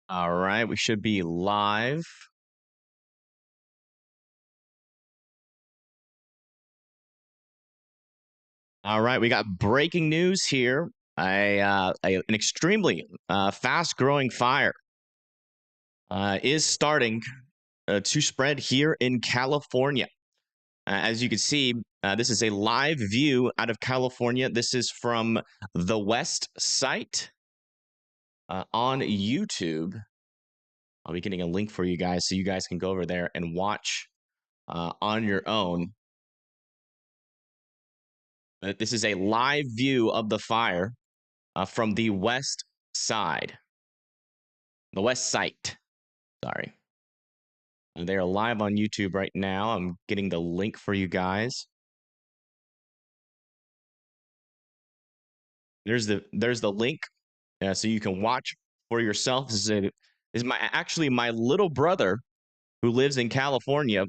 All right, we should be live. All right, we got breaking news here. An extremely fast-growing fire is starting to spread here in California. As you can see, this is a live view out of California. This is from the West site on YouTube. I'll be getting a link for you guys so you guys can go over there and watch on your own. This is a live view of the fire from the west side. The west site. Sorry. They are live on YouTube right now. I'm getting the link for you guys. There's the link, so you can watch for yourself. This is my little brother who lives in California,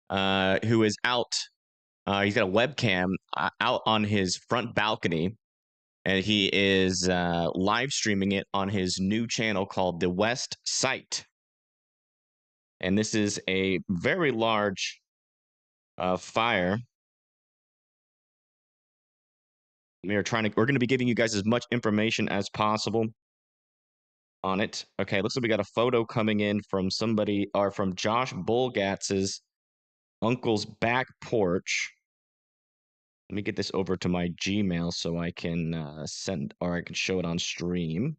who is out. He's got a webcam out on his front balcony, and he is live streaming it on his new channel called The West Site. And this is a very large fire. We're going to be giving you guys as much information as possible on it. Okay, looks like we got a photo coming in from somebody, or from Josh Bolgatz's uncle's back porch. Let me get this over to my Gmail so I can send, or I can show it on stream.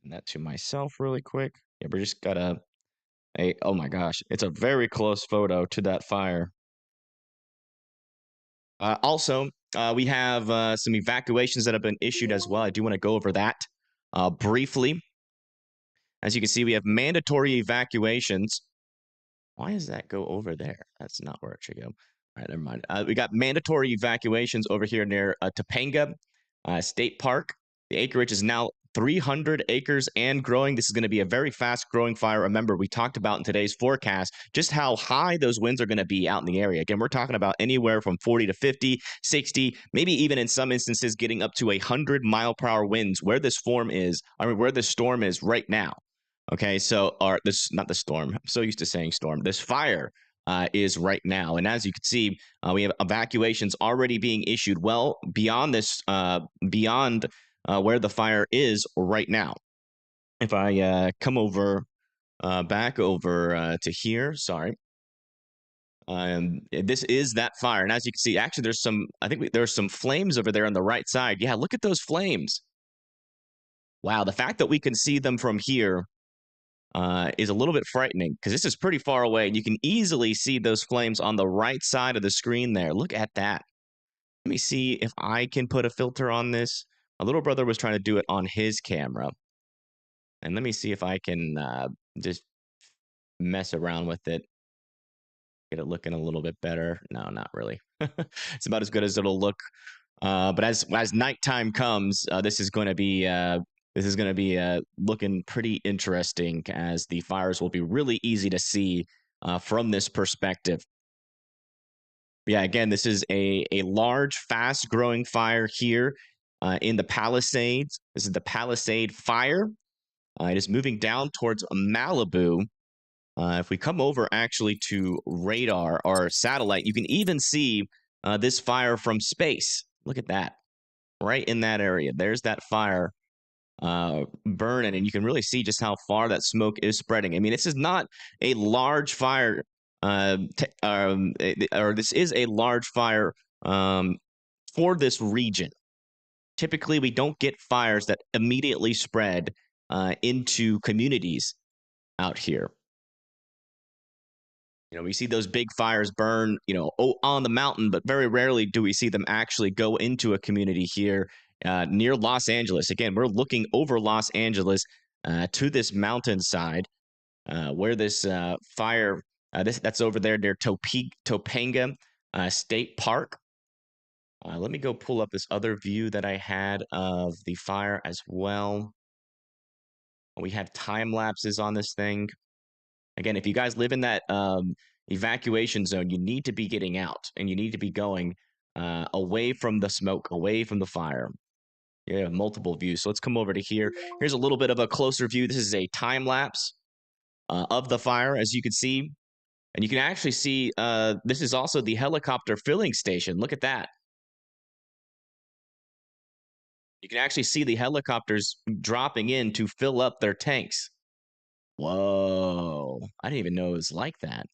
Send that to myself really quick. Yeah, we just got oh my gosh, it's a very close photo to that fire. Also, we have some evacuations that have been issued as well. I do want to go over that briefly. As you can see, we have mandatory evacuations. Why does that go over there? That's not where it should go. All right, never mind. We got mandatory evacuations over here near Topanga State Park. The acreage is now 300 acres and growing. This is going to be a very fast growing fire. Remember, we talked about in today's forecast just how high those winds are going to be out in the area. Again, we're talking about anywhere from 40 to 50, 60, maybe even in some instances getting up to 100-mile-per-hour winds where this storm is right now. Okay, so not the storm. I'm so used to saying storm. This fire is right now, and as you can see, we have evacuations already being issued well beyond this, beyond where the fire is right now. If I come over, back over to here, sorry. This is that fire, and as you can see, actually, there's some flames over there on the right side. Yeah, look at those flames. Wow, the fact that we can see them from here is a little bit frightening because this is pretty far away, and you can easily see those flames on the right side of the screen there. Look at that. Let me see if I can put a filter on this. My little brother was trying to do it on his camera. And let me see if I can just mess around with it. Get it looking a little bit better. No, not really. It's about as good as it'll look. But as nighttime comes, this is going to be looking pretty interesting, as the fires will be really easy to see from this perspective. Yeah, again, this is a large, fast-growing fire here in the Palisades. This is the Palisade Fire. It is moving down towards Malibu. If we come over actually to radar or satellite, you can even see this fire from space. Look at that. Right in that area. There's that fire burning, and you can really see just how far that smoke is spreading. I mean, this is not a large fire, or this is a large fire for this region. Typically, we don't get fires that immediately spread into communities out here. You know, we see those big fires burn, on the mountain, but very rarely do we see them actually go into a community here near Los Angeles. Again, we're looking over Los Angeles to this mountainside where this fire, that's over there near Topanga State Park. Let me go pull up this other view that I had of the fire as well. We have time lapses on this thing. Again, if you guys live in that evacuation zone, you need to be getting out, and you need to be going away from the smoke, away from the fire. Yeah, multiple views. So let's come over to here. Here's a little bit of a closer view. This is a time lapse of the fire, as you can see. And you can actually see this is also the helicopter filling station. Look at that. You can actually see the helicopters dropping in to fill up their tanks. Whoa. I didn't even know it was like that.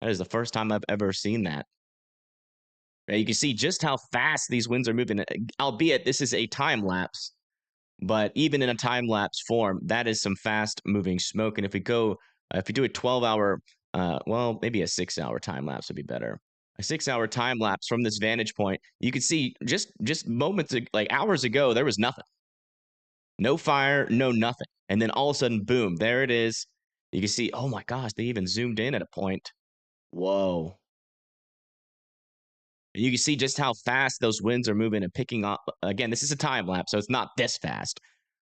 That is the first time I've ever seen that. You can see just how fast these winds are moving, albeit this is a time lapse. But even in a time lapse form, that is some fast moving smoke. And if we go, if we do a 12-hour, well, maybe a 6-hour time lapse would be better. A 6-hour time lapse from this vantage point, you can see just moments, like hours ago, there was nothing. No fire, no nothing. And then all of a sudden, boom, there it is. You can see, oh my gosh, they even zoomed in at a point. Whoa. And you can see just how fast those winds are moving and picking up. Again, this is a time lapse, so it's not this fast.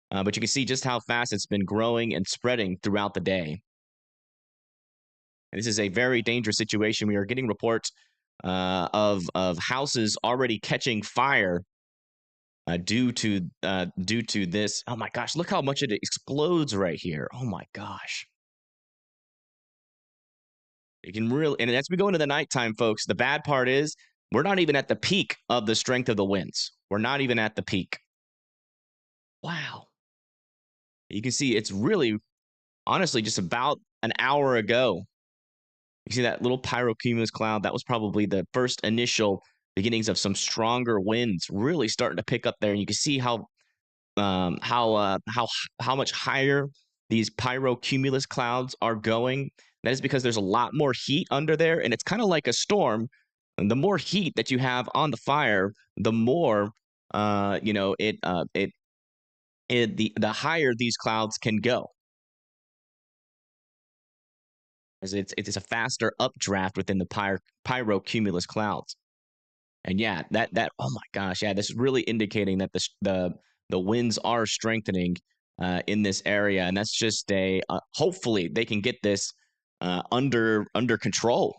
But you can see just how fast it's been growing and spreading throughout the day. And this is a very dangerous situation. We are getting reports of houses already catching fire due to this. Oh my gosh! Look how much it explodes right here. Oh my gosh! You can really, and as we go into the nighttime, folks, the bad part is we're not even at the peak of the strength of the winds. We're not even at the peak. Wow! You can see it's really, honestly, just about an hour ago. You see that little pyrocumulus cloud? That was probably the first initial beginnings of some stronger winds really starting to pick up there. And you can see how much higher these pyrocumulus clouds are going. That is because there's a lot more heat under there, and it's kind of like a storm. And the more heat that you have on the fire, the more the higher these clouds can go. As it's a faster updraft within the pyrocumulus clouds. And yeah, that oh my gosh, yeah, this is really indicating that the winds are strengthening in this area, and that's just a hopefully they can get this under control.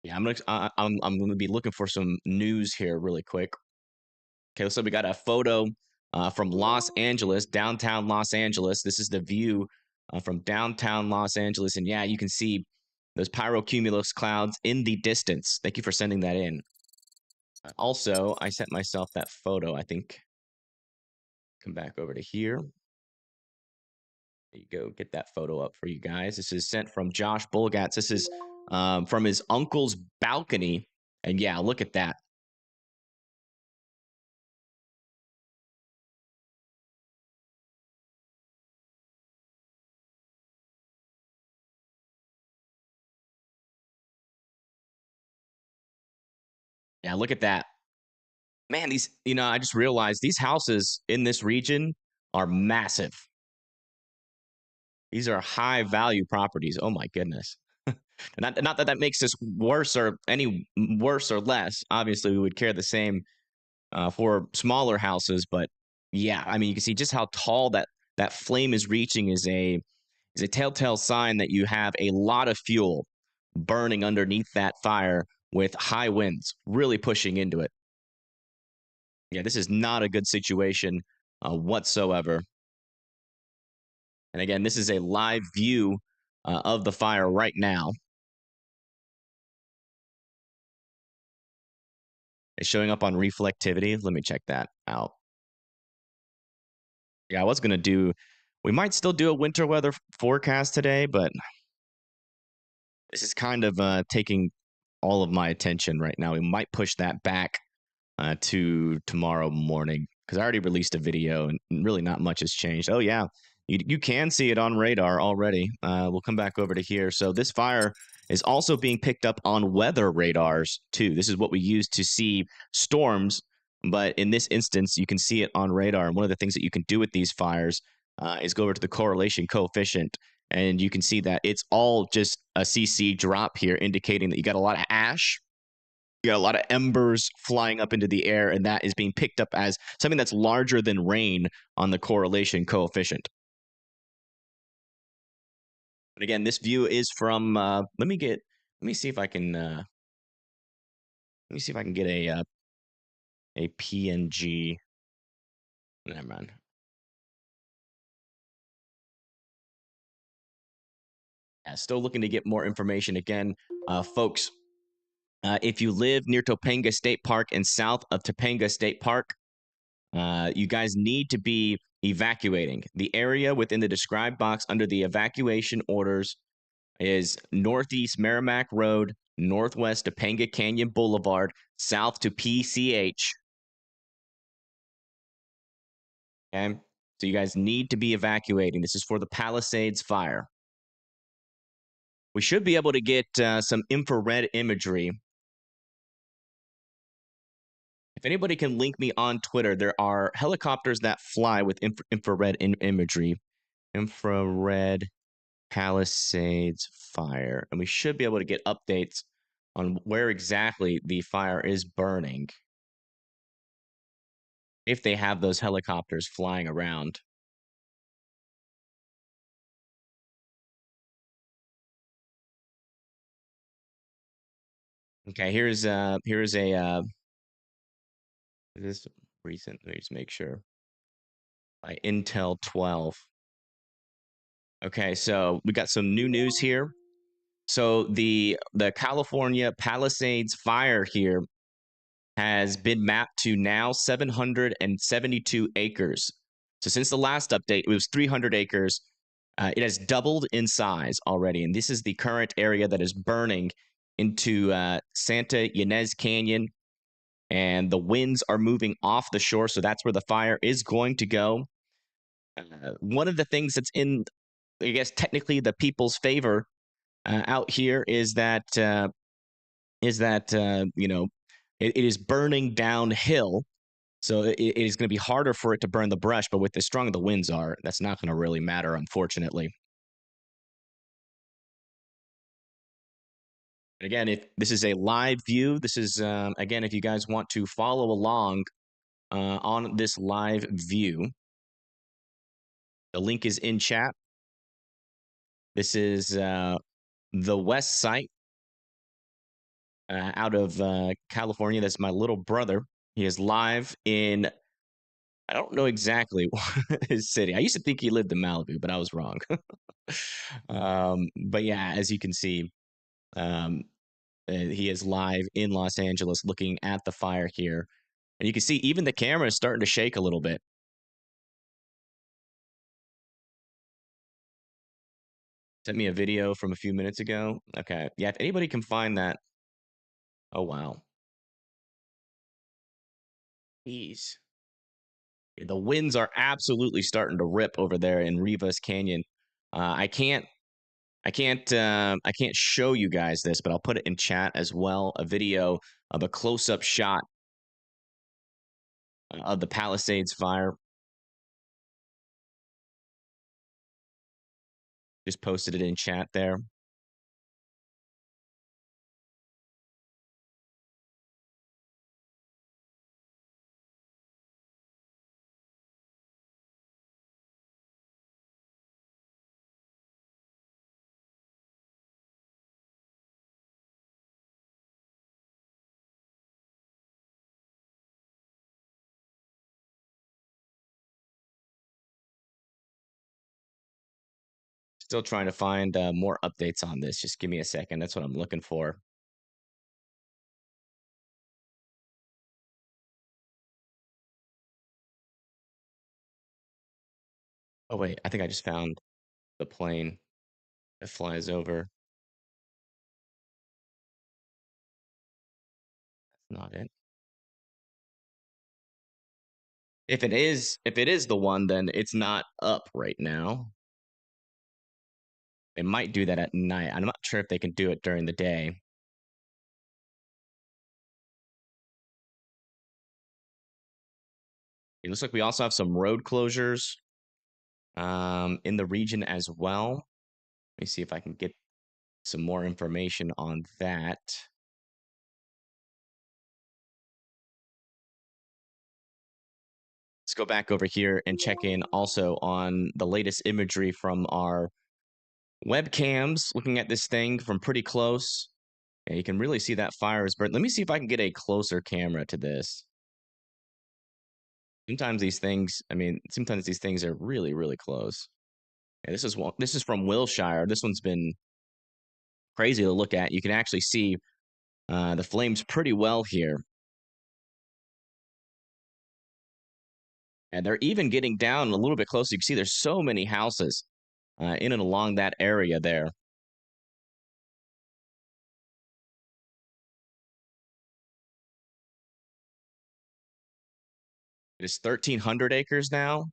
Yeah, I'm gonna be looking for some news here really quick. Okay, so we got a photo from Los Angeles, downtown Los Angeles. This is the view from downtown Los Angeles, and yeah, you can see those pyrocumulus clouds in the distance. Thank you for sending that in. Also, I sent myself that photo. I think. Come back over to here. There you go. Get that photo up for you guys. This is sent from Josh Bulgatz. This is from his uncle's balcony, and yeah, look at that. Yeah, look at that. Man, these, I just realized these houses in this region are massive. These are high value properties. Oh my goodness. Not that that makes this worse or any worse or less. Obviously, we would care the same for smaller houses, but yeah, I mean, you can see just how tall that flame is reaching is a telltale sign that you have a lot of fuel burning underneath that fire with high winds really pushing into it. Yeah, this is not a good situation whatsoever. And again, this is a live view of the fire right now. It's showing up on reflectivity. Let me check that out. Yeah, I was going to do, we might still do a winter weather forecast today, but this is kind of taking all of my attention right now. We might push that back to tomorrow morning because I already released a video and really not much has changed. Oh, yeah, you can see it on radar already. We'll come back over to here. So this fire is also being picked up on weather radars, too. This is what we use to see storms. But in this instance, you can see it on radar. And one of the things that you can do with these fires is go over to the correlation coefficient. And you can see that it's all just a CC drop here, indicating that you got a lot of ash. You got a lot of embers flying up into the air, and that is being picked up as something that's larger than rain on the correlation coefficient. But again, this view is from. Let me see if I can. Let me see if I can get a a PNG. Never mind. Yeah, still looking to get more information. Again, folks, if you live near Topanga State Park and south of Topanga State Park, you guys need to be evacuating. The area within the described box under the evacuation orders is Northeast Merrimack Road, Northwest Topanga Canyon Boulevard, south to PCH. Okay, so you guys need to be evacuating. This is for the Palisades fire. We should be able to get some infrared imagery. If anybody can link me on Twitter, there are helicopters that fly with infrared imagery. Infrared Palisades fire. And we should be able to get updates on where exactly the fire is burning if they have those helicopters flying around. Okay, here's a is this recent? Let me just make sure. By Intel 12. Okay, so we got some new news here. So the California Palisades fire here has been mapped to now 772 acres. So since the last update, it was 300 acres. It has doubled in size already, and this is the current area that is burning into Santa Ynez Canyon, and the winds are moving off the shore, so that's where the fire is going to go. One of the things that's in, I guess, technically the people's favor out here is that you know, it is burning downhill, so it is going to be harder for it to burn the brush. But with as strong the winds are, that's not going to really matter, unfortunately. And again, if this is a live view, this is again, if you guys want to follow along on this live view, the link is in chat. This is the west site out of California. That's my little brother. He is live in, I don't know exactly his city. I used to think he lived in Malibu, but I was wrong. But yeah, as you can see, he is live in Los Angeles looking at the fire here. And you can see even the camera is starting to shake a little bit. Sent me a video from a few minutes ago. Okay. Yeah, if anybody can find that. Oh, wow. Jeez. The winds are absolutely starting to rip over there in Rivas Canyon. I can't show you guys this, but I'll put it in chat as well. A video of a close-up shot of the Palisades fire. Just posted it in chat there. Still trying to find more updates on this. Just give me a second. That's what I'm looking for. Oh, wait. I think I just found the plane that flies over. That's not it. If it is the one, then it's not up right now. They might do that at night. I'm not sure if they can do it during the day. It looks like we also have some road closures in the region as well. Let me see if I can get some more information on that. Let's go back over here and check in also on the latest imagery from our webcams, looking at this thing from pretty close. Yeah, you can really see that fire is burnt. Let me see if I can get a closer camera to this. Sometimes these things, I mean, sometimes these things are really, really close. Yeah, this is from Wilshire. This one's been crazy to look at. You can actually see the flames pretty well here. And they're even getting down a little bit closer. You can see there's so many houses in and along that area there. It is 1,300 acres now.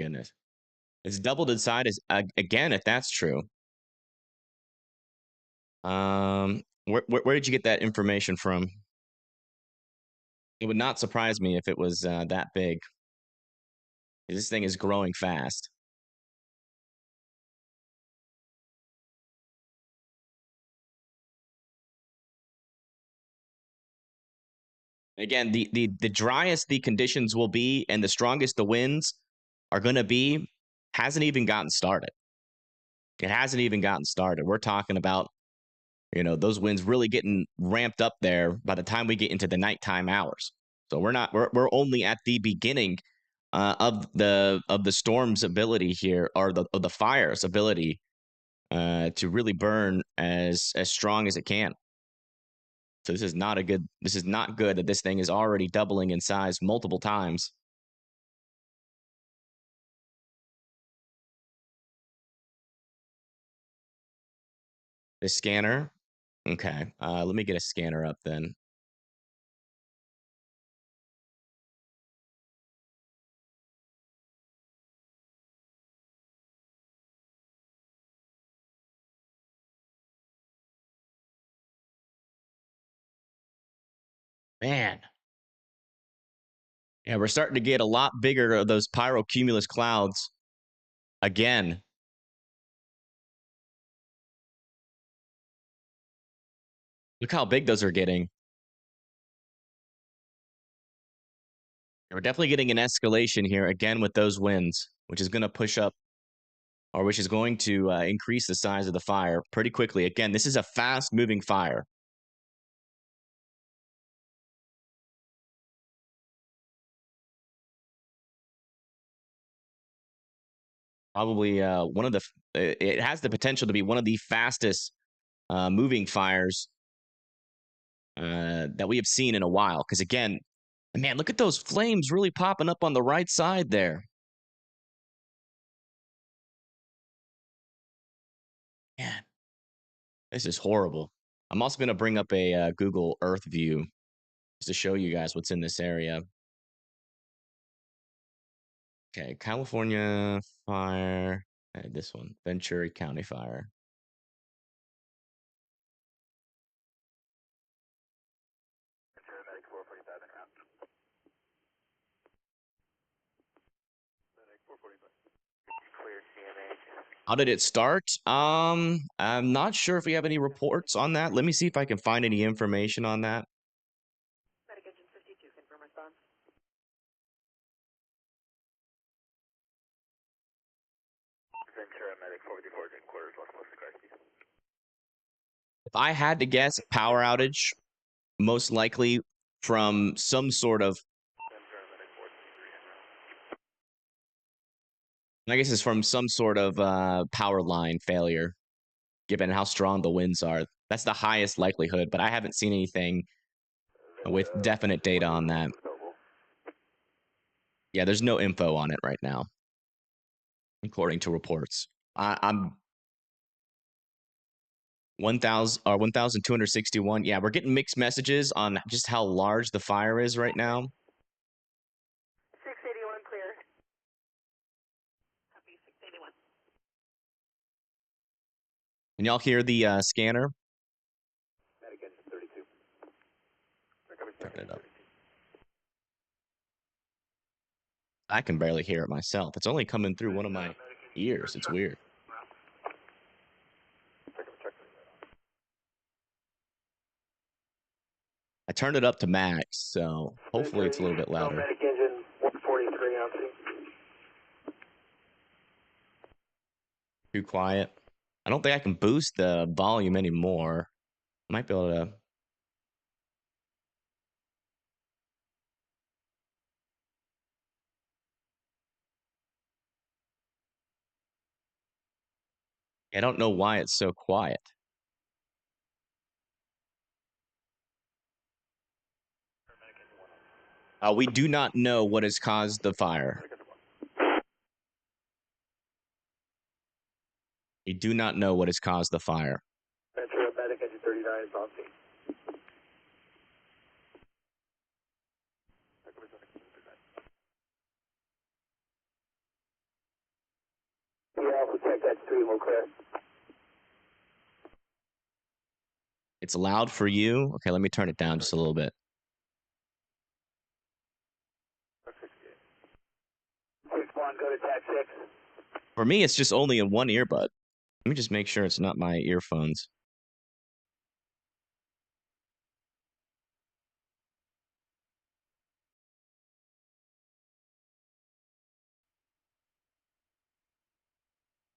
Goodness. It's doubled in size again, if that's true. Where did you get that information from? It would not surprise me if it was that big. This thing is growing fast. Again, the driest the conditions will be and the strongest the winds are going to be hasn't even gotten started. It hasn't even gotten started. We're talking about, those winds really getting ramped up there by the time we get into the nighttime hours. So we're only at the beginning of the storm's ability here, or of the fire's ability to really burn as strong as it can. So this is not good that this thing is already doubling in size multiple times. The scanner. Okay. Let me get a scanner up then. Man. Yeah, we're starting to get a lot bigger of those pyrocumulus clouds again. Look how big those are getting. We're definitely getting an escalation here again with those winds, which is going to push up, or which is going to increase the size of the fire pretty quickly. Again, this is a fast moving fire. Probably it has the potential to be one of the fastest moving fires that we have seen in a while. Because again, man, look at those flames really popping up on the right side there. Man, this is horrible. I'm also going to bring up a Google Earth view just to show you guys what's in this area. Okay, California fire. This one, Ventura County fire. How did it start? I'm not sure if we have any reports on that. Let me see if I can find any information on that. If I had to guess, power outage, most likely from some sort of, I guess it's from some sort of power line failure, given how strong the winds are. That's the highest likelihood, but I haven't seen anything with definite data on that. Yeah, there's no info on it right now, according to reports. I'm 1,000 or 1,261. Yeah, we're getting mixed messages on just how large the fire is right now. 681 clear. Copy 681. Can y'all hear the scanner? Medication 32. Turn it up. I can barely hear it myself. It's only coming through one of my ears. It's weird. I turned it up to max, so hopefully it's a little bit louder. Medic engine 143 on scene. Too quiet. I don't think I can boost the volume anymore. I might be able to. I don't know why it's so quiet. We do not know what has caused the fire. We do not know what has caused the fire. Ventura, medic engine 39 is on scene. Yeah, Alpha check that stream, we'll clear. It's loud for you. Okay, let me turn it down just a little bit. 6-1, go to tax 6. For me, it's just only in one earbud. Let me just make sure it's not my earphones.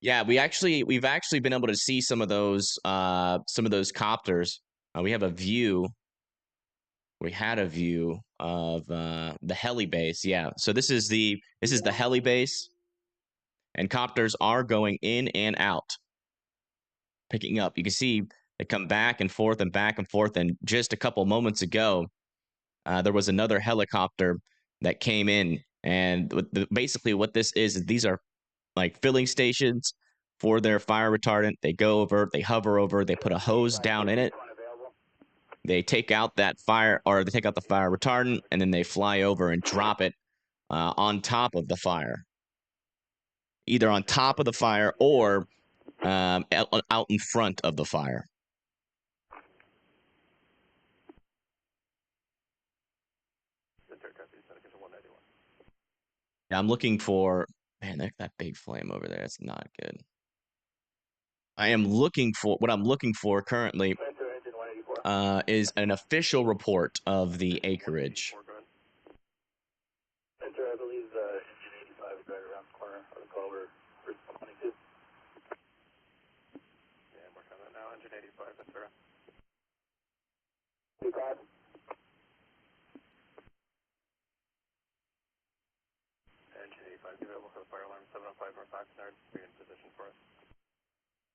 Yeah, we've actually been able to see some of those copters. We have a view. We had a view of the heli base. Yeah, so this is the heli base, and copters are going in and out, picking up. You can see they come back and forth and back and forth. And just a couple moments ago, there was another helicopter that came in, and basically what this is these are like filling stations for their fire retardant. They go over, they hover over, they put a hose down in it. They take out that fire, or they take out the fire retardant, and then they fly over and drop it on top of the fire, either on top of the fire or out in front of the fire. Yeah, I'm looking for, man, that big flame over there. It's not good. I am looking for, what I'm looking for currently is an official report of the acreage. Ventura, I believe engine 85 is right around the corner of the Culver, Bridge 22. Yeah, I'm working on that now, engine 85, Ventura. 85. Engine 85 available for the fire alarm, 705 North Oxnard, be in position for us.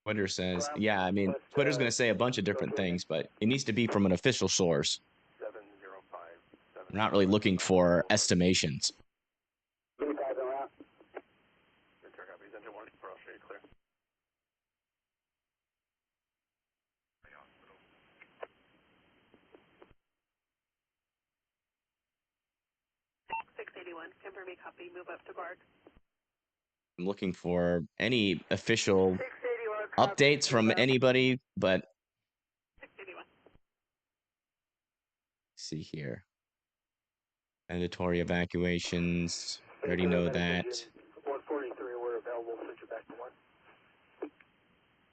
Twitter says, yeah, I mean, Twitter's going to say a bunch of different things, but it needs to be from an official source. 705. We're not really looking for estimations. 85 and around. Ventura copies, engine 1, I'll show you clear. 681, confirm a copy, move up to guard. I'm looking for any official 681, updates from anybody, but 681. see here. Mandatory evacuations. Already know that. 143, we're available, switch it back to 1.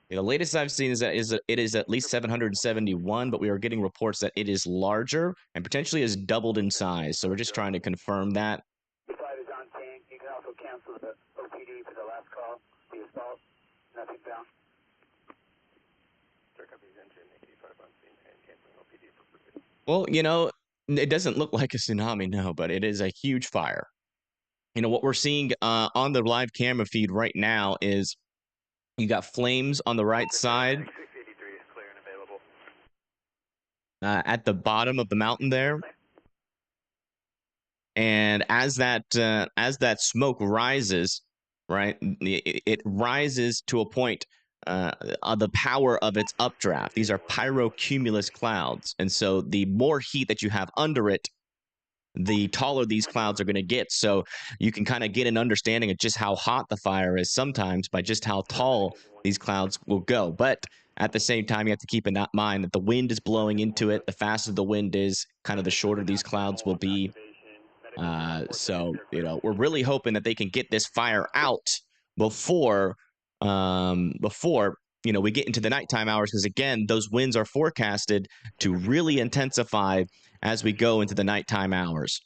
The latest I've seen is that it is at least 771, but we are getting reports that it is larger and potentially has doubled in size. So we're just trying to confirm that. The flight is on tank. You can also cancel the OTD for the last call. The assault, nothing down. Sir, copies engine 85 on scene and canceling OPD for pursuit. Well, you know, it doesn't look like a tsunami, no, but it is a huge fire. You know, what we're seeing on the live camera feed right now is you got flames on the right side 683 is clear and available. at the bottom of the mountain there. And as that smoke rises, right, it rises to a point the power of its updraft. These are pyrocumulus clouds, and so the more heat that you have under it, the taller these clouds are going to get. So you can kind of get an understanding of just how hot the fire is sometimes by just how tall these clouds will go. But at the same time, you have to keep in mind that the wind is blowing into it. The faster the wind is, kind of the shorter these clouds will be. So, you know, we're really hoping that they can get this fire out before, you know, we get into the nighttime hours, because again, those winds are forecasted to really intensify as we go into the nighttime hours.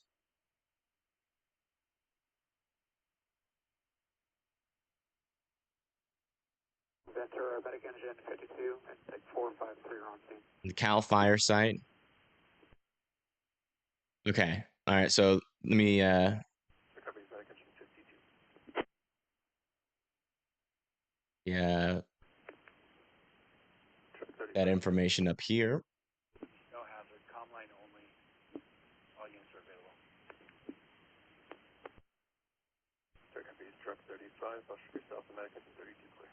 Ventura, medic engine 52 and 453 are on scene. The Cal Fire site. Okay. All right. So let me. Copies, medic engine 52. Yeah. that information up here. No hazard. Comm line only. All units are available. Second base truck 35. Bus for South American 32 clear.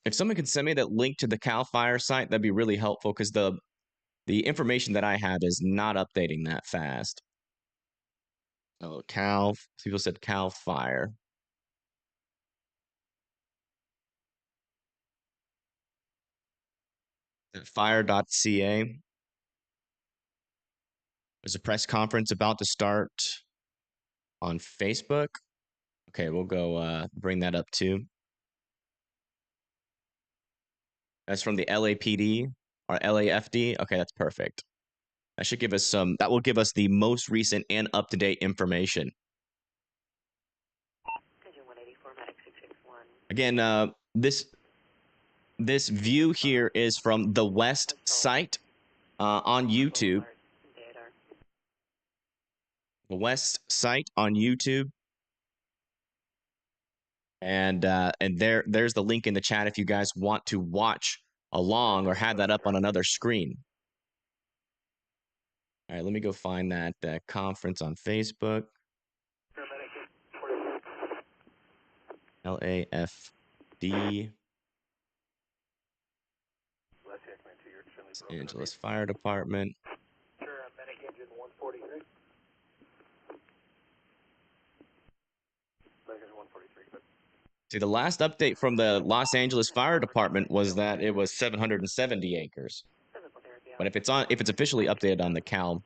If someone could send me that link to the Cal Fire site, that'd be really helpful because the information that I have is not updating that fast. Oh, people said Cal Fire. Fire.ca. There's a press conference about to start on Facebook. Okay, we'll go bring that up too. That's from the LAPD or LAFD. Okay, that's perfect. That should give us that will give us the most recent and up-to-date information. Again, this view here is from the West site on YouTube. The West site on YouTube. And there's the link in the chat if you guys want to watch along or have that up on another screen. All right, let me go find that conference on Facebook. LAFD. Los Angeles Fire Department. Medic engine 143. See, the last update from the Los Angeles Fire Department was that it was 770 acres. But if it's officially updated on the Cal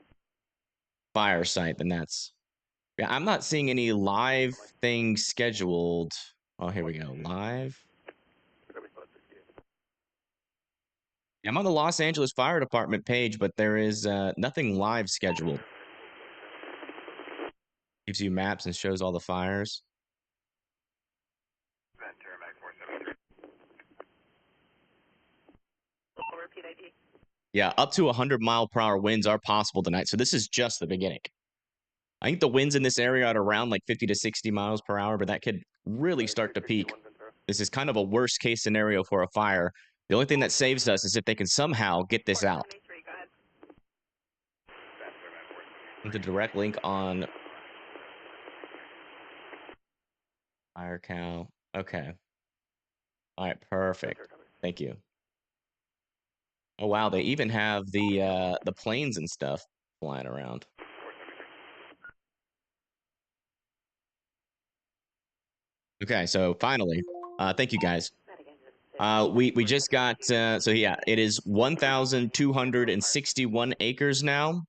Fire site, then that's... Yeah, I'm not seeing any live things scheduled. Oh, here we go. Live. Yeah, I'm on the Los Angeles Fire Department page, but there is nothing live scheduled. Gives you maps and shows all the fires. Yeah, up to 100-mile-per-hour winds are possible tonight, so this is just the beginning. I think the winds in this area are at around like 50 to 60 miles per hour, but that could really start to peak. This is kind of a worst-case scenario for a fire. The only thing that saves us is if they can somehow get this out. There's a direct link on Fire Cal. Okay. All right, perfect. Thank you. Oh wow, they even have the planes and stuff flying around. Okay, so finally, thank you guys. We just got so yeah, it is 1,261 acres now,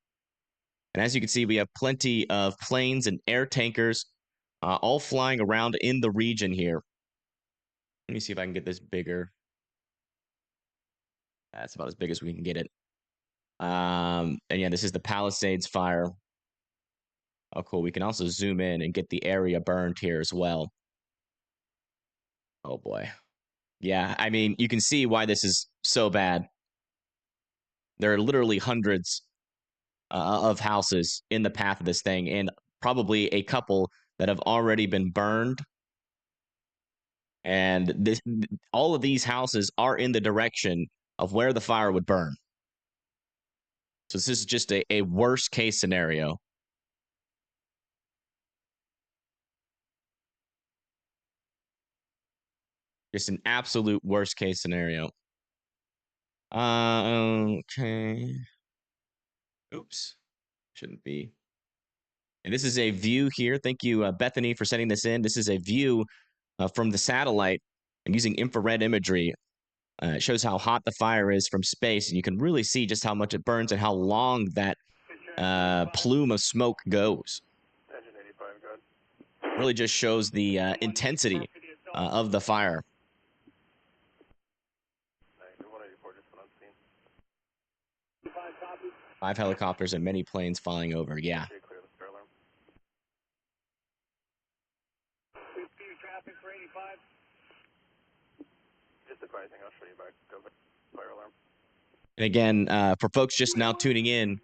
and as you can see, we have plenty of planes and air tankers, all flying around in the region here. Let me see if I can get this bigger. That's about as big as we can get it. And yeah, this is the Palisades fire. Oh, cool. We can also zoom in and get the area burned here as well. Oh, boy. Yeah, I mean, you can see why this is so bad. There are literally hundreds of houses in the path of this thing, and probably a couple that have already been burned. And all of these houses are in the direction of where the fire would burn. So this is just a worst case scenario. Just an absolute worst case scenario. Okay. Oops. Shouldn't be. And this is a view here. Thank you, Bethany, for sending this in. This is a view from the satellite and using infrared imagery. It shows how hot the fire is from space, and you can really see just how much it burns and how long that plume of smoke goes. Really just shows the intensity of the fire. 5 helicopters and many planes flying over, yeah. And again, for folks just now tuning in,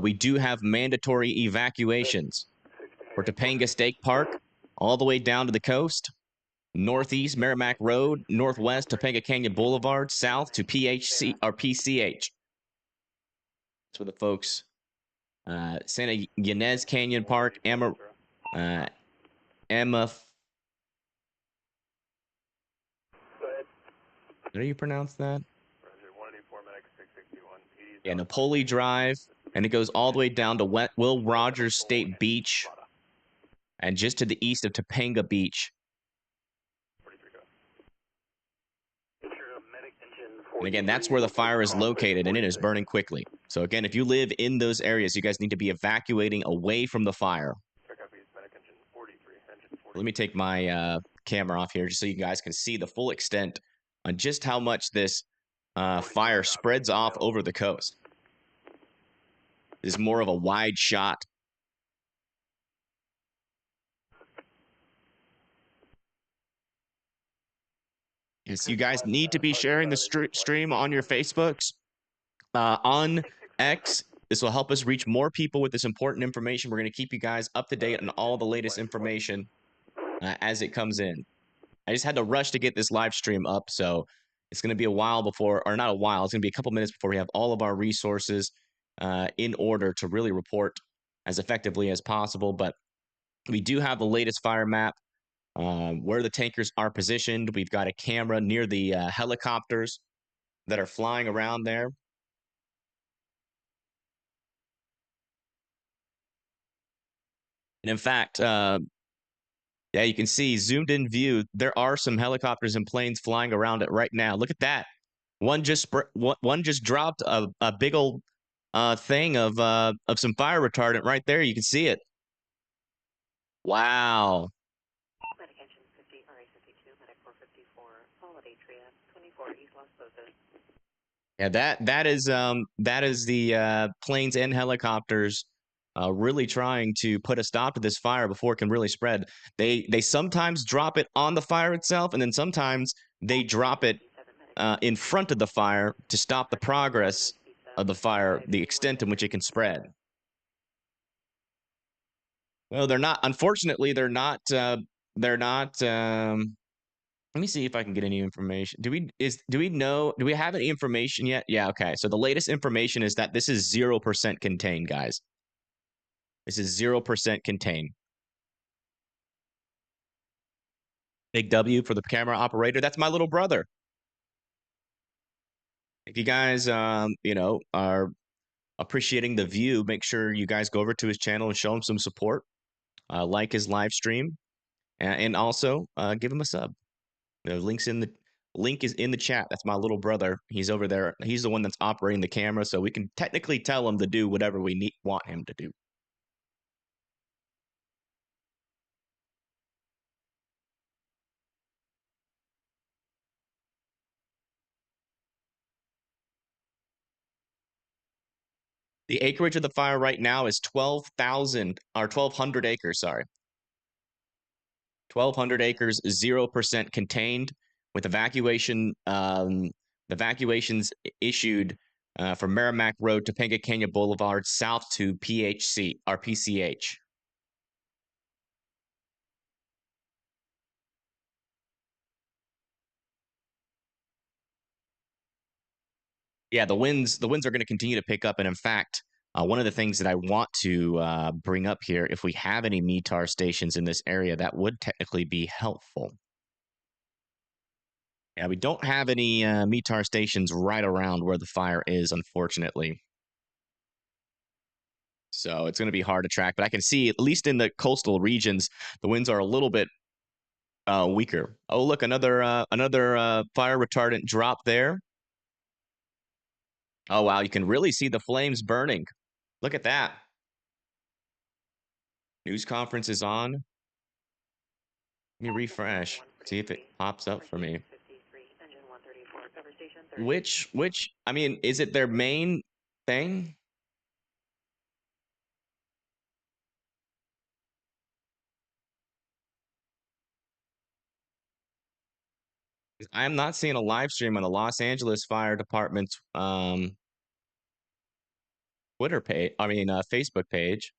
we do have mandatory evacuations for Topanga State Park all the way down to the coast. northeast Merrimack Road, northwest Topanga Canyon Boulevard, south to PHC or PCH. That's where the folks. Santa Ynez Canyon Park, Emma. How do you pronounce that? Yeah, Napoli Drive, and it goes all the way down to Will Rogers State Beach, and just to the east of Topanga Beach. And again, that's where the fire is located, and it is burning quickly. So again, if you live in those areas, you guys need to be evacuating away from the fire. Let me take my camera off here just so you guys can see the full extent on just how much this fire spreads off over the coast. This is more of a wide shot. Yes, you guys need to be sharing the stream on your Facebooks, on X. This will help us reach more people with this important information. We're going to keep you guys up to date on all the latest information as it comes in. I just had to rush to get this live stream up, so it's going to be a while before, or not a while, it's going to be a couple minutes before we have all of our resources in order to really report as effectively as possible. But we do have the latest fire map, where the tankers are positioned. We've got a camera near the helicopters that are flying around there. And in fact, yeah, you can see zoomed in view. There are some helicopters and planes flying around it right now. Look at that. One just dropped a big old thing of some fire retardant right there. You can see it. Wow. Medic engine 50, RA52, medic 454, solid Atria, 24 East Las Bocas. Yeah, that is the planes and helicopters really trying to put a stop to this fire before it can really spread. They sometimes drop it on the fire itself, and then sometimes they drop it in front of the fire to stop the progress of the fire, the extent in which it can spread. Well, they're not. Unfortunately, they're not. They're not. Let me see if I can get any information. Do we know? Do we have any information yet? Yeah. Okay. So the latest information is that this is 0% contained, guys. This is 0% contained. Big W for the camera operator. That's my little brother. If you guys, are appreciating the view, make sure you guys go over to his channel and show him some support. Like his live stream, and also give him a sub. The link is in the chat. That's my little brother. He's over there. He's the one that's operating the camera, so we can technically tell him to do whatever we want him to do. The acreage of the fire right now is 1,200 acres. Sorry, 1,200 acres, 0% contained, with evacuations issued from Merrimack Road to Topanga Canyon Boulevard south to PHC or PCH. Yeah, the winds are going to continue to pick up, and in fact, one of the things that I want to bring up here, if we have any METAR stations in this area, that would technically be helpful. Yeah, we don't have any METAR stations right around where the fire is, unfortunately. So it's going to be hard to track, but I can see, at least in the coastal regions, the winds are a little bit weaker. Oh, look, another fire retardant drop there. Oh, wow, you can really see the flames burning. Look at that. News conference is on. Let me refresh, see if it pops up for me. Which, I mean, is it their main thing? I am not seeing a live stream on the Los Angeles Fire Department's Twitter page. I mean, Facebook page.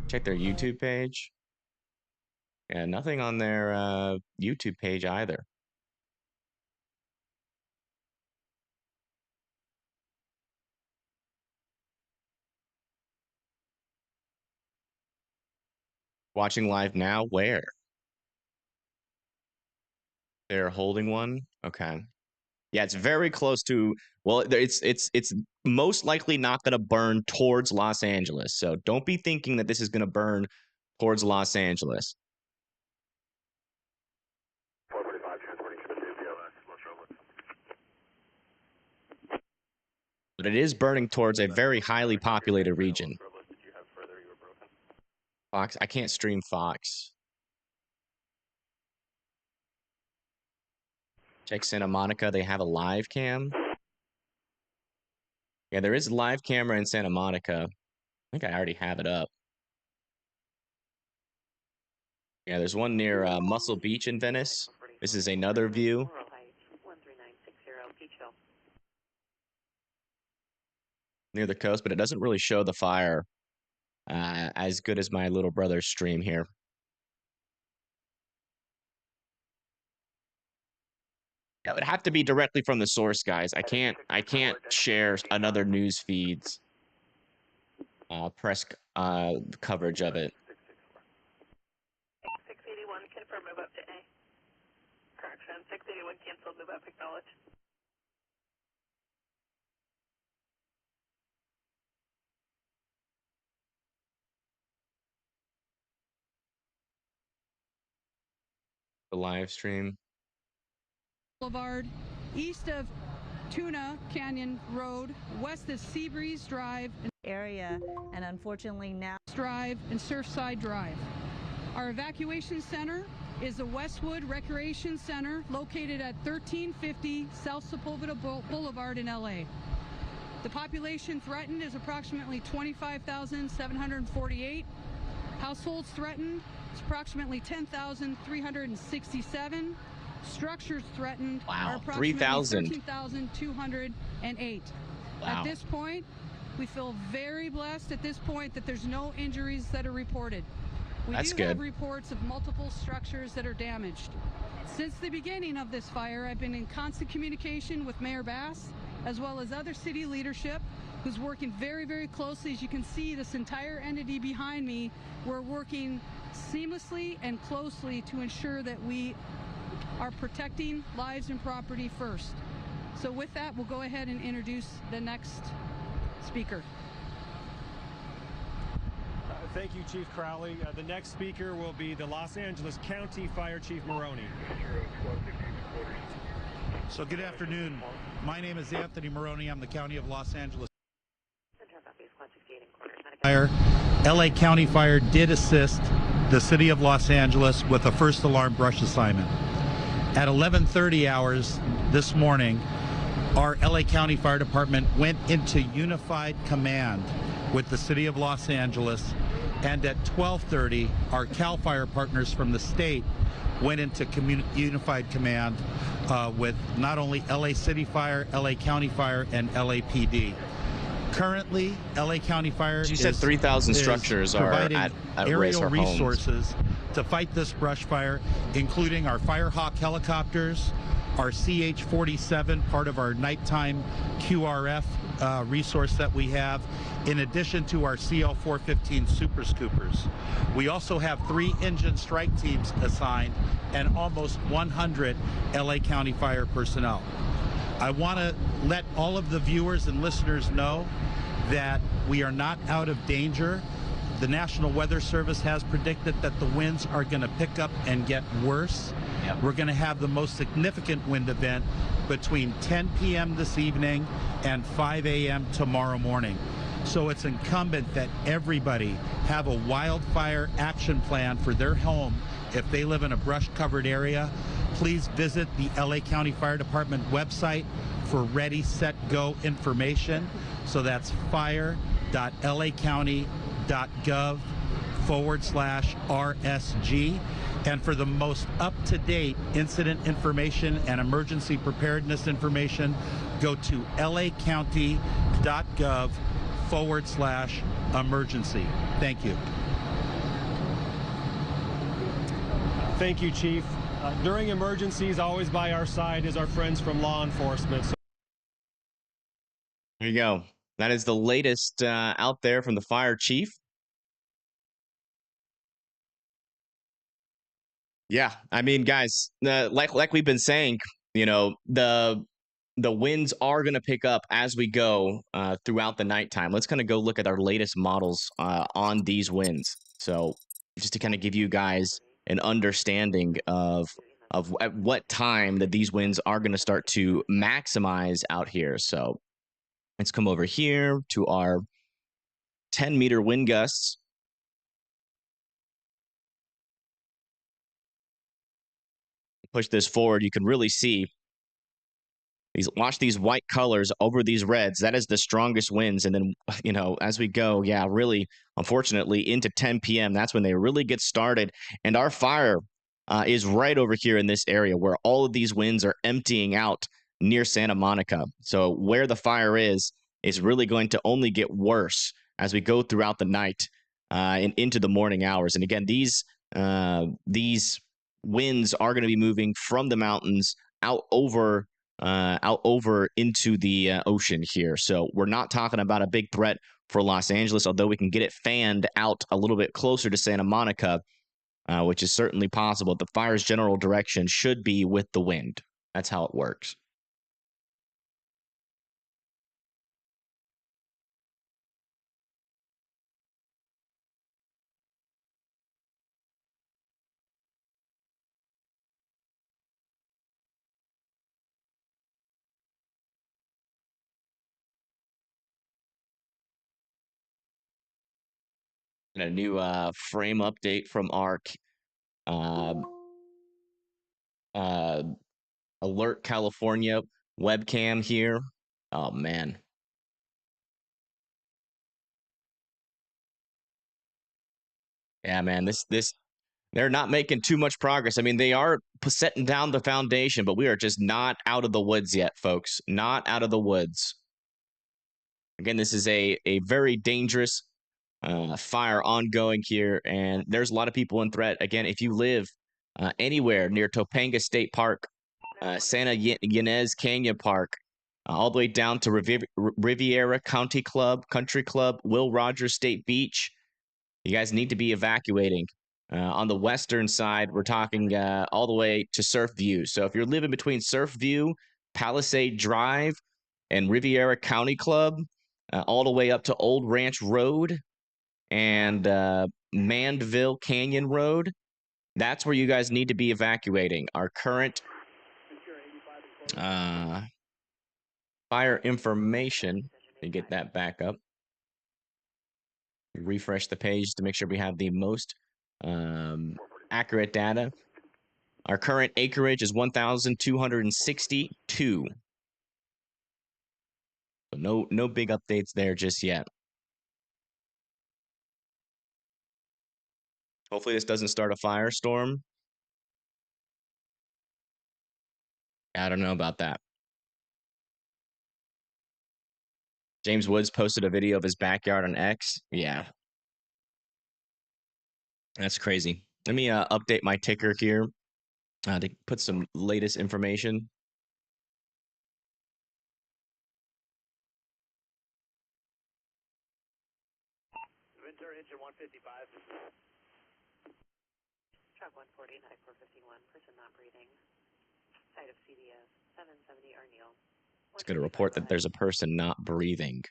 Check their YouTube page. Yeah, nothing on their YouTube page either. Watching live now? Where? They're holding one? Okay. Yeah, it's very close to. Well, it's most likely not going to burn towards Los Angeles. So don't be thinking that this is going to burn towards Los Angeles. 445, transporting to the Los Robles. But it is burning towards a very highly populated region. Did you have further? You were broken. Fox, I can't stream Fox. Check Santa Monica. They have a live cam. Yeah, there is a live camera in Santa Monica. I think I already have it up. Yeah, there's one near Muscle Beach in Venice. This is another view. Near the coast, but it doesn't really show the fire as good as my little brother's stream here. Yeah, it would have to be directly from the source, guys. I can't share another news feed's press coverage of it. 681, confirm move up to A. Correction, 681 canceled, move up, acknowledge. The live stream. Boulevard, east of Tuna Canyon Road, west of Seabreeze Drive area, and unfortunately now Drive and Surfside Drive. Our evacuation center is the Westwood Recreation Center located at 1350 South Sepulveda Boulevard in LA. The population threatened is approximately 25,748. Households threatened is approximately 10,367. Structures threatened are approximately 13,208. Wow. At this point, we feel very blessed at this point that there's no injuries that are reported. We That's do good. have reports of multiple structures that are damaged. Since the beginning of this fire, I've been in constant communication with Mayor Bass, as well as other city leadership, who's working very, very closely. As you can see, this entire entity behind me, we're working seamlessly and closely to ensure that we are protecting lives and property first. So with that, we'll go ahead and introduce the next speaker. Thank you, Chief Crowley. The next speaker will be the Los Angeles County Fire Chief Maroney. So good afternoon. My name is Anthony Maroney. I'm the County of Los Angeles Fire. LA County Fire did assist the City of Los Angeles with a first alarm brush assignment. At 11:30 hours this morning, our LA County Fire Department went into unified command with the City of Los Angeles, and at 12:30, our CAL FIRE partners from the state went into unified command with not only LA City Fire, LA County Fire, and LAPD. Currently, LA County Fire You said 3,000 structures are at risk aerial or homes. resources to fight this brush fire, including our Firehawk helicopters, our CH-47, part of our nighttime QRF resource that we have, in addition to our CL-415 Super Scoopers. We also have 3 engine strike teams assigned and almost 100 LA County Fire personnel. I want to let all of the viewers and listeners know that we are not out of danger. The National Weather Service has predicted that the winds are going to pick up and get worse. Yep. We're going to have the most significant wind event between 10 p.m. this evening and 5 a.m. tomorrow morning. So it's incumbent that everybody have a wildfire action plan for their home if they live in a brush-covered area. Please visit the LA County Fire Department website for Ready, Set, Go information. So that's fire.lacounty.gov/RSG. And for the most up-to-date incident information and emergency preparedness information, go to lacounty.gov/emergency. Thank you. Thank you, Chief. During emergencies, always by our side is our friends from law enforcement. So There you go. That is the latest out there from the fire chief. Yeah, I mean, guys, like we've been saying, you know, the winds are going to pick up as we go throughout the nighttime. Let's kind of go look at our latest models on these winds. So just to kind of give you guys an understanding of at what time that these winds are going to start to maximize out here. So let's come over here to our 10-meter wind gusts. Push this forward, you can really see watch these white colors over these reds. That is the strongest winds. And then, you know, as we go, yeah, really, unfortunately, into 10 p.m., that's when they really get started. And our fire is right over here in this area where all of these winds are emptying out near Santa Monica. So where the fire is really going to only get worse as we go throughout the night and into the morning hours. And again, these winds are going to be moving from the mountains out over into the ocean here. So we're not talking about a big threat for Los Angeles, although we can get it fanned out a little bit closer to Santa Monica, which is certainly possible. The fire's general direction should be with the wind. That's how it works. And a new frame update from our Alert California webcam here. Oh man. Yeah, man, this they're not making too much progress. I mean, they are setting down the foundation, but we are just not out of the woods yet, folks. Not out of the woods. Again, this is a very dangerous fire ongoing here, and there's a lot of people in threat. Again, if you live anywhere near Topanga State Park, Santa Ynez Canyon Park, all the way down to Riviera Country Club, Will Rogers State Beach, you guys need to be evacuating. On the western side, we're talking all the way to Surf View. So if you're living between Surf View, Palisade Drive, and Riviera County Club, all the way up to Old Ranch Road and Mandeville Canyon Road, that's where you guys need to be evacuating. Our current fire information, let me get that back up. Refresh the page to make sure we have the most accurate data. Our current acreage is 1,262. So no big updates there just yet. Hopefully this doesn't start a firestorm. I don't know about that. James Woods posted a video of his backyard on X. Yeah. That's crazy. Let me update my ticker here to put some latest information. Winter engine 155. Truck 140, 9451, person not breathing. Site of CDS 770 Arneal. It's going to report that there's a person not breathing.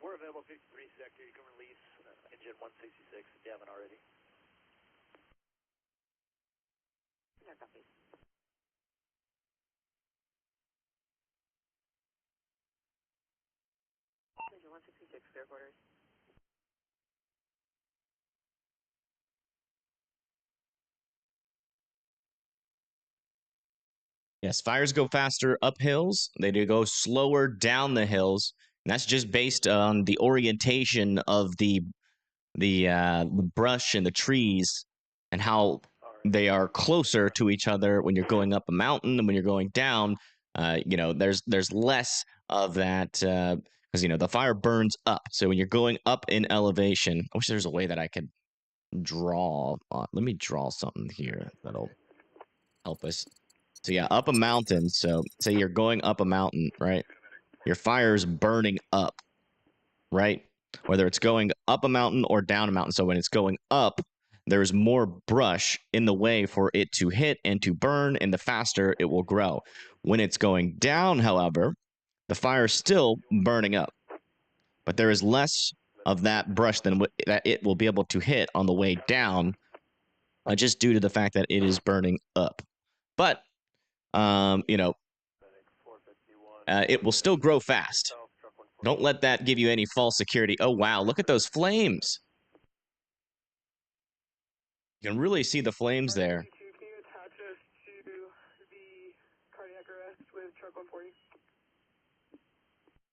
We're available 53 sector. You can release engine 166 if you haven't already. No copies. Engine 166, clear quarters. Yes, fires go faster up hills. They do go slower down the hills. And that's just based on the orientation of the brush and the trees and how they are closer to each other when you're going up a mountain and when you're going down. You know, there's less of that because you know the fire burns up. So when you're going up in elevation, I wish there was a way that I could draw. Let me draw something here that'll help us. So yeah, up a mountain. So say you're going up a mountain, right? Your fire's burning up, right? Whether it's going up a mountain or down a mountain. So when it's going up, there's more brush in the way for it to hit and to burn, and the faster it will grow. When it's going down, however, the fire is still burning up, but there is less of that brush than that it will be able to hit on the way down, just due to the fact that it is burning up. But it will still grow fast. Don't let that give you any false security. Oh wow, look at those flames! You can really see the flames there. Can you attach us to the cardiac arrest with truck 140?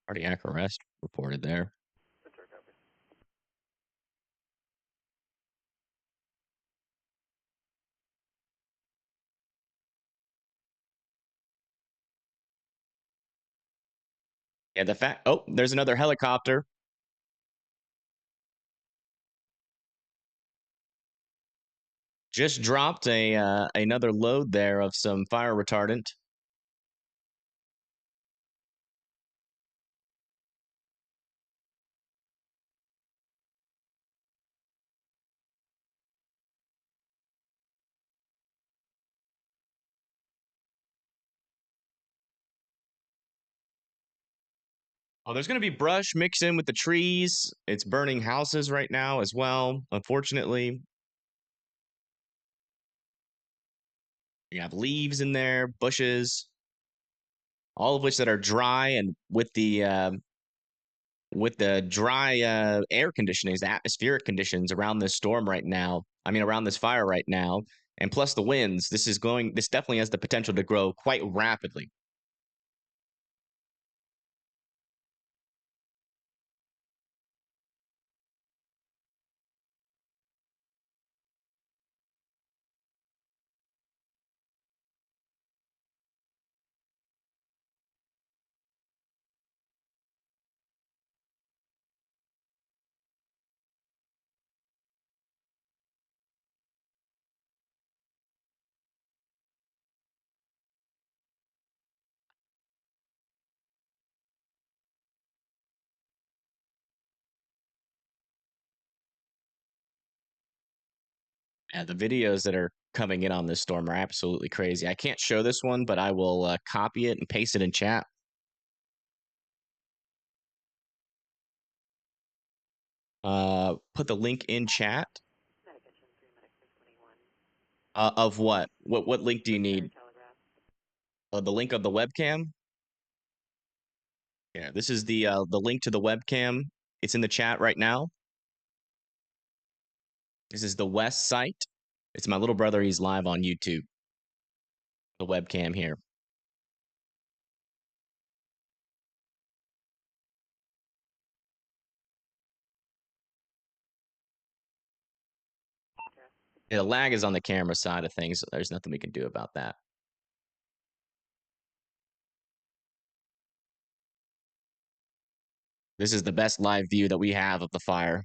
Cardiac arrest reported there. Yeah, the fact. Oh, there's another helicopter. Just dropped another load there of some fire retardant. Oh, there's going to be brush mixed in with the trees. It's burning houses right now as well, unfortunately. You have leaves in there, bushes, all of which that are dry, and with the dry air conditionings, the atmospheric conditions around this storm right now, around this fire right now, and plus the winds, this definitely has the potential to grow quite rapidly. Yeah, the videos that are coming in on this storm are absolutely crazy. I can't show this one, but I will copy it and paste it in chat. Put the link in chat. Of what? What link do you need? The link of the webcam? Yeah, this is the link to the webcam. It's in the chat right now. This is the West site. It's my little brother. He's live on YouTube. The webcam here. Yeah, the lag is on the camera side of things. So there's nothing we can do about that. This is the best live view that we have of the fire.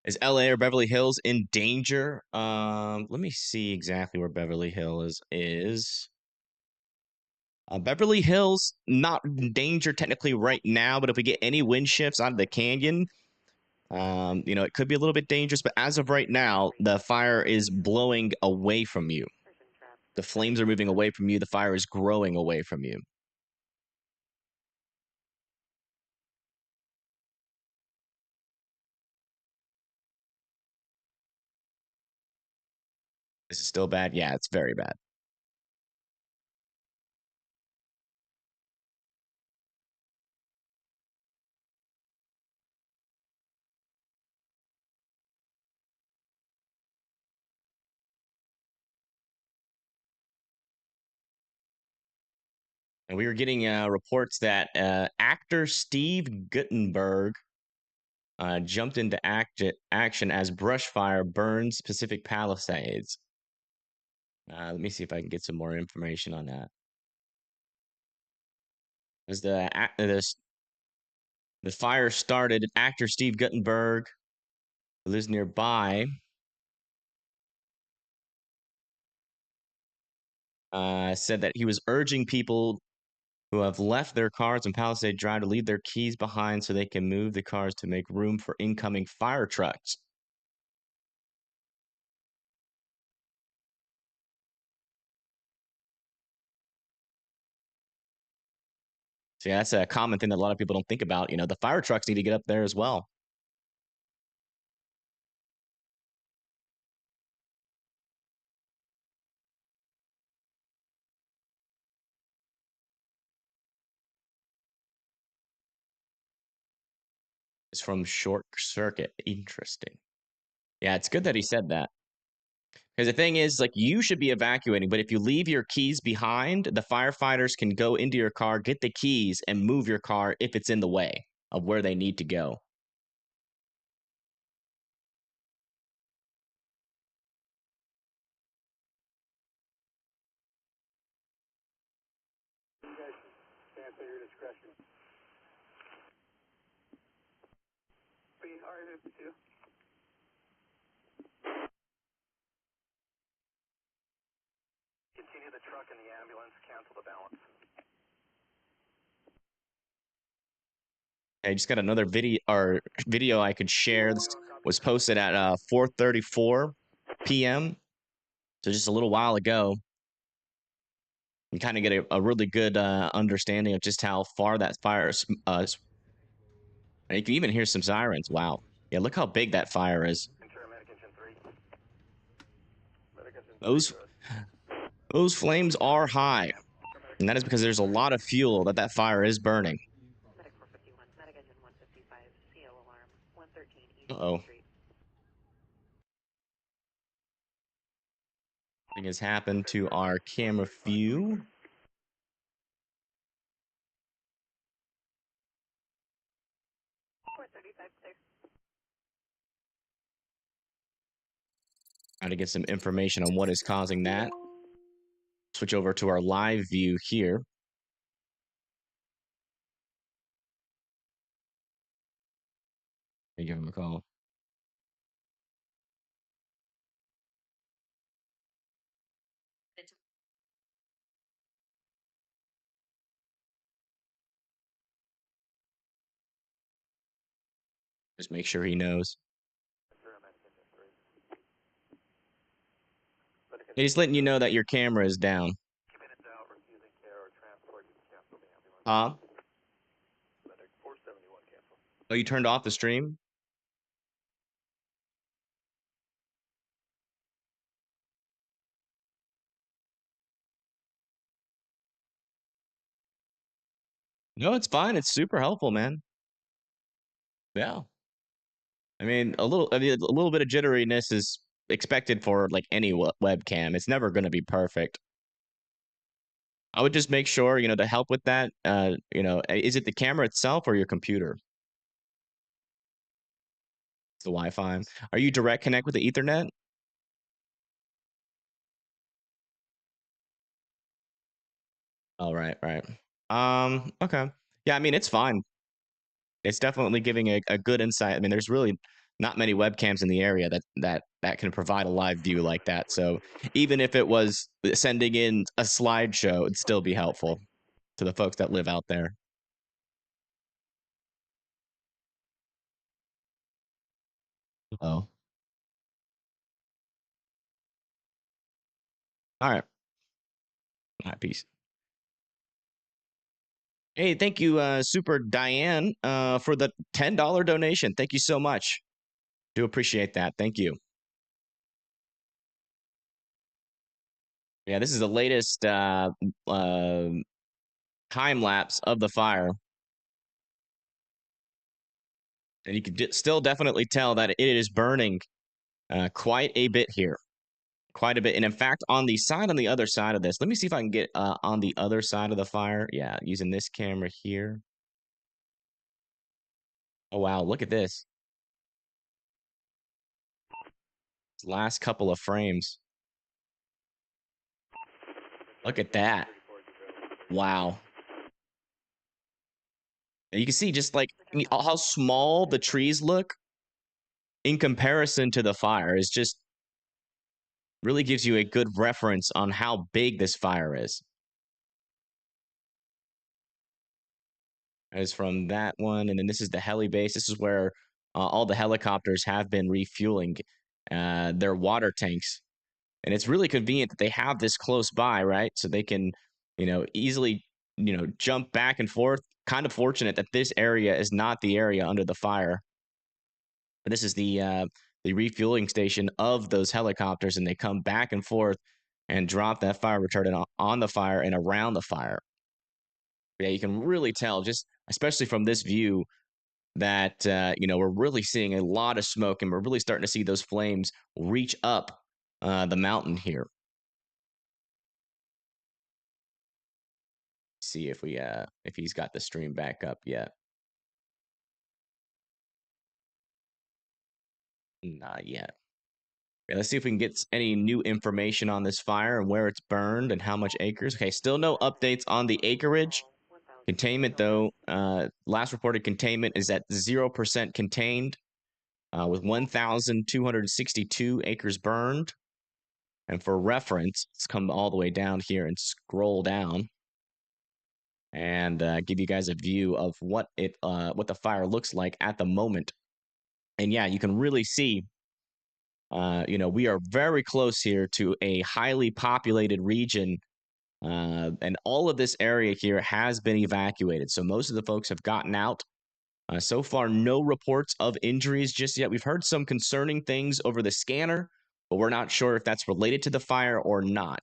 Is LA or Beverly Hills in danger? Let me see exactly where Beverly Hills is. Beverly Hills, not in danger technically right now, but if we get any wind shifts out of the canyon, it could be a little bit dangerous. But as of right now, the fire is blowing away from you. The flames are moving away from you. The fire is growing away from you. This is still bad? Yeah, it's very bad. And we were getting reports that actor Steve Guttenberg jumped into action as brush fire burns Pacific Palisades. Let me see if I can get some more information on that. As the fire started, actor Steve Guttenberg who lives nearby, said that he was urging people who have left their cars on Palisade Drive to leave their keys behind so they can move the cars to make room for incoming fire trucks. So yeah, that's a common thing that a lot of people don't think about. You know, the fire trucks need to get up there as well. It's from short circuit. Interesting. Yeah, it's good that he said that. Because the thing is, like, you should be evacuating, but if you leave your keys behind, the firefighters can go into your car, get the keys, and move your car if it's in the way of where they need to go. You guys stand at your discretion. RA-52. Continue the truck and the ambulance, cancel the balance. I just got another video I could share. This was posted at 4:34 p.m. So just a little while ago. You kind of get a really good understanding of just how far that fire is. You can even hear some sirens. Wow. Yeah, look how big that fire is. Those flames are high. And that is because there's a lot of fuel that fire is burning. Medic 451, medic engine 155, CO alarm 113 East Uh-oh. Street. Something has happened to our camera view. Trying to get some information on what is causing that. Switch over to our live view here. Give him a call. Just make sure he knows. He's letting you know that your camera is down. Huh? Oh, you turned off the stream? No, it's fine. It's super helpful, man. Yeah. I mean, a little bit of jitteriness is expected for like any webcam. It's never going to be perfect. I would just make sure, you know, to help with that, you know, is it the camera itself or your computer? It's the Wi-Fi. Are you direct connect with the Ethernet? Oh, right. Okay. Yeah, I mean, it's fine. It's definitely giving a good insight. I mean, there's really not many webcams in the area that can provide a live view like that. So even if it was sending in a slideshow, it'd still be helpful to the folks that live out there. Oh. All right. All right, peace. Hey, thank you, Super Diane, for the $10 donation. Thank you so much. Do appreciate that. Thank you. Yeah, this is the latest time lapse of the fire. And you can still definitely tell that it is burning quite a bit here. Quite a bit. And in fact, on the other side of this, let me see if I can get on the other side of the fire. Yeah, using this camera here. Oh, wow. Look at this. Last couple of frames. Look at that. Wow. And you can see just like how small the trees look in comparison to the fire is just really gives you a good reference on how big this fire is. As from that one, and then this is the heli base. This is where all the helicopters have been refueling their water tanks, and it's really convenient that they have this close by, right? So they can, easily, jump back and forth. Kind of fortunate that this area is not the area under the fire. But this is the refueling station of those helicopters, and they come back and forth and drop that fire retardant on the fire and around the fire. Yeah, you can really tell, just especially from this view, that we're really seeing a lot of smoke, and we're really starting to see those flames reach up the mountain here. See if he's got the stream back up yet. Not yet. Okay, let's see if we can get any new information on this fire and where it's burned and how much acres. Okay, still no updates on the acreage. Containment, though, last reported containment is at 0% contained, with 1,262 acres burned. And for reference, let's come all the way down here and scroll down and give you guys a view of what the fire looks like at the moment. And yeah, you can really see, we are very close here to a highly populated region. And all of this area here has been evacuated. So most of the folks have gotten out. So far, no reports of injuries just yet. We've heard some concerning things over the scanner, but we're not sure if that's related to the fire or not.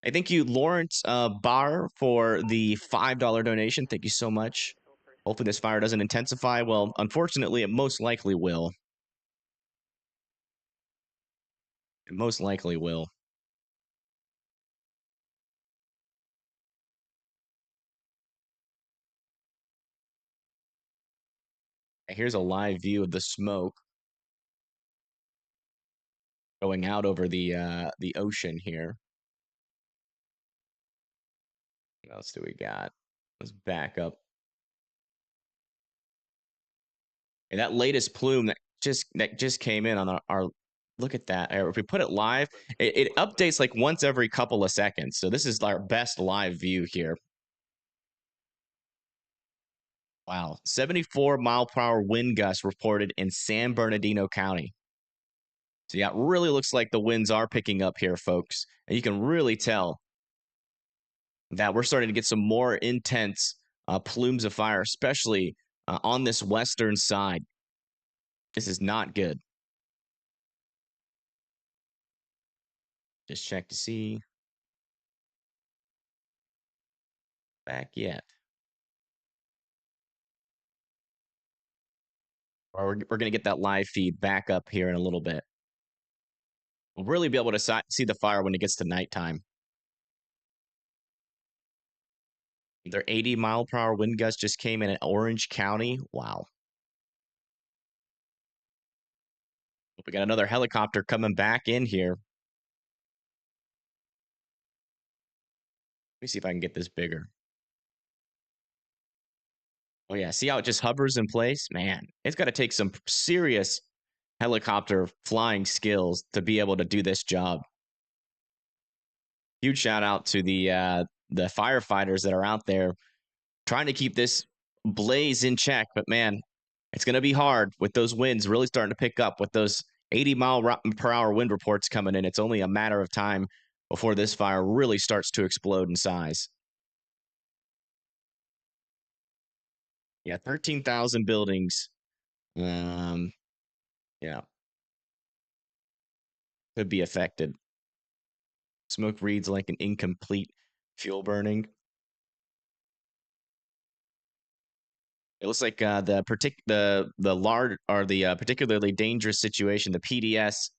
I thank you, Lawrence Barr, for the $5 donation. Thank you so much. Hopefully this fire doesn't intensify. Well, unfortunately, it most likely will. It most likely will. Here's a live view of the smoke going out over the ocean here. What else do we got? Let's back up. And that latest plume that just came in on our look at that. If we put it live, it updates like once every couple of seconds. So this is our best live view here. Wow, 74-mile-per-hour wind gusts reported in San Bernardino County. So yeah, it really looks like the winds are picking up here, folks. And you can really tell that we're starting to get some more intense plumes of fire, especially on this western side. This is not good. Just check to see. Back yet. Or we're going to get that live feed back up here in a little bit. We'll really be able to see the fire when it gets to nighttime. Their 80-mile-per-hour wind gusts just came in Orange County. Wow. We got another helicopter coming back in here. Let me see if I can get this bigger. Oh, yeah. See how it just hovers in place? Man, it's got to take some serious helicopter flying skills to be able to do this job. Huge shout out to the firefighters that are out there trying to keep this blaze in check. But, man, it's going to be hard with those winds really starting to pick up with those 80-mile-per-hour wind reports coming in. It's only a matter of time before this fire really starts to explode in size. Yeah, 13,000 buildings. Yeah. Could be affected. Smoke reads like an incomplete fuel burning. It looks like the particularly dangerous situation, the PDS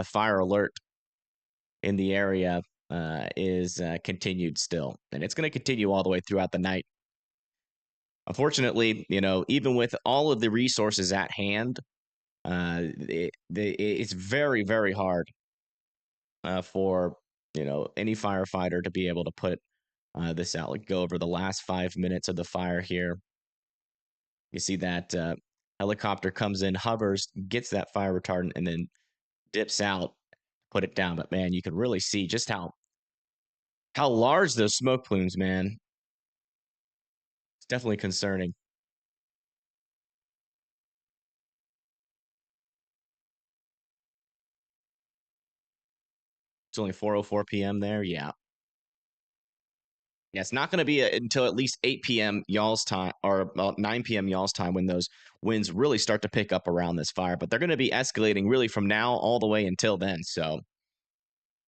fire alert in the area is continued still, and it's going to continue all the way throughout the night. Unfortunately, even with all of the resources at hand, it's very, very hard for any firefighter to be able to put this out. Like, go over the last 5 minutes of the fire here. You see that helicopter comes in, hovers, gets that fire retardant, and then dips out, put it down. But man, you can really see just how large those smoke plumes, man. It's definitely concerning. It's only 4:04 p.m. there. Yeah. Yeah, it's not going to be until at least 8 p.m. y'all's time, or about 9 p.m. y'all's time, when those winds really start to pick up around this fire. But they're going to be escalating really from now all the way until then. So,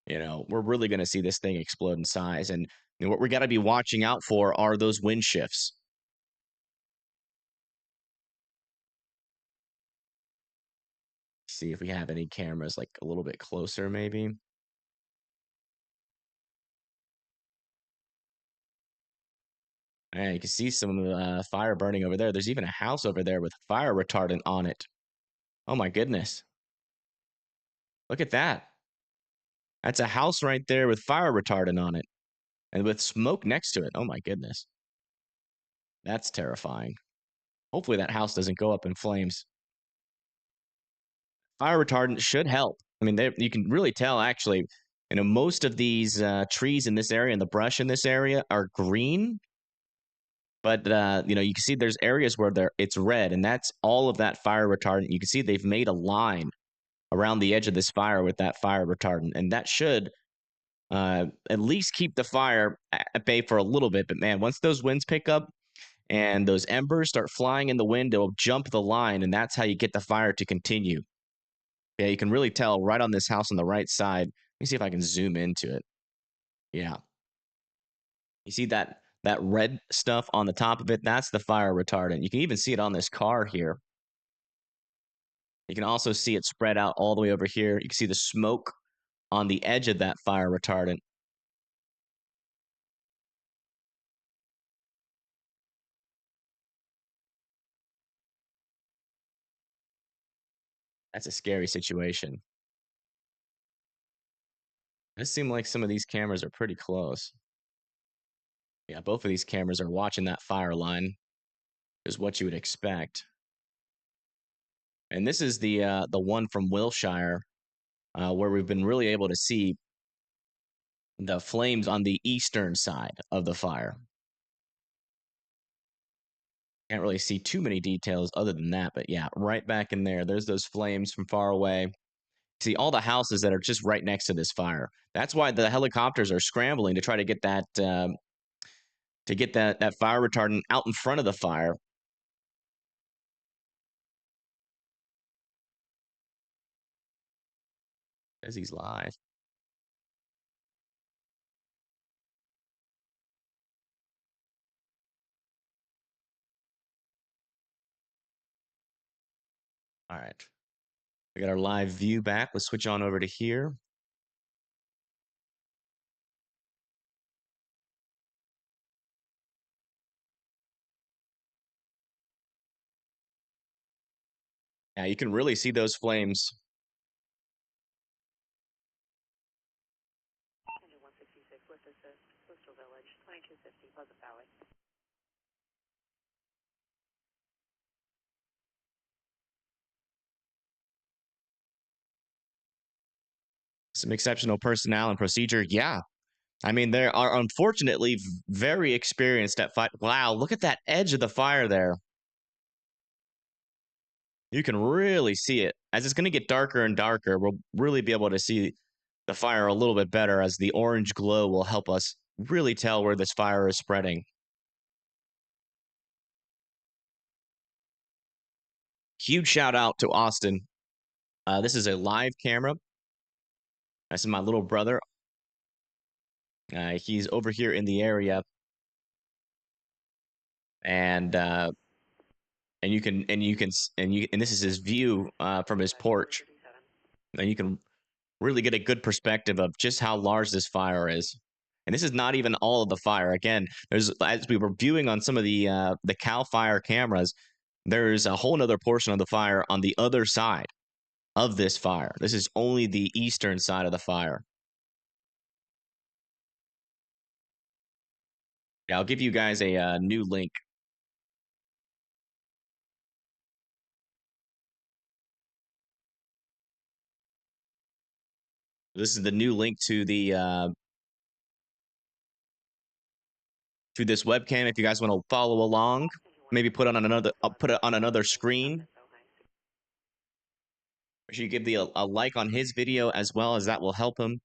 we're really going to see this thing explode in size. And what we got to be watching out for are those wind shifts. See if we have any cameras like a little bit closer, maybe. And you can see some fire burning over there. There's even a house over there with fire retardant on it. Oh my goodness. Look at that. That's a house right there with fire retardant on it and with smoke next to it. Oh my goodness. That's terrifying. Hopefully that house doesn't go up in flames. Fire retardant should help. I mean, you can really tell, actually, most of these trees in this area and the brush in this area are green. But, you can see there's areas where it's red, and that's all of that fire retardant. You can see they've made a line around the edge of this fire with that fire retardant, and that should at least keep the fire at bay for a little bit. But, man, once those winds pick up and those embers start flying in the wind, it'll jump the line, and that's how you get the fire to continue. Yeah, you can really tell right on this house on the right side. Let me see if I can zoom into it. Yeah. You see that red stuff on the top of it? That's the fire retardant. You can even see it on this car here. You can also see it spread out all the way over here. You can see the smoke on the edge of that fire retardant. That's a scary situation. It seems like some of these cameras are pretty close. Yeah, both of these cameras are watching that fire line, is what you would expect. And this is the one from Wilshire, where we've been really able to see the flames on the eastern side of the fire. Can't really see too many details other than that, but yeah, right back in there. There's those flames from far away. See all the houses that are just right next to this fire. That's why the helicopters are scrambling to try to get that that fire retardant out in front of the fire. As he's live. All right. We got our live view back. Let's switch on over to here. Yeah, you can really see those flames. 166 with assist, Coastal Village, 2250 Pleasant Valley. Some exceptional personnel and procedure. Yeah. I mean, they are unfortunately very experienced at fight. Wow, look at that edge of the fire there. You can really see it. As it's going to get darker and darker, we'll really be able to see the fire a little bit better, as the orange glow will help us really tell where this fire is spreading. Huge shout out to Austin. This is a live camera. This is my little brother. He's over here in the area, and this is his view from his porch, and you can really get a good perspective of just how large this fire is. And this is not even all of the fire. Again, as we were viewing on some of the Cal Fire cameras, there's a whole nother portion of the fire on the other side of this fire. This is only the eastern side of the fire. Yeah, I'll give you guys a new link This is the new link to the to this webcam. If you guys want to follow along, maybe put it on another screen. Make sure you give a like on his video as well, as that will help him,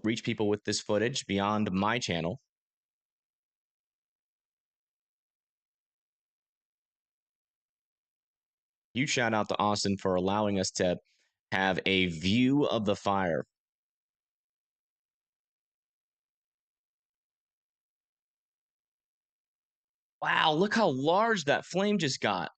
reach people with this footage beyond my channel. Huge shout out to Austin for allowing us to have a view of the fire. Wow, look how large that flame just got.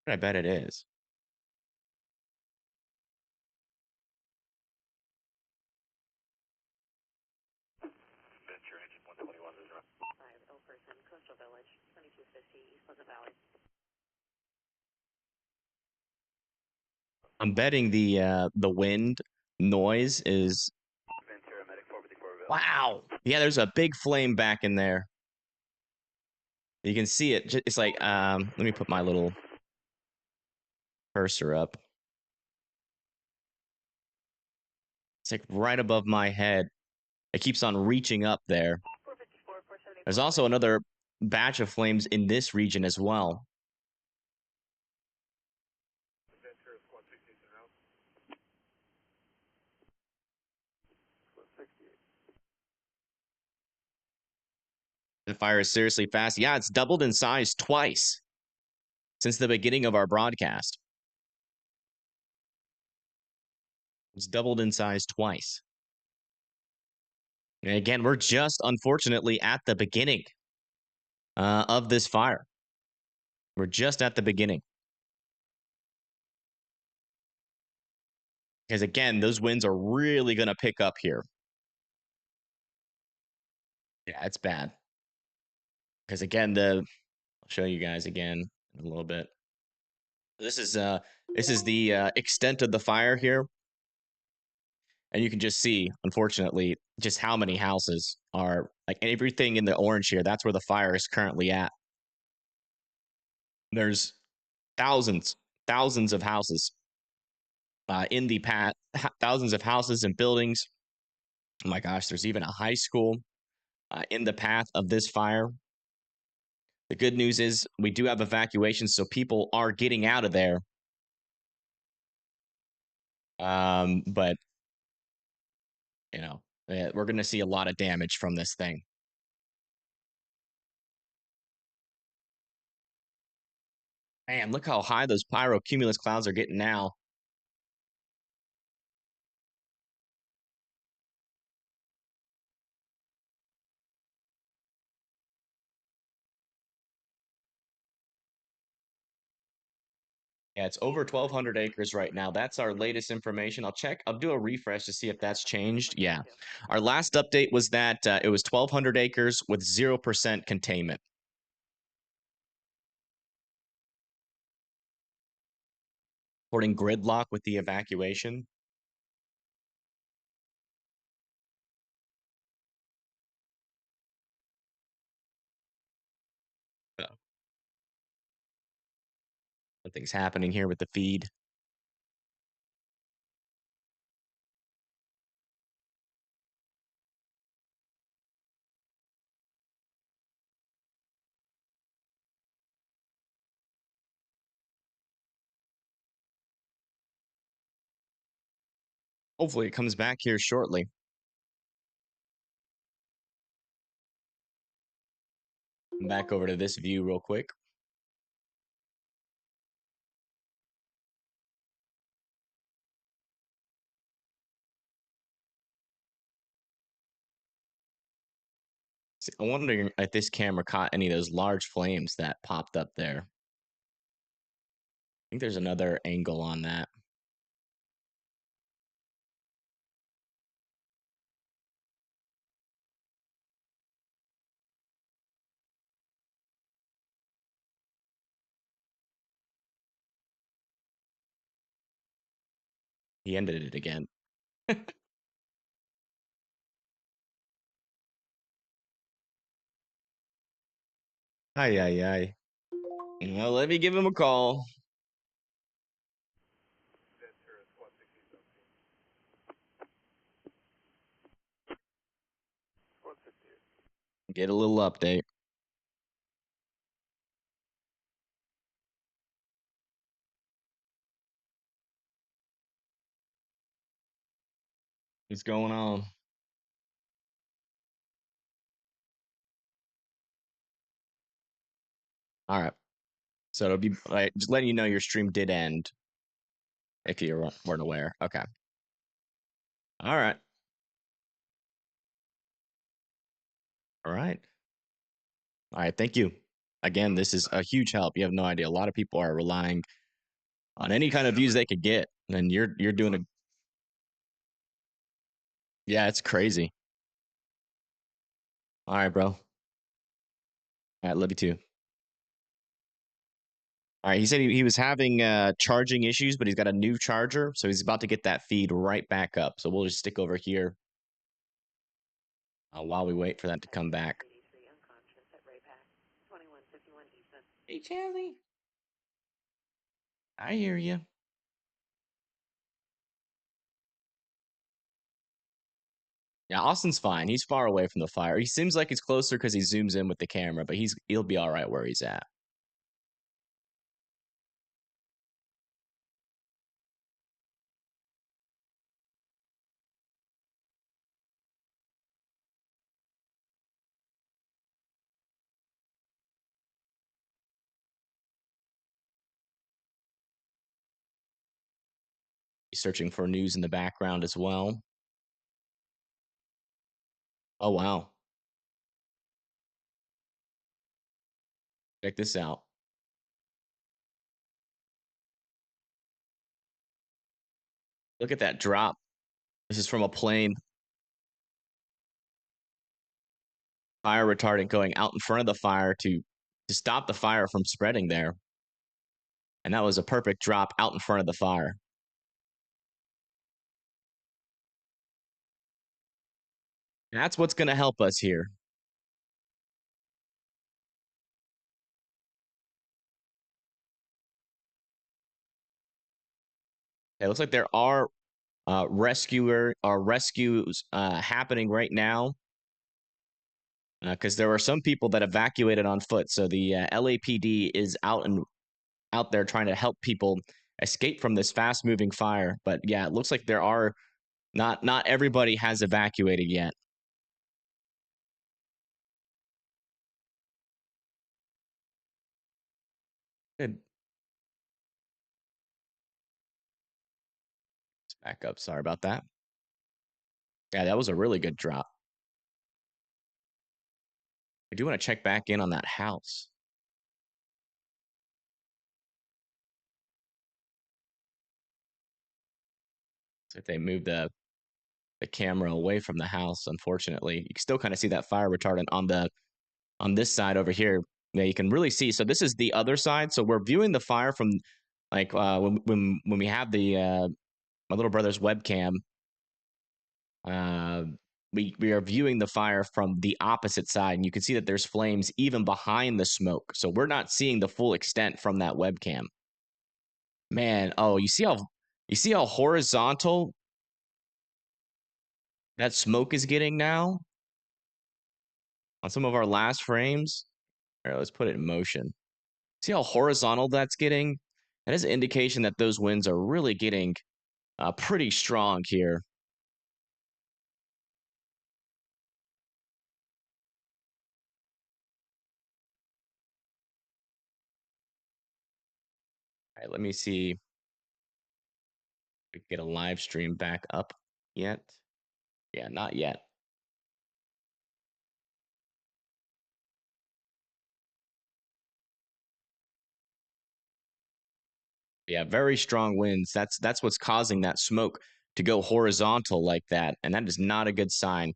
I bet it is. Venture engine 121 is run. 5 Elkerson, Coastal Village, 2250 East Pleasant Valley. I'm betting the wind noise is. Ventura, medic 454. Wow. Yeah, there's a big flame back in there. You can see it. It's like, let me put my little cursor up. It's like right above my head. It keeps on reaching up there. 454, 474. There's also another batch of flames in this region as well. Ventura, squad 16 house. 68. The fire is seriously fast. Yeah, it's doubled in size twice since the beginning of our broadcast. It's doubled in size twice. And again, we're just unfortunately at the beginning of this fire. We're just at the beginning. Because again, those winds are really going to pick up here. Yeah, it's bad. Because again, I'll show you guys again in a little bit. This is the extent of the fire here. And you can just see, unfortunately, just how many houses are, like everything in the orange here. That's where the fire is currently at. There's thousands of houses in the path, thousands of houses and buildings. Oh my gosh, there's even a high school in the path of this fire. The good news is we do have evacuations, so people are getting out of there. But we're going to see a lot of damage from this thing. Man, look how high those pyrocumulus clouds are getting now. Yeah, it's over 1,200 acres right now. That's our latest information. I'll check. I'll do a refresh to see if that's changed. Yeah. Our last update was that it was 1,200 acres with 0% containment. Reporting gridlock with the evacuation. Something's happening here with the feed. Hopefully it comes back here shortly. Back over to this view real quick. I'm wondering if this camera caught any of those large flames that popped up there. I think there's another angle on that. He ended it again. Ay, ay, ay. Well, let me give him a call. Get a little update. What's going on? All right. So it'll be like just letting you know your stream did end if you weren't aware. Okay. All right. All right. All right. Thank you. Again, this is a huge help. You have no idea. A lot of people are relying on any kind of views they could get, and you're doing a. Yeah, it's crazy. All right, bro. All right, love you too. All right, he said he was having charging issues, but he's got a new charger, so he's about to get that feed right back up. So we'll just stick over here while we wait for that to come back. Hey, Charlie. I hear you. Yeah, Austin's fine. He's far away from the fire. He seems like he's closer because he zooms in with the camera, but he'll be all right where he's at. He's searching for news in the background as well. Oh, wow. Check this out. Look at that drop. This is from a plane. Fire retardant going out in front of the fire to stop the fire from spreading there. And that was a perfect drop out in front of the fire. That's what's going to help us here. It looks like there are rescues happening right now because there were some people that evacuated on foot. So the LAPD is out there trying to help people escape from this fast moving fire. But yeah, it looks like there are not everybody has evacuated yet. Good. Let's back up. Sorry about that. Yeah, that was a really good drop. I do want to check back in on that house. So if they move the camera away from the house, unfortunately, you can still kind of see that fire retardant on this side over here. Yeah, you can really see. So this is the other side. So we're viewing the fire from like when we have the my little brother's webcam. We are viewing the fire from the opposite side, and you can see that there's flames even behind the smoke. So we're not seeing the full extent from that webcam. Man, oh, you see how horizontal that smoke is getting now on some of our last frames? All right, let's put it in motion. See how horizontal that's getting? That is an indication that those winds are really getting pretty strong here. All right, let me see if we can get a live stream back up yet. Yeah, not yet. Yeah, very strong winds. That's what's causing that smoke to go horizontal like that, and that is not a good sign.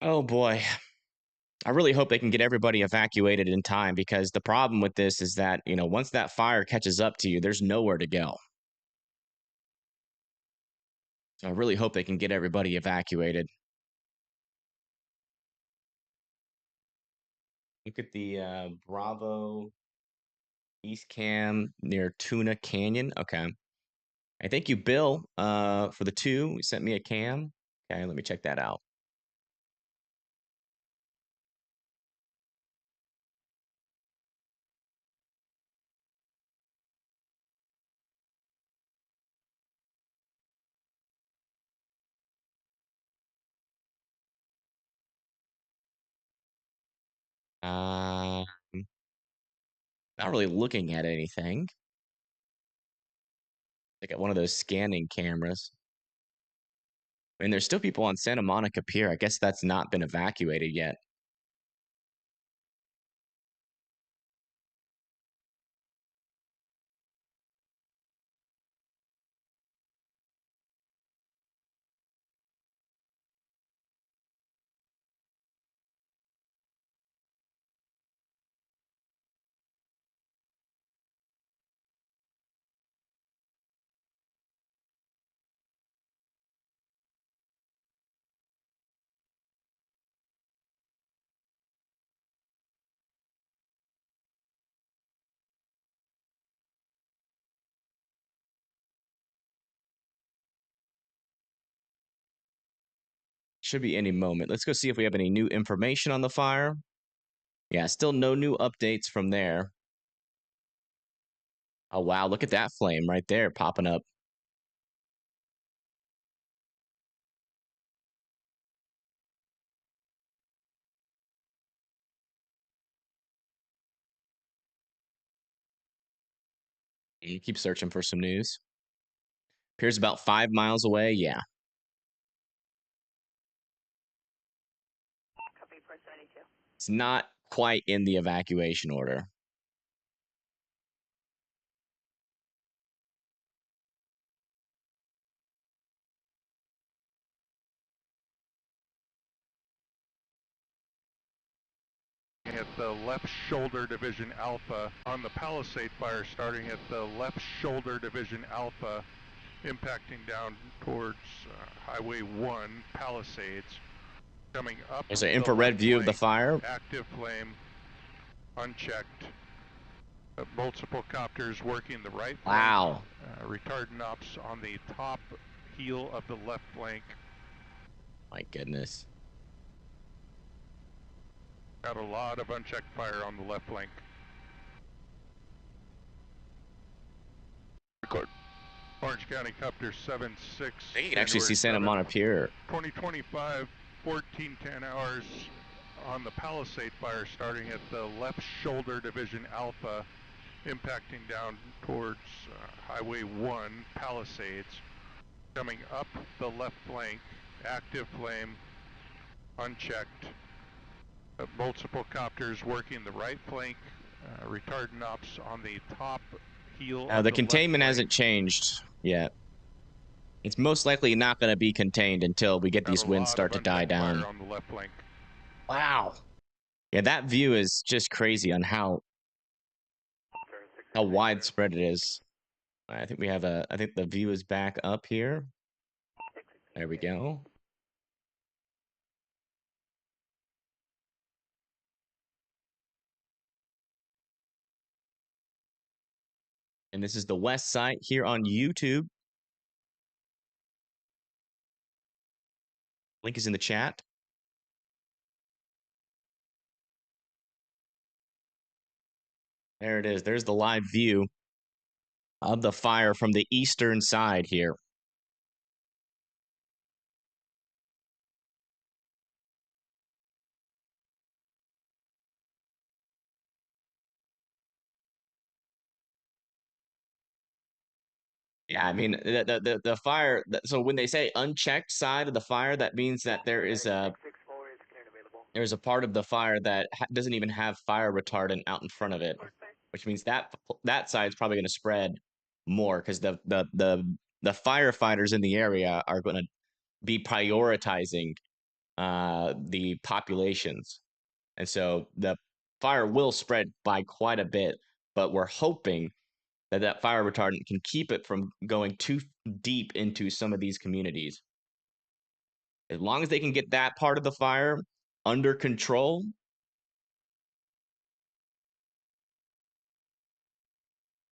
Oh boy. I really hope they can get everybody evacuated in time because the problem with this is that, once that fire catches up to you, there's nowhere to go. So I really hope they can get everybody evacuated. Look at the Bravo East Cam near Tuna Canyon. Okay. I thank you, Bill, for the 2. You sent me a cam. Okay, let me check that out. Not really looking at anything. Like at one of those scanning cameras. I mean, there's still people on Santa Monica Pier. I guess that's not been evacuated yet. Should be any moment. Let's go see if we have any new information on the fire. Yeah, still no new updates from there. Oh, wow. Look at that flame right there popping up. You keep searching for some news. Appears about 5 miles away. Yeah. Copy, press 92. It's not quite in the evacuation order. At the left shoulder division alpha on the Palisade fire, starting at the left shoulder division alpha, impacting down towards Highway 1 Palisades, coming up. There's an infrared view of the fire. Active flame, unchecked. Multiple copters working the right flank. Wow. Retardant ops on the top heel of the left flank. My goodness. Got a lot of unchecked fire on the left flank. Record. Orange County Copter 7-6. I think you can actually see Santa Monica Pier. 2025, 14:10 hours on the Palisade fire, starting at the left shoulder division alpha, impacting down towards Highway 1 Palisades, coming up the left flank, active flame, unchecked. Multiple copters working the right flank, retardant ops on the top heel. The containment hasn't changed yet. It's most likely not going to be contained until we get these winds start to die down. On the left flank. Wow. Yeah, that view is just crazy on how widespread it is. I think we have I think the view is back up here. There we go. And this is the west side here on YouTube. Link is in the chat. There it is. There's the live view of the fire from the eastern side here. Yeah, I mean the fire. So when they say unchecked side of the fire, that means that there's a part of the fire that doesn't even have fire retardant out in front of it, which means that side's probably going to spread more because the firefighters in the area are going to be prioritizing the populations, and so the fire will spread by quite a bit. But we're hoping that fire retardant can keep it from going too deep into some of these communities. As long as they can get that part of the fire under control,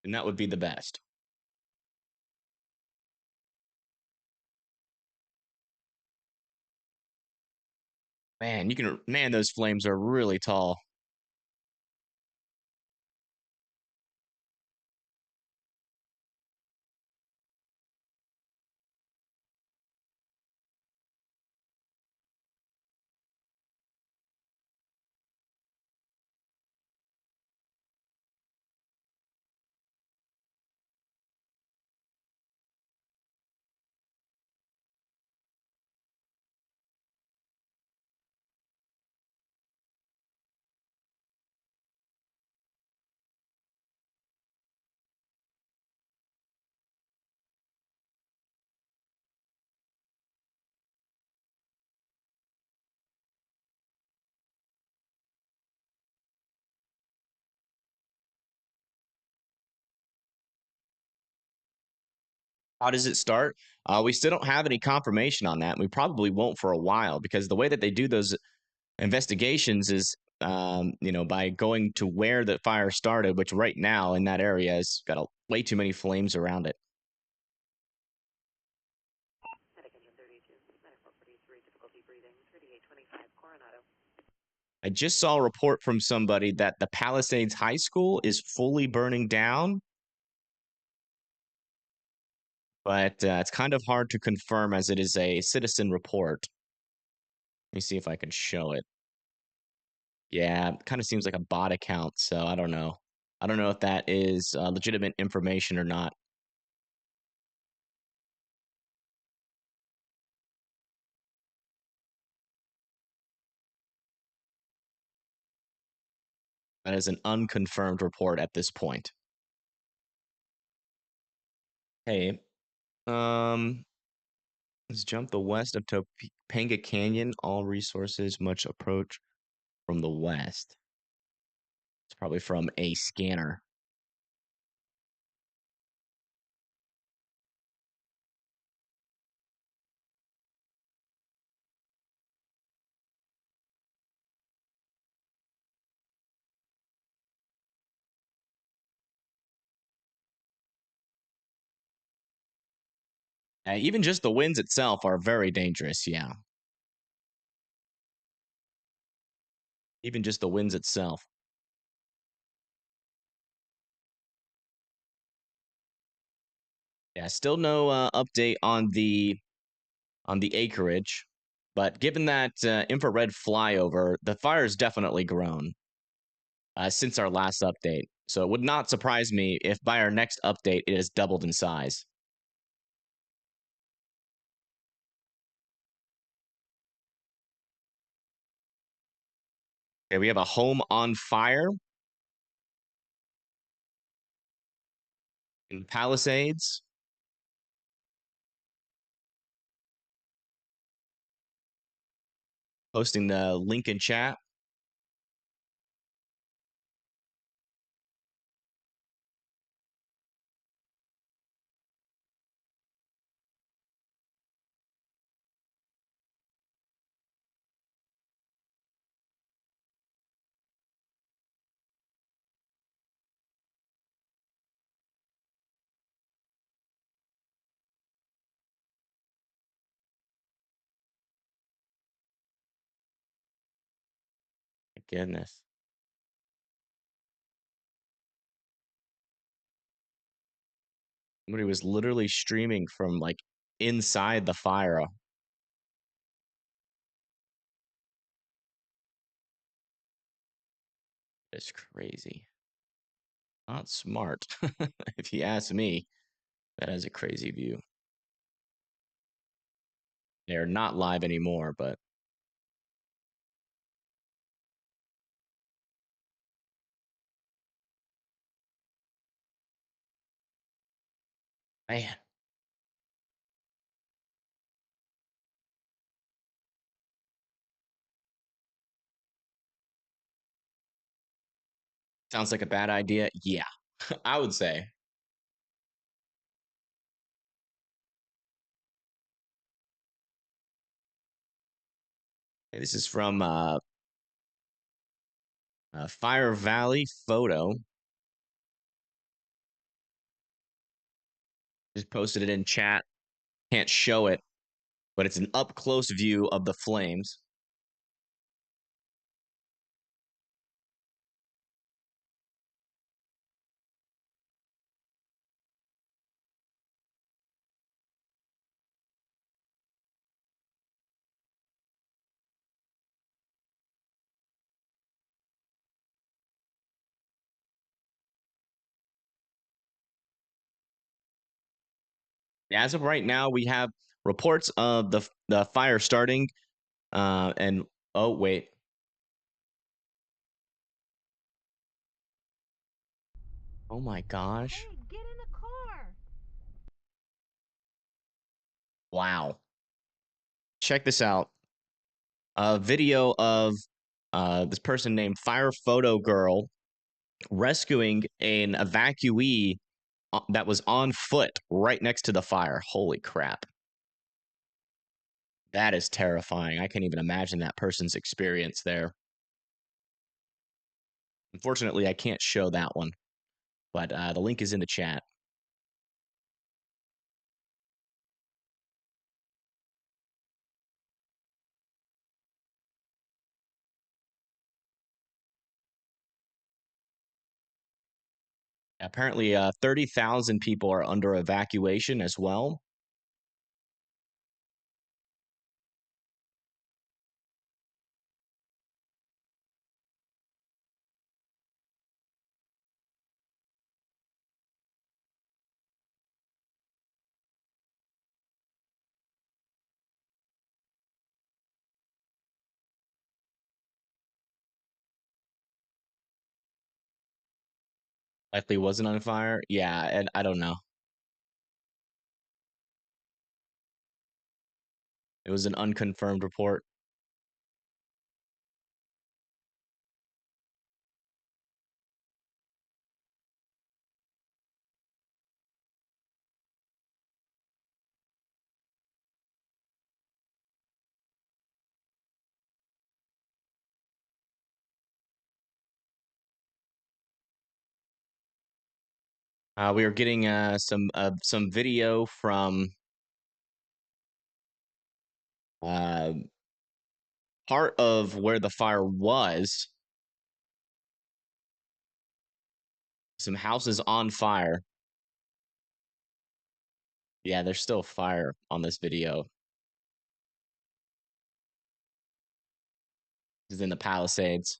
then that would be the best. Man, those flames are really tall. How does it start? We still don't have any confirmation on that. We probably won't for a while because the way that they do those investigations is, by going to where the fire started, which right now in that area has got way too many flames around it. Medic engine 32, medic 443, difficulty breathing, 3825 Coronado. I just saw a report from somebody that the Palisades High School is fully burning down, but it's kind of hard to confirm as it is a citizen report. Let me see if I can show it. Yeah, it kind of seems like a bot account, so I don't know. I don't know if that is legitimate information or not. That is an unconfirmed report at this point. Hey, let's jump the west of Topanga Canyon. All resources much approach from the west. It's probably from a scanner. Even just the winds itself are very dangerous. Yeah. Even just the winds itself. Yeah, still no update on the acreage, but given that infrared flyover, the fire has definitely grown since our last update. So it would not surprise me if by our next update it has doubled in size. Okay, we have a home on fire in Palisades. Posting the link in chat. My goodness. Somebody was literally streaming from like inside the fire. It's crazy. Not smart, if you ask me. That is a crazy view. They're not live anymore, but man. Sounds like a bad idea. Yeah, I would say. Okay, this is from Fire Valley Photo. Just posted it in chat. Can't show it, but it's an up-close view of the flames. As of right now, we have reports of the fire starting, and oh wait, oh my gosh! Hey, get in the car. Wow, check this out. A video of this person named Fire Photo Girl rescuing an evacuee that was on foot right next to the fire. Holy crap. That is terrifying. I can't even imagine that person's experience there. Unfortunately, I can't show that one, but the link is in the chat. Apparently, 30,000 people are under evacuation as well. Likely wasn't on fire. Yeah, and I don't know. It was an unconfirmed report. We are getting some video from part of where the fire was. Some houses on fire. Yeah, there's still fire on this video. This is in the Palisades.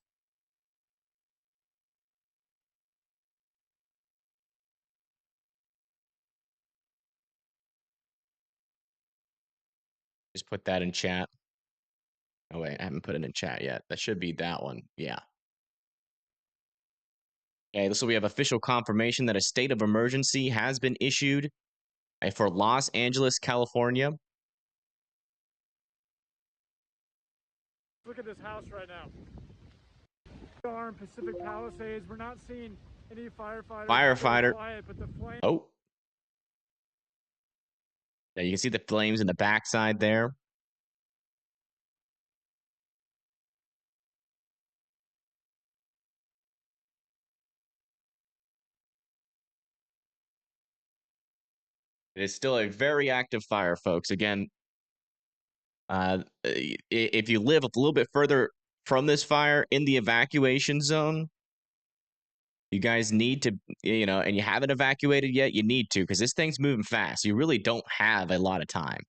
Just put that in chat. Oh wait, I haven't put it in chat yet. That should be that one. Yeah. Okay, so we have official confirmation that a state of emergency has been issued for Los Angeles, California. Look at this house right now. We are in Pacific Palisades. We're not seeing any firefighters. Firefighter. Quiet, but the flame. Oh. Yeah, you can see the flames in the backside there. It is still a very active fire, folks. Again, if you live a little bit further from this fire in the evacuation zone, you guys need to, and you haven't evacuated yet, you need to, because this thing's moving fast. You really don't have a lot of time.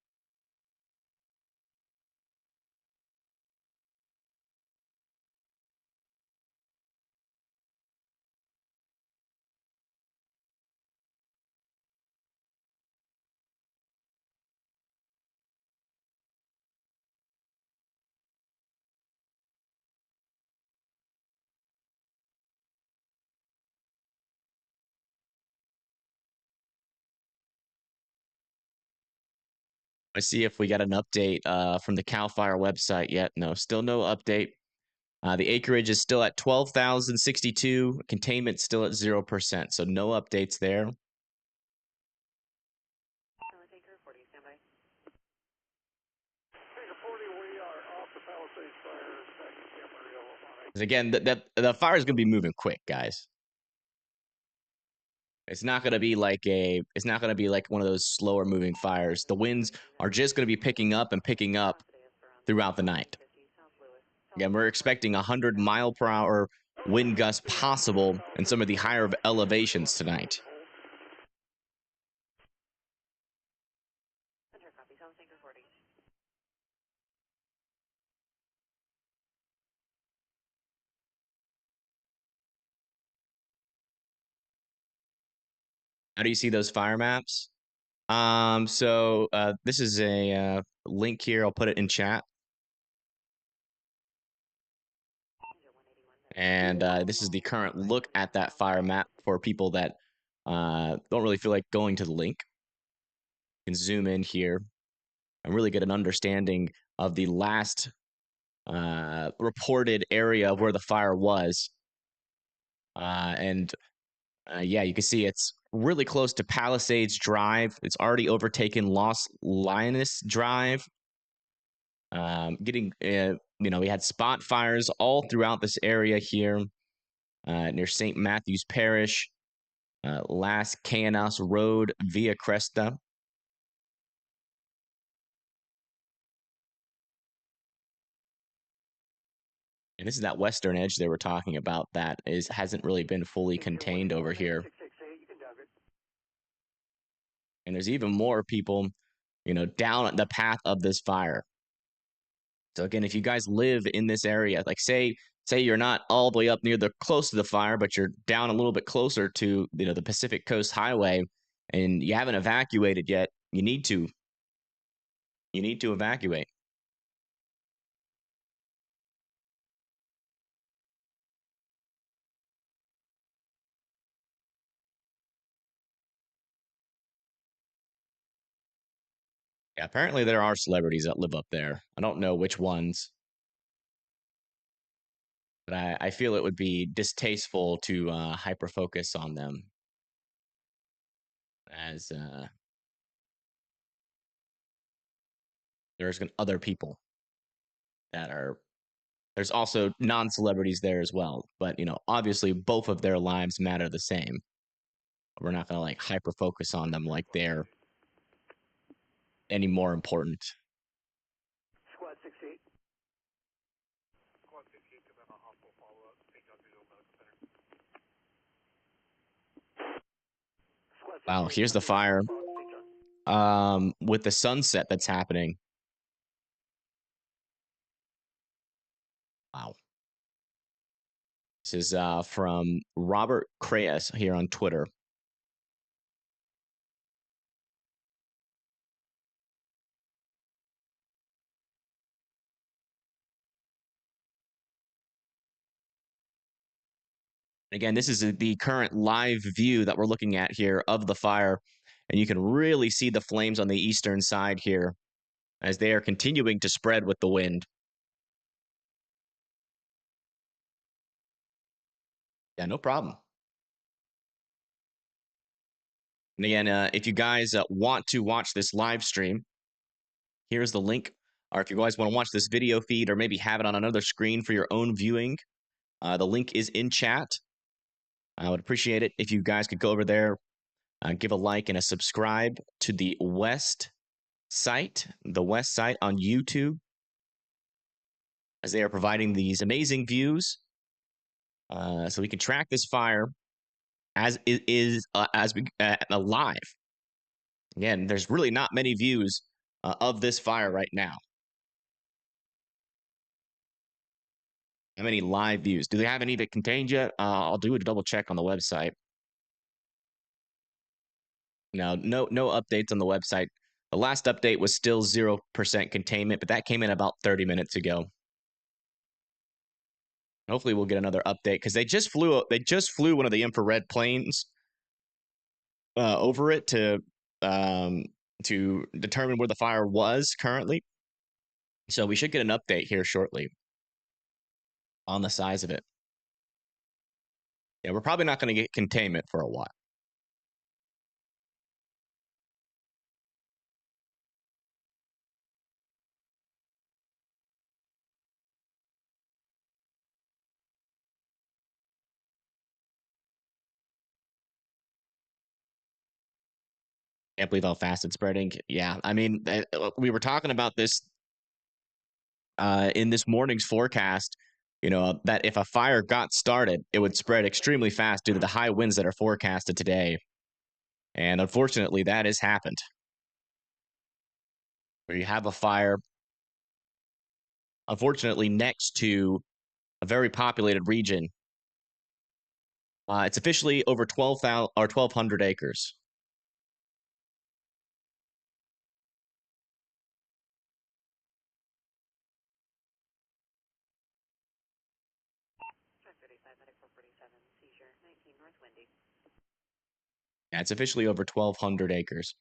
I see if we got an update from the CAL FIRE website yet. No, still no update. The acreage is still at 12,062. Containment still at 0%. So no updates there. Tanker 40, stand by. Tanker 40, we are off the Palisades 'Cause again, the fire is going to be moving quick, guys. It's not going to be like one of those slower moving fires. The winds are just going to be picking up and picking up throughout the night. Again, we're expecting 100-mile-per-hour wind gusts possible in some of the higher elevations tonight. How do you see those fire maps? So this is a link here. I'll put it in chat. And this is the current look at that fire map for people that don't really feel like going to the link. You can zoom in here and really get an understanding of the last reported area of where the fire was. Yeah, you can see it's really close to Palisades Drive. It's already overtaken Los Linus Drive. We had spot fires all throughout this area here near St. Matthew's Parish, Las Canas Road, Via Cresta. And this is that western edge they were talking about that hasn't really been fully contained over here. And there's even more people, down the path of this fire. So again, if you guys live in this area, like say you're not all the way up near the close to the fire, but you're down a little bit closer to the Pacific Coast Highway, and you haven't evacuated yet, you need to evacuate. Yeah, apparently there are celebrities that live up there. I don't know which ones, but I feel it would be distasteful to hyper focus on them as there's other people that are. There's also non-celebrities there as well, but obviously both of their lives matter the same. We're not gonna hyper focus on them like they're any more important. Squad 68. Wow, here's the fire. With the sunset that's happening. Wow. This is from Robert Creyes here on Twitter. Again, this is the current live view that we're looking at here of the fire. And you can really see the flames on the eastern side here as they are continuing to spread with the wind. Yeah, no problem. And again, if you guys want to watch this live stream, here's the link. Or if you guys want to watch this video feed or maybe have it on another screen for your own viewing, the link is in chat. I would appreciate it if you guys could go over there, give a like and a subscribe to the West site on YouTube, as they are providing these amazing views, so we can track this fire as it is live. Again, there's really not many views of this fire right now. How many live views? Do they have any of it contained yet? I'll do a double check on the website. No updates on the website. The last update was still 0% containment, but that came in about 30 minutes ago. Hopefully we'll get another update because they just flew one of the infrared planes over it to determine where the fire was currently. So we should get an update here shortly on the size of it. Yeah, we're probably not going to get containment for a while. Can't believe how fast it's spreading. Yeah, I mean, we were talking about this in this morning's forecast. You know, that if a fire got started, it would spread extremely fast due to the high winds that are forecasted today. And unfortunately, that has happened. Where you have a fire, unfortunately, next to a very populated region. It's officially over 12,000 or 1,200 acres. Yeah, it's officially over 1,200 acres.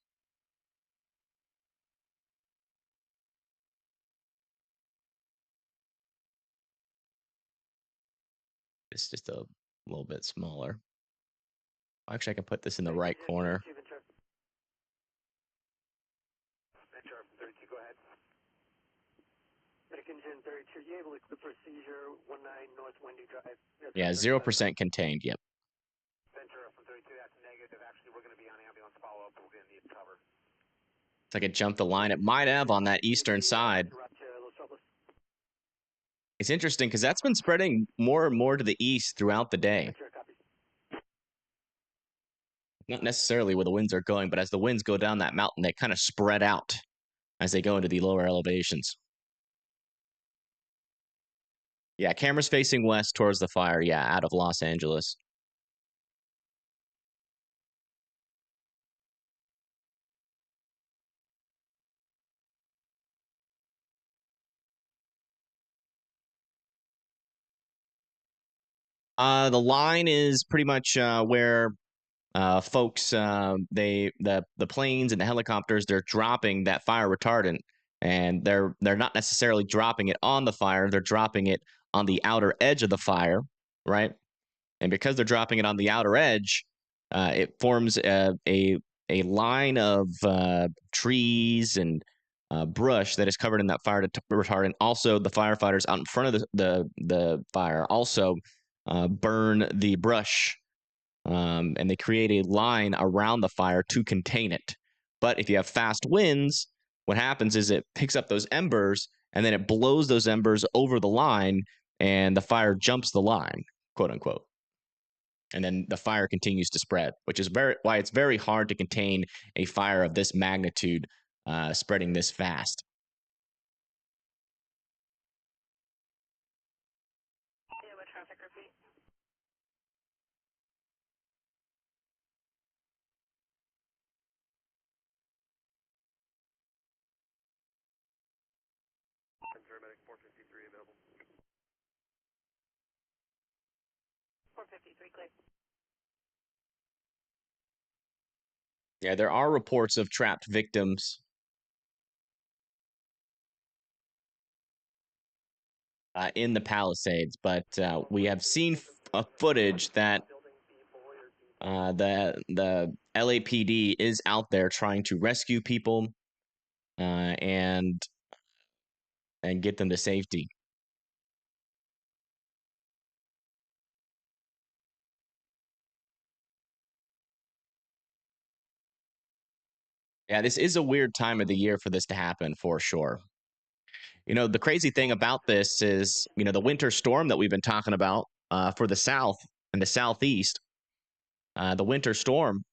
It's just a little bit smaller. Actually, I can put this in the right corner. Yeah, 0% contained. Yep. If I could jump the line, it might have on that eastern side. It's interesting because that's been spreading more and more to the east throughout the day. Not necessarily where the winds are going, but as the winds go down that mountain, they kind of spread out as they go into the lower elevations. Yeah, cameras facing west towards the fire. Yeah, out of Los Angeles. The line is pretty much where folks the planes and the helicopters, they're dropping that fire retardant, and they're not necessarily dropping it on the fire, they're dropping it on the outer edge of the fire, right? And because they're dropping it on the outer edge, it forms a line of trees and brush that is covered in that fire retardant. Also, the firefighters out in front of the fire also burn the brush, and they create a line around the fire to contain it. But if you have fast winds, what happens is it picks up those embers and then it blows those embers over the line, and the fire jumps the line, quote unquote. And then the fire continues to spread, which is why it's very hard to contain a fire of this magnitude spreading this fast. Paramedic 453 available. 453 clear. Yeah, there are reports of trapped victims in the Palisades, but we have seen footage that the LAPD is out there trying to rescue people and get them to safety. Yeah, this is a weird time of the year for this to happen, for sure. You know, the crazy thing about this is, you know, the winter storm that we've been talking about for the South and the Southeast, the winter storm,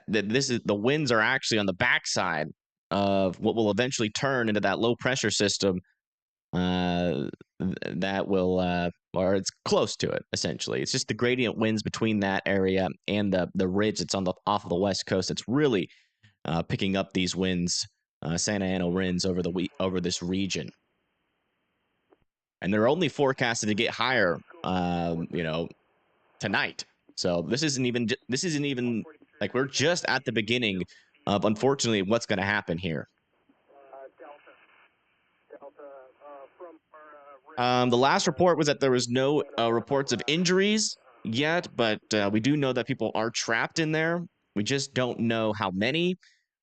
this is the winds are actually on the backside of what will eventually turn into that low pressure system that will, or it's close to it, essentially. It's just the gradient winds between that area and the ridge that's on the off of the west coast. It's really picking up these winds, Santa Ana winds over this region, and they're only forecasted to get higher, you know, tonight. So this isn't even like we're just at the beginning of, unfortunately, what's going to happen here. The last report was that there was no reports of injuries yet, but we do know that people are trapped in there. We just don't know how many,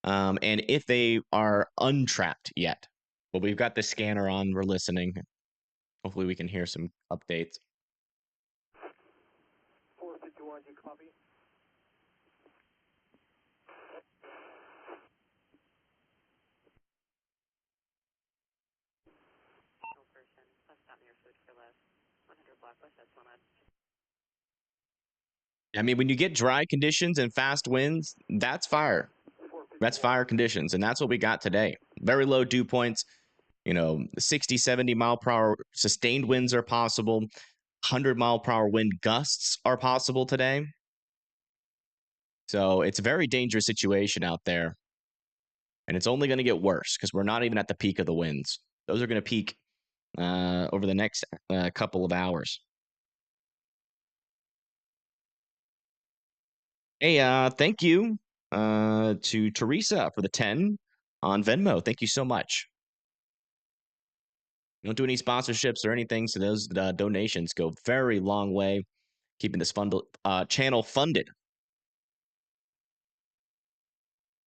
and if they are untrapped yet. But we've got the scanner on. We're listening. Hopefully we can hear some updates. 451, you copy? Southwest, that's one on. I mean, when you get dry conditions and fast winds, that's fire. That's fire conditions, and that's what we got today. Very low dew points. 60, 70 mile per hour sustained winds are possible. 100 mile per hour wind gusts are possible today. So it's a very dangerous situation out there. And it's only going to get worse because we're not even at the peak of the winds. Those are going to peak over the next couple of hours. Hey, thank you to Teresa for the 10 on Venmo. Thank you so much. Don't do any sponsorships or anything, so those donations go very long way, keeping this channel funded.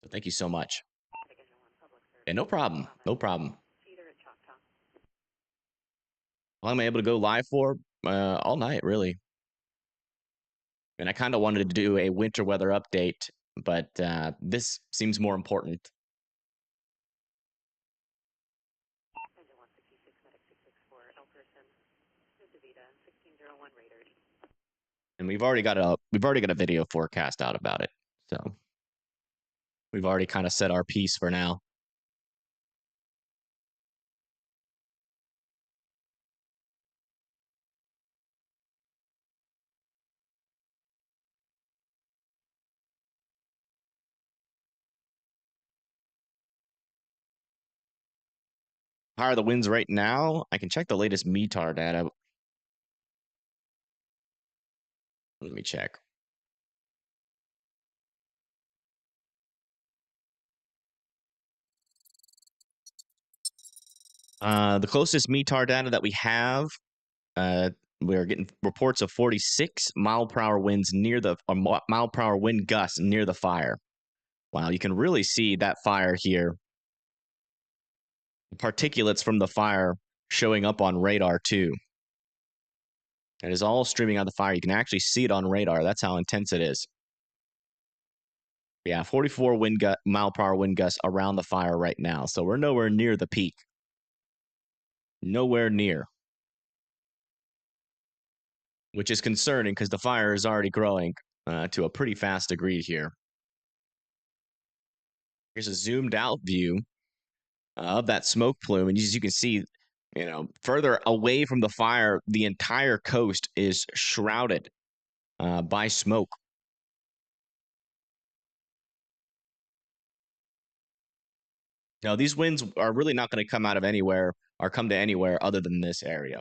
So thank you so much. Yeah, no problem. No problem. How long am I able to go live for? All night, really. And I kind of wanted to do a winter weather update, but this seems more important. And we've already got a video forecast out about it, so we've already kind of set our piece for now. How are the winds right now? I can check the latest METAR data. Let me check. The closest METAR data that we have, we're getting reports of 46 mile per hour winds near the mile per hour wind gusts near the fire. Wow, you can really see that fire here. Particulates from the fire showing up on radar too. It is all streaming out of the fire. You can actually see it on radar. That's how intense it is. Yeah, 44 mile per hour wind gusts around the fire right now. So we're nowhere near the peak. Nowhere near. Which is concerning because the fire is already growing to a pretty fast degree here. Here's a zoomed out view of that smoke plume. And as you can see, further away from the fire, the entire coast is shrouded by smoke. Now, these winds are really not going to come out of anywhere or come to anywhere other than this area.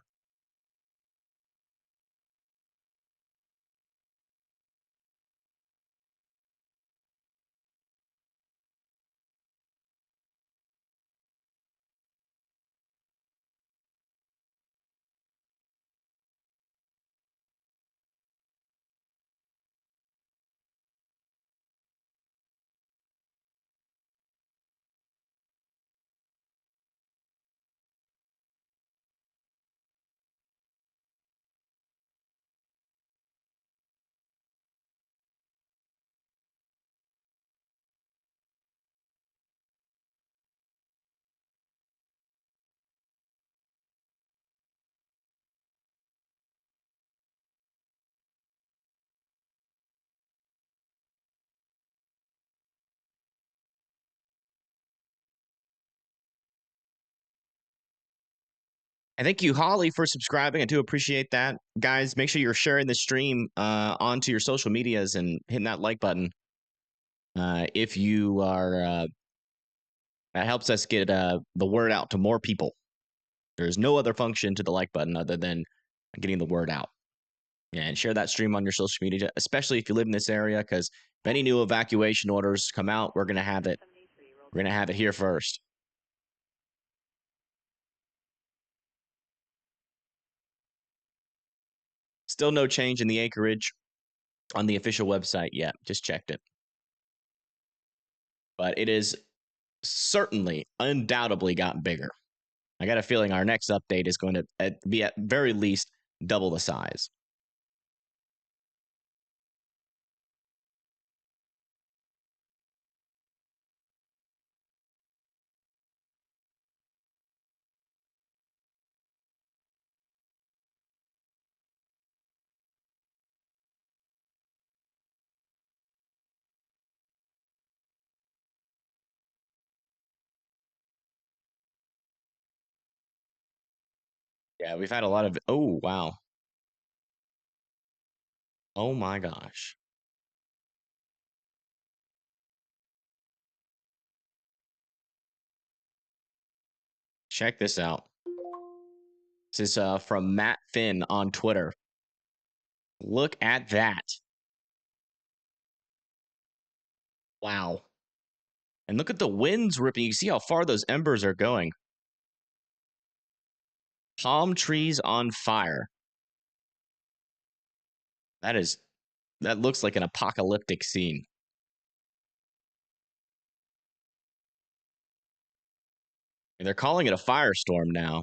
And thank you, Holly, for subscribing. I do appreciate that. Guys, make sure you're sharing the stream onto your social medias and hitting that like button. If you are, that helps us get the word out to more people. There's no other function to the like button other than getting the word out. And share that stream on your social media, especially if you live in this area, because if any new evacuation orders come out, we're going to have it. We're going to have it here first. Still no change in the acreage on the official website yet. Just checked it. But it is certainly, undoubtedly gotten bigger. I got a feeling our next update is going to be at very least double the size. Yeah, we've had a lot of... Oh, wow. Oh, my gosh. Check this out. This is from Matt Finn on Twitter. Look at that. Wow. And look at the winds ripping. You see how far those embers are going. Palm trees on fire. That looks like an apocalyptic scene. And they're calling it a firestorm now.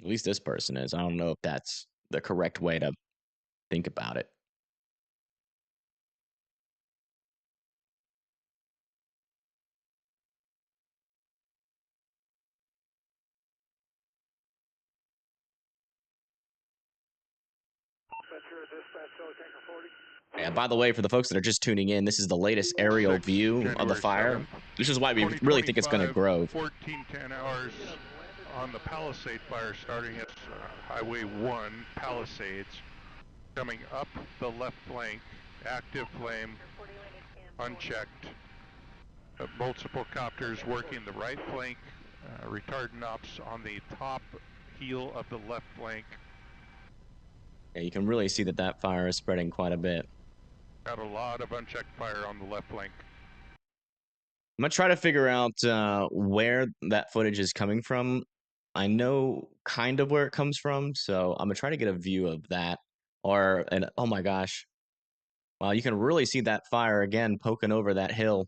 At least this person is. I don't know if that's the correct way to think about it. And by the way, for the folks that are just tuning in, this is the latest aerial view of the fire. 7th, This is why we really think it's going to grow. 1410 hours on the Palisade fire starting at Highway 1, Palisades, coming up the left flank, active flame, unchecked. Multiple copters working the right flank, retardant ops on the top heel of the left flank. Yeah, you can really see that fire is spreading quite a bit. Got a lot of unchecked fire on the left flank. I'm going to try to figure out where that footage is coming from. I know kind of where it comes from, so I'm going to try to get a view of that. And oh my gosh. Wow, you can really see that fire again poking over that hill.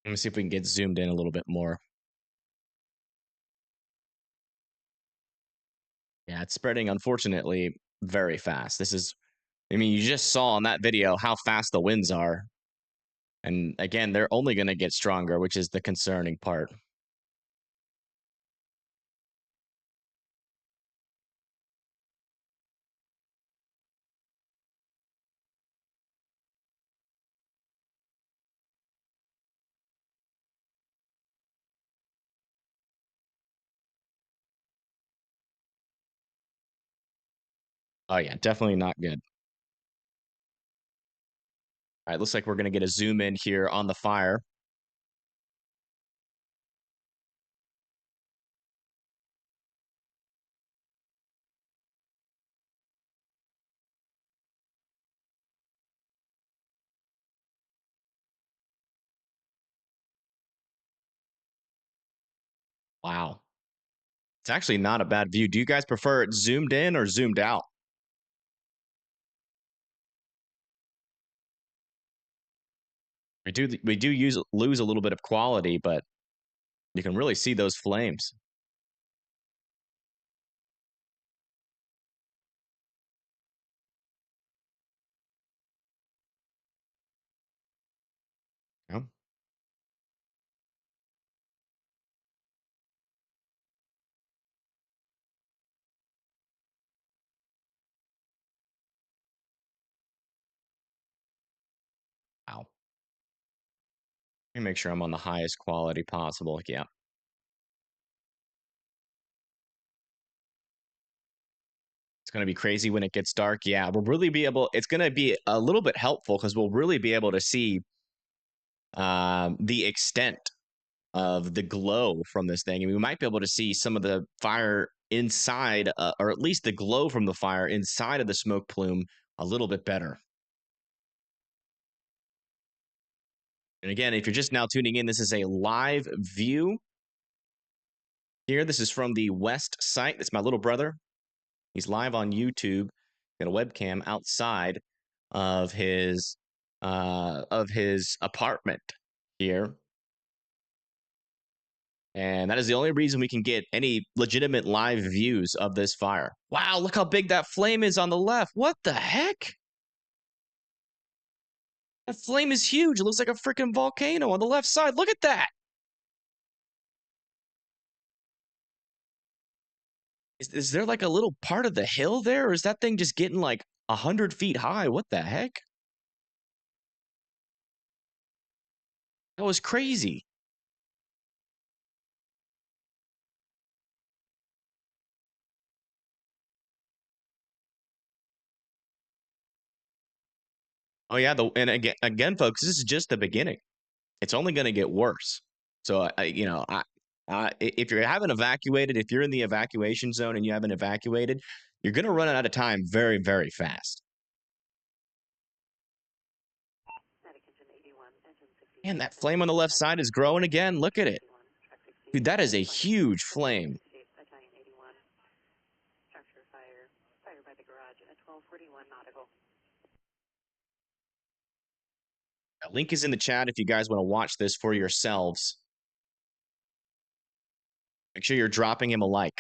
Let me see if we can get zoomed in a little bit more. Yeah, it's spreading, unfortunately, very fast. I mean, you just saw in that video how fast the winds are. And again, they're only going to get stronger, which is the concerning part. Oh, yeah, definitely not good. All right, looks like we're going to get a zoom in here on the fire. Wow. It's actually not a bad view. Do you guys prefer it zoomed in or zoomed out? We do lose a little bit of quality, but you can really see those flames. Yeah. Wow. Let me make sure I'm on the highest quality possible. Yeah. It's going to be crazy when it gets dark. Yeah, it's going to be a little bit helpful because we'll really be able to see the extent of the glow from this thing. And we might be able to see some of the fire inside, or at least the glow from the fire inside of the smoke plume a little bit better. And again, if you're just now tuning in, this is a live view here. This is from the West site. That's my little brother. He's live on YouTube. Got a webcam outside of his apartment here. And that is the only reason we can get any legitimate live views of this fire. Wow, look how big that flame is on the left. What the heck? That flame is huge. It looks like a freaking volcano on the left side. Look at that. Is there like a little part of the hill there, or is that thing just getting like 100 feet high? What the heck? That was crazy. Oh yeah, and again, folks, this is just the beginning. It's only going to get worse. So if you're having evacuated, if you're in the evacuation zone and you haven't evacuated, you're going to run out of time very, very fast. And that flame on the left side is growing again. Look at it. Dude, that is a huge flame. Fire by the garage at 1241 nautical. A link is in the chat if you guys want to watch this for yourselves. Make sure you're dropping him a like.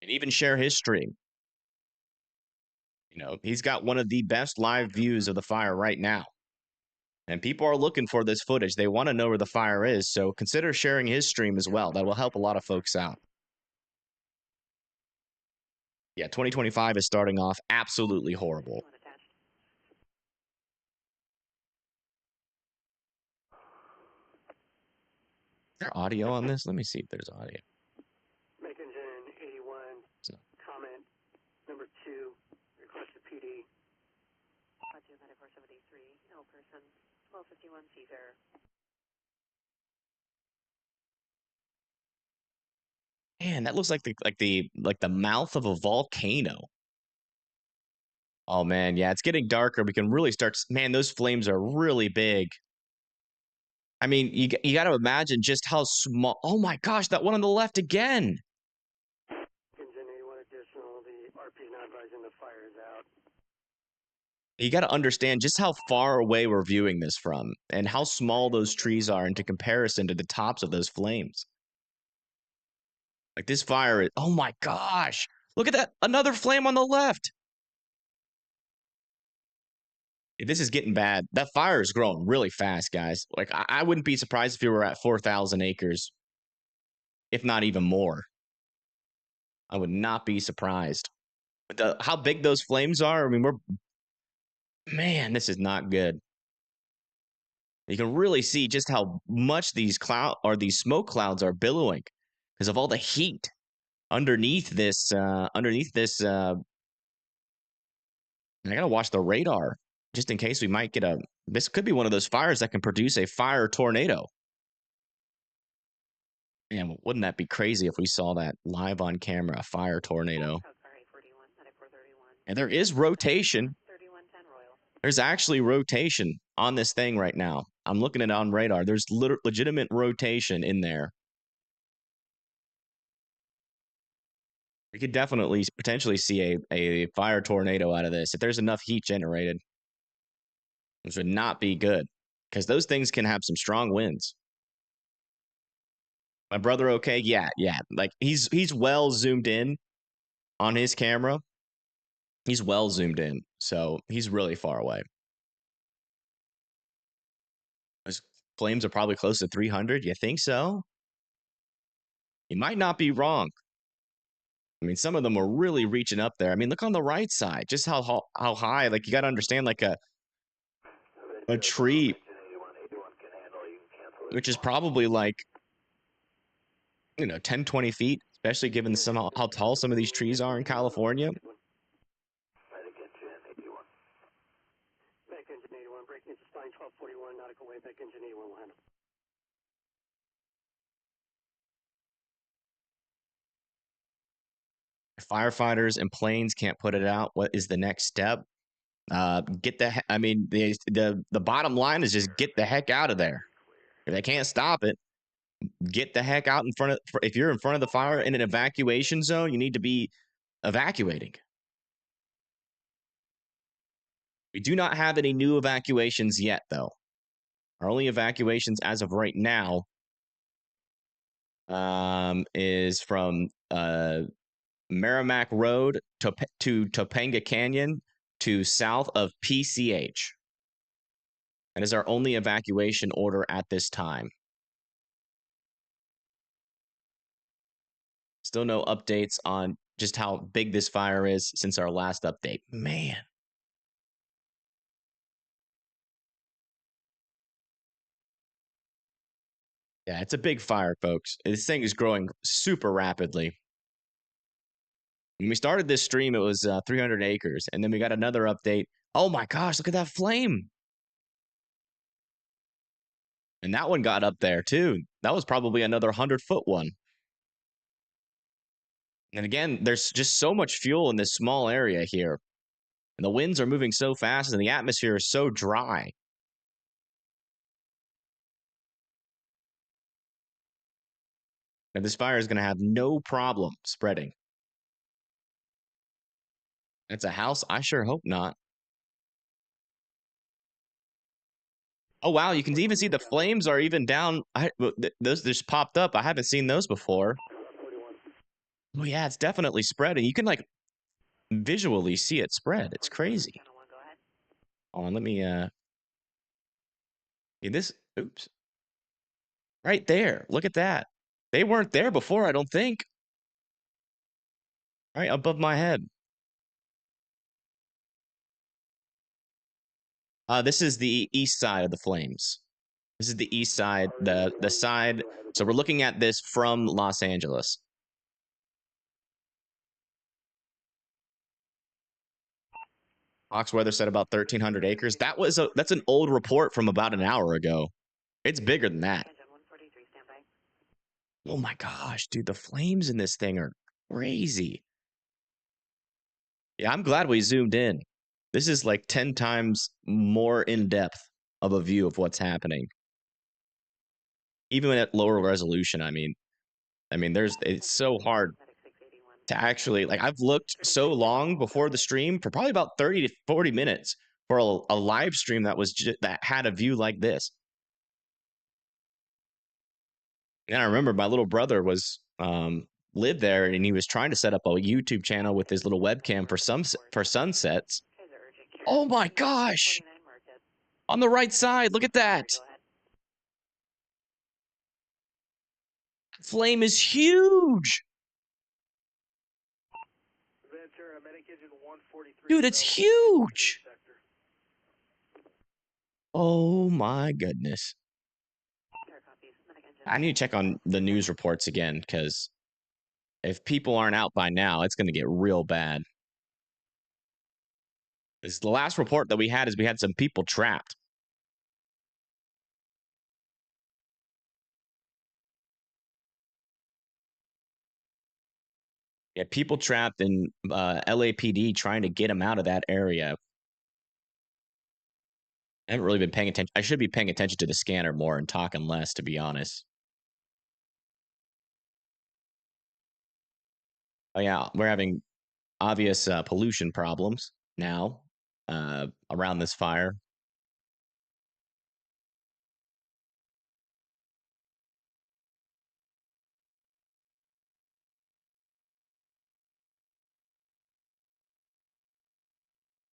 And even share his stream. You know, he's got one of the best live views of the fire right now. And people are looking for this footage. They want to know where the fire is. So consider sharing his stream as well. That will help a lot of folks out. Yeah, 2025 is starting off absolutely horrible. Is there audio on this? Let me see if there's audio. Make engine 81, comment number 2, request to PD. 9473, no person, 1251 Seafarer. Man, that looks like the mouth of a volcano. Oh man, yeah, it's getting darker. We can really start. Man, those flames are really big. I mean, you got to imagine just how small. Oh my gosh, that one on the left again. Engine 81 additional, the RP is not advising the fire is out. You got to understand just how far away we're viewing this from and how small those trees are into comparison to the tops of those flames. Like this fire is, oh my gosh, look at that. Another flame on the left. This is getting bad. That fire is growing really fast, guys. Like I wouldn't be surprised if we were at 4,000 acres, if not even more. I would not be surprised. But how big those flames are, I mean, man, this is not good. You can really see just how much these smoke clouds are billowing because of all the heat underneath this. I gotta watch the radar just in case we might get this could be one of those fires that can produce a fire tornado. Man, wouldn't that be crazy if we saw that live on camera, a fire tornado? And there is rotation. There's actually rotation on this thing right now. I'm looking at it on radar. There's legitimate rotation in there. We could definitely potentially see a fire tornado out of this if there's enough heat generated. This would not be good because those things can have some strong winds. My brother, okay? Yeah. Like he's well zoomed in on his camera. He's well zoomed in, so he's really far away. Those flames are probably close to 300. You think so? You might not be wrong. I mean, some of them are really reaching up there. I mean, look on the right side, just how high. Like you got to understand, like a tree, which is probably like 10, 20 feet, especially given how tall some of these trees are in California. Back engine 81, breaking into spine 1241, nautical way, back engine 81 will handle. Firefighters and planes can't put it out. What is the next step? The bottom line is just get the heck out of there. If they can't stop it, get the heck out in front of. If you're in front of the fire in an evacuation zone, you need to be evacuating. We do not have any new evacuations yet, though. Our only evacuations as of right now is from Merrimack Road to Topanga Canyon to south of PCH. That is our only evacuation order at this time. Still no updates on just how big this fire is since our last update. Man. Yeah, it's a big fire, folks. This thing is growing super rapidly. When we started this stream, it was 300 acres, and then we got another update. Oh my gosh, look at that flame. And that one got up there, too. That was probably another 100-foot one. And again, there's just so much fuel in this small area here. And the winds are moving so fast, and the atmosphere is so dry. And this fire is going to have no problem spreading. It's a house? I sure hope not. Oh, wow. You can even see the flames are even down. Those just popped up. I haven't seen those before. Oh, yeah. It's definitely spreading. You can, like, visually see it spread. It's crazy. Hold on. Let me, oops. Right there. Look at that. They weren't there before, I don't think. Right above my head. This is the east side of the flames. This is the east side, the side. So we're looking at this from Los Angeles. Fox Weather said about 1,300 acres. That's an old report from about an hour ago. It's bigger than that. Oh my gosh, dude, the flames in this thing are crazy. Yeah, I'm glad we zoomed in. This is like 10 times more in depth of a view of what's happening. Even at lower resolution, I mean, it's so hard to actually, like, I've looked so long before the stream for probably about 30 to 40 minutes for a live stream that had a view like this. And I remember my little brother lived there, and he was trying to set up a YouTube channel with his little webcam for sunsets. Oh my gosh! On the right side, look at that. Flame is huge. Dude, it's huge. Oh my goodness. I need to check on the news reports again, because if people aren't out by now, it's going to get real bad. The last report that we had is we had some people trapped. Yeah, people trapped in LAPD trying to get them out of that area. I haven't really been paying attention. I should be paying attention to the scanner more and talking less, to be honest. Oh, yeah, we're having obvious pollution problems now around this fire.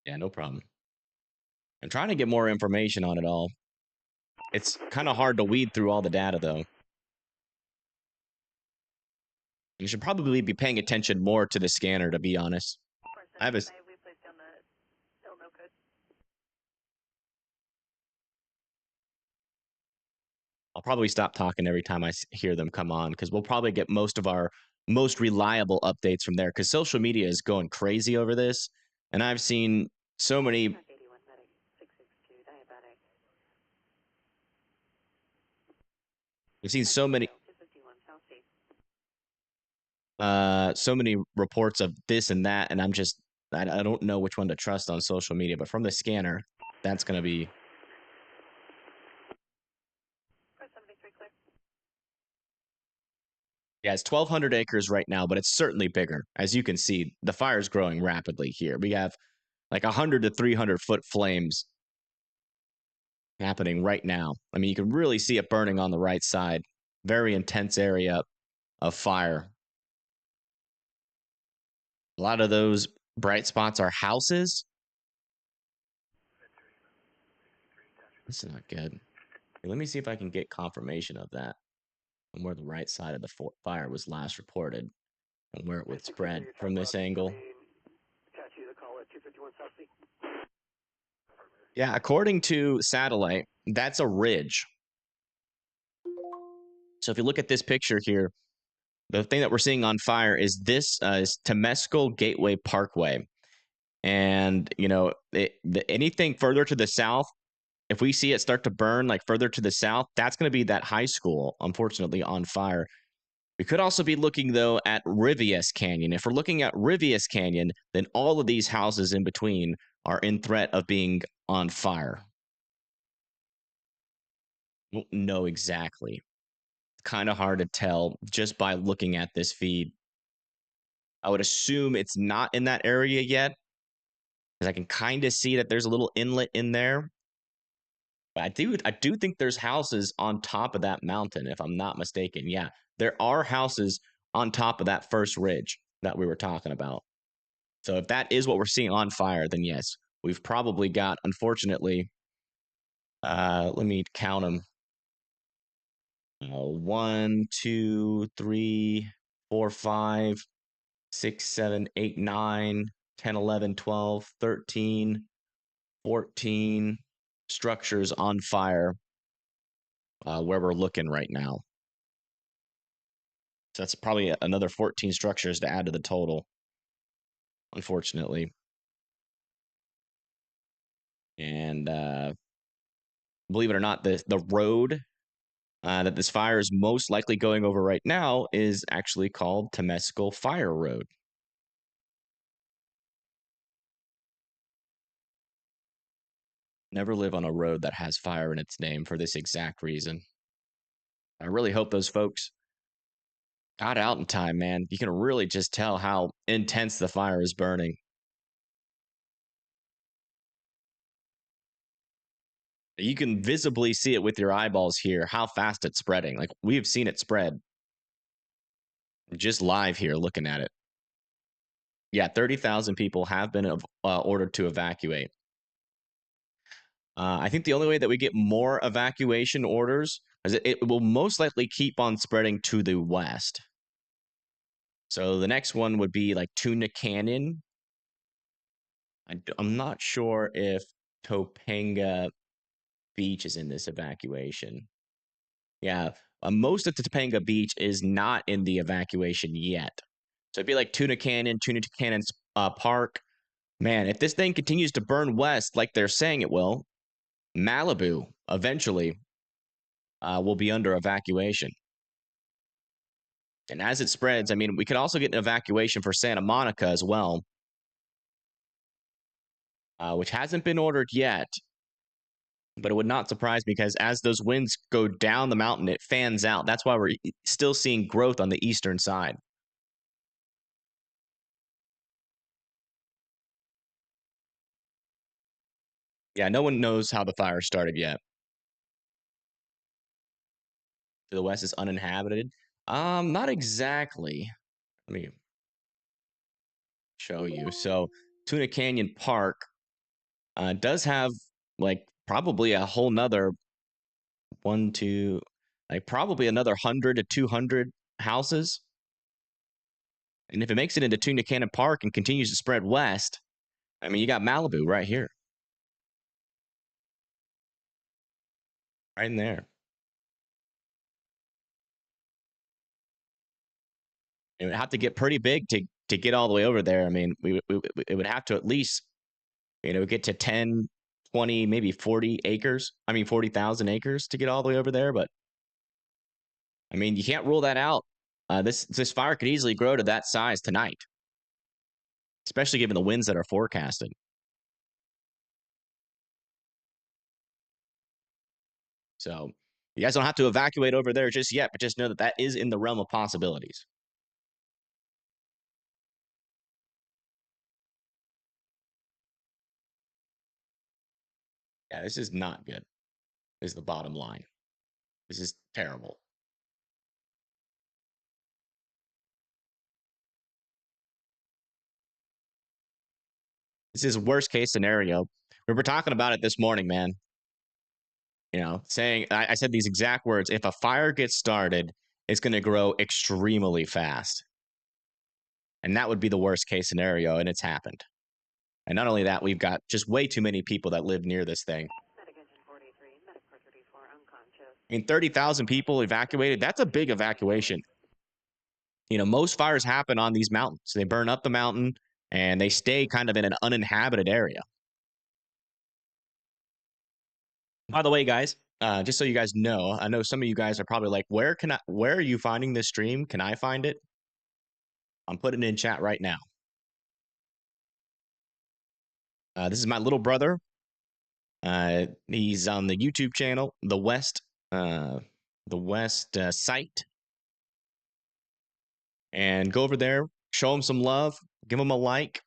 Yeah, no problem. I'm trying to get more information on it all. It's kind of hard to weed through all the data, though. You should probably be paying attention more to the scanner, to be honest. I'll probably stop talking every time I hear them come on, because we'll probably get most of our most reliable updates from there, because social media is going crazy over this. And I've seen so many... We've seen so many reports of this and that, and I don't know which one to trust on social media, but from the scanner, that's going to be... Yeah, it's 1,200 acres right now, but it's certainly bigger. As you can see, the fire's growing rapidly here. We have like 100 to 300-foot flames happening right now. I mean, you can really see it burning on the right side. Very intense area of fire. A lot of those bright spots are houses. This is not good. Let me see if I can get confirmation of that and where the right side of the fire was last reported and where it would spread from this angle. Yeah, according to satellite, that's a ridge. So if you look at this picture here, the thing that we're seeing on fire is this is Temescal Gateway Parkway. And, you know, anything further to the south, if we see it start to burn like further to the south, that's going to be that high school, unfortunately, on fire. We could also be looking, though, at Rivius Canyon. If we're looking at Rivius Canyon, then all of these houses in between are in threat of being on fire. Won't know exactly. It's kind of hard to tell just by looking at this feed. I would assume it's not in that area yet, because I can kind of see that there's a little inlet in there. But I do think there's houses on top of that mountain, if I'm not mistaken. Yeah, there are houses on top of that first ridge that we were talking about. So if that is what we're seeing on fire, then yes, we've probably got, unfortunately, let me count them. 1, 2, 3, 4, 5, 6, 7, 8, 9, 10, 11, 12, 13, 14 structures on fire where we're looking right now. So that's probably another 14 structures to add to the total, unfortunately. And believe it or not, the road that this fire is most likely going over right now is actually called Temescal Fire Road. Never live on a road that has fire in its name for this exact reason. I really hope those folks got out in time, man. You can really just tell how intense the fire is burning. You can visibly see it with your eyeballs here, how fast it's spreading. Like, we have seen it spread. Just live here looking at it. Yeah, 30,000 people have been ordered to evacuate. I think the only way that we get more evacuation orders is it will most likely keep on spreading to the west. So the next one would be like Tuna Canyon. I'm not sure if Topanga Beach is in this evacuation. Yeah, most of Topanga Beach is not in the evacuation yet. So it'd be like Tuna Canyon Park. Man, if this thing continues to burn west like they're saying it will, Malibu eventually will be under evacuation. And as it spreads, I mean, we could also get an evacuation for Santa Monica as well, which hasn't been ordered yet. But it would not surprise me because as those winds go down the mountain, it fans out. That's why we're still seeing growth on the eastern side. Yeah, no one knows how the fire started yet. To the west is uninhabited. Not exactly. Let me show you. So Tuna Canyon Park does have like probably a whole nother probably another 100 to 200 houses. And if it makes it into Tuna Canyon Park and continues to spread west, I mean, you got Malibu right here. Right in there. It would have to get pretty big to get all the way over there. I mean, it would have to at least, get to 10, 20, maybe 40 acres. I mean, 40,000 acres to get all the way over there. But, I mean, you can't rule that out. This fire could easily grow to that size tonight, especially given the winds that are forecasted. So you guys don't have to evacuate over there just yet, but just know that that is in the realm of possibilities. Yeah, this is not good, is the bottom line. This is terrible. This is worst case scenario. We were talking about it this morning, man. You know, saying I said these exact words. If a fire gets started, it's going to grow extremely fast. And that would be the worst case scenario, and it's happened. And not only that, we've got just way too many people that live near this thing. I mean, 30,000 people evacuated. That's a big evacuation. You know, most fires happen on these mountains. They burn up the mountain, and they stay kind of in an uninhabited area. By the way, guys, just so you guys know, I know some of you guys are probably like, where are you finding this stream? Can I find it? I'm putting it in chat right now. This is my little brother. He's on the YouTube channel, the West site. And go over there, show him some love, give him a like,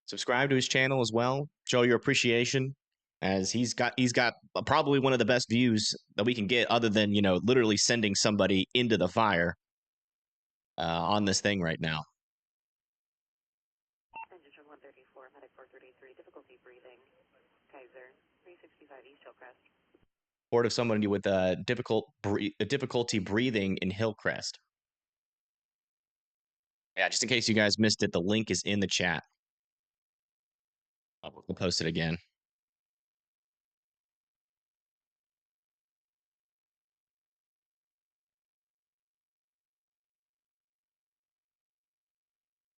subscribe to his channel as well, show your appreciation, as he's got probably one of the best views that we can get, other than, you know, literally sending somebody into the fire on this thing right now. Engine 134, medic 433, difficulty breathing. Kaiser, 365 East Hillcrest. Report of somebody with difficulty breathing in Hillcrest. Yeah, just in case you guys missed it, the link is in the chat. We'll post it again.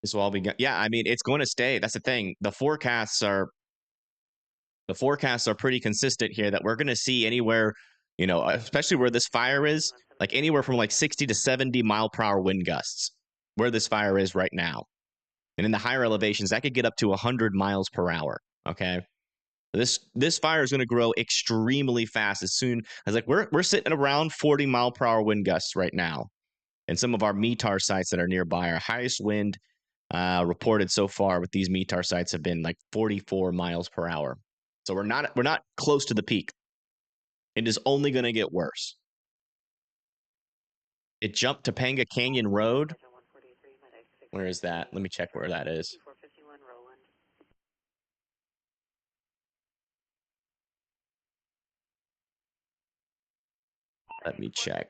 This will all be yeah, I mean, it's going to stay. That's the thing. The forecasts are pretty consistent here, that we're going to see anywhere, you know, especially where this fire is, like anywhere from like 60 to 70 mile per hour wind gusts where this fire is right now. And in the higher elevations, that could get up to 100 miles per hour. Okay. This fire is going to grow extremely fast as soon as, like, we're sitting at around 40 mile per hour wind gusts right now. And some of our METAR sites that are nearby, our highest wind reported so far with these METAR sites have been like 44 miles per hour. So we're not close to the peak. It is only going to get worse. It jumped Topanga Canyon Road. Where is that? Let me check where that is. Let me check.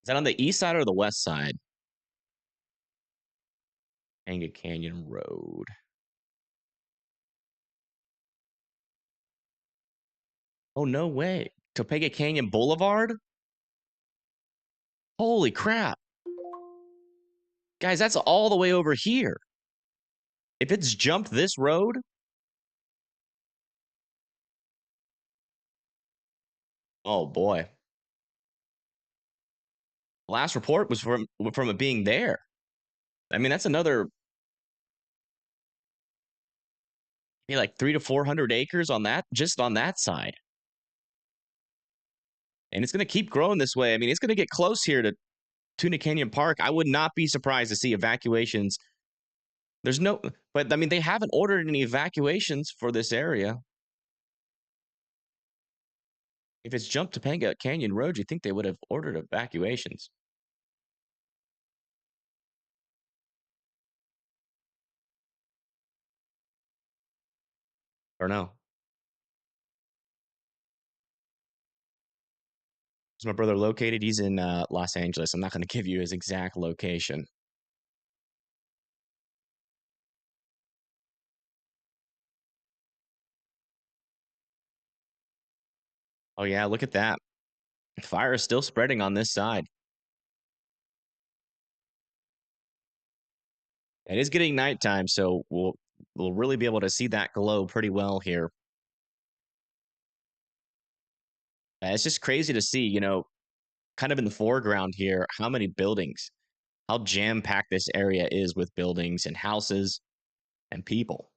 Is that on the east side or the west side? Topanga Canyon Road. Oh, no way. Topanga Canyon Boulevard? Holy crap. Guys, that's all the way over here. If it's jumped this road, oh boy. Last report was from it being there. I mean, that's another like 300 to 400 acres on that, just on that side. And it's going to keep growing this way. I mean, it's going to get close here to Tuna Canyon Park. I would not be surprised to see evacuations. But I mean, they haven't ordered any evacuations for this area. If it's jumped Topanga Canyon Road, you'd think they would have ordered evacuations. Or no. Is my brother located? He's in Los Angeles. I'm not going to give you his exact location. Oh yeah, look at that. Fire is still spreading on this side. It is getting nighttime, so we'll really be able to see that glow pretty well here. It's just crazy to see, you know, kind of in the foreground here, how many buildings, how jam-packed this area is with buildings and houses and people.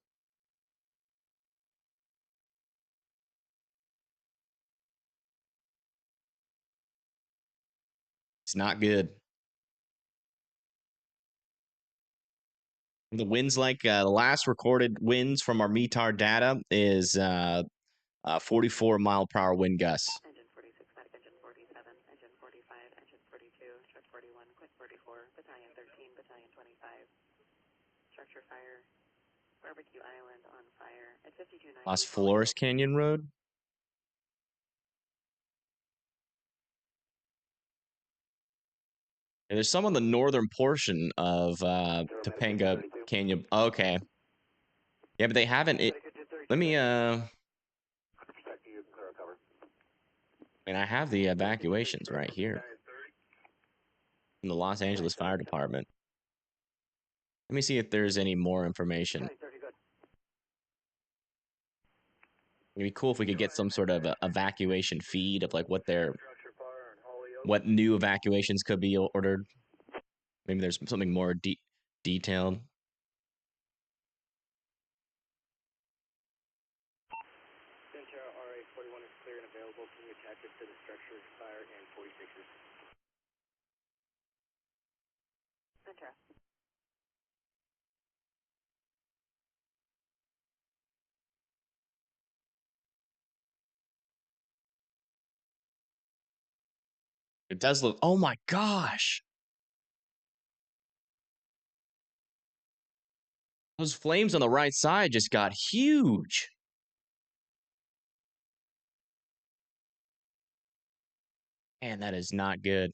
It's not good. The winds, like the last recorded winds from our METAR data is 44 mile per hour wind gusts. Engine 46, medic engine 47, engine 45, engine 42, Quick 41, Quick 44, Battalion 13, Battalion 25. Structure fire. Barbecue Island on fire at 5290. Las Flores Canyon Road. Yeah, there's some on the northern portion of Topanga Canyon. Okay. Yeah, but they haven't. Let me. I mean, I have the evacuations right here from the Los Angeles Fire Department. Let me see if there's any more information. It'd be cool if we could get some sort of evacuation feed of like what new evacuations could be ordered. Maybe there's something more detailed. Ventura RA 41 is clear and available. Can you attach it to the structure fire and 46ers? Ventura. It does look. Oh my gosh. Those flames on the right side just got huge. Man, that is not good.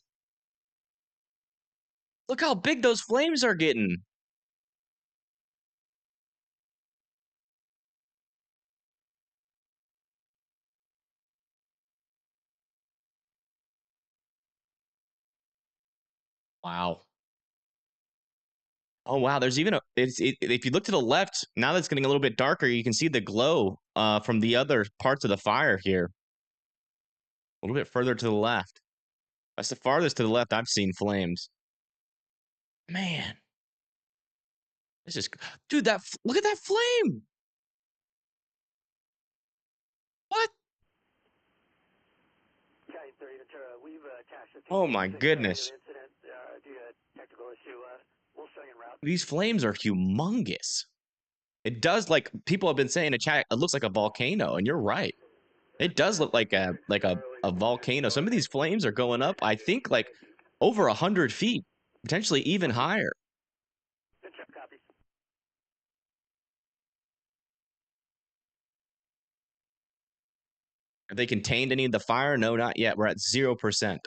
Look how big those flames are getting. Wow. Oh wow, there's even if you look to the left, now that it's getting a little bit darker, you can see the glow from the other parts of the fire here. A little bit further to the left. That's the farthest to the left I've seen flames. Man. This is dude, look at that flame. What? Oh my goodness. These flames are humongous. It does, like people have been saying in chat, it looks like a volcano, and you're right. It does look like a volcano. Some of these flames are going up, I think, like over 100 feet, potentially even higher. Have they contained any of the fire? No, not yet. We're at 0%.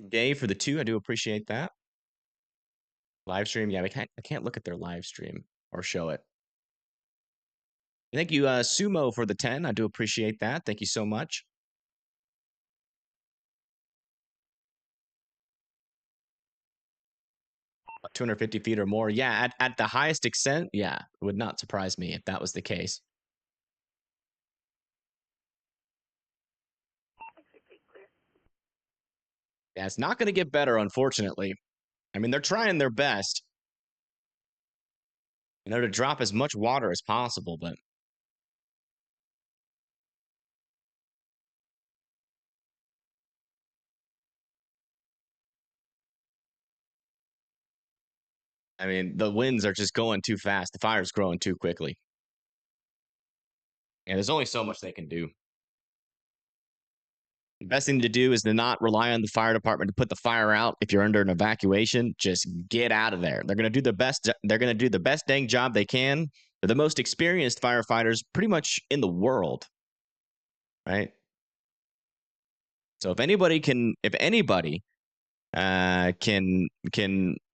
Dave for the 2, I do appreciate that. Live stream, yeah, I can't look at their live stream or show it. Thank you, Sumo, for the 10. I do appreciate that. Thank you so much. About 250 feet or more. Yeah, at the highest extent, yeah, it would not surprise me if that was the case. Yeah, it's not going to get better, unfortunately. I mean, they're trying their best, to drop as much water as possible, but I mean, the winds are just going too fast. The fire's growing too quickly. And there's only so much they can do. The best thing to do is to not rely on the fire department to put the fire out. If you're under an evacuation, just get out of there. They're going to do the best. They're going to do the best dang job they can. They're the most experienced firefighters pretty much in the world, right? So if anybody can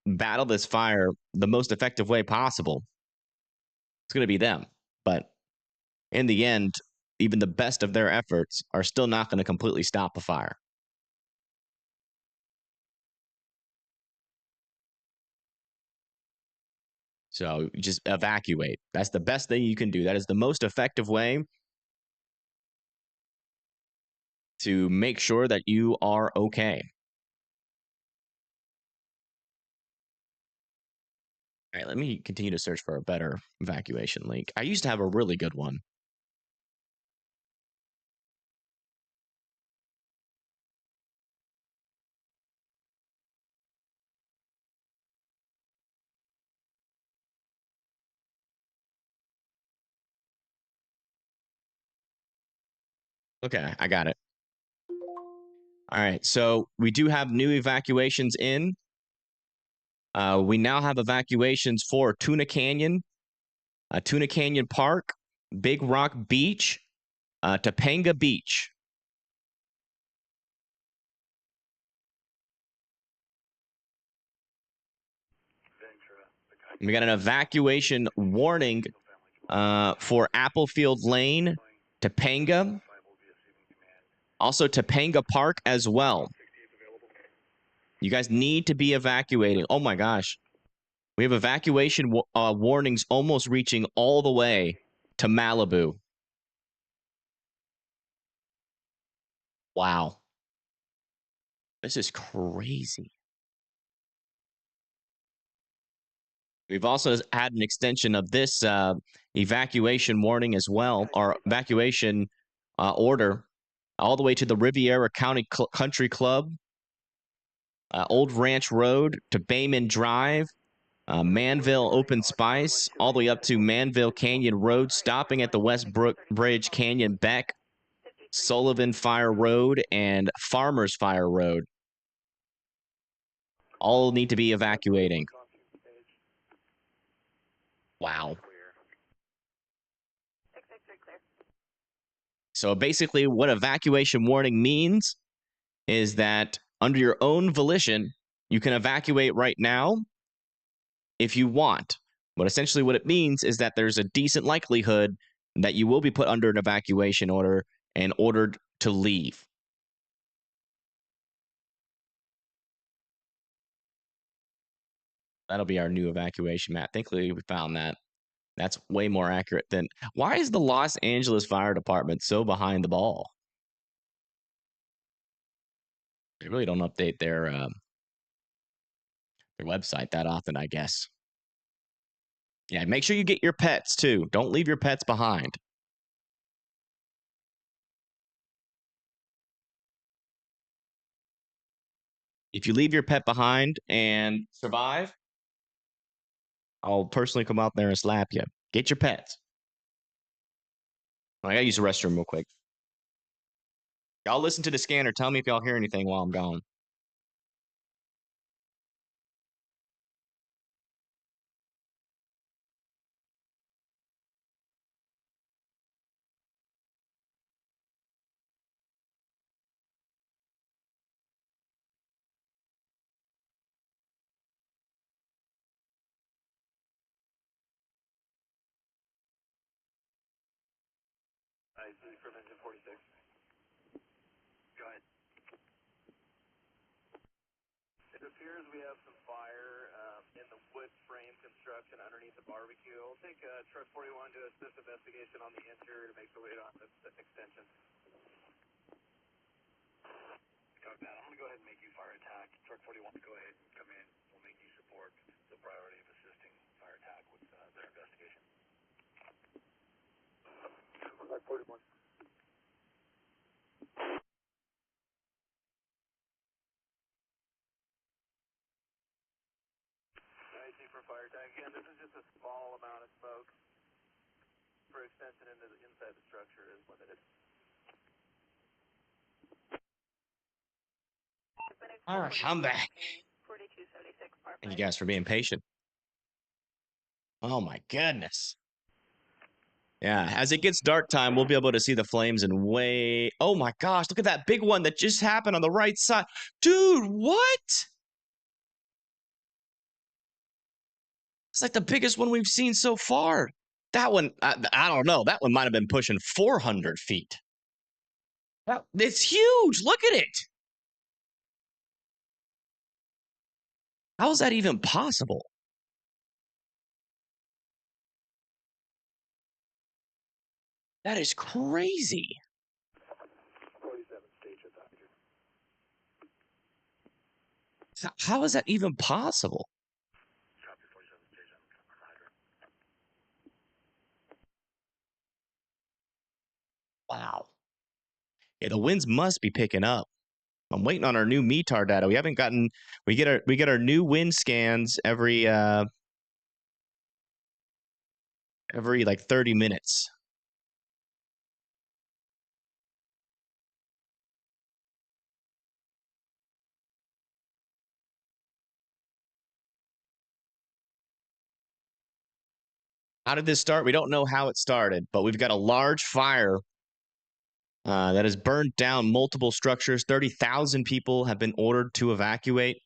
battle this fire the most effective way possible, it's going to be them. But in the end, even the best of their efforts are still not going to completely stop a fire. So just evacuate. That's the best thing you can do. That is the most effective way to make sure that you are okay. All right, let me continue to search for a better evacuation link. I used to have a really good one. Okay, I got it. All right, so we do have new evacuations in. We now have evacuations for Tuna Canyon, Tuna Canyon Park, Big Rock Beach, Topanga Beach. We got an evacuation warning for Applefield Lane, Topanga, also Topanga Park as well. You guys need to be evacuating. Oh my gosh. We have evacuation warnings almost reaching all the way to Malibu. Wow. This is crazy. We've also had an extension of this evacuation warning as well, or evacuation order, all the way to the Riviera County Country Club, Old Ranch Road to Bayman Drive, Manville Open Spice, all the way up to Manville Canyon Road, stopping at the Westbrook Bridge Canyon Beck, Sullivan Fire Road, and Farmers Fire Road. All need to be evacuating. Wow. So basically what evacuation warning means is that under your own volition, you can evacuate right now if you want. But essentially what it means is that there's a decent likelihood that you will be put under an evacuation order and ordered to leave. That'll be our new evacuation map. Thankfully, we found that. That's way more accurate than... Why is the Los Angeles Fire Department so behind the ball? They really don't update their website that often, I guess. Yeah, make sure you get your pets, too. Don't leave your pets behind. If you leave your pet behind and survive, I'll personally come out there and slap you. Get your pets. I gotta use the restroom real quick. Y'all listen to the scanner. Tell me if y'all hear anything while I'm gone. I see prevention 46. Go ahead. It appears we have some fire in the wood frame construction underneath the barbecue. We'll take truck 41 to assist investigation on the interior to make sure we don't have the extension. Copy that. I'm going to go ahead and make you fire attack. Truck 41, go ahead and come in. We'll make you support the priority of assisting fire attack with their investigation. Truck 41. For fire attack. Again, this is just a small amount of smoke. For extension into the inside the structure is limited. All right, I'm back. Thank you guys for being patient. Oh my goodness. Yeah, as it gets dark time, we'll be able to see the flames in way... Oh my gosh, look at that big one that just happened on the right side. Dude, what? It's like the biggest one we've seen so far. That one, I don't know. That one might have been pushing 400 feet. It's huge. Look at it. How is that even possible? That is crazy. 47 stage attack. How is that even possible? Wow. Yeah, the winds must be picking up. I'm waiting on our new METAR data. We haven't gotten... We get our new wind scans every like 30 minutes. How did this start? We don't know how it started, but we've got a large fire that has burned down multiple structures. 30,000 people have been ordered to evacuate.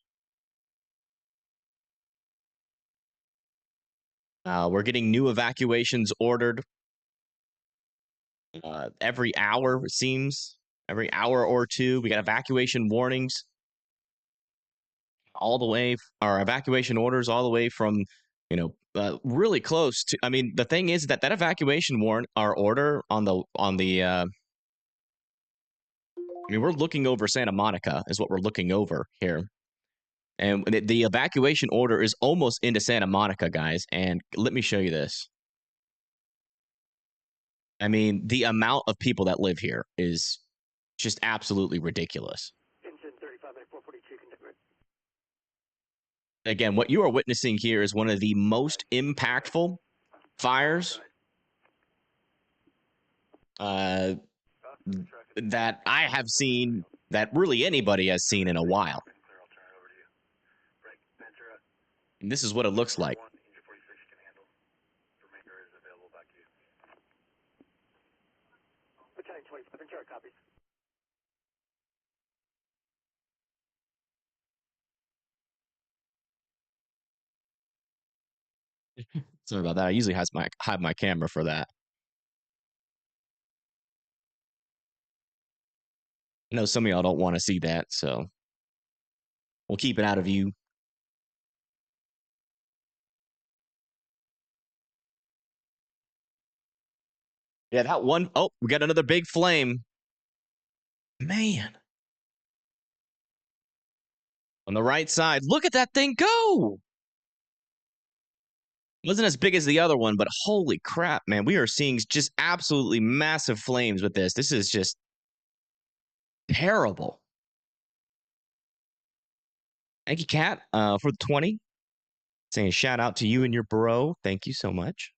We're getting new evacuations ordered every hour, it seems. Every hour or two. We got evacuation warnings all the way, our evacuation orders all the way from, really close to. I mean, the thing is that evacuation warrant, our order on the I mean, we're looking over Santa Monica is what we're looking over here. And the evacuation order is almost into Santa Monica, guys. And let me show you this. I mean, the amount of people that live here is just absolutely ridiculous. Again, what you are witnessing here is one of the most impactful fires that I have seen, that really anybody has seen in a while. And this is what it looks like. Sorry about that. I usually have my camera for that. I know some of y'all don't want to see that, so we'll keep it out of view. Yeah, that one. Oh, we got another big flame. Man. On the right side. Look at that thing go. Wasn't as big as the other one, but holy crap, man. We are seeing just absolutely massive flames with this. This is just terrible. Thank you, Kat, for the 20. Saying a shout out to you and your bro. Thank you so much.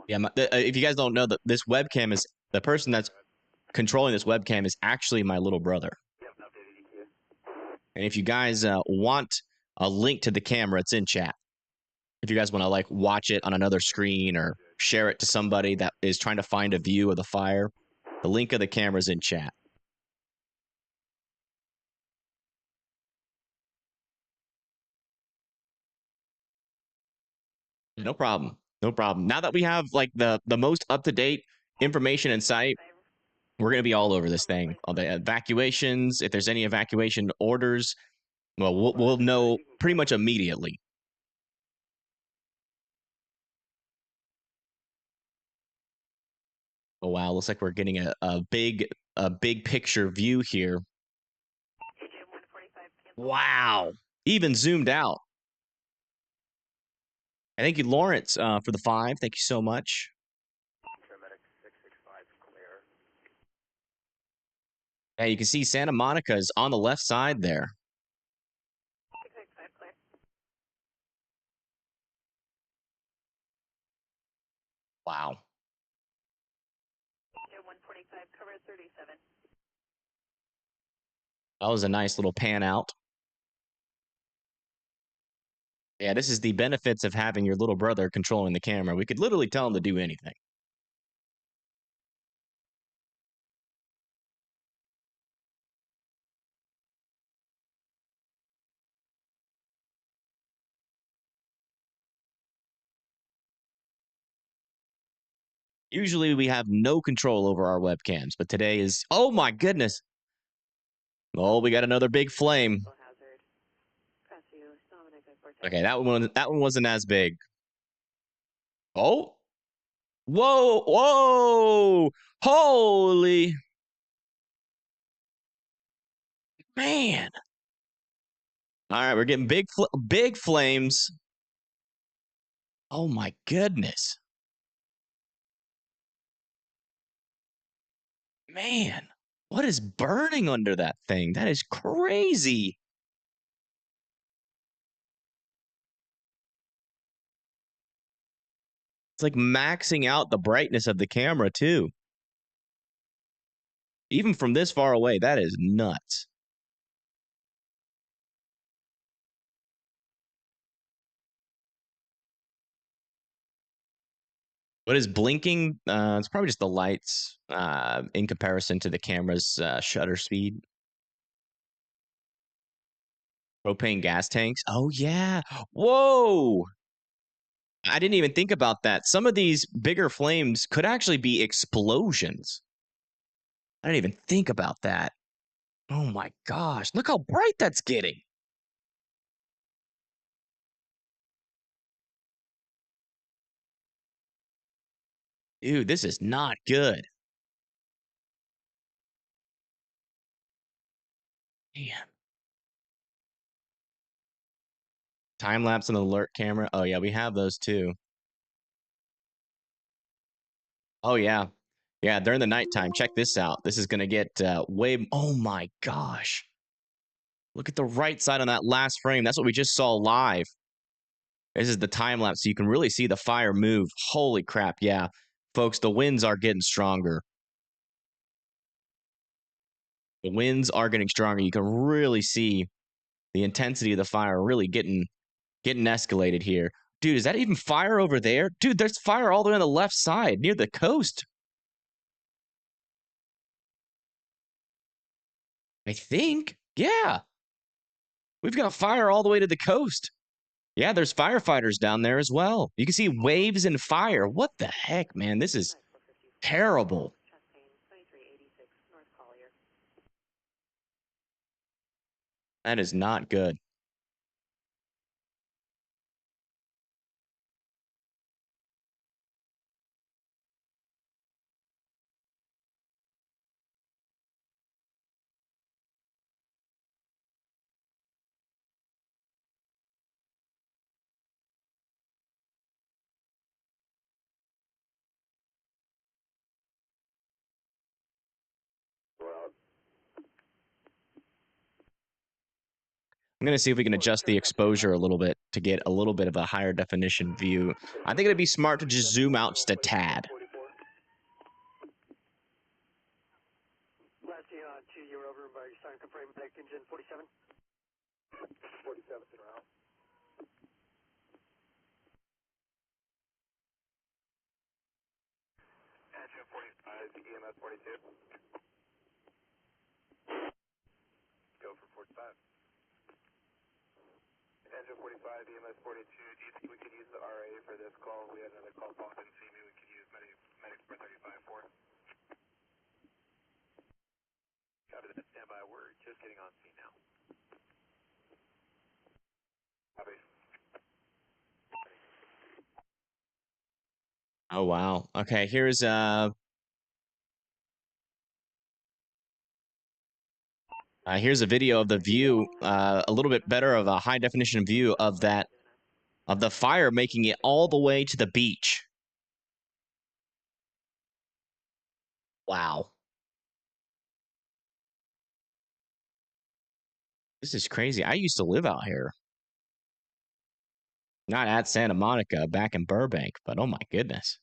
Yeah, if you guys don't know, that this webcam is, the person that's controlling this webcam is actually my little brother. And if you guys want a link to the camera, it's in chat. If you guys want to watch it on another screen or share it to somebody that is trying to find a view of the fire, the link of the camera is in chat. No problem. No problem. Now that we have the most up-to-date information in sight, we're going to be all over this thing. All the evacuations, if there's any evacuation orders, well, we'll know pretty much immediately. Oh, wow. Looks like we're getting a big picture view here. Wow. Even zoomed out. And thank you, Lawrence, for the 5. Thank you so much. Yeah, you can see Santa Monica is on the left side there. Wow. That was a nice little pan out. Yeah, this is the benefits of having your little brother controlling the camera. We could literally tell him to do anything. Usually we have no control over our webcams, but today is, oh my goodness. Oh, we got another big flame. Okay, that one wasn't as big. Oh. Whoa, whoa. Holy. Man. All right, we're getting big flames. Oh my goodness. Man, what is burning under that thing? That is crazy. It's like maxing out the brightness of the camera too. Even from this far away, that is nuts. What is blinking? It's probably just the lights in comparison to the camera's shutter speed. Propane gas tanks. Oh, yeah. Whoa. I didn't even think about that. Some of these bigger flames could actually be explosions. I didn't even think about that. Oh my gosh. Look how bright that's getting. Dude, this is not good. Man. Time lapse and alert camera. Oh, yeah, we have those too. Oh, yeah. Yeah, during the nighttime. Check this out. This is going to get way. Oh, my gosh. Look at the right side on that last frame. That's what we just saw live. This is the time lapse, so you can really see the fire move. Holy crap. Yeah. Folks, the winds are getting stronger. The winds are getting stronger. You can really see the intensity of the fire really getting escalated here. Dude, is that even fire over there? Dude, there's fire all the way on the left side near the coast. I think. Yeah. We've got fire all the way to the coast. Yeah, there's firefighters down there as well. You can see waves and fire. What the heck, man? This is terrible. That is not good. I'm going to see if we can adjust the exposure a little bit to get a little bit of a higher definition view. I think it'd be smart to just zoom out just a tad. Last year on 2, you're over by your sign confirm back engine 47. 47 to route. Engine 45, EMS 42. Go for 45. Engine 45, EMS 42. Do you think we could use the RA for this call? We had another call pop in. See me. We could use medics for 35 for. Copy that. Stand by. We're just getting on scene now. Copy. Oh, wow. Okay, here's here's a video of the view, a little bit better of a high definition view of that, of the fire making it all the way to the beach. Wow. This is crazy. I used to live out here. Not at Santa Monica, back in Burbank, but oh my goodness.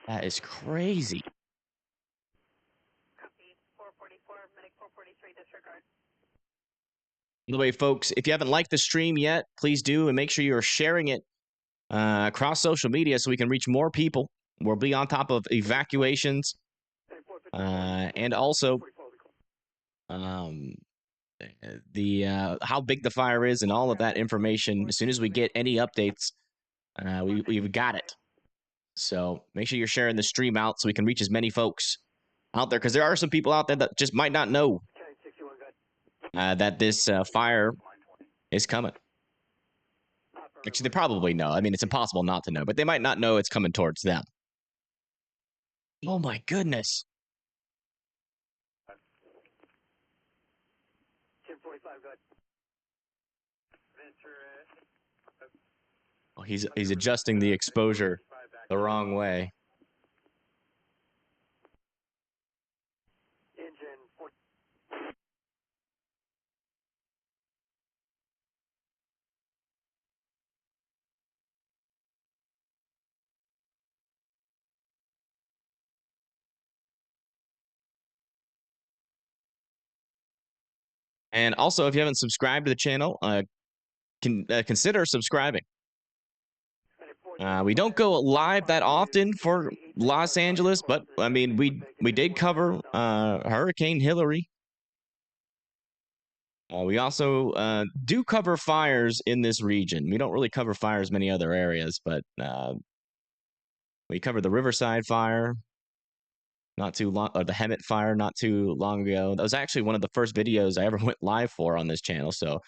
That is crazy. By the way, folks, if you haven't liked the stream yet, please do, and make sure you're sharing it across social media so we can reach more people. We'll be on top of evacuations and also the how big the fire is and all of that information. As soon as we get any updates, we've got it. So make sure you're sharing the stream out so we can reach as many folks out there, because there are some people out there that just might not know that this fire is coming. Actually, they probably know. I mean, it's impossible not to know, but they might not know it's coming towards them. Oh my goodness. Oh, he's adjusting the exposure the wrong way. And also, if you haven't subscribed to the channel, consider subscribing. We don't go live that often for Los Angeles, but I mean, we did cover Hurricane Hillary. We also do cover fires in this region. We don't really cover fires many other areas, but we covered the Riverside fire not too long, or the Hemet fire not too long ago. That was actually one of the first videos I ever went live for on this channel. So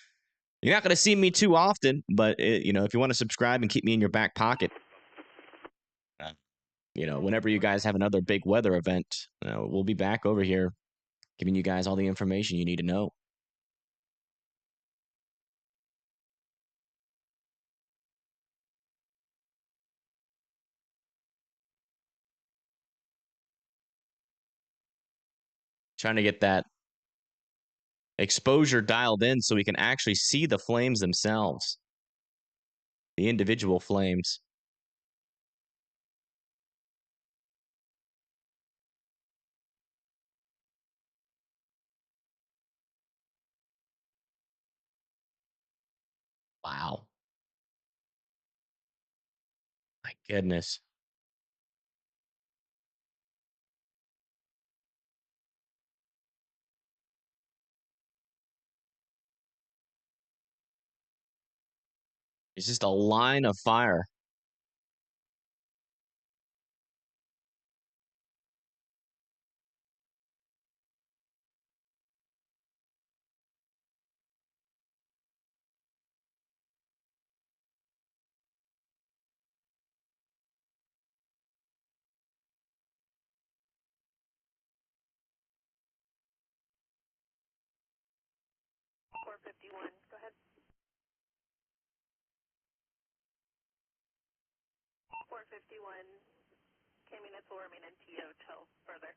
you're not going to see me too often, but if you want to subscribe and keep me in your back pocket, whenever you guys have another big weather event, we'll be back over here giving you guys all the information you need to know. Trying to get that exposure dialed in so we can actually see the flames themselves, the individual flames. Wow. My goodness. It's just a line of fire. Go ahead. 451. K-minutes will remain in TO till further.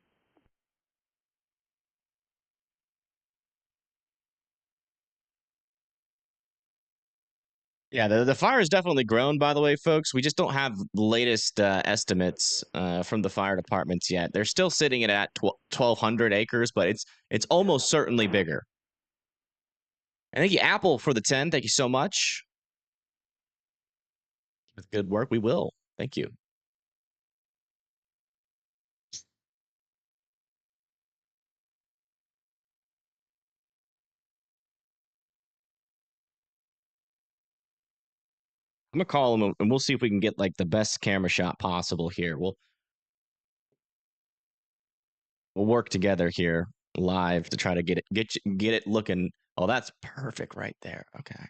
Yeah, the fire has definitely grown, by the way, folks. We just don't have the latest estimates from the fire departments yet. They're still sitting at 1,200 acres, but it's almost certainly bigger. And thank you, Apple, for the 10. Thank you so much. With good work, we will. Thank you. I'm gonna call him and we'll see if we can get like the best camera shot possible here. We'll work together here live to try to get it looking. Oh, that's perfect right there. Okay.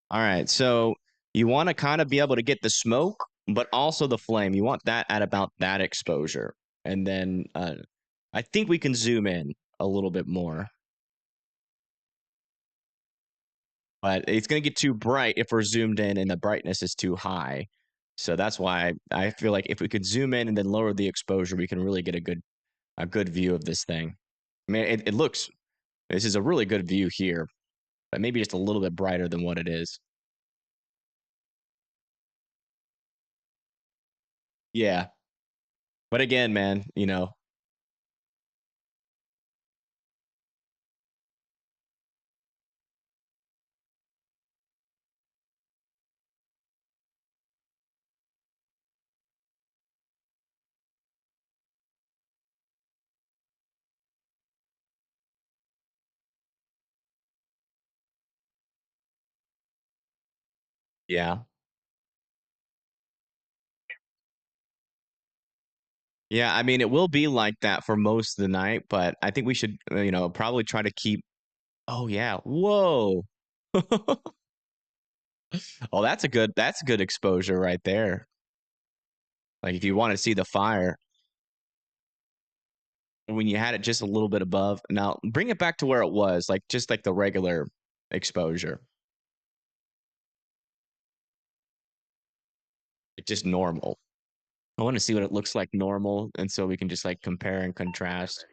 All right. So you want to kind of be able to get the smoke, but also the flame. You want that at about that exposure. And then I think we can zoom in a little bit more. But it's going to get too bright if we're zoomed in and the brightness is too high. So that's why I feel like if we could zoom in and then lower the exposure, we can really get a good view of this thing. I mean, it looks, this is a really good view here, but maybe just a little bit brighter than what it is. Yeah. But again, man, yeah. Yeah, I mean, it will be like that for most of the night, but I think we should, probably try to keep. Oh yeah, whoa. Oh, that's a good exposure right there. Like if you want to see the fire, when you had it just a little bit above, now bring it back to where it was, like just like the regular exposure, like just normal. I want to see what it looks like normal, and so we can just like compare and contrast.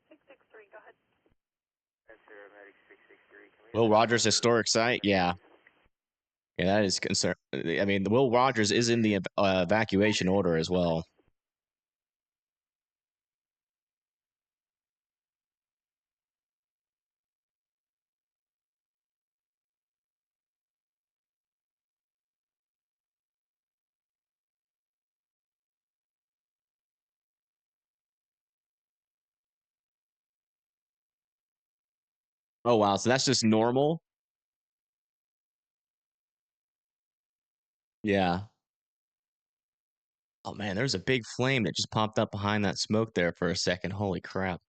663, go ahead. Will Rogers Historic Site, yeah. Yeah, that is concern. I mean, Will Rogers is in the evacuation order as well. Oh, wow. So that's just normal? Yeah. Oh, man, there's a big flame that just popped up behind that smoke there for a second. Holy crap.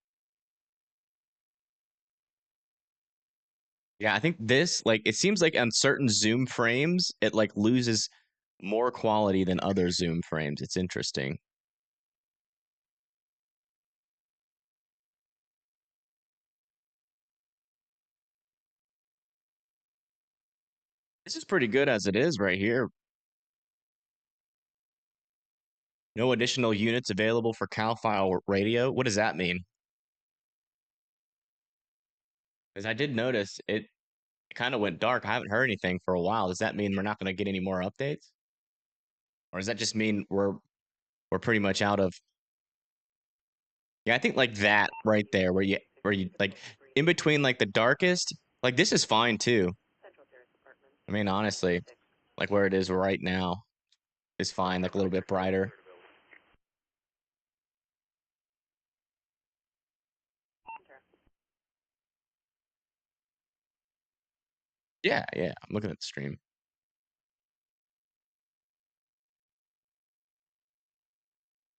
Yeah, I think this, like, it seems like on certain zoom frames, it, like, loses more quality than other zoom frames. It's interesting. This is pretty good as it is right here. No additional units available for CAL FIRE radio. What does that mean? Because I did notice it kind of went dark. I haven't heard anything for a while. Does that mean we're not going to get any more updates? Or does that just mean we're pretty much out of? Yeah, I think like that right there, where you like in between like the darkest, like this is fine too. I mean, honestly, like where it is right now is fine, like a little bit brighter. Yeah, yeah. I'm looking at the stream.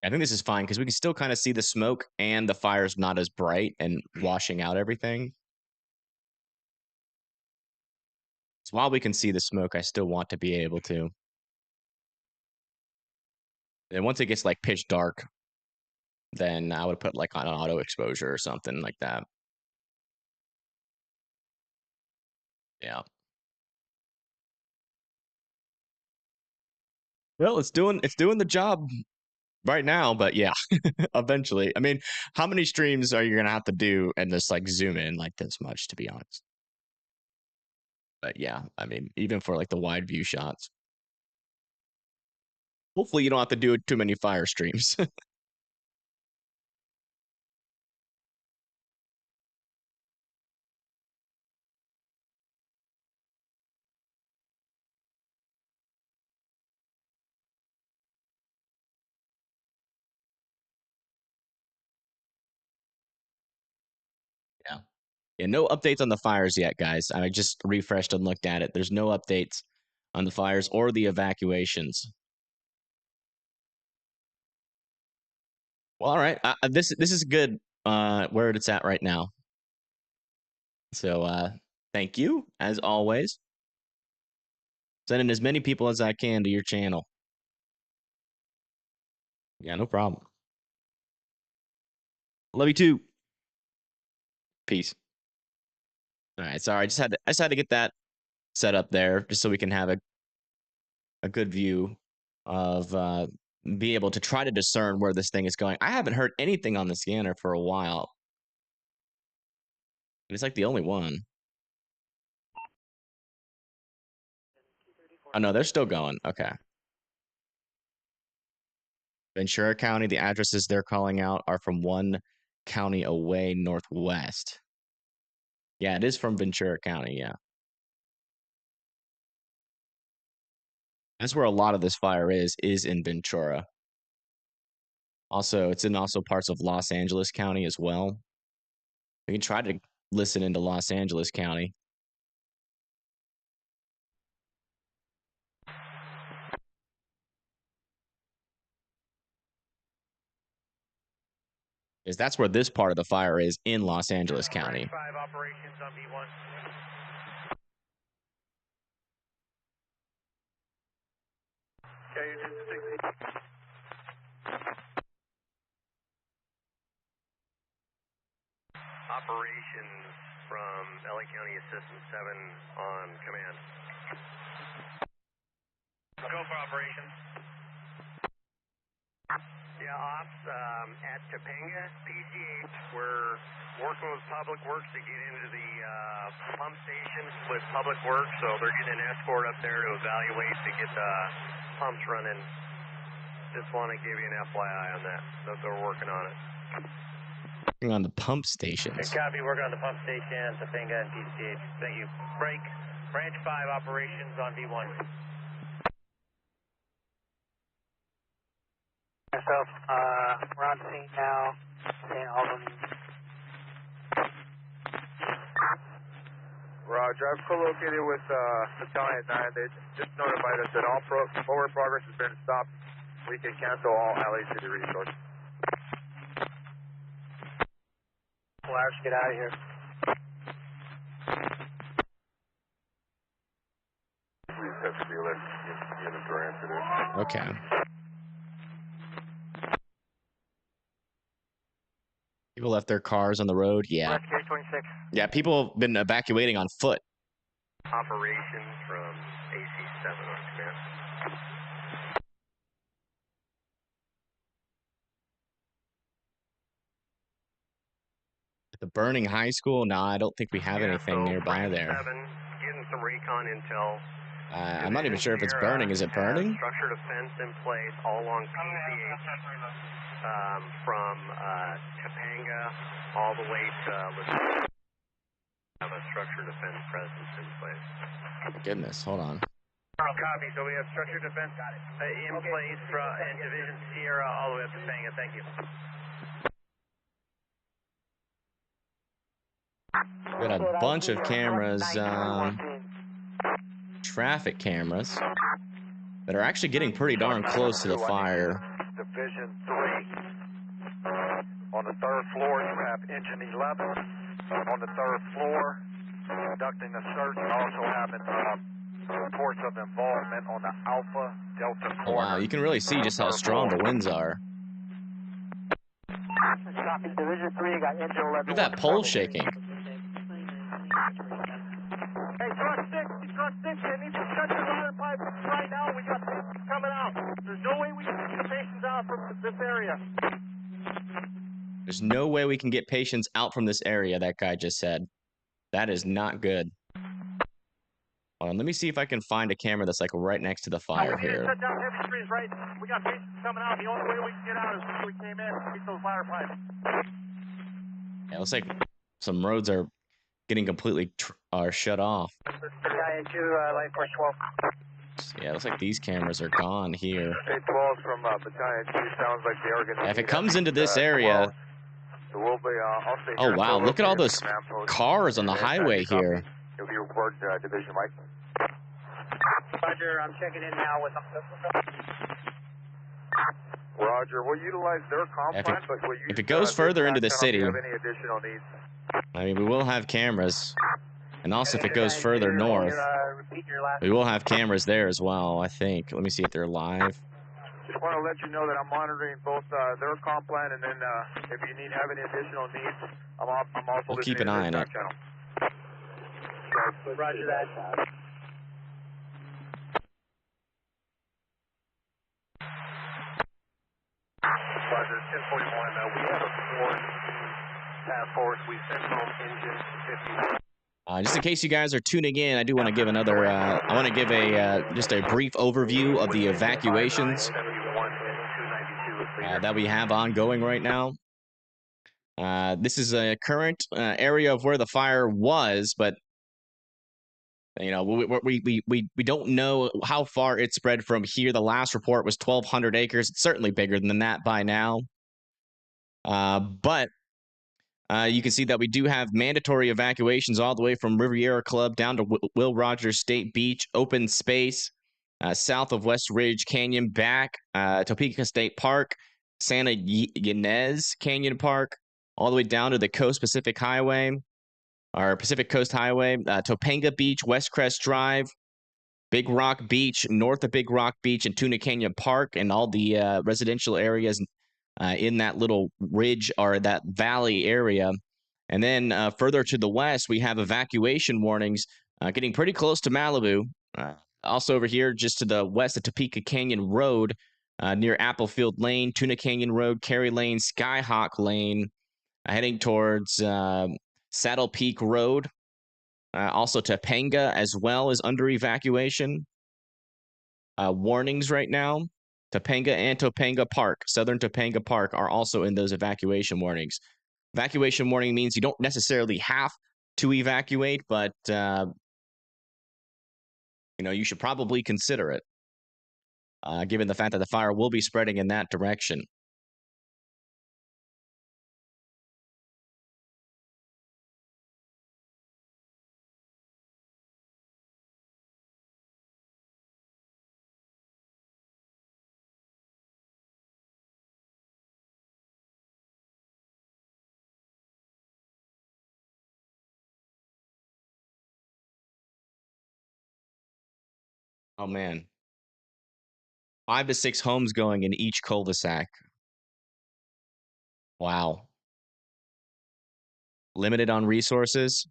I think this is fine because we can still kind of see the smoke and the fire's not as bright and washing out everything. So while we can see the smoke, I still want to be able to. And once it gets like pitch dark, then I would put like on an auto exposure or something like that. Yeah. Well, it's doing the job right now, but yeah, eventually. I mean, how many streams are you gonna have to do and just like zoom in like this much, to be honest? But yeah, I mean, even for like the wide view shots. Hopefully you don't have to do too many fire streams. Yeah. Yeah, no updates on the fires yet, guys. I just refreshed and looked at it. There's no updates on the fires or the evacuations. Well, all right. This is good where it's at right now. So thank you, as always. Sending as many people as I can to your channel. Yeah, no problem. Love you too. Peace. All right, sorry. I just had to get that set up there just so we can have a good view of be able to try to discern where this thing is going. I haven't heard anything on the scanner for a while. It's like the only one. Oh no, they're still going. Okay. Ventura County, the addresses they're calling out are from one county away northwest. Yeah, it is from Ventura County, yeah. That's where a lot of this fire is in Ventura. Also, it's in also parts of Los Angeles County as well. We can try to listen into Los Angeles County. Because that's where this part of the fire is in Los Angeles County. 5 operations on B1. Okay, 60. Operations from LA County Assistant 7 on command. Go for operations. Yeah, ops at Topanga, PCH. We're working with Public Works to get into the pump station with Public Works, so they're getting an escort up there to evaluate to get the pumps running. Just want to give you an FYI on that they're working on it. Working on the pump stations. Okay, copy, working on the pump station, Topanga and PCH. Thank you. Break. Branch 5 operations on B1. Myself, we're on scene now, St. Albans. Roger, I've co-located with Battalion 9. They just notified us that all forward progress has been stopped. We can cancel all LA City resources. Flash, get out of here. Please have Steeler inventory after this. Okay. People left their cars on the road. Yeah. Rescue 26. Yeah, people have been evacuating on foot. Operations from AC-7 on command. The burning high school? No, I don't think we have anything nearby Frame there. 7, getting some recon intel. I'm not even sure if it's burning. Is it burning? Structured defense in place all along PCH from Topanga all the way to have a structured defense presence in place. Goodness, hold on. Copy. So we have structured defense in place and Division Sierra all the way up to Topanga. Thank you. We got a bunch of cameras, traffic cameras, that are actually getting pretty darn close to the fire. Division 3. On the third floor, you have Engine 11. On the third floor, conducting a search, also having reports of involvement on the Alpha Delta corner. Oh, wow, you can really see just how strong the winds are. Copy, Division 3, you got Engine 11. Look at that pole shaking. Hey, truck 6, they need to shut your ladder pipe right now. We got patients coming out. There's no way we can get the patients out from this area. There's no way we can get patients out from this area, that guy just said. That is not good. Hold on, let me see if I can find a camera that's like right next to the fire here. Shut down heavy trees, right? We got patients coming out. The only way we can get out is when we came in to get those ladder pipes. Yeah, it looks like some roads are getting completely shut off. Light Force 12. Yeah, it looks like these cameras are gone here. 812 from Battalion 2 sounds like they are going to. Yeah, if it comes into this area. We'll be, Oh wow, look at all those cars on the highway here. You'll be report Division Mike. Roger, I'm checking in now with them. Roger, we'll utilize their comp plan, but we'll use, if it goes further into the city, if you have any additional needs. I mean, we will have cameras. And also, if it goes further north, we will have cameras there as well, I think. Let me see if they're live. Just want to let you know that I'm monitoring both their comp plan, and then if you have any additional needs, I'm also we'll keep an eye on it. Roger that. Roger, 1041. We have a task force. We sent home engine 50. Just in case you guys are tuning in, I do want to give another. I want to give just a brief overview of the evacuations that we have ongoing right now. This is a current area of where the fire was, but you know we don't know how far it spread from here. The last report was 1,200 acres. It's certainly bigger than that by now, but. You can see that we do have mandatory evacuations all the way from Riviera Club down to Will Rogers State Beach, open space, south of West Ridge Canyon, back Topeka State Park, Santa Ynez Canyon Park, all the way down to the Coast Pacific Highway, or Pacific Coast Highway, Topanga Beach, West Crest Drive, Big Rock Beach, north of Big Rock Beach, and Tuna Canyon Park, and all the residential areas in that little ridge or that valley area. And then further to the west, we have evacuation warnings getting pretty close to Malibu. Also over here, just to the west of Topeka Canyon Road, near Applefield Lane, Tuna Canyon Road, Cary Lane, Skyhawk Lane, heading towards Saddle Peak Road. Also Topanga as well is under evacuation. Warnings right now. Topanga and Topanga Park, Southern Topanga Park, are also in those evacuation warnings. Evacuation warning means you don't necessarily have to evacuate, but you know, you should probably consider it, given the fact that the fire will be spreading in that direction. Oh, man. 5 to 6 homes going in each cul-de-sac. Wow. Limited on resources.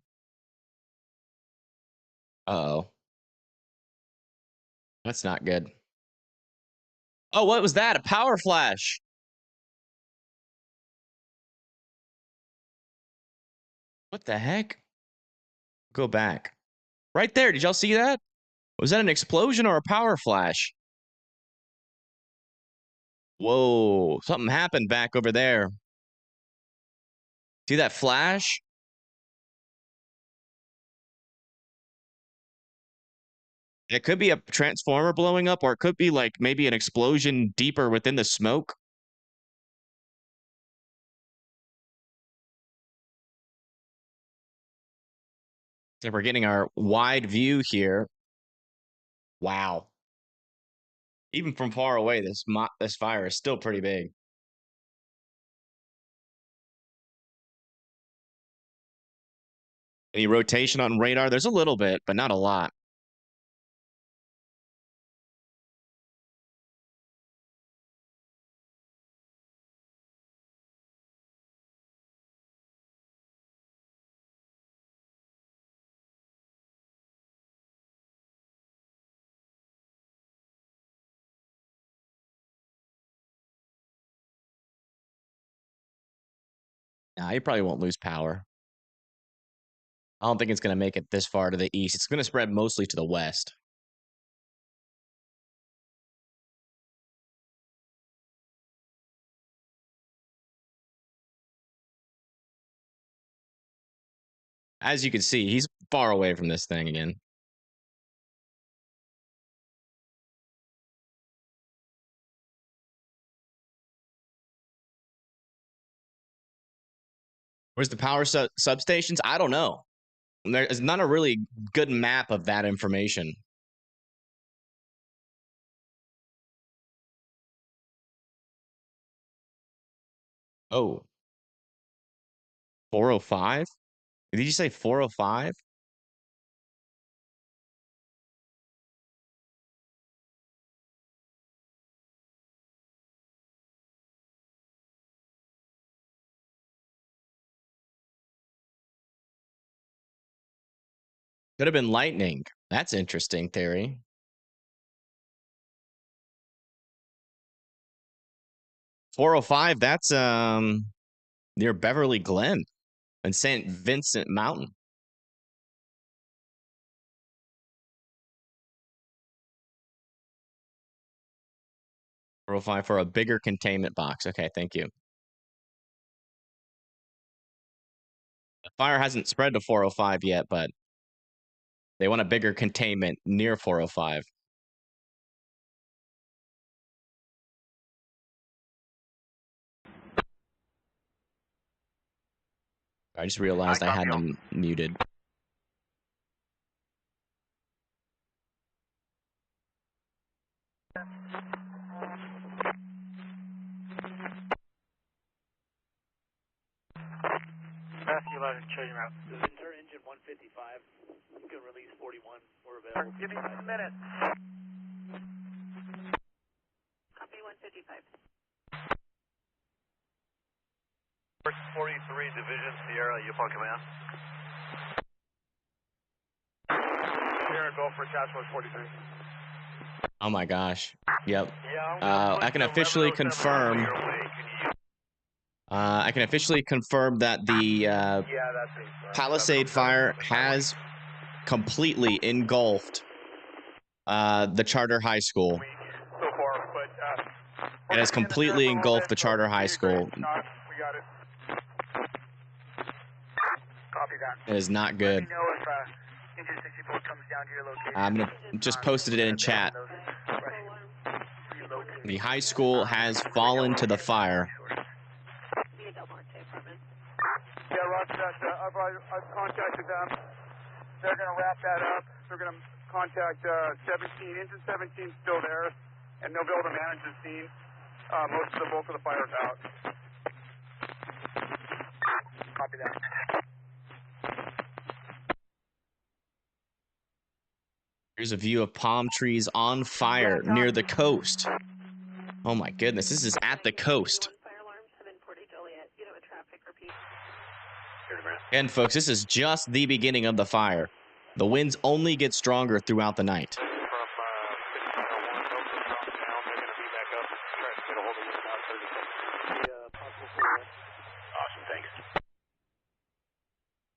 Uh-oh. That's not good. Oh, what was that? A power flash. What the heck? Go back. Right there. Did y'all see that? Was that an explosion or a power flash? Whoa. Something happened back over there. See that flash? It could be a transformer blowing up, or it could be like maybe an explosion deeper within the smoke. So we're getting our wide view here. Wow. Even from far away, this fire is still pretty big. Any rotation on radar? There's a little bit, but not a lot. Nah, you probably won't lose power. I don't think it's going to make it this far to the east. It's going to spread mostly to the west. As you can see, he's far away from this thing again. Where's the power substations? I don't know. There's not a really good map of that information. Oh. 405? Did you say 405? Could have been lightning. That's interesting theory. .405, that's near Beverly Glen and St. Vincent Mountain. .405 for a bigger containment box. Okay, thank you. The fire hasn't spread to 405 yet, but they want a bigger containment near 405. I just realized I had them muted. Matthew 11, show your route. Enter engine 155. You can release 41. We're available. Give me 1 minute. Copy 155. 43 Division Sierra, Yukon Command. Sierra, go for task force 43. Oh my gosh. Yep. Yeah, I can officially confirm. I can officially confirm that the Palisade fire has completely engulfed the charter high school. So far, but It has completely engulfed the charter high school. we got it. Copy that. It is not good. Let me know if engine 64 comes down to your location. I'm gonna just posted it in chat. The high school has fallen to the fire. Yeah, Roger that. I've contacted them. They're going to wrap that up. They're going to contact 17. Engine 17 is still there, and they'll be able to manage the scene. Most of the bulk of the fire is out. Copy that. Here's a view of palm trees on fire near the coast. Oh my goodness, this is at the coast. And folks, this is just the beginning of the fire. The winds only get stronger throughout the night. Awesome, thanks.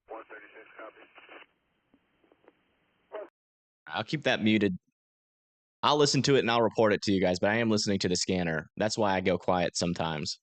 136, copy. I'll keep that muted. I'll listen to it and I'll report it to you guys, but I am listening to the scanner. That's why I go quiet sometimes.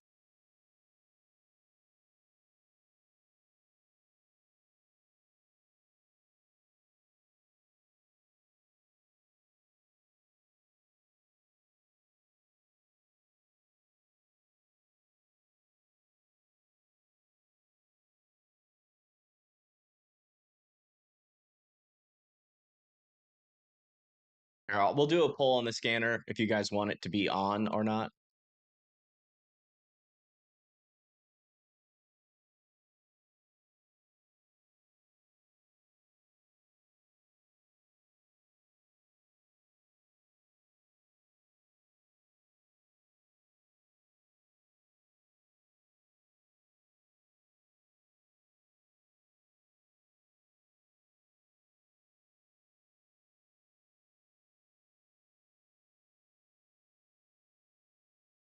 We'll do a poll on the scanner if you guys want it to be on or not.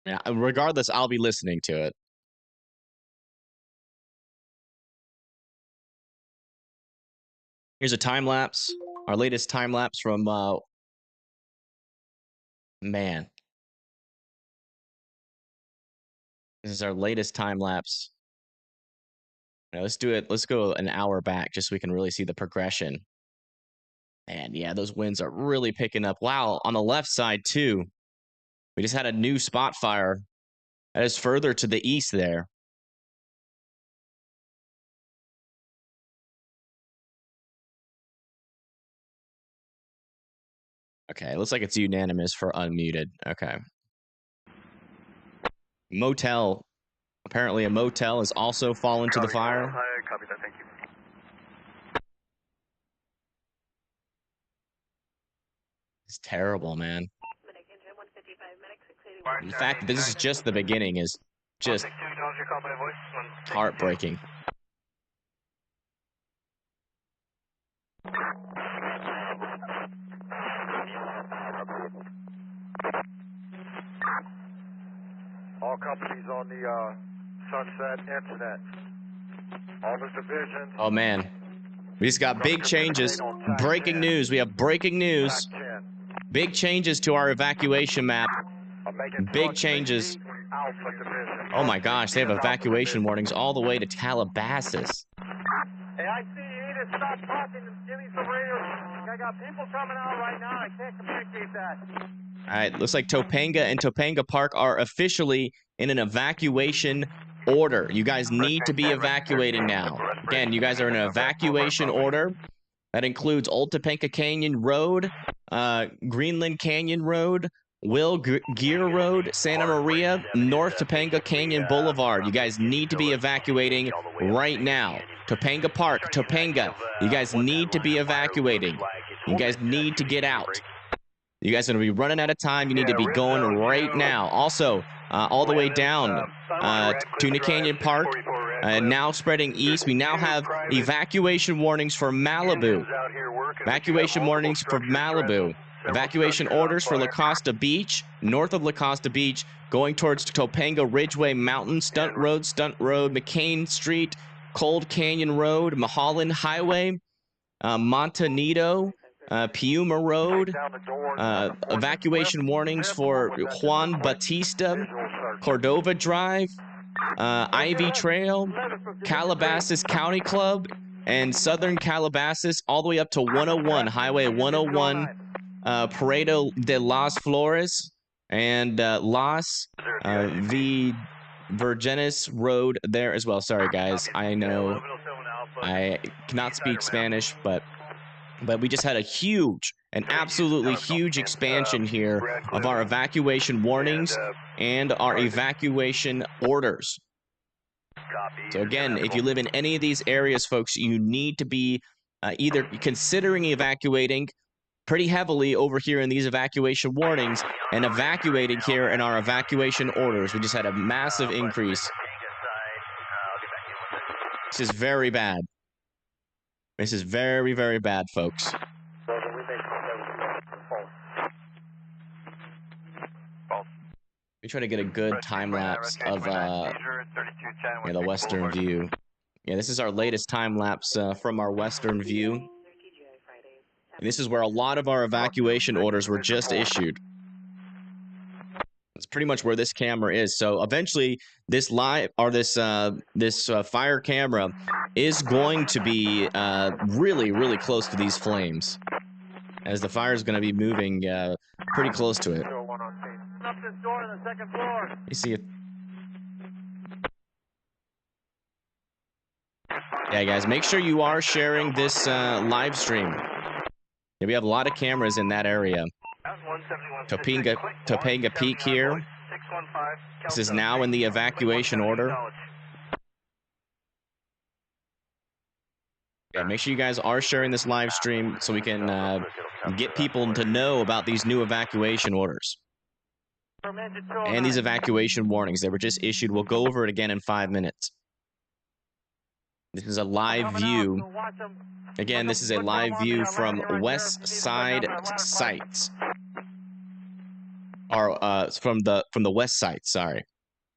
Yeah, regardless, I'll be listening to it. Here's a time lapse. Our latest time lapse from man. This is our latest time lapse. Now, let's do it. Let's go an hour back just so we can really see the progression. And yeah, those winds are really picking up. Wow, on the left side too. We just had a new spot fire that is further to the east there. Okay, looks like it's unanimous for unmuted. Okay. Motel. Apparently a motel has also fallen to the fire. Copy that, thank you. It's terrible, man. The fact that this is just the beginning is just heartbreaking. All companies on the Sunset Internet. All the divisions. Oh, man. We just got big changes. Breaking news. We have breaking news. Big changes to our evacuation map. Big changes. Oh my gosh, they have evacuation warnings all the way to Calabasas. Hey, I see you need to stop talking and give me some radio. I got people coming out right now. I can't communicate that. All right, looks like Topanga and Topanga Park are officially in an evacuation order. You guys need to be evacuating now. Again, you guys are in an evacuation order. That includes Old Topanga Canyon Road, Greenland Canyon Road, Will Gear Road, Santa Maria, North Topanga Canyon Boulevard. You guys need to be evacuating right now. Topanga Park, Topanga, you guys need to be evacuating. You guys need to get out. You guys are going to be running out of time. You need to be going right now. Also, all the way down Tuna Canyon Park, now spreading east. We now have evacuation warnings for Malibu. Evacuation warnings for Malibu. Evacuation orders for La Costa Beach, north of La Costa Beach, going towards Topanga Ridgeway Mountain, Stunt Road, McCain Street, Cold Canyon Road, Mulholland Highway, Montanito, Piuma Road, evacuation warnings for Juan Bautista, Cordova Drive, Ivy Trail, Calabasas County Club, and Southern Calabasas, all the way up to 101, Highway 101, Paredo de Las Flores, and Las Virgenes Road there as well. Sorry, guys. I know I cannot speak Spanish, but we just had an absolutely huge expansion here of our evacuation warnings and our evacuation orders. So again, if you live in any of these areas, folks, you need to be either considering evacuating pretty heavily over here in these evacuation warnings and evacuating here in our evacuation orders. We just had a massive increase. This is very bad. This is very, very bad, folks. We try to get a good time lapse of the western view. Yeah, this is our latest time lapse from our western view. And this is where a lot of our evacuation orders were just issued. It's pretty much where this camera is. So eventually, this fire camera is going to be really, really close to these flames, as the fire is going to be moving pretty close to it. Up this door on the second floor. You see it. Yeah, guys, make sure you are sharing this live stream. Yeah, we have a lot of cameras in that area. Topanga Peak here. This is now in the evacuation order. Yeah, make sure you guys are sharing this live stream so we can get people to know about these new evacuation orders. And these evacuation warnings that were just issued. We'll go over it again in 5 minutes. This is a live view. Again, this is a live view from West Side sites. Or from the west side, sorry.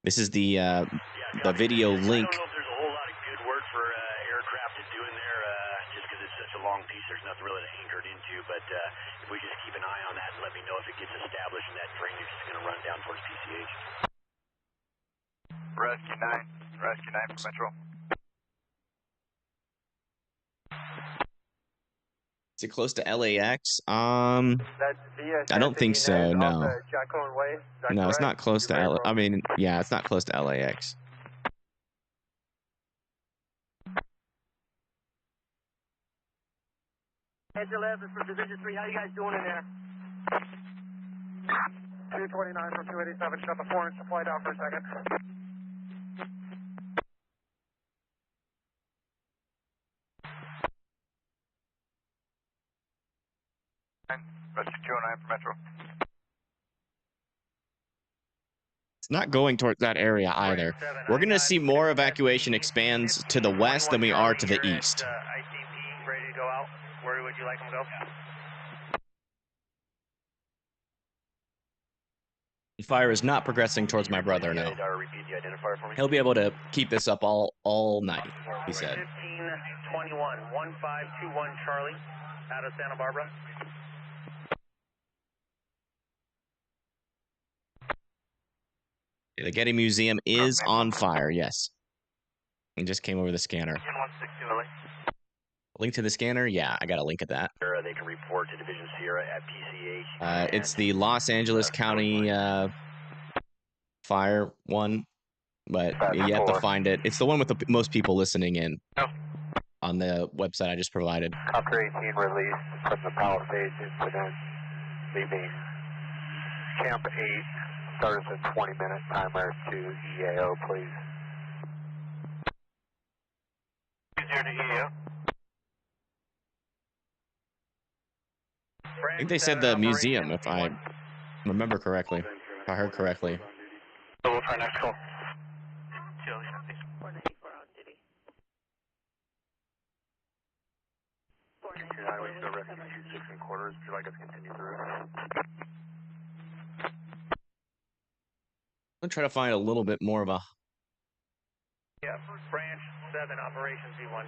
This is the video link. I don't know if there's a whole lot of good work for aircraft to do in there, just because it's such a long piece. There's nothing really to anchor it into, but if we just keep an eye on that and let me know if it gets established and that drainage is going to run down towards PCH. Rescue 9 for Metro. Is it close to LAX? I don't think so, no. No, it's not close to LAX. I mean, yeah, it's not close to LAX. Edge 11 for Division 3, how you guys doing in there? 229 from 287, shut the 4-inch supply down for a second. Rescue 209 for Metro. It's not going towards that area either. We're going to see more evacuation expands to the west than we are to the east. ICP ready to go out. Where would you like them to go? The fire is not progressing towards my brother, no. He'll be able to keep this up all night, he said. 1521, 1521 Charlie, out of Santa Barbara. The Getty Museum is on fire, yes. It just came over the scanner. Link to the scanner? Yeah, I got a link at that. They can report to Division Sierra at PCH. It's the Los Angeles County fire one, but you have to find it. It's the one with the most people listening in on the website I just provided. Copter 18 released from the Palisades incident, leaving Camp 8. Start us at 20 minutes, timer to EAO, please. 0 to EAO. I think they said the museum, if I remember correctly, if I heard correctly. So we'll try next call. 494 on duty. 494, we still rescue 26 and quarters. Would you like us to continue through? I'm trying to find a little bit more of a... Yeah, branch 7, Operation Z1.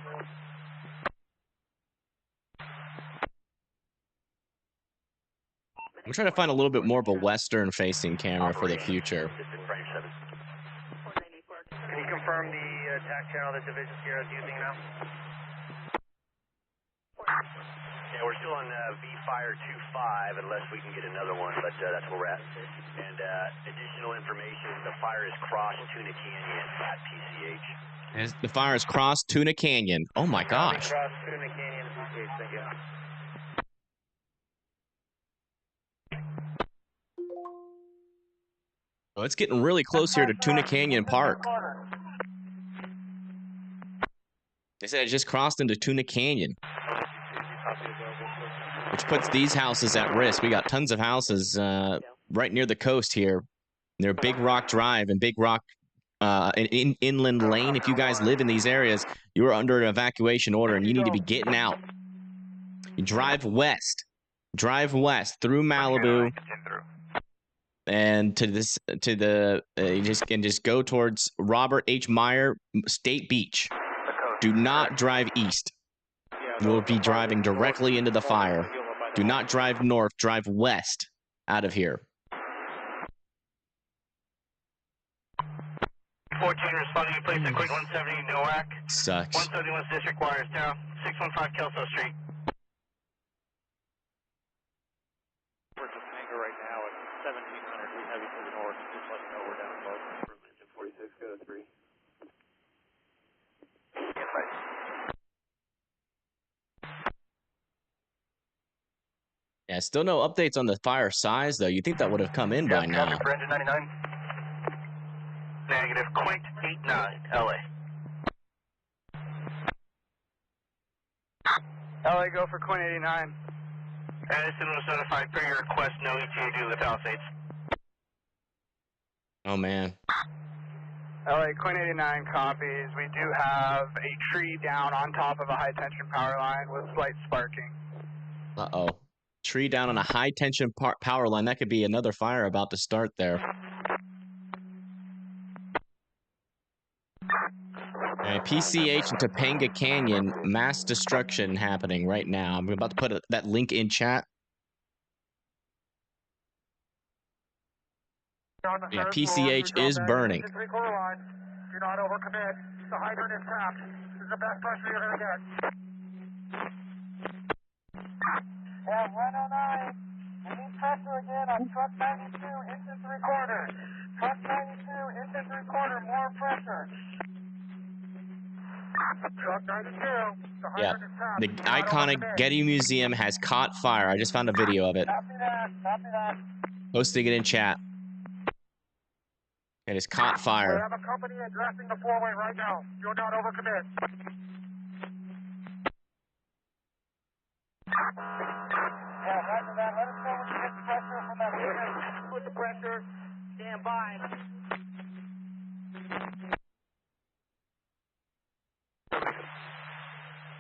I'm trying to find a little bit more of a western-facing camera for the future. Can you confirm the attack channel that Division Sierra is using now? Yeah, we're still on V-Fire 25, unless we can get another one, but that's where we're at. And additional information, the fire is crossed Tuna Canyon at PCH. The fire has crossed Tuna Canyon. Oh my gosh. Crossed Tuna Canyon at PCH, thank you. Oh, it's getting really close here to Tuna Canyon Park. They said it just crossed into Tuna Canyon. which puts these houses at risk. We got tons of houses right near the coast here. They're Big Rock Drive and Big Rock Inland Lane. If you guys live in these areas, you are under an evacuation order and you need to be getting out. You drive west through Malibu, and you just go towards Robert H. Meyer State Beach. Do not drive east. You will be driving directly into the fire. Do not drive north. Drive west out of here. 14 responding, you place a quick 170 NOAC. Sucks. 171 District Wires down. 615 Kelso Street. We're just hanging right now at 1700. We have you to the north. Just let me know we're down below. Engine 46, go to 3. Yeah, still no updates on the fire size, though. You think that would have come in by now. For engine 99. Negative, Quint 89, LA. LA, go for Quint 89. Addison was notified per your request, no ETA due to the Palisades. Oh, man. LA, Quint 89 copies. We do have a tree down on top of a high-tension power line with slight sparking. Uh-oh. Tree down on a high-tension power line. That could be another fire about to start there. Right, PCH and Topanga Canyon, mass destruction happening right now. I'm about to put that link in chat. Yeah, PCH is burning. Do not overcommit. The hydrant is tapped. This is the best pressure you're going to get. And 109, we need pressure again on truck 92, inches 3/4. Truck 92, inches 3/4, more pressure. Truck 92, the hydrant is tapped. The iconic Getty Museum has caught fire. I just found a video of it. Copy that. Posting it in chat. It has caught We fire. have a company addressing the four-way right now. Do not overcommit. Yeah, roger that. Let us know when you get the pressure from that hydrant. Put the pressure, stand by.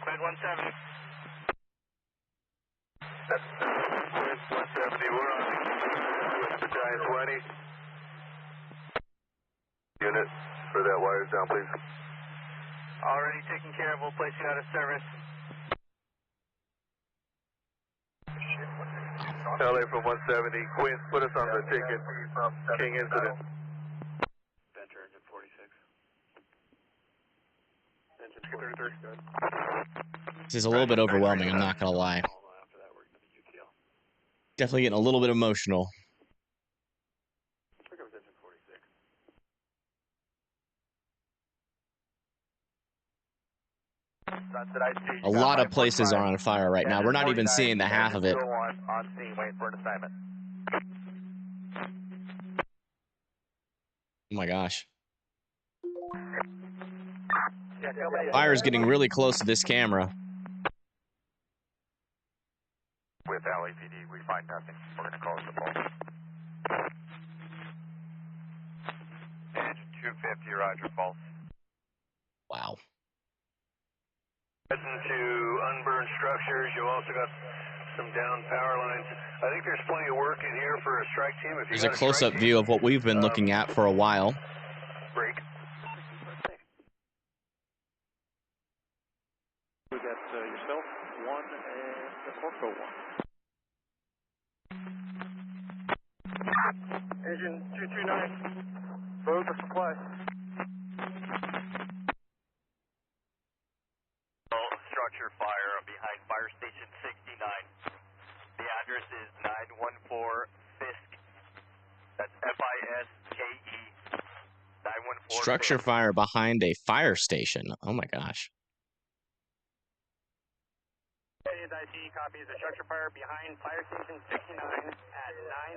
Quint 170. Quint 170, we're on the Giant 20. Unit for that wires down, please. Already taken care of. We'll place you out of service. LA from 170. Quint, put us on the ticket. King incident. Venture engine 46. Engine 233. This is a little bit overwhelming, I'm not going to lie. After that, we're going to be UTL. Definitely getting a little bit emotional. Here comes engine 46. A lot of places are on fire right now. We're not even seeing the half of it. On scene, waiting for an assignment. Oh my gosh. Fire's getting really close to this camera. With LAPD, we find nothing. We're going to call it the ball. Engine 250, roger, false. Wow. Heading to unburned structures. You also got some down power lines. I think there's plenty of work in here for a strike team. If There's a close-up view of what we've been looking at for a while. Break. We got yourself, one, and Orco, one. Engine 229, load the supply. Structure fire behind Fire Station 69. The address is 914 Fisk. That's F-I-S-K-E. 914 Structure fire behind a fire station. Oh my gosh. IC copies the structure fire behind Fire Station 69 at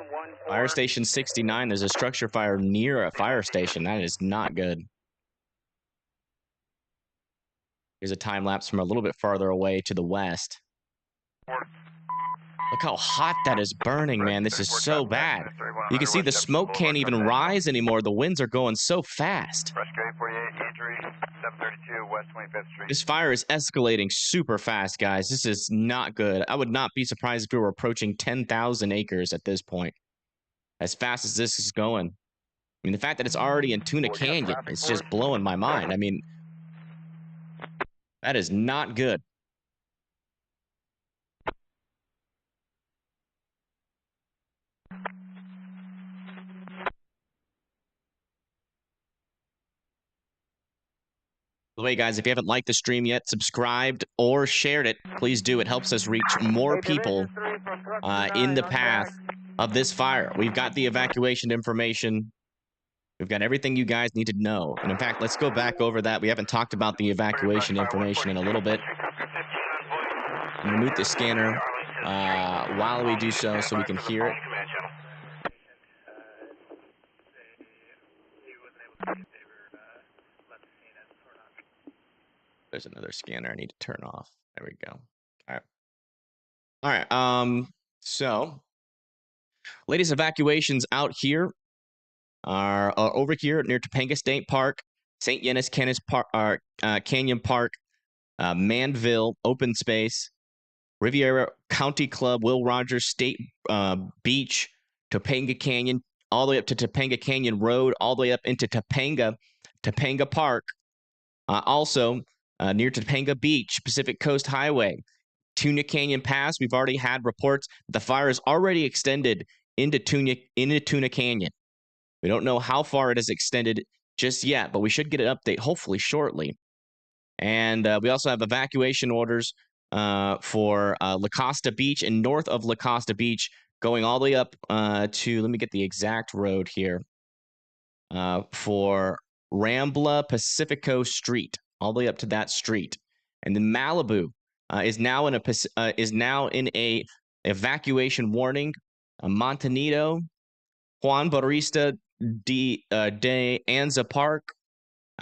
914. Fire Station 69. There's a structure fire near a fire station. That is not good. Here's a time lapse from a little bit farther away to the west. Look how hot that is burning, man. This is so bad. You can see the smoke can't even rise anymore. The winds are going so fast. This fire is escalating super fast, guys. This is not good. I would not be surprised if we were approaching 10,000 acres at this point. As fast as this is going. I mean, the fact that it's already in Tuna Canyon, it's just blowing my mind. I mean, that is not good. By the way, guys, if you haven't liked the stream yet, subscribed, or shared it, please do. It helps us reach more people in the path of this fire. We've got the evacuation information. We've got everything you guys need to know. And in fact, let's go back over that. We haven't talked about the evacuation information in a little bit. I'm going to mute the scanner while we do so we can hear it. There's another scanner I need to turn off. There we go. All right. So, latest evacuations out here are over here near Topanga State Park, St. Yenis Canyon Park, Manville Open Space, Riviera County Club, Will Rogers State Beach, Topanga Canyon, all the way up to Topanga Canyon Road, all the way up into Topanga Park. Also, near Topanga Beach, Pacific Coast Highway, Tuna Canyon Pass. We've already had reports the fire is already extended into Tuna Canyon. We don't know how far it is extended just yet, but we should get an update hopefully shortly. And we also have evacuation orders for La Costa Beach and north of La Costa Beach, going all the way up to, let me get the exact road here, for Rambla Pacifico Street, all the way up to that street. And then Malibu is now in a evacuation warning. Montanito, Juan Bautista de Anza Park,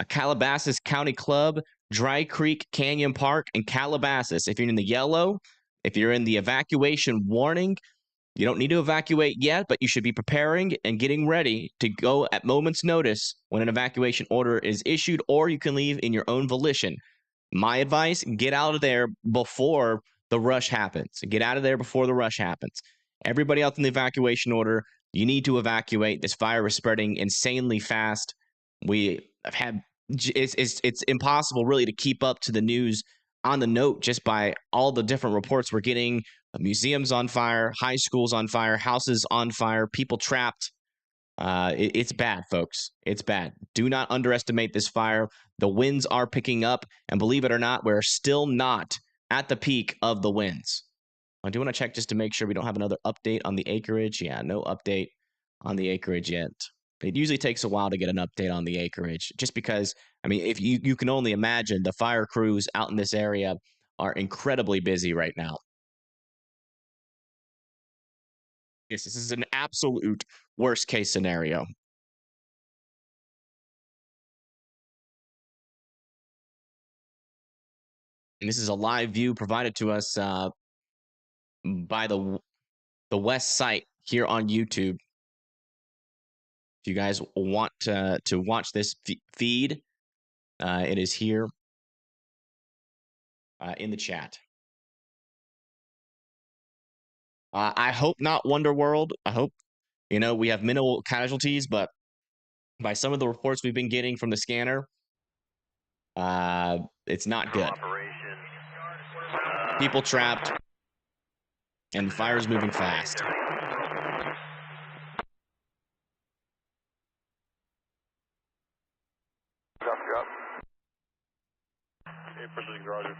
Calabasas County Club, Dry Creek Canyon Park, and Calabasas. If you're in the yellow, if you're in the evacuation warning, you don't need to evacuate yet, but you should be preparing and getting ready to go at moment's notice when an evacuation order is issued, or you can leave in your own volition. My advice, get out of there before the rush happens. Get out of there before the rush happens. Everybody else in the evacuation order, you need to evacuate. This fire is spreading insanely fast. It's impossible really to keep up to the news on the note just by all the different reports we're getting. Museums on fire, high schools on fire, houses on fire, people trapped. It's bad, folks. It's bad. Do not underestimate this fire. The winds are picking up, and believe it or not, we're still not at the peak of the winds. I do want to check just to make sure we don't have another update on the acreage. Yeah, no update on the acreage yet. It usually takes a while to get an update on the acreage, just because, I mean, if you can only imagine, the fire crews out in this area are incredibly busy right now. Yes, this is an absolute worst case scenario. And this is a live view provided to us by the West site here on YouTube. If you guys want to watch this feed, it is here in the chat. I hope not Wonderworld. I hope, we have minimal casualties, but by some of the reports we've been getting from the scanner, it's not good. People trapped, and the fire is moving fast. Precision Roger.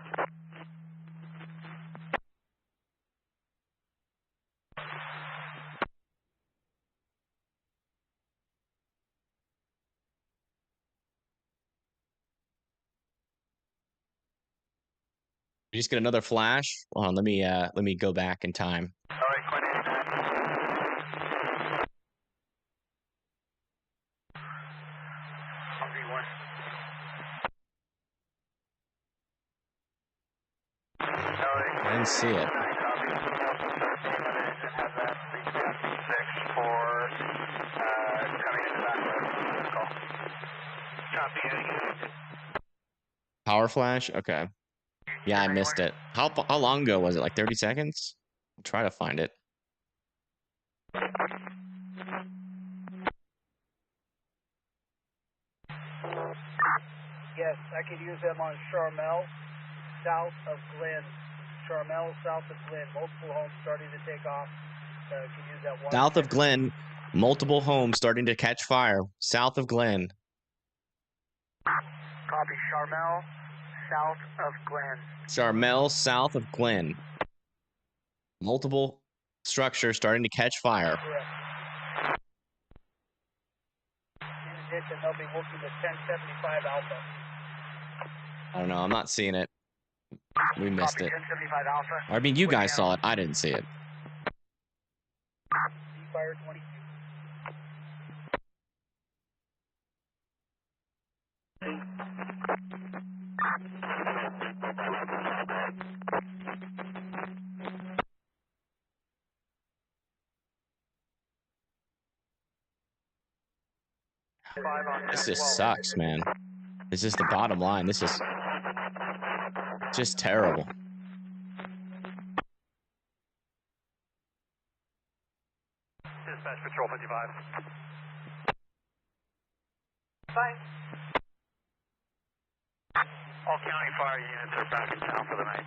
We just get another flash. Hold on, let me go back in time. All right, Quinn. I didn't see it. Power flash? Okay. Yeah, I missed it. How long ago was it? Like 30 seconds? I'll try to find it. Yes, I could use them on Charmel, south of Glen. Charmel, south of Glen. Multiple homes starting to take off. Could use that one. South of Glen, multiple homes starting to catch fire. South of Glen. Copy, Charmel, south of Glen. Charmel, south of Glen. Multiple structures starting to catch fire. In addition, they'll be working with 1075 Alpha. I don't know. I'm not seeing it. We missed Copy, it. 1075 Alpha. I mean, you guys saw it. I didn't see it. Fire 22. This just sucks, man. It's just the bottom line. This is just terrible. Dispatch Patrol 55. Fine. All county fire units are back in town for the night.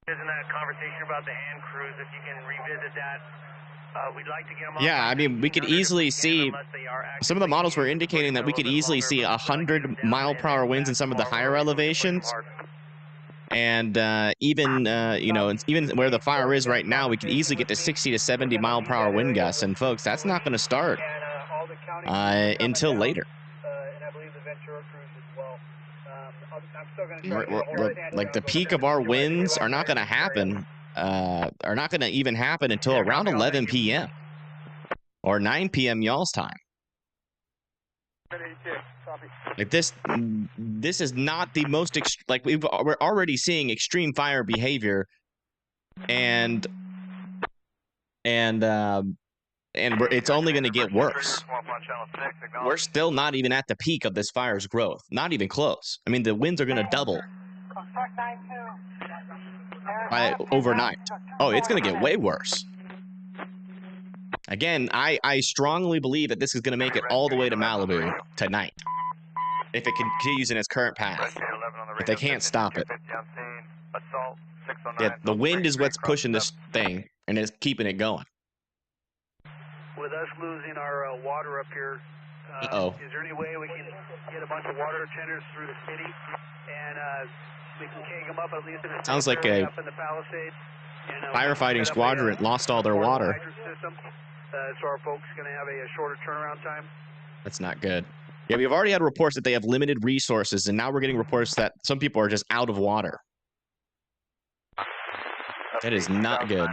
Isn't that conversation about the hand crews? If you can revisit that, we'd like to get them. Yeah, I mean, we could easily see some of the models were indicating that we could easily see 100-mile-per-hour winds in some of the higher elevations, and even you know, even where the fire is right now, we could easily get to 60 to 70-mile-per-hour wind gusts. And folks, that's not going to start until later. And I believe the Ventura crews as well. I'm still going to Like the peak of our winds are not going to happen. Are not going to even happen until around 11 p.m. or 9 p.m. y'all's time. Like this is not the most like we're already seeing extreme fire behavior, and it's only going to get worse. We're still not even at the peak of this fire's growth. Not even close. I mean, the winds are going to double by overnight. Oh, it's going to get way worse. Again, I strongly believe that this is going to make it all the way to Malibu tonight, if it continues in its current path. If they can't stop it. Yeah, the wind is what's pushing this thing, and it's keeping it going. With us losing our water up here, is there any way we can get a bunch of water tenders through the city and we can keg them up at least in the Sounds like a up in the Palisades? And, firefighting squadron lost all their water. So our folks going to have a shorter turnaround time. That's not good. Yeah, we've already had reports that they have limited resources, and now we're getting reports that some people are just out of water. That is not good.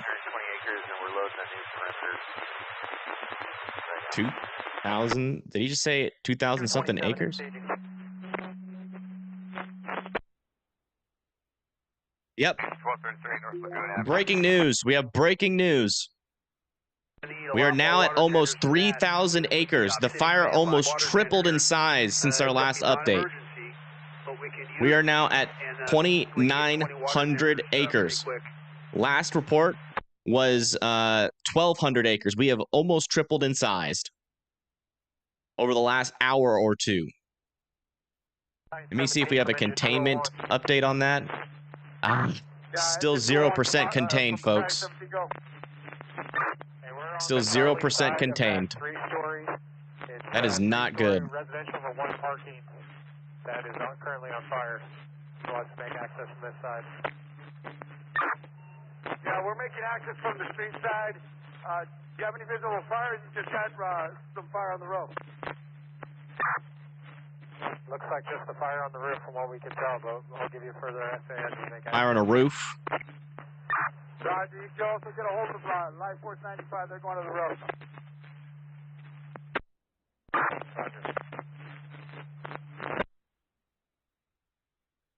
2,000? Did he just say 2,000 something acres? Yep. Breaking news. We have breaking news. We are now at almost 3,000 acres. The fire almost tripled in size since our last update. We are now at 2,900 acres. Last report was 1,200 acres. We have almost tripled in size over the last hour or two. Let me see if we have a containment update on that. Still 0% contained, folks. Still 0% contained. That is not good. Residential for one parking that is not currently on fire. So let's make access from this side. Yeah, we're making access from the street side. Do you have any visible fires? You just had some fire on the roof. Looks like just the fire on the roof from what we can tell, but I'll give you further essay as we make access. Fire on a roof. Roger, you can also get a hold of Life Force 95. They're going to the roof.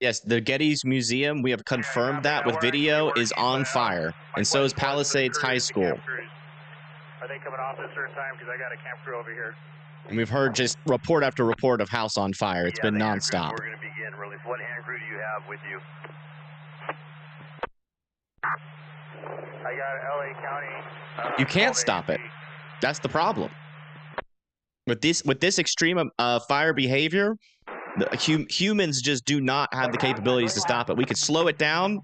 Yes, the Getty's Museum, we have confirmed that with video, is on fire. And so is Palisades High School. Are they coming off at a certain time? Because I got a camp crew over here. And we've heard just report after report of house on fire. It's been nonstop. We're going to begin really. What hand crew do you have with you? I got LA County. You can't stop it. That's the problem. With this extreme fire behavior, humans just do not have the capabilities to stop it. We could slow it down,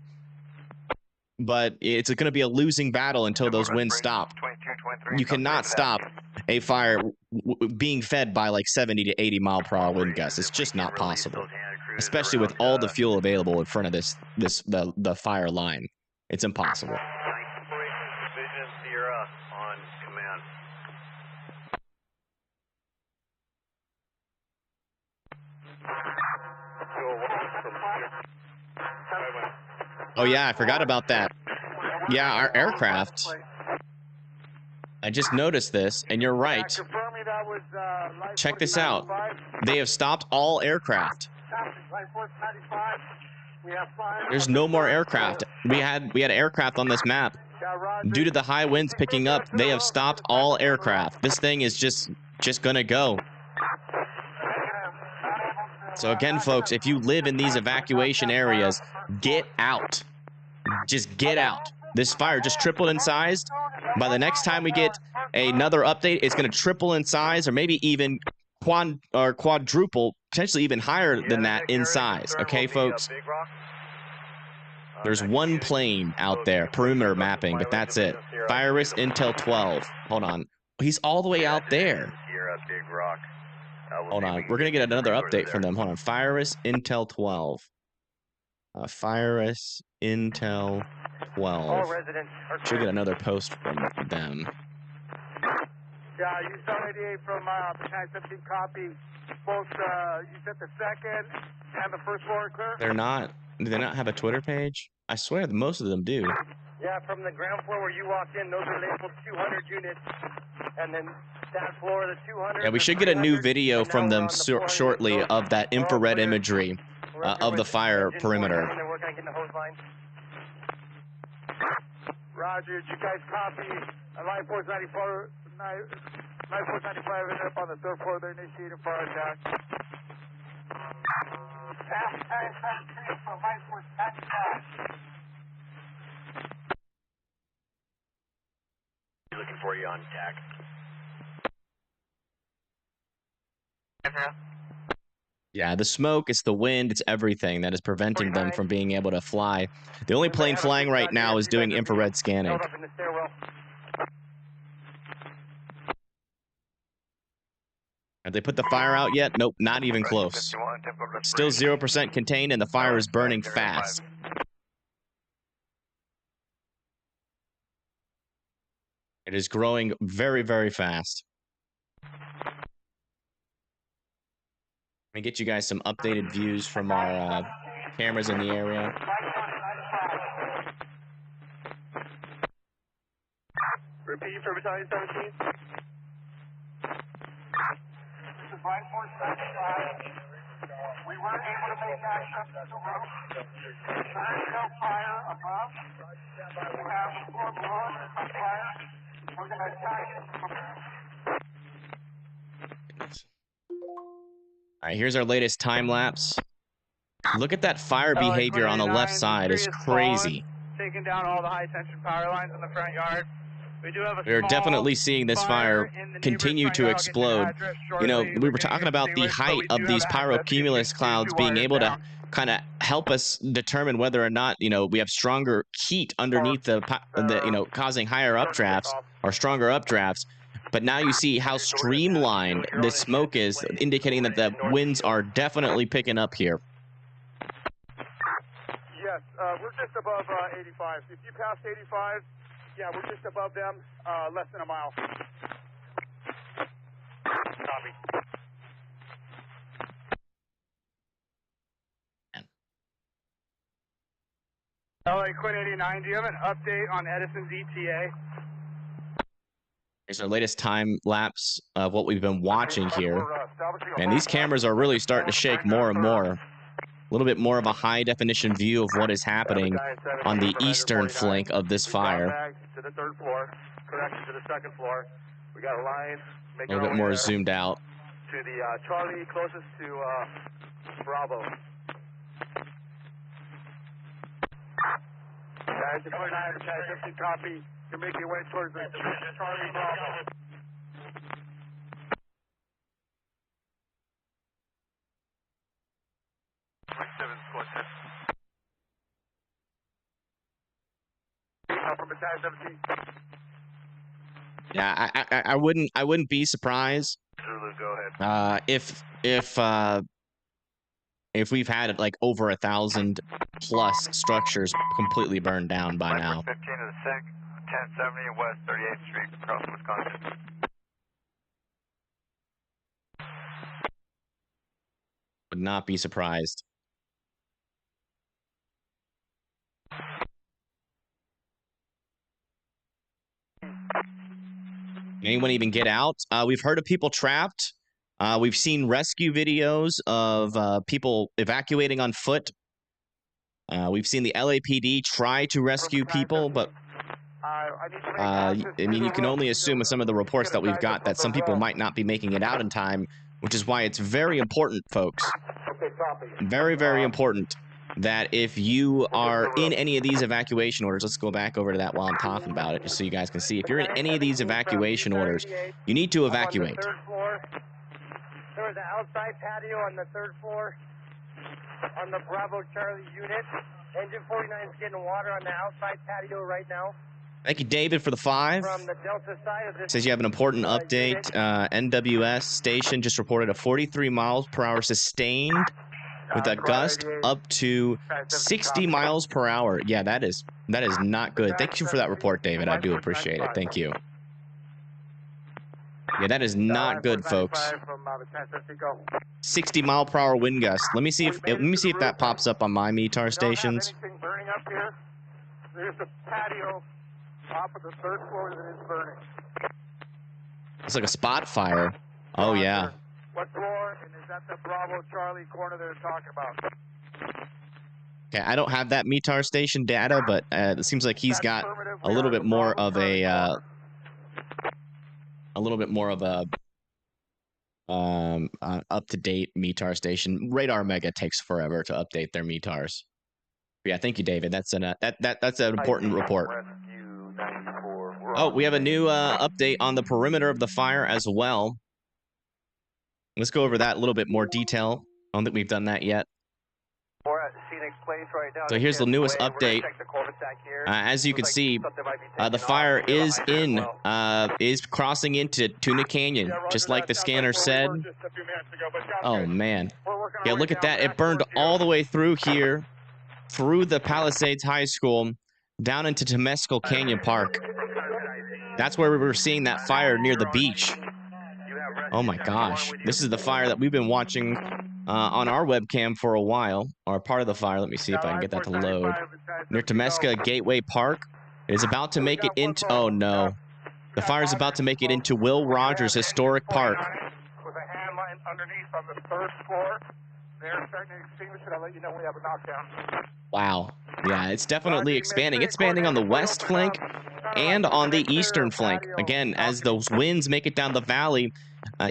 but it's going to be a losing battle until those winds stop. You cannot stop a fire being fed by like 70 to 80 mile per hour wind gusts. It's just not possible, especially with all the fuel available in front of the fire line. It's impossible. Vision Sierra on command. Oh yeah, I forgot about that. Yeah, our aircraft. I just noticed this, and you're right. Check this out. They have stopped all aircraft. There's no more aircraft. We had aircraft on this map. Due to the high winds picking up, they have stopped all aircraft. This thing is just gonna go. So again, folks, if you live in these evacuation areas, get out. Just get out. This fire just tripled in size. By the next time we get another update, it's going to triple in size, or maybe even quadruple, potentially even higher than that in size. Okay, folks? There's one plane out there, perimeter mapping, but that's it. Fire risk Intel 12. Hold on. He's all the way out there. Hold on. We're going to get another update from them. Hold on. Fire risk Intel 12. Fire risk Intel 12. Should get another post from them. Yeah, you saw 88 from Battalion 17 copy. Both, you said the second and the first floor clear? They're not. Do they not have a Twitter page? I swear that most of them do. Yeah, from the ground floor where you walked in, those are labeled 200 units. And then that floor, the 200. Yeah, we should get a new video from them shortly of that infrared imagery of the fire perimeter. Roger, did you guys copy? Line Force 94, 9495 ended up on the third floor. They're initiating fire attack. Looking for you on deck. Yeah, the smoke, it's the wind, it's everything that is preventing them from being able to fly. The only plane flying right now is doing infrared scanning. Have they put the fire out yet? Nope, not even close. Still 0% contained, and the fire is burning fast. It is growing very, very fast. Let me get you guys some updated views from our cameras in the area. Repeat for Battalion 17. This is Line Force 75. We weren't able to make access to the roof. There is no fire above. We have the floor below us on fire. We're going to attack it. All right, here's our latest time lapse. Look at that fire behavior on the left side. It's crazy. Taking down all the high tension power lines in the front yard. We're definitely seeing this fire continue to explode. You know, we were talking about the height of these pyrocumulus clouds being able to kind of help us determine whether or not, you know, we have stronger heat underneath the you know, causing higher updrafts or stronger updrafts. But now you see how streamlined this smoke is, indicating that the winds are definitely picking up here. Yes, we're just above 85. If you pass 85, yeah, we're just above them, less than a mile. Copy. LA Quinn 89, do you have an update on Edison's ETA? Here's our latest time lapse of what we've been watching here. And these cameras are really starting to shake more and more. little bit more of a high-definition view of what is happening on the eastern flank of this fire. To the third floor, correction to the second floor. We got a line. A little bit more zoomed out. To the Charlie closest to Bravo. Guys, 29, guys, copy. You're making your way towards the Charlie Bravo. Yeah, I wouldn't be surprised Go ahead. if we've had like over 1,000 plus structures completely burned down by now. 15 to the SIG, 1070 West 38th Street, across Wisconsin. Would not be surprised. Anyone even get out? We've heard of people trapped. We've seen rescue videos of people evacuating on foot. We've seen the LAPD try to rescue people, but I mean, you can only assume with some of the reports that we've got that some people might not be making it out in time, which is why it's very important, folks. Very, very important that if you are in any of these evacuation orders, let's go back over to that while I'm talking about it, just so you guys can see. If you're in any of these evacuation orders, you need to evacuate. There was an outside patio on the third floor on the Bravo Charlie unit. Engine 49 is getting water on the outside patio right now. Thank you, David, for the 5. From the Delta side of this Says you have an important update. NWS station just reported a 43 miles per hour sustained with a gust up to 60 miles per hour. Yeah, that is not good. Thank you for that report, David. I do appreciate it. Thank you. Yeah, that is not good, folks. 60 mile per hour wind gust. Let me see if that pops up on my METAR stations. Burning up here. There's the patio off of the third floor that is burning. It's like a spot fire. Oh yeah. What floor? And is that the Bravo Charlie corner they're talking about? Okay, I don't have that METAR station data, but it seems like he's got a little bit more of a up-to-date METAR station. Radar Mega takes forever to update their METARs. Yeah, thank you, David. That's an important report. Oh, we have a new update on the perimeter of the fire as well. Let's go over that a little bit more detail. I don't think we've done that yet. We're at Phoenix Place right now. So here's the newest update. As you can see, the fire is crossing into Tuna Canyon, just like the scanner said. Oh man, yeah, look at that! It burned all the way through here, through the Palisades High School, down into Temescal Canyon Park. That's where we were seeing that fire near the beach. Oh my gosh, this is the fire that we've been watching on our webcam for a while, or part of the fire. Let me see if I can get that to load. Near Temescal Gateway Park. It is about to make it into, oh no. The fire is about to make it into Will Rogers Historic Park. With a hand line underneath on the third floor. They're starting to extinguish it. I'll let you know when we have a knockdown. Wow. Yeah, it's definitely expanding. It's expanding on the west flank and on the eastern flank. Again, as those winds make it down the valley,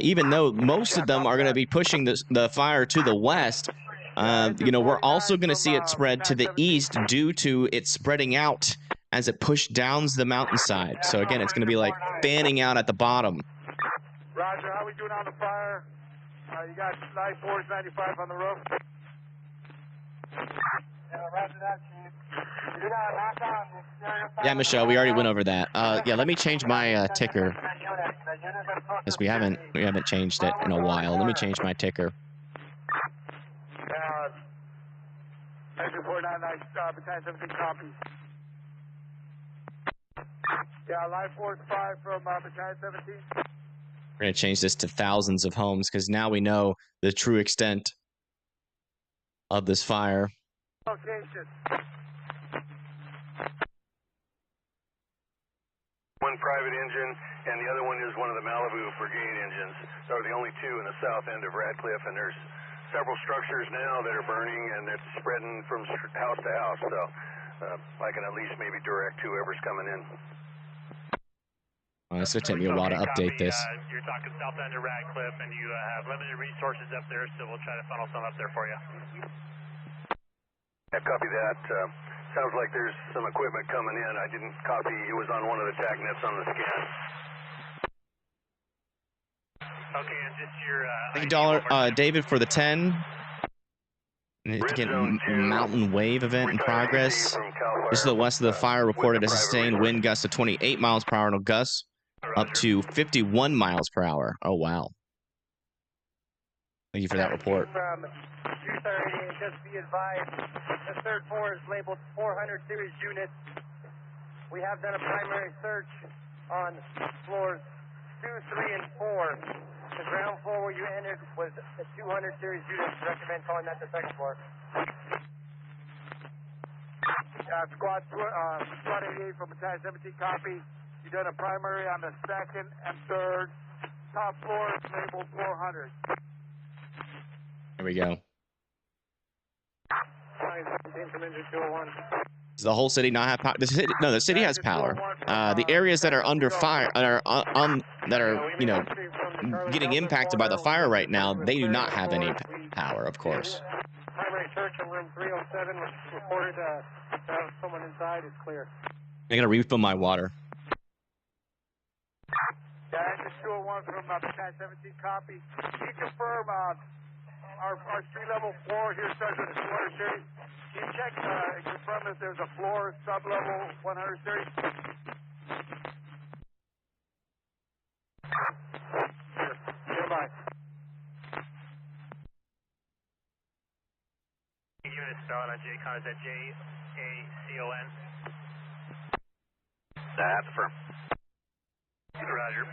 even though most of them are going to be pushing the fire to the west, you know, we're also going to see it spread to the east due to it spreading out as it pushed down the mountainside. So again, it's going to be like fanning out at the bottom. Roger, how we doing on the fire? You got 94s, 95 on the roof. Roger that, Chief. Yeah, Michelle, we already went over that. Yeah, let me change my ticker, because we haven't changed it in a while. Let me change my ticker. 17 copies. Yeah, live force 5 from battalion 17. We're going to change this to thousands of homes, because now we know the true extent of this fire. Location. One private engine, and the other one is one of the Malibu Brigade engines. Those are the only two in the south end of Radcliffe, and there's several structures now that are burning, and it's spreading from house to house. So I can at least maybe direct whoever's coming in. Well, it's going to take me a while to update this. You're talking south end of Radcliffe, and you have limited resources up there, so we'll try to funnel some up there for you. Yeah, copy that. Sounds like there's some equipment coming in. I didn't copy. It was on one of the tag nets on the scan. Okay, and just your... Thank you, David, for the 10. Mountain wave event in progress. Just to the west of the fire reported a sustained wind gust of 28 miles per hour and a gust up to 51 miles per hour. Oh, wow. Thank you for that report. From 230, just be advised, the third floor is labeled 400 series units. We have done a primary search on floors 2, 3, and 4. The ground floor where you entered was the 200 series unit. Recommend calling that the second floor. Squad 88 from Battalion 17, copy. You done a primary on the second and third. Top floor is labeled 400. There we go. 17 from engine 201. Does the whole city not have power? The city has power. The areas that are under fire, that are you know, getting impacted by the fire right now, they do not have any power, of course. Primary search in room 307 was reported to have someone inside. Is clear. I gotta refill my water. Yeah, engine 201 from Battalion 17, copy. Can you confirm our street level floor here starts with the 200 series? Can you check and confirm if there's a floor sub-level 100 series? Goodbye. Unit spelling on JCON, is that J-A-C-O-N? That's firm. Roger.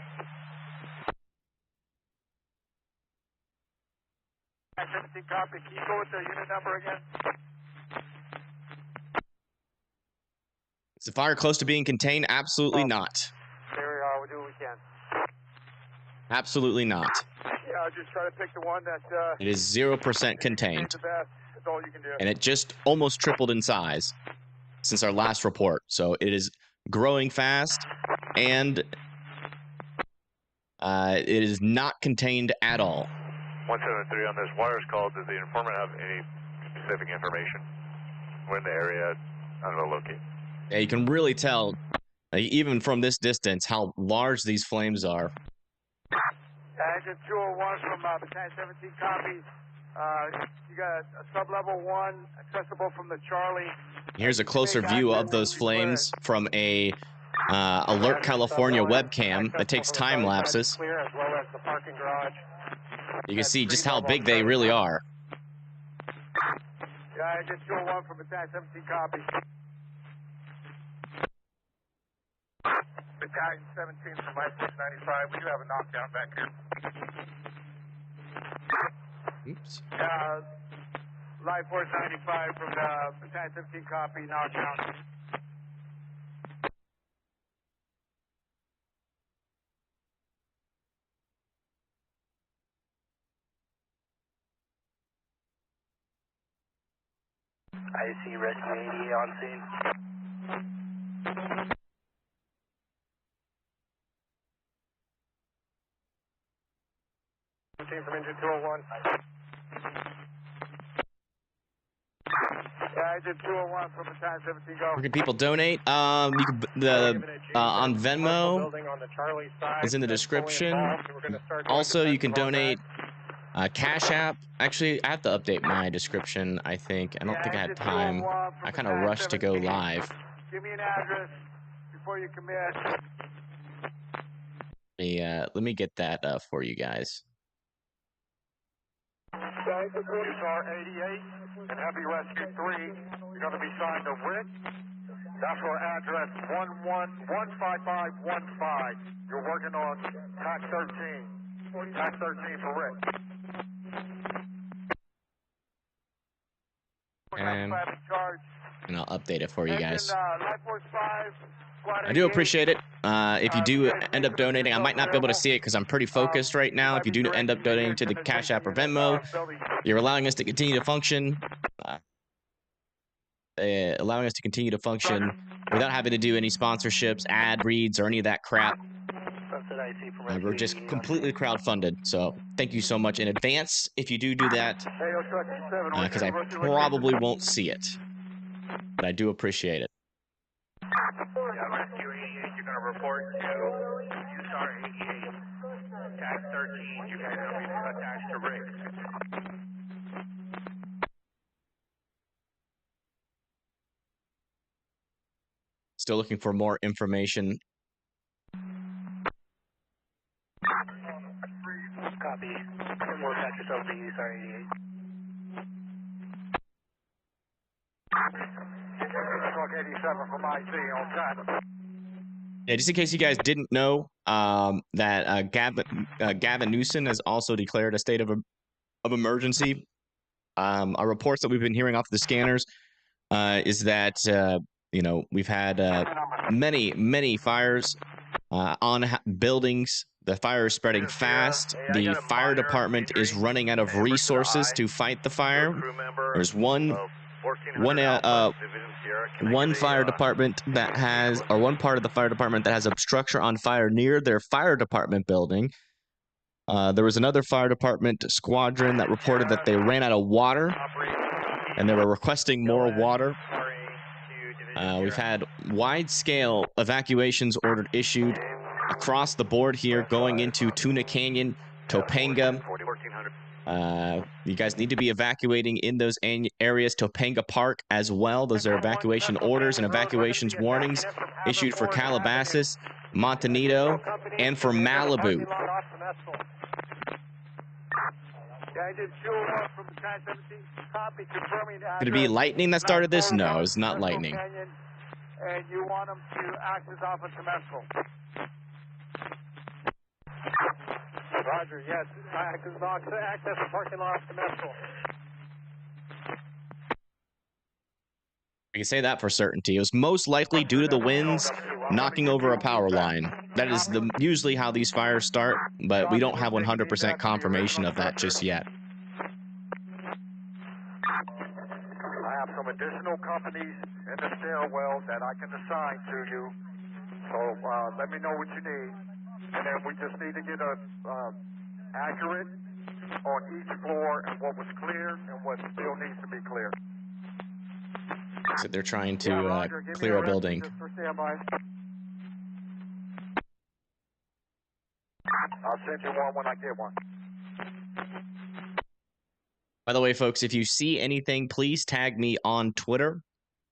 17, copy. Can you go with the unit number again? Is the fire close to being contained? Absolutely not. There we are. We'll do what we can. Absolutely not. Yeah, just try to pick the one that... It is 0% contained. The best. That's all you can do. And it just almost tripled in size since our last report. So it is growing fast, and it is not contained at all. 173 on this wires call. Does the informant have any specific information? We're in the area. I don't know, locate. Yeah, you can really tell, even from this distance, how large these flames are. Engine 201 from Battalion 17, copy. You got a sub-level 1 accessible from the Charlie. Here's a closer view of those flames from a Alert California webcam that takes time lapses. Clear, as well as the parking garage. You can see just how big they really are. Yeah, engine 201 from Battalion 17, copy. Battalion 17 from I-695. We do have a knockdown back here. Oops. Live Force 95 from the Battalion 17, copy. Knockdown. IC Rescue 88 on scene. From engine 201. Yeah, engine 201 from Battalion 17, go. Where can people donate? You can on Venmo is in the description. Also, you can donate Cash App. Actually, I have to update my description, I think. I don't think I had time. I kind of rushed to go live. Give me an address before you commit. Let me get that for you guys. Utah 88 and Heavy Rescue 3. You're going to be signed to Rick. That's for address 1515515. You're working on tax 13. Tax 13 for Rick. And I'll update it for you guys. Life Force 5 I do appreciate it. If you do end up donating, I might not be able to see it because I'm pretty focused right now. If you do end up donating to the Cash App or Venmo, you're allowing us to continue to function. Allowing us to continue to function without having to do any sponsorships, ad reads, or any of that crap. We're just completely crowdfunded. So thank you so much in advance if you do that, because I probably won't see it. But I do appreciate it. Rescue 88, you're going to report to USAR 88. Tag 13, you guys are going to be attached to Rick. Still looking for more information. Copy. More attach yourself to USAR 88. Truck 87 from IC on time. Yeah, just in case you guys didn't know, that Gavin Newsom has also declared a state of emergency. Our reports that we've been hearing off the scanners is that we've had many fires on buildings. The fire is spreading fast. The fire department is running out of resources to fight the fire. There's one fire department that has, or one part of the fire department that has a structure on fire near their fire department building. There was another fire department squadron that reported that they ran out of water and they were requesting more water. We've had wide-scale evacuations issued across the board here, going into Tuna Canyon, Topanga. You guys need to be evacuating in those areas. Topanga Park as well. Those are evacuation orders and evacuations warnings issued for Calabasas, Montanito, and for Malibu. Could it be lightning that started this? No, it's not lightning. And you want them to access off of Temescal. Roger, yes. Access the parking lot of Temescal. We can say that for certainty. It was most likely due to the winds knocking over a power line. That is usually how these fires start, but we don't have 100% confirmation of that just yet. I have some additional companies in the stairwell that I can assign to you. So let me know what you need. And then we just need to get a accurate on each floor and what was clear and what still needs to be clear. So they're trying to clear a building. I'll send you one when I get one. By the way, folks, if you see anything, please tag me on Twitter.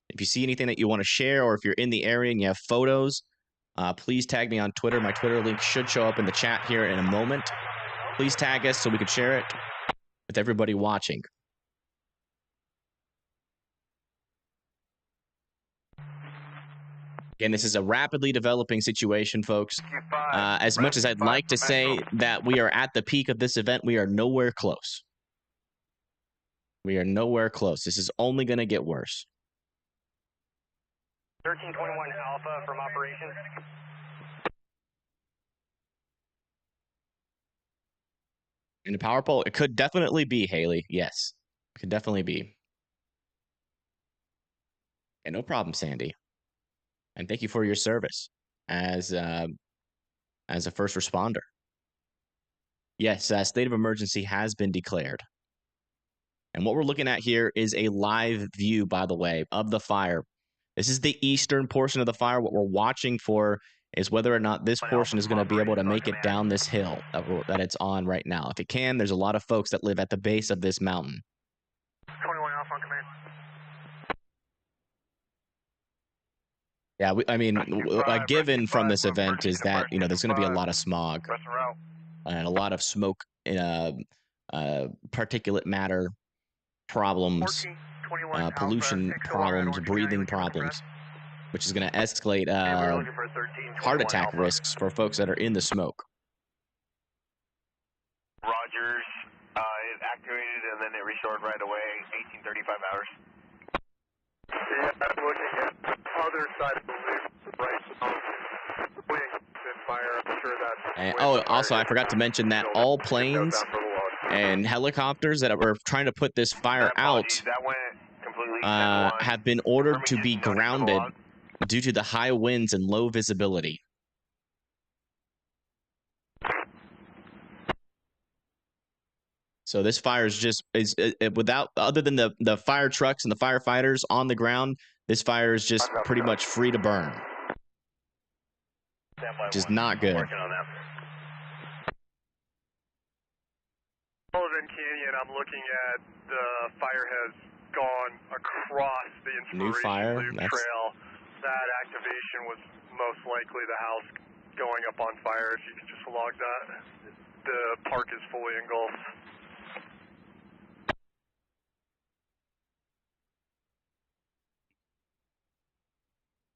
If you see anything that you want to share, or if you're in the area and you have photos, please tag me on Twitter. My Twitter link should show up in the chat here in a moment. Please tag us so we can share it with everybody watching. Again, this is a rapidly developing situation, folks. As much as I'd like to say that we are at the peak of this event, we are nowhere close. We are nowhere close. This is only going to get worse. 1321 Alpha from operations. In the power pole, it could definitely be, Haley. Yes, it could definitely be. Yeah, no problem, Sandy. And thank you for your service as a first responder. Yes, state of emergency has been declared. And what we're looking at here is a live view, by the way, of the fire. This is the eastern portion of the fire. What we're watching for is whether or not this portion is going to be able to make it down this hill that it's on right now. If it can, there's a lot of folks that live at the base of this mountain. 21 Alpha on command. Yeah, I mean, a given from this event is that, there's going to be a lot of smog and a lot of smoke, particulate matter problems, pollution problems, breathing problems, which is going to escalate heart attack risks for folks that are in the smoke. Rogers is activated and then it restored right away, 1835 hours. Yeah, I'm looking at other side of the loop right now. Fire, I'm sure that's And, oh, also, I forgot to mention that all planes and helicopters that were trying to put this fire out have been ordered to be grounded due to the high winds and low visibility. So this fire is just without, other than the fire trucks and the firefighters on the ground, this fire is just pretty much free to burn. Which is not good. Sullivan Canyon, I'm looking at the fire has gone across the Inspiration Loop Trail. That activation was most likely the house going up on fire. If you could just log that. The park is fully engulfed.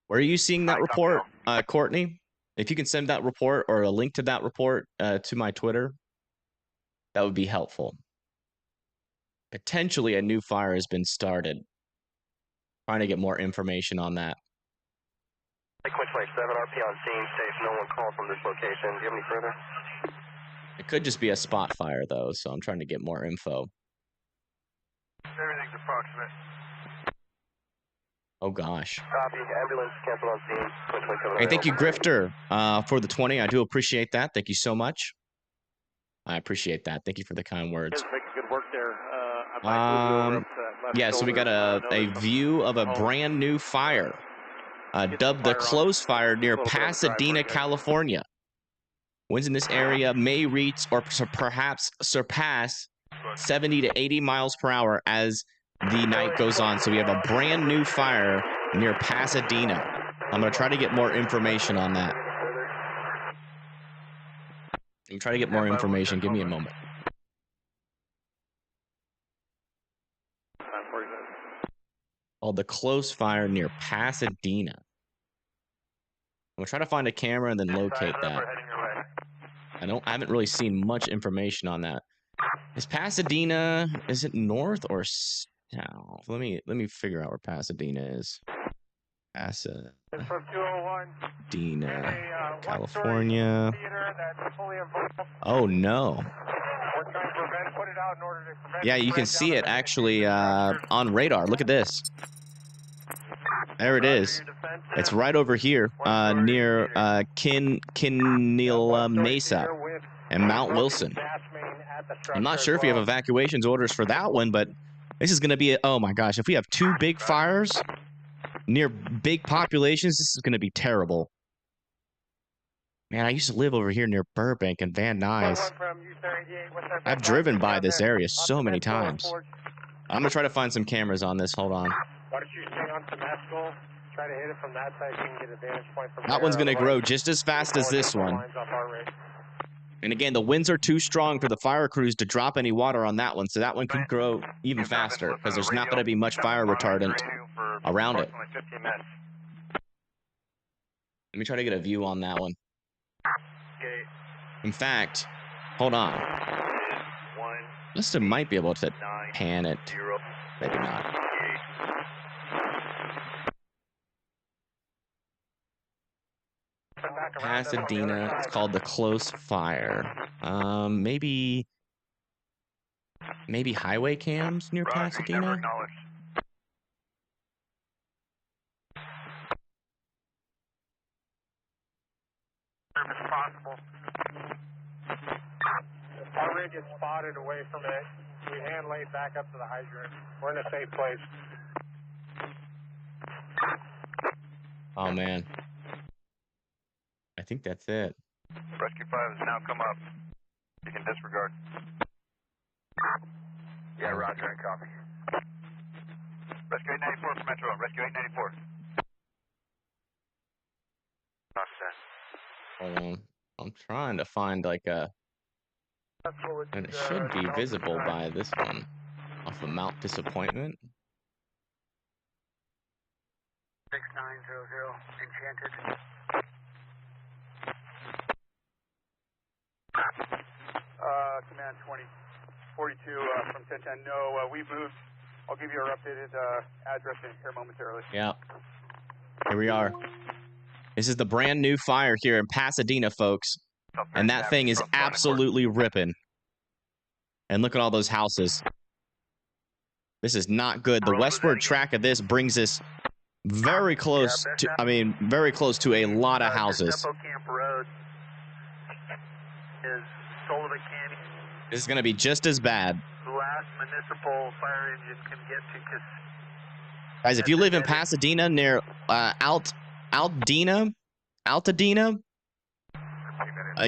Where are you seeing that report, Courtney? If you can send that report or a link to that report to my Twitter, that would be helpful. Potentially a new fire has been started. Trying to get more information on that. Quinch 7, RP on scene, safe, no one called from this location. Do you have any further? It could just be a spot fire, though, so I'm trying to get more info. Everything's approximate. Oh, gosh. Copy, ambulance canceled on scene. Quinch 7. Hey, thank you, Grifter, for the 20. I do appreciate that. Thank you so much. I appreciate that. Thank you for the kind words. Making good work there. Yeah, so we got a view of a brand new fire, dubbed the Close Fire near Pasadena, California. Winds in this area may reach or perhaps surpass 70 to 80 miles per hour as the night goes on. So we have a brand new fire near Pasadena. I'm going to try to get more information on that. I'm trying to get more information. Give me a moment. Oh, the Close Fire near Pasadena. I'm gonna try to find a camera and then locate that. I haven't really seen much information on that. Is Pasadena, is it north or south? Let me figure out where Pasadena is. Pasadena, California. Oh no. Yeah, you can see it actually on radar. Look at this. There it is. It's right over here near Kinneal Mesa and Mount Wilson. I'm not sure if we have evacuations orders for that one, but this is going to be, oh my gosh, if we have two big fires near big populations, this is going to be terrible. Man, I used to live over here near Burbank and Van Nuys. I've driven by this area so many times. I'm going to try to find some cameras on this. Hold on. Why don't you stay on Temescal, try to hit it from that side so you can get a vantage point from that one's going to grow just as fast as this one. And again, the winds are too strong for the fire crews to drop any water on that one, so that one could grow even faster because there's not going to be much fire retardant around it. Let me try to get a view on that one. In fact, hold on. Liston might be able to pan it. Maybe not. Pasadena. It's called the Close Fire. Maybe highway cams near Pasadena. Our rig is spotted away from it. We hand laid back up to the hydrant. We're in a safe place. Oh man. I think that's it. Rescue 5 has now come up. You can disregard. Yeah, roger, and copy. Rescue 894 for Metro. Rescue 894. Hold on. I'm trying to find like a... And it should be visible by this one. Off of Mount Disappointment. 6900, Enchanted. Command 2042 from 1010. No, we've moved. I'll give you our updated address in here momentarily. Yeah. Here we are. This is the brand new fire here in Pasadena, folks. And that thing is absolutely ripping. And look at all those houses. This is not good. The westward track of this brings us very close to, very close to a lot of houses. Camp Road is Sullivan Canyon. This is going to be just as bad. The last municipal fire engine can get to. Guys, if you live in Pasadena near Altadena,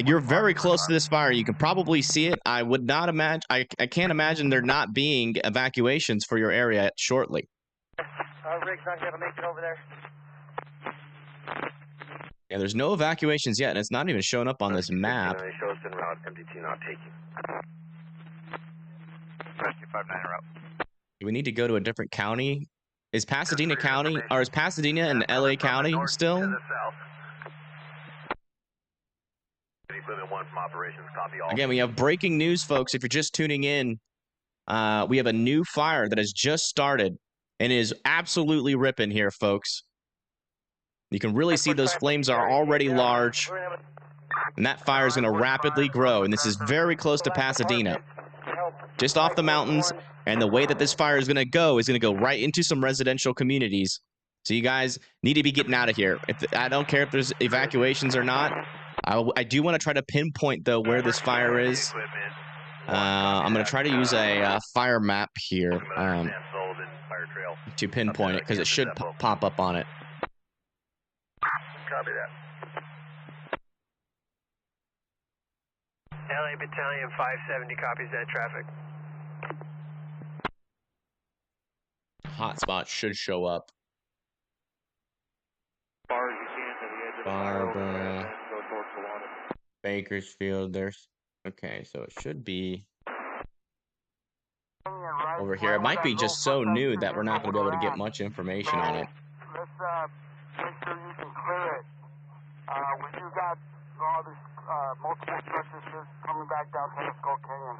you're very close to this fire. You can probably see it. I would not imagine. I can't imagine there not being evacuations for your area shortly. Rick's not going to make it over there. Yeah, there's no evacuations yet, and it's not even showing up on this map. Show us en route. MDT not taking. Rescue 59 route. Do we need to go to a different county? Is Pasadena County, or is Pasadena in LA County still? Again, we have breaking news, folks. If you're just tuning in, we have a new fire that has just started and is absolutely ripping here, folks. You can really see those flames are already large, and that fire is going to rapidly grow. And this is very close to Pasadena, just off the mountains. And the way that this fire is going to go right into some residential communities. So you guys need to be getting out of here. I don't care if there's evacuations or not. I do want to try to pinpoint, though, where this fire is. I'm going to try to use a fire map here to pinpoint it, because it should pop up on it. Copy that. LA Battalion 570 copies that traffic. Hotspot should show up. Barbara, Bakersfield, there's... Okay, so it should be over here. It might be just so new that we're not going to be able to get much information on it. Let's make sure you can clear it. When you got all these multiple structures coming back down Telescope Canyon.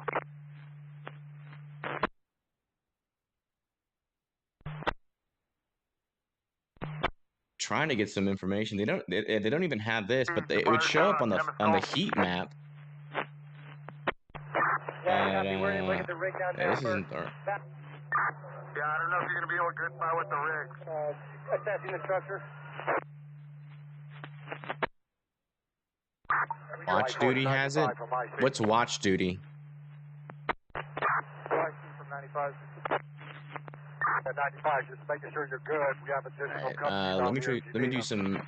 Trying to get some information. They don't even have this, but it would show up on the heat map. And, this isn't our... Yeah, I don't know if you're going to be able to get by with the rig. Assessing the structure. Watch duty has it? What's watch duty? From 95. At 95, just making sure you're good. We have additional companies. Let me do some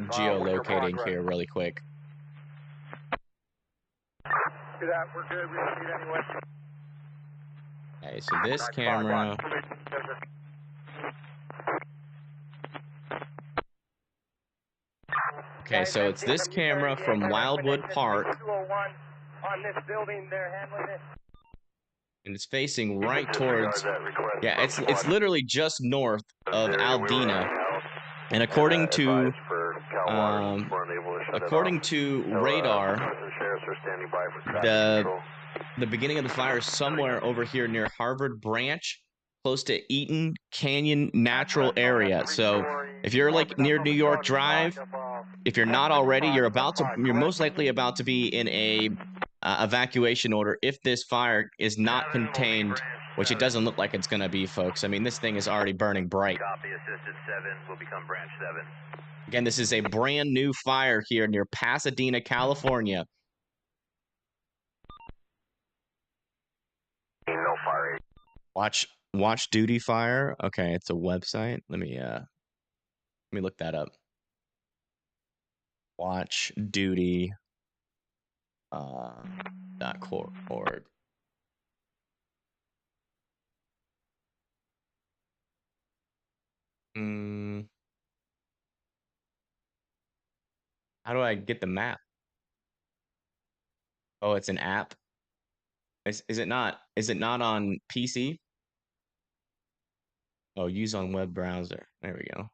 geolocating here really quick. Do that. We're good. We don't need anyway. Okay, so this camera. Okay, so it's this camera from Wildwood Park. On this building, they're handling it. And it's facing right towards, yeah, it's literally just north of Aldena. And according to radar, the beginning of the fire is somewhere over here near Harvard Branch, close to Eaton Canyon Natural Area. So if you're like near New York Drive, if you're not already, you're most likely about to be in a evacuation order if this fire is not contained, which it doesn't look like it's going to be, folks. I mean, this thing is already burning bright. Copy, assisted 7 will become branch 7. Again, this is a brand new fire here near Pasadena, California. No fire. Watch duty fire. Okay, it's a website. Let me look that up. Watch duty .org. How do I get the map? Oh, it's an app. Is it not? Is it not on PC? Oh, use on web browser. There we go.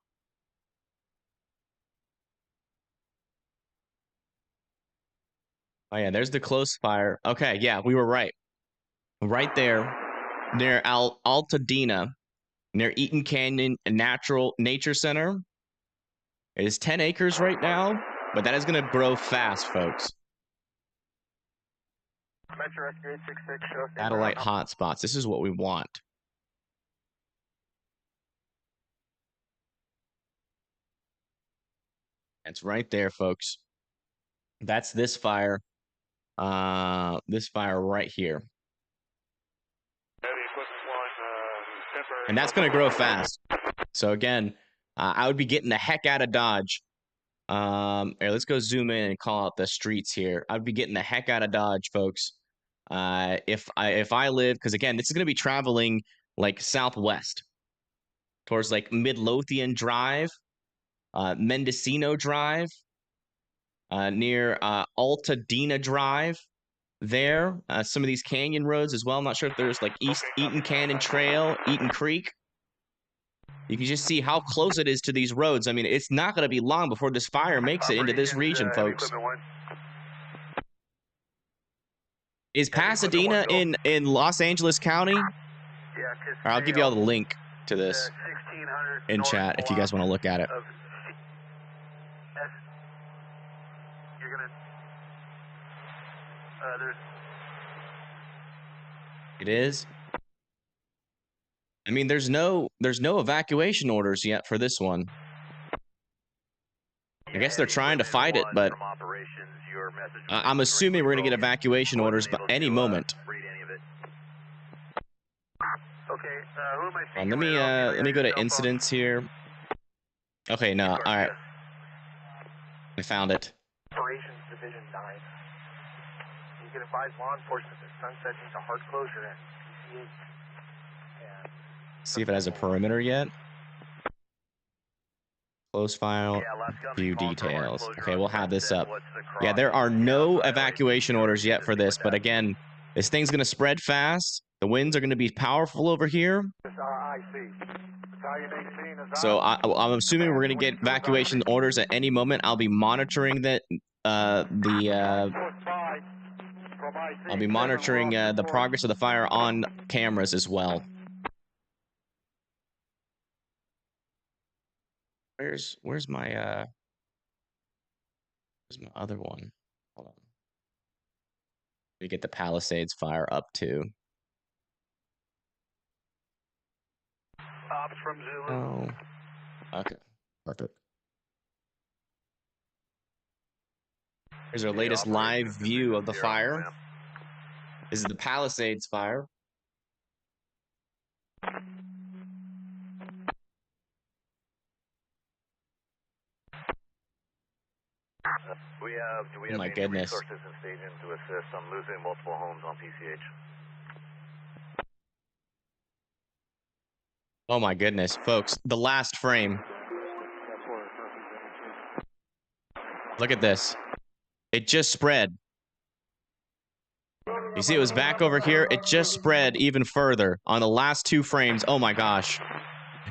Oh yeah, there's the close fire. Okay, yeah, we were right. Right there, near Altadena, near Eaton Canyon Nature Center. It is 10 acres right now, but that is going to grow fast, folks. Metro Rescue 866, show Satellite hotspots. This is what we want. It's right there, folks. That's this fire. This fire right here. And that's going to grow fast. So again, I would be getting the heck out of Dodge. Here, let's go zoom in and call out the streets here. I'd be getting the heck out of Dodge, folks. If I live, because again, this is going to be traveling like southwest towards like Midlothian Drive, Mendocino Drive, near Altadena Drive. There, some of these canyon roads as well. I'm not sure if there's like East Eaton Canyon Trail, Eaton Creek. You can just see how close it is to these roads. I mean, it's not going to be long before this fire makes it into this region, folks. Is Pasadena in Los Angeles County? Or I'll give you all the link to this in chat if you guys want to look at it. It is. I mean, there's no evacuation orders yet for this one. I guess they're trying to fight it, but I'm assuming we're going to get evacuation orders by any moment. Let me go to incidents here. Okay, no, all right. I found it. Operations Division 9. You can advise law enforcement that sunset is a hard closure at PCH. See if it has a perimeter yet. Close file, view details. Okay, we'll have this up. Yeah, there are no evacuation orders yet for this, but again, this thing's going to spread fast. The winds are going to be powerful over here. So I'm assuming we're going to get evacuation orders at any moment. I'll be monitoring that. I'll be monitoring the progress of the fire on cameras as well. Where's my other one? Hold on. We get the Palisades fire up too. Ops from Zulu. Oh. Okay. Perfect. Here's our latest live view of the fire. This is the Palisades fire. Do we have my any goodness. resources in staging to assist? I'm losing multiple homes on PCH. Oh my goodness, folks, the last frame. Look at this. It just spread. You see it was back over here? It just spread even further on the last two frames. Oh my gosh.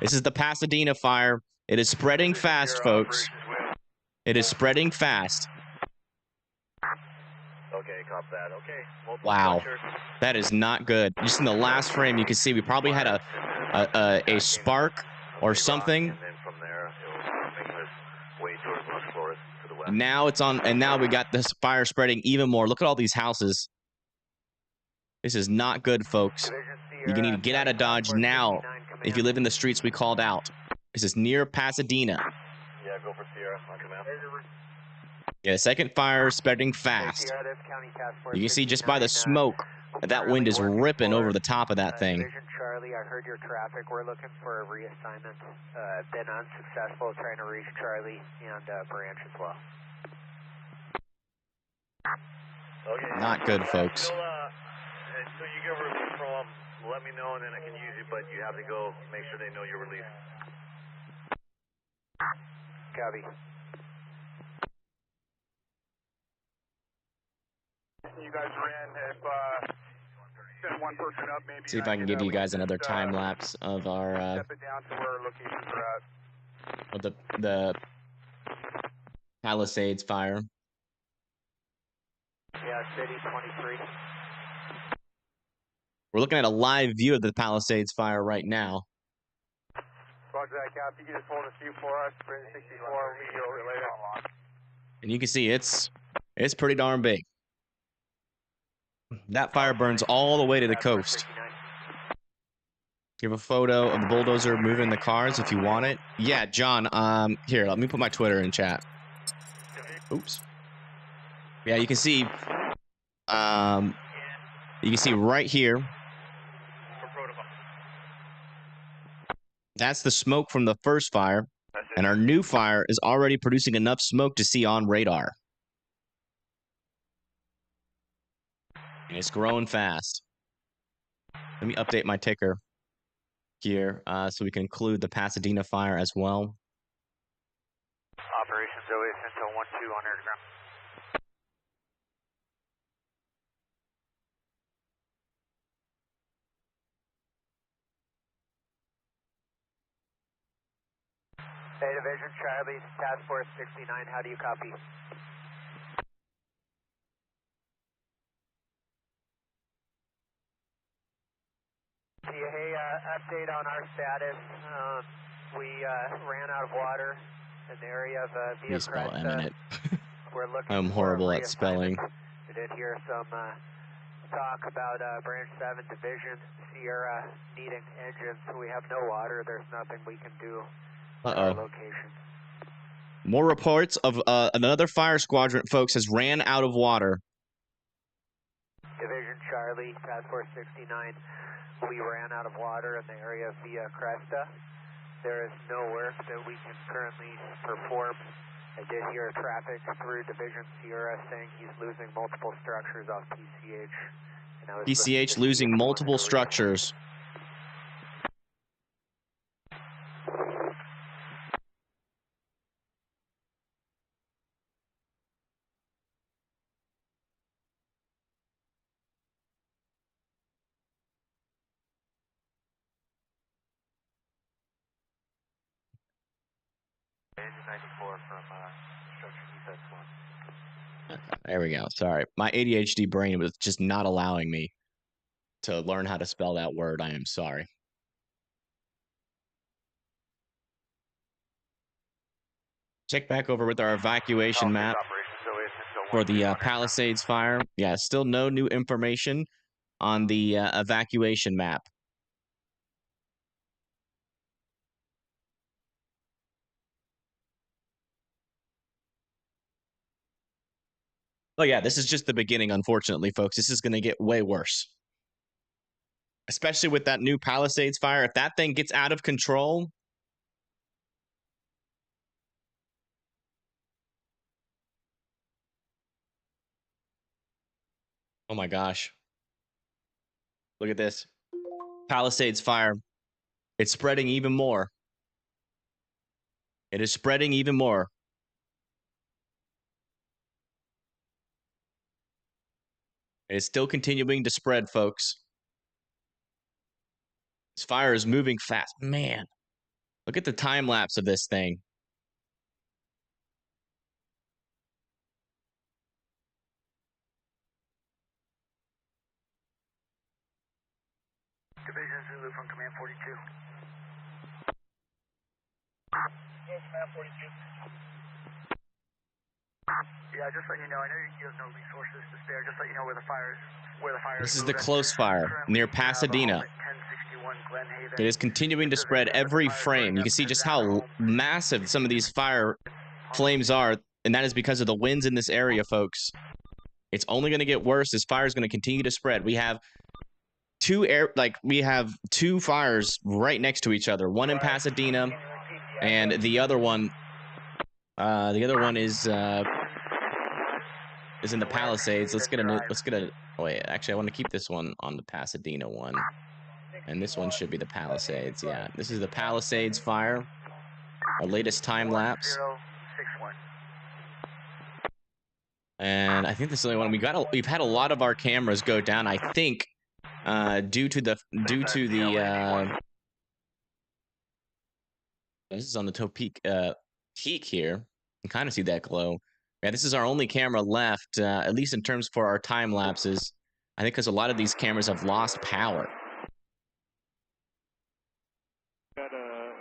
This is the Pasadena fire. It is spreading fast, folks. It is spreading fast. Okay, copy that. Okay. Wow. That is not good. Just in the last frame, you can see we probably had a spark or something. Now it's on, and now we got this fire spreading even more. Look at all these houses. This is not good, folks. You need to get out of Dodge now if you live in the streets we called out. This is near Pasadena. Yeah, go for Sierra on command. Yeah, the second fire is spreading fast. You can see just by the smoke that wind is ripping over the top of that thing. Division Charlie, I heard your traffic. We're looking for a reassignment. Been unsuccessful trying to reach Charlie and Branch as well. Okay. Not good, folks. Until you get released from them, let me know and then I can use you, but you have to go make sure they know you're released. Copy. You guys are in. If send one person up, maybe. See if I can give you guys another time lapse of our step it down to where our locations are at. of the Palisades fire. Yeah, City 23. We're looking at a live view of the Palisades fire right now. Roger that, Cap. You can just hold a few for us. Bring 64, we'll meet you over later. And you can see it's pretty darn big. That fire burns all the way to the coast. Give a photo of the bulldozer moving the cars if you want it. Yeah, John, here, let me put my Twitter in chat. Oops. Yeah, you can see right here. That's the smoke from the first fire, and our new fire is already producing enough smoke to see on radar. And it's growing fast. Let me update my ticker here so we can include the Pasadena fire as well. Operations OA Central 12 on air ground. Hey, Division Charlie, Task Force 69, how do you copy? Hey, update on our status. We ran out of water in the area of Via spell Cresta. eminent. We're looking I'm horrible at spelling. We did hear some talk about Branch 7 Division Sierra needing engines. We have no water. There's nothing we can do at our location. More reports of another fire squadron, folks, has ran out of water. Division Charlie, Task Force 69. We ran out of water in the area of Via Cresta. There is no work that we can currently perform. I did hear traffic through Division Sierra saying he's losing multiple structures off PCH. And I was PCH losing multiple structures. Okay, there we go. Sorry. My ADHD brain was just not allowing me to learn how to spell that word. I am sorry. Check back over with our evacuation map for the Palisades fire. Yeah, still no new information on the evacuation map. Oh yeah, this is just the beginning, unfortunately, folks. This is going to get way worse. Especially with that new Palisades fire. If that thing gets out of control... Oh my gosh. Look at this. Palisades fire. It's spreading even more. It is spreading even more. It is still continuing to spread, folks. This fire is moving fast. Man, look at the time lapse of this thing. Division Zulu from Command 42. Yes, Command 42. Yeah, just letting you know, I know you have no resources to spare. Just let you know where the fire is. This is the close fire near Pasadena. It is continuing to spread every frame. You can see just how massive some of these fire flames are, and that is because of the winds in this area, folks. It's only going to get worse. This fire is going to continue to spread. We have two fires right next to each other. One in Pasadena, and the other one is in the Palisades. Let's get a. Wait, actually, I want to keep this one on the Pasadena one, and this one should be the Palisades. Yeah, this is the Palisades fire. Our latest time lapse. And I think this is the only one we've had a lot of our cameras go down. I think due to the this is on the top peak here. You can kind of see that glow. Yeah, this is our only camera left, at least in terms for our time lapses. I think because a lot of these cameras have lost power. Got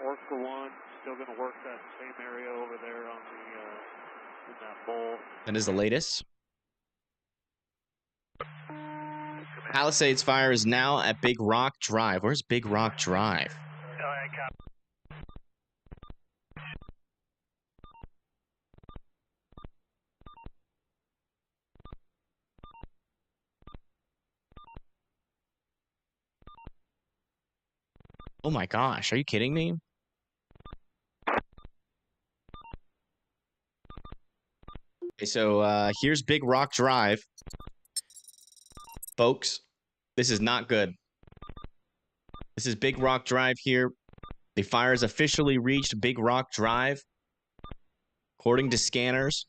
Orca 1 going to work that same area over there on the in that bowl. That is the latest. Palisades fire is now at Big Rock Drive. Where's Big Rock Drive? Oh my gosh, are you kidding me? Okay, so here's Big Rock Drive. Folks, this is not good. This is Big Rock Drive here. The fire has officially reached Big Rock Drive, according to scanners.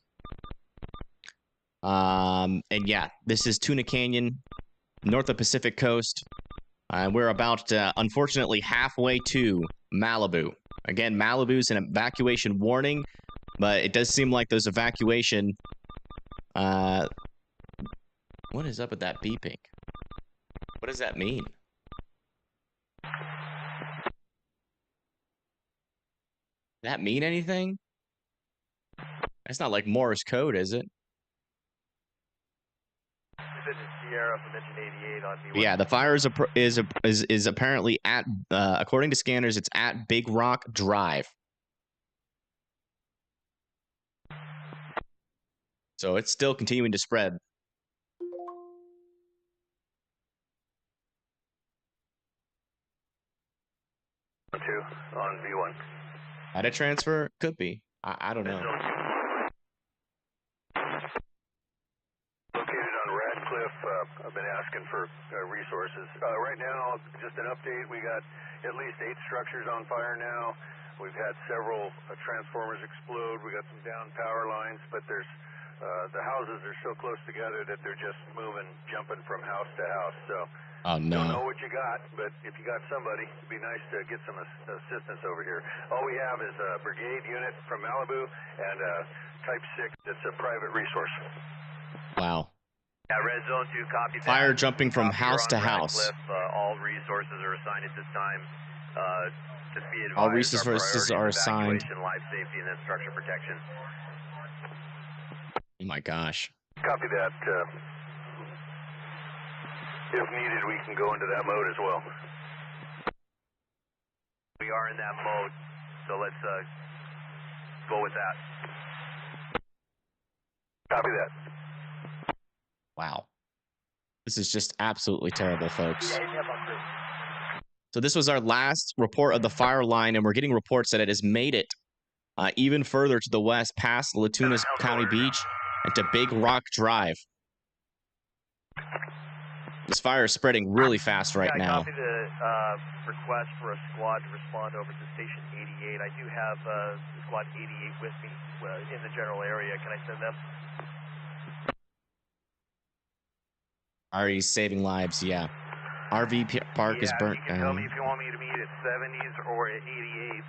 And yeah, this is Tuna Canyon, north of Pacific Coast. We're about, unfortunately, halfway to Malibu. Again, Malibu's an evacuation warning, but it does seem like those evacuation... what is up with that beeping? What does that mean? Does that mean anything? That's not like Morse code, is it? Yeah, the fire is apparently at, according to scanners, it's at Big Rock Drive. So it's still continuing to spread. Two on V1. Data transfer? Could be. I don't know. Located on Radcliffe. I've been asking for resources. Right now, just an update. We got at least 8 structures on fire now. We've had several transformers explode. We got some down power lines, but there's the houses are so close together that they're just moving, jumping from house to house. So oh no. Don't know what you got, but if you got somebody, it'd be nice to get some assistance over here. All we have is a brigade unit from Malibu and Type 6 that's a private resource. Wow. Yeah, Red Zone 2, copy that. Fire jumping from house to house. All resources are assigned at this time. Just be advised, all resources are assigned. Life safety, and then structure protection. Oh my gosh. Copy that. If needed, we can go into that mode as well. We are in that mode, so let's go with that. Copy that. Wow. This is just absolutely terrible, folks. So this was our last report of the fire line, and we're getting reports that it has made it even further to the west, past Latunas County Beach, and to Big Rock Drive. This fire is spreading really fast right now. Copy the request for a squad to respond over to Station 88. I do have Squad 88 with me in the general area. Can I send them? Already saving lives, yeah. RV park is burnt down. Tell me if you want me to meet at 70s or at 88s.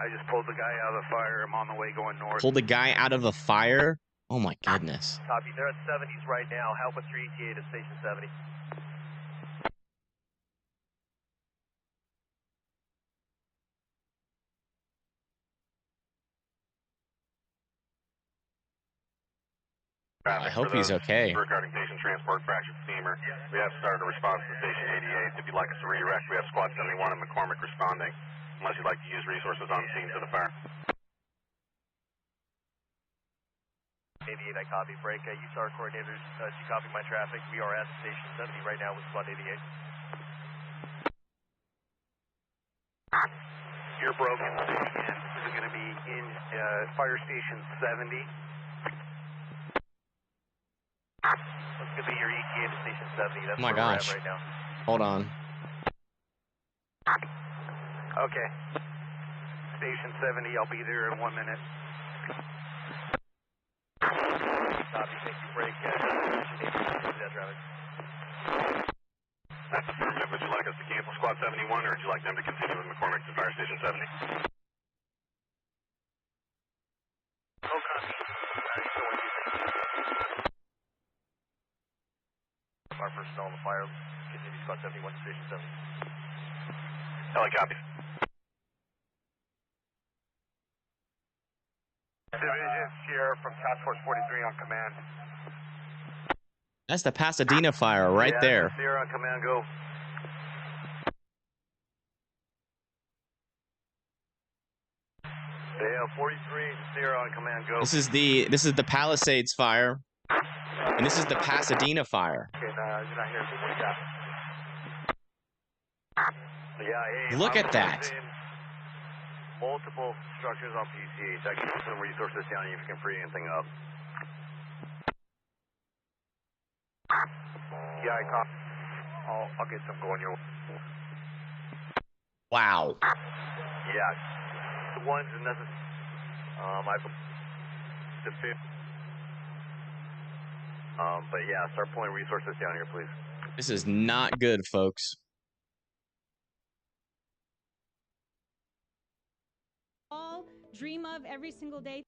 I just pulled the guy out of the fire. I'm on the way going north. Pulled the guy out of the fire? Oh my goodness. Copy. They're at 70s right now. Help with 388 at Station 70. I hope he's okay. Regarding station transport fractured steamer, we have started a response to station 88. If you'd like us to redirect, we have Squad 71 and McCormick responding, unless you'd like to use resources on scene to the fire. 88, I copy. Break. USAR coordinators, do you copy my traffic? We are at Station 70 right now with Squad 88. You're broken. And this is going to be in Fire Station 70. What's going to be your ETA to Station 70? That's oh my where gosh. we're at right now. Hold on. Okay. Station 70, I'll be there in 1 minute. Copy, thank you. Break. That traffic. That's affirmative. Would you like us to cancel Squad 71, or would you like them to continue with McCormick to Fire Station 70? Oh, copy. Our personnel on the fire. Continue Squad 71 to Station 70. Heli copies. Division, Sierra from Task Force 43 on command. That's the Pasadena fire right there. Sierra on command, go. Yeah, 43, Sierra on command, go. This is the Palisades fire, and this is the Pasadena fire. Okay, you're not here. So what do you got? Yeah, hey, Look at that. Multiple structures on PCH. I can put some resources down if you can free anything up. Yeah, I copy. I'll get some going your way. Wow. Yeah. The ones and nothing. The fifth. But yeah, start pulling resources down here, please. This is not good, folks. All dream of every single day.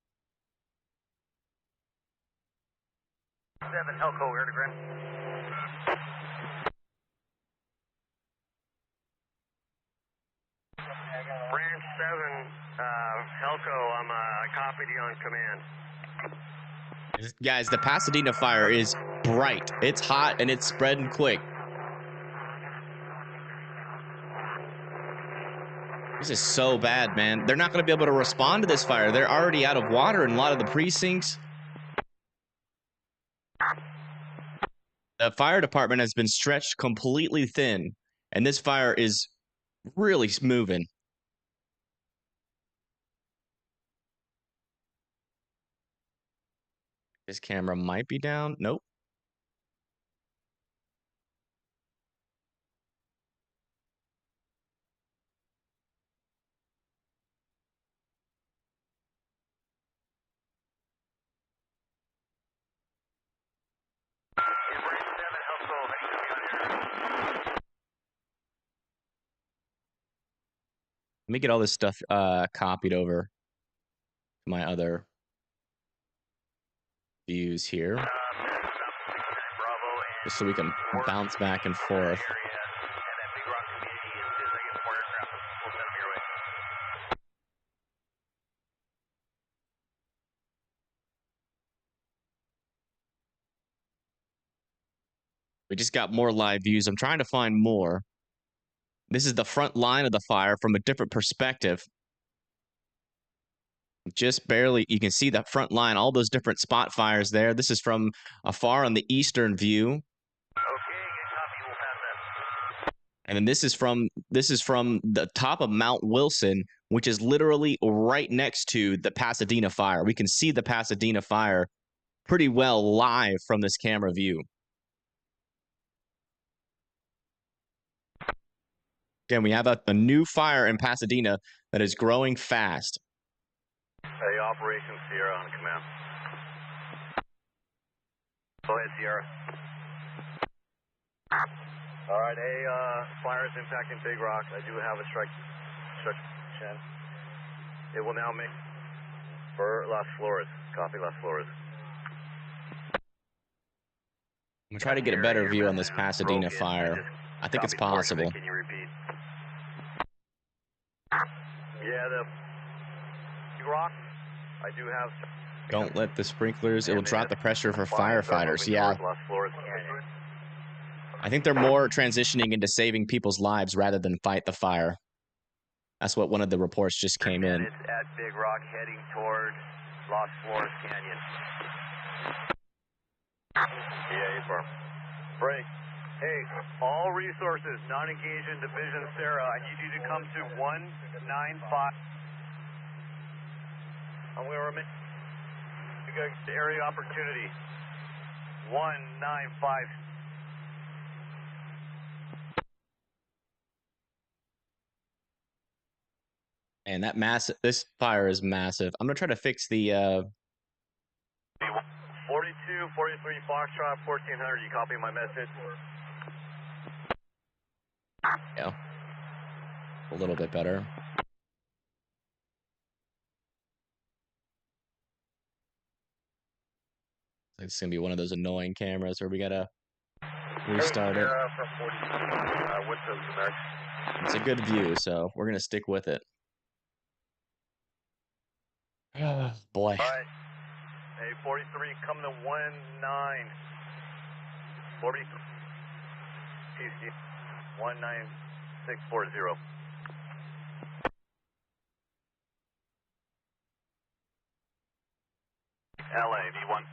7 Helco, air to ground. Branch 7, Helco, I copied you on command. Guys, the Pasadena fire is bright. It's hot and it's spreading quick. This is so bad, man. They're not going to be able to respond to this fire. They're already out of water in a lot of the precincts. The fire department has been stretched completely thin, and this fire is really moving. This camera might be down. Nope. Let me get all this stuff copied over to my other views here, just so we can bounce back and forth. We just got more live views. I'm trying to find more. This is the front line of the fire from a different perspective. Just barely, you can see that front line, all those different spot fires there. This is from afar on the eastern view. And then this is from the top of Mount Wilson, which is literally right next to the Pasadena fire. We can see the Pasadena fire pretty well live from this camera view. Again, we have a new fire in Pasadena that is growing fast. Hey, Operation Sierra on command. Go ahead, Sierra. All right, hey, fire is impacting Big Rock. I do have a strike. It will now make for Las Flores. Copy, Las Flores. I'm gonna try to get a better view on this Pasadena fire. I think it's possible. Can you repeat? Yeah, the Big Rock. I do have. Don't let the sprinklers. It will drop the pressure for firefighters. Yeah. I think they're more transitioning into saving people's lives rather than fight the fire. That's what one of the reports just came in. It's at Big Rock, heading toward Las Flores Canyon. Yeah, affirm. Break. Hey, all resources not engaged in Division Sarah. I need you to come to 195. I'm going to remit. You got the area opportunity. 195. And that this fire is massive. I'm gonna try to fix the 42, 43, Foxtrot, 1400. You copy my message? Yeah. A little bit better. It's gonna be one of those annoying cameras where we gotta restart it. It's a good view, so we're gonna stick with it. Boy. All right. Hey, 43, come to 19. 43. PC 19640. LA, V1.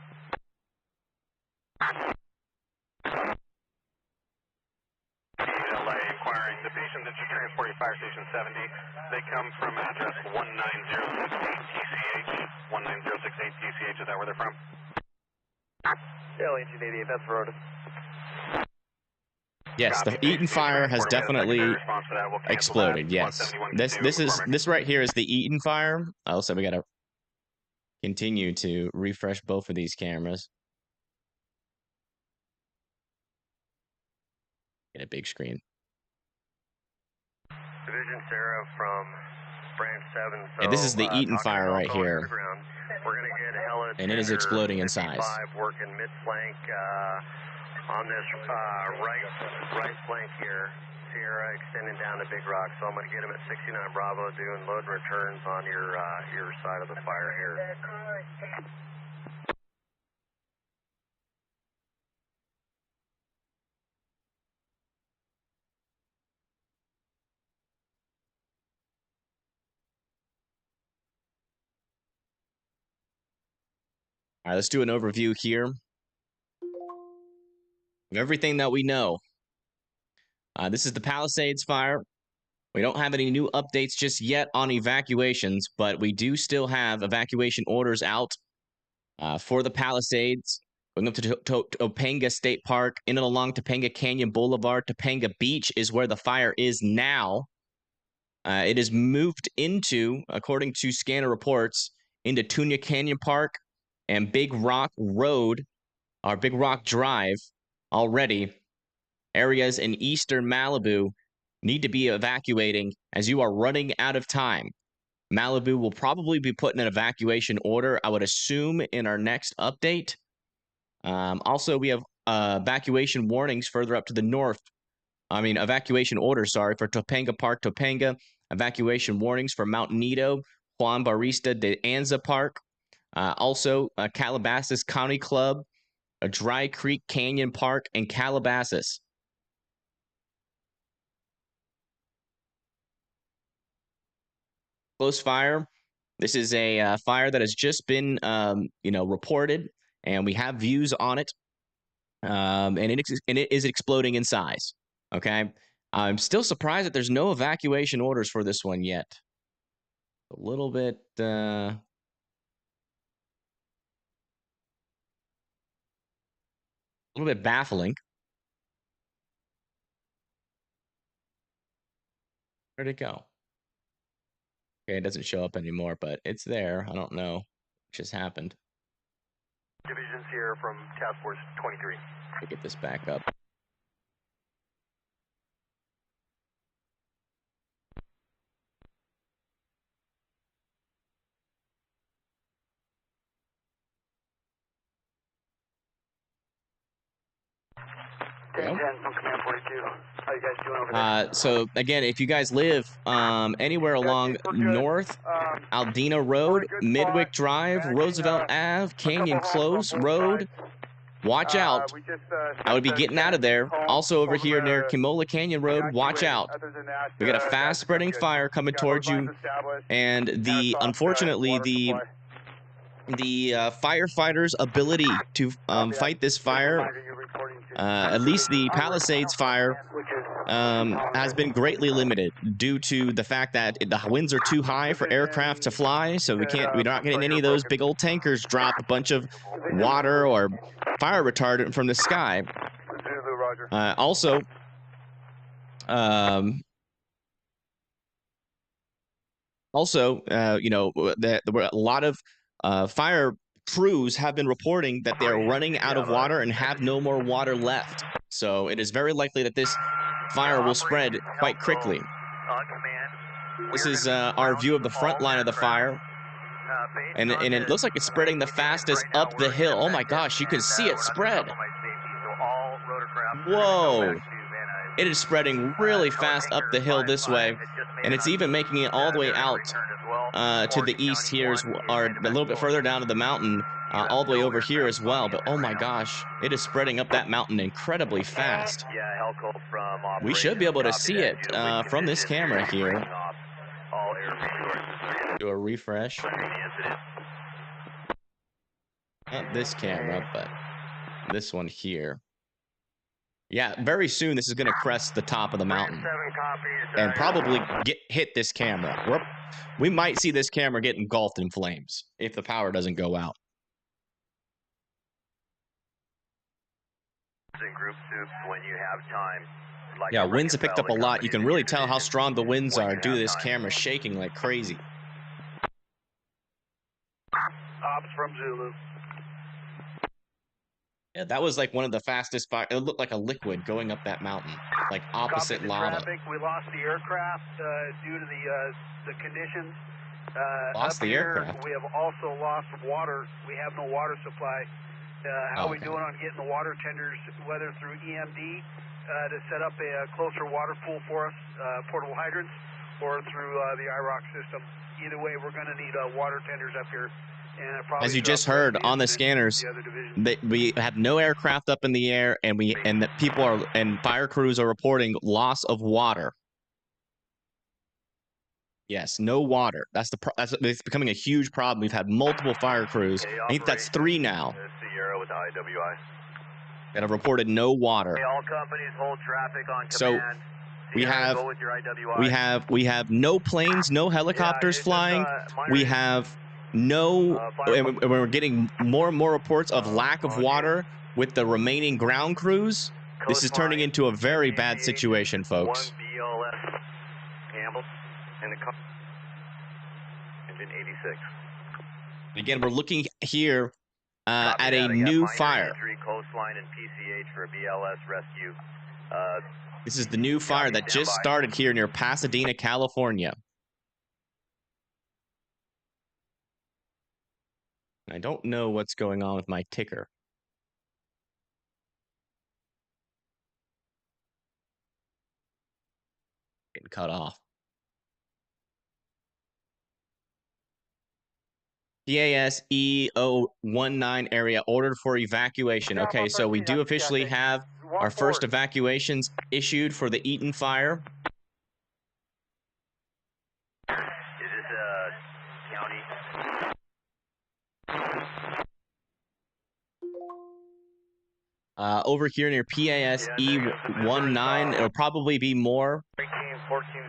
LA inquiring the patient that you're transporting Fire Station 70. They come from address 19068 TCH. 19068 TCH, is that where they're from? LA 1888, that's for Otis. Yes, the Eaton fire has definitely exploded. Yes, this right here is the Eaton fire. Also, we gotta continue to refresh both of these cameras. Get a big screen. Division Sarah from Branch 7. So, And this is the Eaton fire right here. We're gonna get hella And it is exploding in size. Working mid flank on this right flank here. Sierra extending down to Big Rock. So I'm gonna get him at 69 Bravo doing load and returns on your side of the fire here. All right, let's do an overview here of everything that we know. This is the Palisades fire. We don't have any new updates just yet on evacuations, but we do still have evacuation orders out for the Palisades, going up to Topanga State Park, in and along Topanga Canyon Boulevard. Topanga Beach is where the fire is now. It is moved into, according to scanner reports, into Tunia Canyon Park and Big Rock Road, or Big Rock Drive already. Areas in eastern Malibu need to be evacuating as you are running out of time. Malibu will probably be putting an evacuation order, I would assume, in our next update. Also, we have evacuation warnings further up to the north. Evacuation orders, sorry, for Topanga Park, Topanga. Evacuation warnings for Mount Nido, Juan Bautista de Anza Park. Also, Calabasas County Club, Dry Creek Canyon Park, and Calabasas. Close fire. This is a fire that has just been, reported, and we have views on it. And it is exploding in size. Okay, I'm still surprised that there's no evacuation orders for this one yet. A little bit. A little bit baffling. Where'd it go? Okay, it doesn't show up anymore, but it's there. I don't know what just happened. Divisions here from Task Force 23. Let me get this back up. From Command 42. How you guys doing over there? So again, if you guys live anywhere along North Aldina Road, Midwick Drive, Roosevelt Ave, Canyon Close Road, watch out. I would be getting out of there. Also over here near Kimola Canyon Road, watch out. We got a fast spreading fire coming towards you, and unfortunately the firefighters' ability to fight this fire, at least the Palisades fire, has been greatly limited due to the fact that the winds are too high for aircraft to fly, so we're not getting any of those big old tankers drop a bunch of water or fire retardant from the sky. Also, there were a lot of fire crews have been reporting that they are running out of water and have no more water left. So it is very likely that this fire will spread quite quickly. This is our view of the front line of the fire. And it looks like it's spreading the fastest up the hill. Oh my gosh, you can see it spread. Whoa. It is spreading really fast up the hill this way, and it's even making it all the way out to the east here, or a little bit further down to the mountain, all the way over here as well. But oh my gosh, it is spreading up that mountain incredibly fast. Yeah, Helco from We should be able to see it from this camera here. All air resources. Do a refresh. Not this camera, but this one here. Yeah, very soon this is going to crest the top of the mountain and probably hit this camera. We might see this camera get engulfed in flames if the power doesn't go out. Group soups when you have time. Like yeah, winds have picked up a lot. You can really tell how strong the winds are due to this camera shaking like crazy. Ops from Zulu. Yeah, that was like one of the fastest fire. It looked like a liquid going up that mountain, like opposite lava. Traffic. We lost the aircraft due to the conditions. Lost the aircraft. We have also lost water. We have no water supply. How are we doing on getting the water tenders, whether through EMD to set up a closer water pool for us, portable hydrants, or through the IROC system? Either way, we're going to need water tenders up here. As you just heard on the scanners, we have no aircraft up in the air, and that people are and fire crews are reporting loss of water. Yes, no water. It's becoming a huge problem. We've had multiple fire crews. I think that's 3 now Sierra with IWI. that have reported no water. All companies hold traffic on so command. Sierra, go with your IWI. we have no planes, no helicopters flying. We have no, and we're getting more and more reports of lack of water with the remaining ground crews. This is turning into a very bad situation, folks. One BLS Campbell in the engine 86. Again, we're looking here at a new fire. Coastline and PCH for a BLS rescue. This is the new fire that just started here near Pasadena, California. I don't know what's going on with my ticker. Getting cut off. PASE019 area ordered for evacuation. Okay, so we do officially have our first evacuations issued for the Eaton fire. Is this county? Over here near PASE19, it'll probably be more.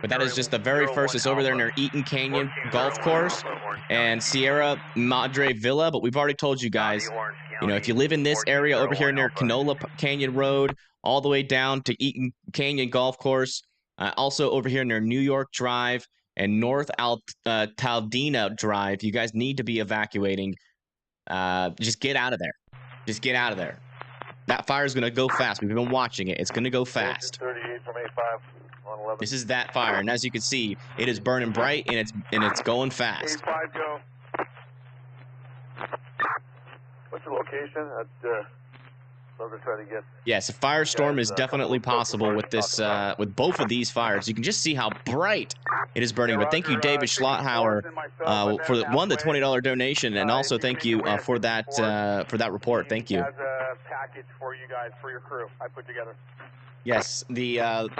But that is just the very first. It's over there near Eaton Canyon Golf Course and Sierra Madre Villa. But we've already told you guys, you know, if you live in this area over here near Canola Canyon Road, all the way down to Eaton Canyon Golf Course, also over here near New York Drive and North Taldena Drive, you guys need to be evacuating. Just get out of there. Just get out of there. That fire is going to go fast. We've been watching it. It's going to go fast. 38 from A5 on 11. This is that fire, and as you can see, it is burning bright and it's going fast. A5 go. What's your location? I'm gonna try to get. Yes, a firestorm is definitely possible with this with both of these fires. You can just see how bright it is burning. But thank you, David Schlotthauer, for the $20 donation, and also thank you for that report. Thank you. As a package for you guys, for your crew, I put together. Yes, we'll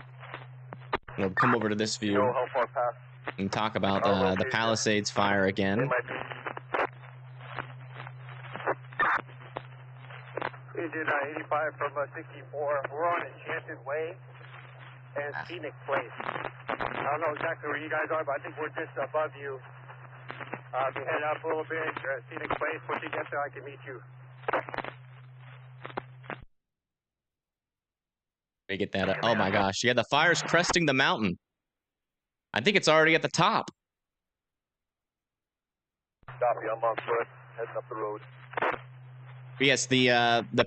come over to this view How far past? and talk about the Palisades fire again. Agent 85 from 64. We're on Enchanted Way and Scenic Place. I don't know exactly where you guys are, but I think we're just above you. If you head up a little bit, you're at Scenic Place. Once you get there, I can meet you. Let me get that. Oh my gosh! Yeah, the fire's cresting the mountain. I think it's already at the top. Copy. I'm on foot, heading up the road. Yes, not the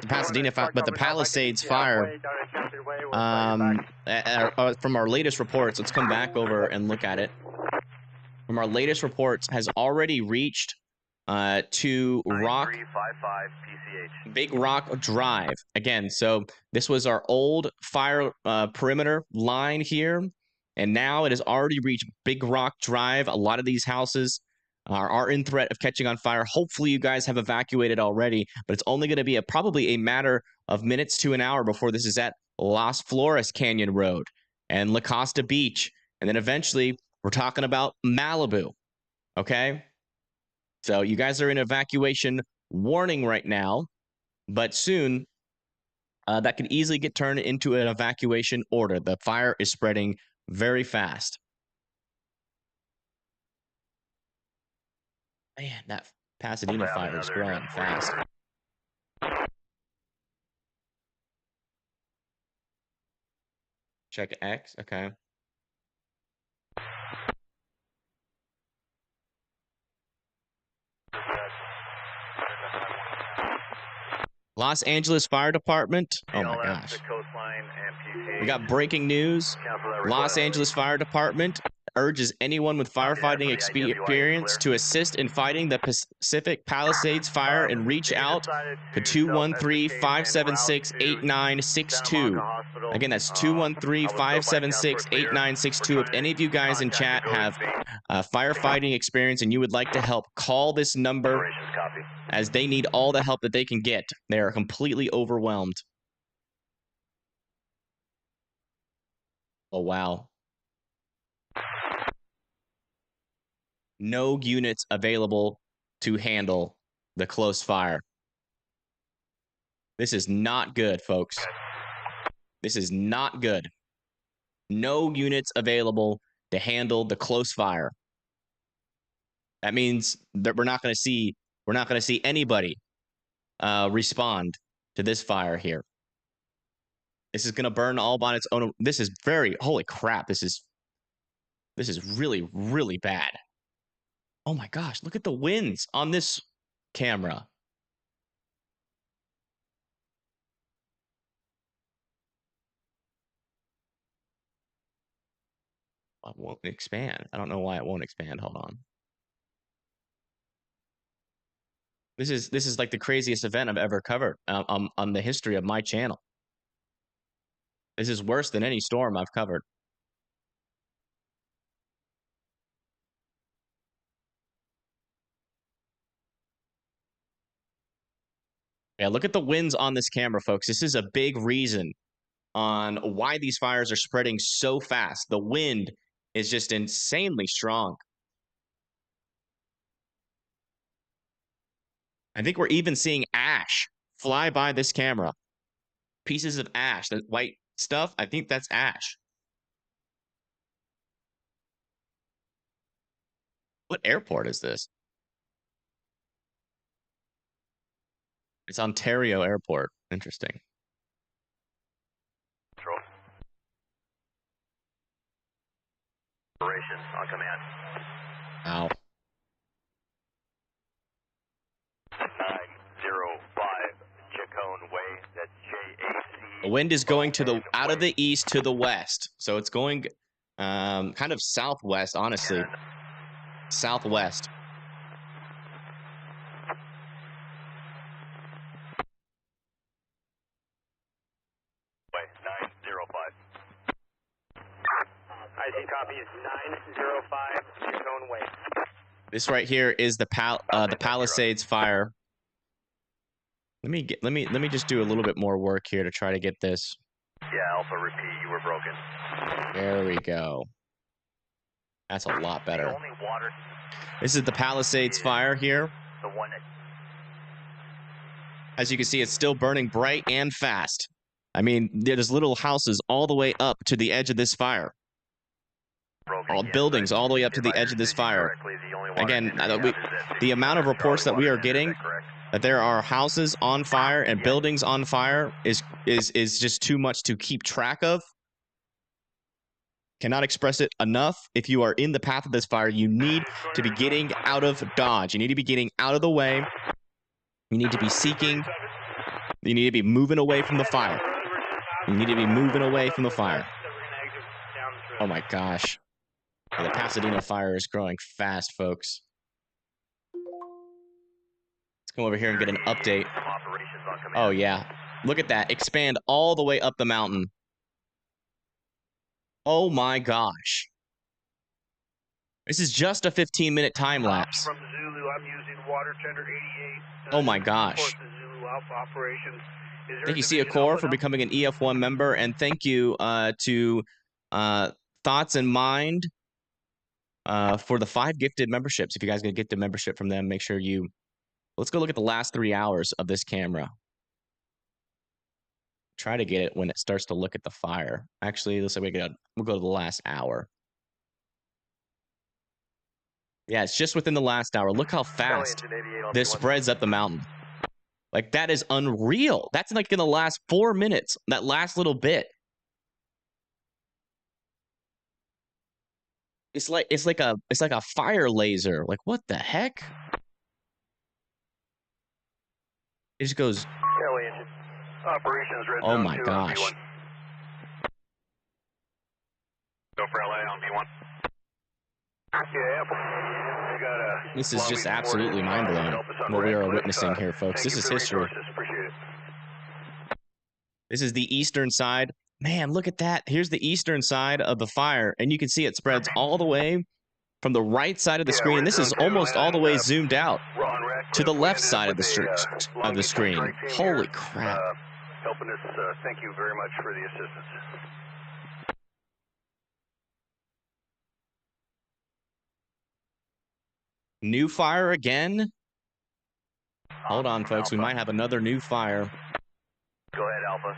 Pasadena fire, but the Palisades fire. From our latest reports, let's come back over and look at it. From our latest reports, has already reached to Rock 9355 PCH. Big Rock Drive. Again, so this was our old fire perimeter line here, and now it has already reached Big Rock Drive. A lot of these houses are in threat of catching on fire. Hopefully you guys have evacuated already, but it's only going to be probably a matter of minutes to an hour before this is at Las Flores Canyon Road and La Costa Beach. And then eventually we're talking about Malibu. Okay? So you guys are in evacuation warning right now, but soon that could easily get turned into an evacuation order. The fire is spreading very fast. Man, that Pasadena fire is growing fast. Check X, okay. Los Angeles Fire Department. Oh my gosh. We got breaking news. Los Angeles Fire Department urges anyone with firefighting experience to assist in fighting the Pacific Palisades fire and reach out to 213-576-8962. Again, that's 213-576-8962. If any of you guys in chat have firefighting experience and you would like to help, call this number, as they need all the help that they can get. They are completely overwhelmed. Oh, wow. No units available to handle the close fire. This is not good, folks. This is not good. No units available to handle the close fire. That means that we're not going to see anybody respond to this fire here. This is going to burn all on its own. This is holy crap. This is really, really bad. Oh my gosh, look at the winds on this camera. It won't expand. I don't know why it won't expand. Hold on. This is like the craziest event I've ever covered on the history of my channel. This is worse than any storm I've covered. Yeah, look at the winds on this camera, folks. This is a big reason on why these fires are spreading so fast. The wind is just insanely strong. I think we're even seeing ash fly by this camera. Pieces of ash, that white stuff, I think that's ash. What airport is this? It's Ontario Airport. Interesting. Control. Operations on command. Ow. 905 Chacon Way. That's JAC. The wind is going out of the east to the west. So it's going kind of southwest, honestly. Southwest. Way 905. IC copy is 905 Chacon Way. This right here is the Palisades fire. Let me just do a little bit more work here to try to get this. Yeah, Alpha, repeat, you were broken. There we go. That's a lot better. The only water This is the Palisades fire here. the one that As you can see, it's still burning bright and fast. I mean, there's little houses all the way up to the edge of this fire. All buildings all the way up to the edge of this fire. Again, the amount of reports that we are getting that there are houses on fire and buildings on fire is just too much to keep track of. Cannot express it enough. If you are in the path of this fire, you need to be getting out of Dodge. You need to be getting out of the way. You need to be seeking. You need to be moving away from the fire. You need to be moving away from the fire. Oh my gosh. The Pasadena fire is growing fast, folks. come over here and get an update. Operations on command. Oh, yeah. Look at that. Expand all the way up the mountain. Oh, my gosh. This is just a 15-minute time lapse. From Zulu, I'm using water tender 88. Oh, my gosh. The Zulu Alpha operations. Thank you, Sia Core, for becoming an EF1 member. And thank you to Thoughts in Mind for the 5 gifted memberships. If you guys get a gifted membership from them, make sure you... Let's go look at the last 3 hours of this camera. Try to get it when it starts to look at the fire. Actually, looks like we'll go to the last hour. Yeah, it's just within the last hour. Look how fast this spreads up the mountain. Like, that is unreal. That's like in the last 4 minutes, that last little bit. It's like a fire laser. Like, what the heck? It just goes. Operations Red Oh Zone my 2 gosh. on B1. Go for LA on B1. Yeah, we got a This is just absolutely mind-blowing what we are witnessing here, folks. This is history. Appreciate it. This is the eastern side. Man, look at that. Here's the eastern side of the fire, and you can see it spreads all the way from the right side of the screen. This is almost all the way zoomed out to the left side of the screen. Holy crap. Helping us, thank you very much for the assistance. New fire again? Hold on, folks. We might have another new fire. Go ahead, Alpha.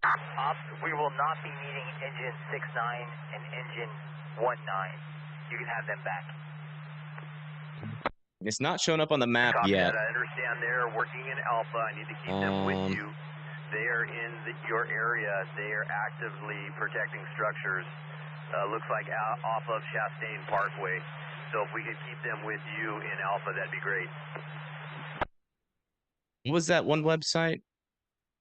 Ops, we will not be needing engine 69 and engine 19. You can have them back. It's not showing up on the map Copy yet. that. I understand they're working in Alpha. I need to keep them with you. They are in your area. They are actively protecting structures. Looks like off of Chastain Parkway. So if we could keep them with you in Alpha, that'd be great. What was that one website?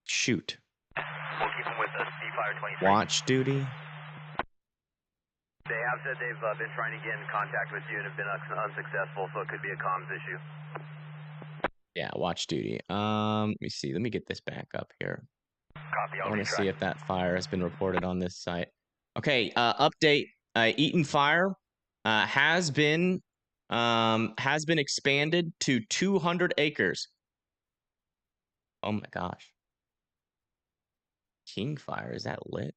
Shoot. We'll keep them with us. C-Fire 23. Watch Duty. They have said they've been trying to get in contact with you and have been unsuccessful, so it could be a comms issue. Yeah, Watch Duty. Let me see. Let me get this back up here. Copy. I want to see if that fire has been reported on this site. Okay, update. Eaton Fire has been expanded to 200 acres. Oh my gosh. King Fire, is that lit?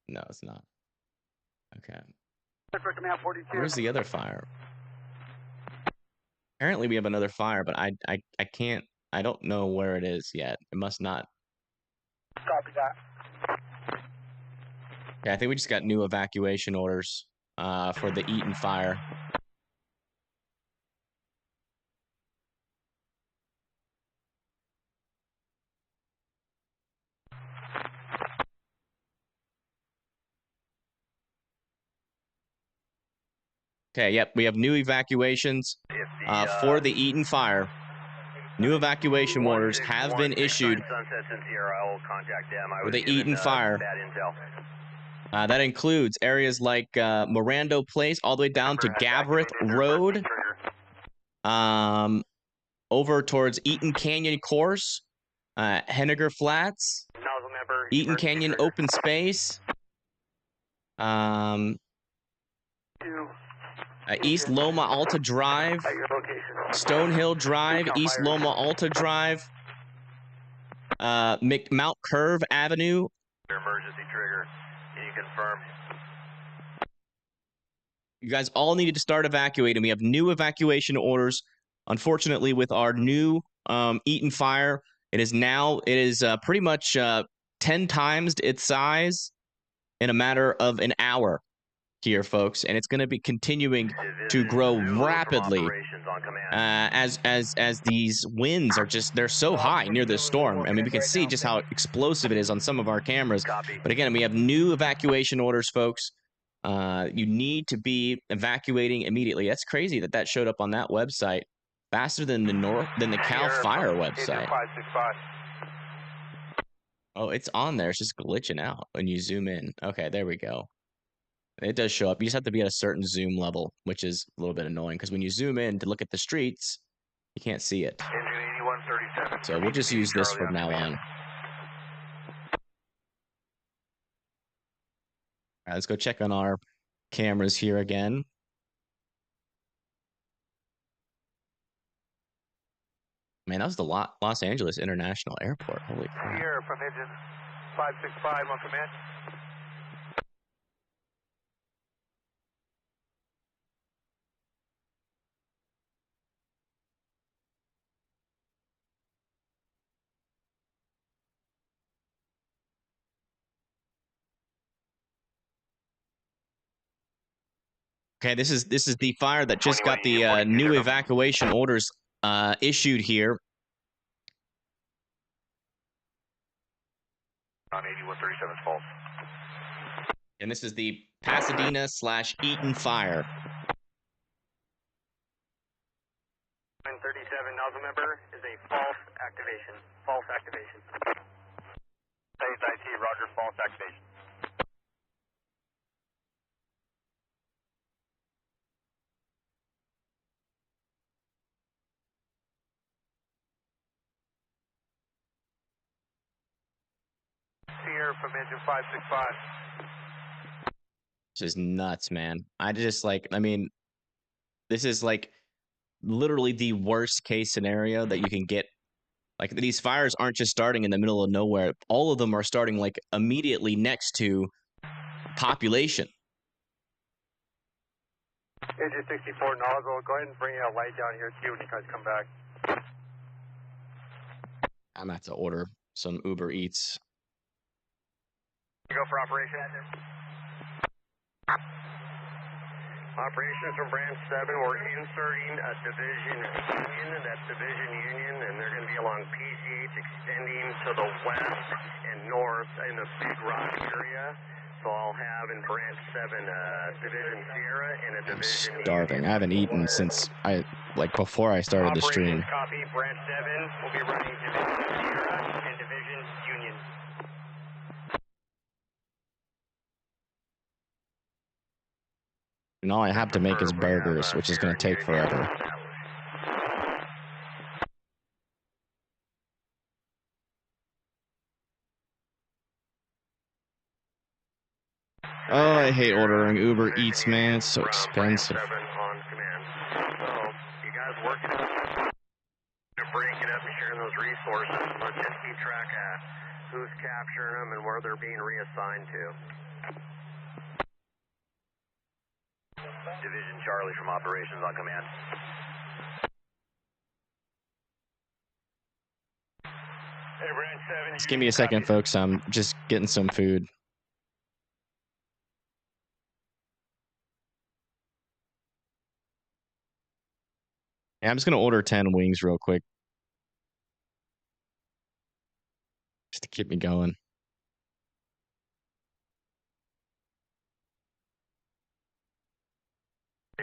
No, it's not. Okay. Where's the other fire? Apparently we have another fire, but I can't, I don't know where it is yet. It must not. Copy that. Yeah, I think we just got new evacuation orders for the Eaton fire. Okay, yep, we have new evacuations for the Eaton fire. New evacuation orders have been issued for the Eaton fire. That includes areas like Mirando Place, all the way down to Gabreth Road, over towards Eaton Canyon Course, Henniger Flats, Eaton Canyon Open Space, East Loma Alta Drive, Stonehill Drive, East Loma Alta Drive, Mount Curve Avenue. Emergency trigger. Can you confirm? You guys all needed to start evacuating. We have new evacuation orders. Unfortunately, with our new Eaton fire, it is pretty much 10 times its size in a matter of an hour here, folks, and it's going to be continuing to grow rapidly as these winds are they're so high near this storm. I mean, we can see just how explosive it is on some of our cameras. But again, we have new evacuation orders, folks. You need to be evacuating immediately. That's crazy that showed up on that website faster than the Cal Fire website. Oh, it's on there. It's just glitching out when you zoom in. Okay, there we go. It does show up. You just have to be at a certain zoom level, which is a little bit annoying because when you zoom in to look at the streets, you can't see it. Engine 8137. So we'll just use this from now on. All right, let's go check on our cameras here again. Man, that was the Los Angeles International Airport. Holy crap. Here from engine 565 on command. Okay, this is the fire that just got the new evacuation orders issued here. On 8137's false. And this is the Pasadena / Eaton fire. 937 nozzle member is a false activation. False activation. Phase IT, roger, false activation. Here from engine 565. This is nuts, man. I mean, this is like literally the worst case scenario that you can get. Like, these fires aren't just starting in the middle of nowhere. All of them are starting like immediately next to population. Engine 64 nozzle, go ahead and bring a light down here too when you guys come back. I'm about to order some Uber Eats. Go for operation. Operations from Branch 7, we're inserting a division union, that's division union, and they're going to be along PGH extending to the west and north in the Big Rock area. So I'll have in Branch 7 division Sierra and a division Starving. I haven't eaten since before I started the stream. Copy, Branch 7 will be running division Sierra and division Union. And all I have to make is burgers, which is going to take forever. Oh, I hate ordering Uber Eats, man. It's so expensive. On command. So, you guys working to break it up and sharing those resources. Let's just keep track of who's capturing them and where they're being reassigned to. Division Charlie from operations on command. Hey, Branch 7. Just give me a second, folks. I'm just getting some food. Yeah, I'm just going to order 10 wings real quick. Just to keep me going.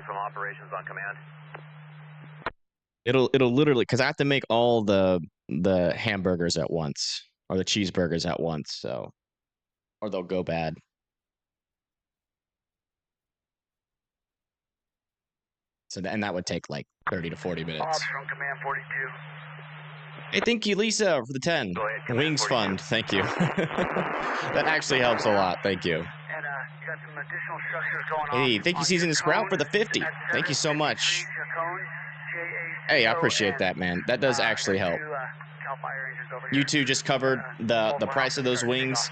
From operations on command. It'll literally, because I have to make all the hamburgers at once, or the cheeseburgers at once, so, or they'll go bad. So and that would take like 30 to 40 minutes. Ops from command 42. Hey, thank you, Lisa, for the 10. Wings Fund, thank you. That actually helps a lot. Thank you. And you got some additional structures going on. Hey, thank you, Season and Sprout, for the 50. Thank you so much. Hey, I appreciate that, man. That does actually help. You two just covered the price of those wings.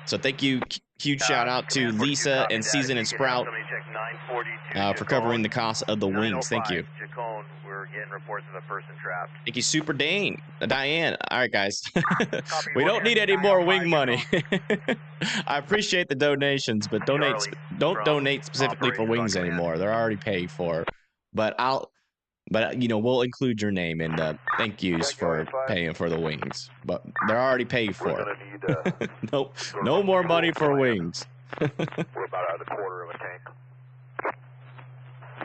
So thank you. Huge shout out to Lisa and Season and Sprout for covering the cost of the wings. Thank you. We're getting reports of a person trapped. Thank you, Super Diane. All right, guys. We don't need any more wing money. I appreciate the donations, but don't donate specifically for wings anymore. They're already paid for. But we'll include your name in the thank yous for paying for the wings. But they're already paid for. Nope, no more money for wings. We're about out of the quarter of a tank.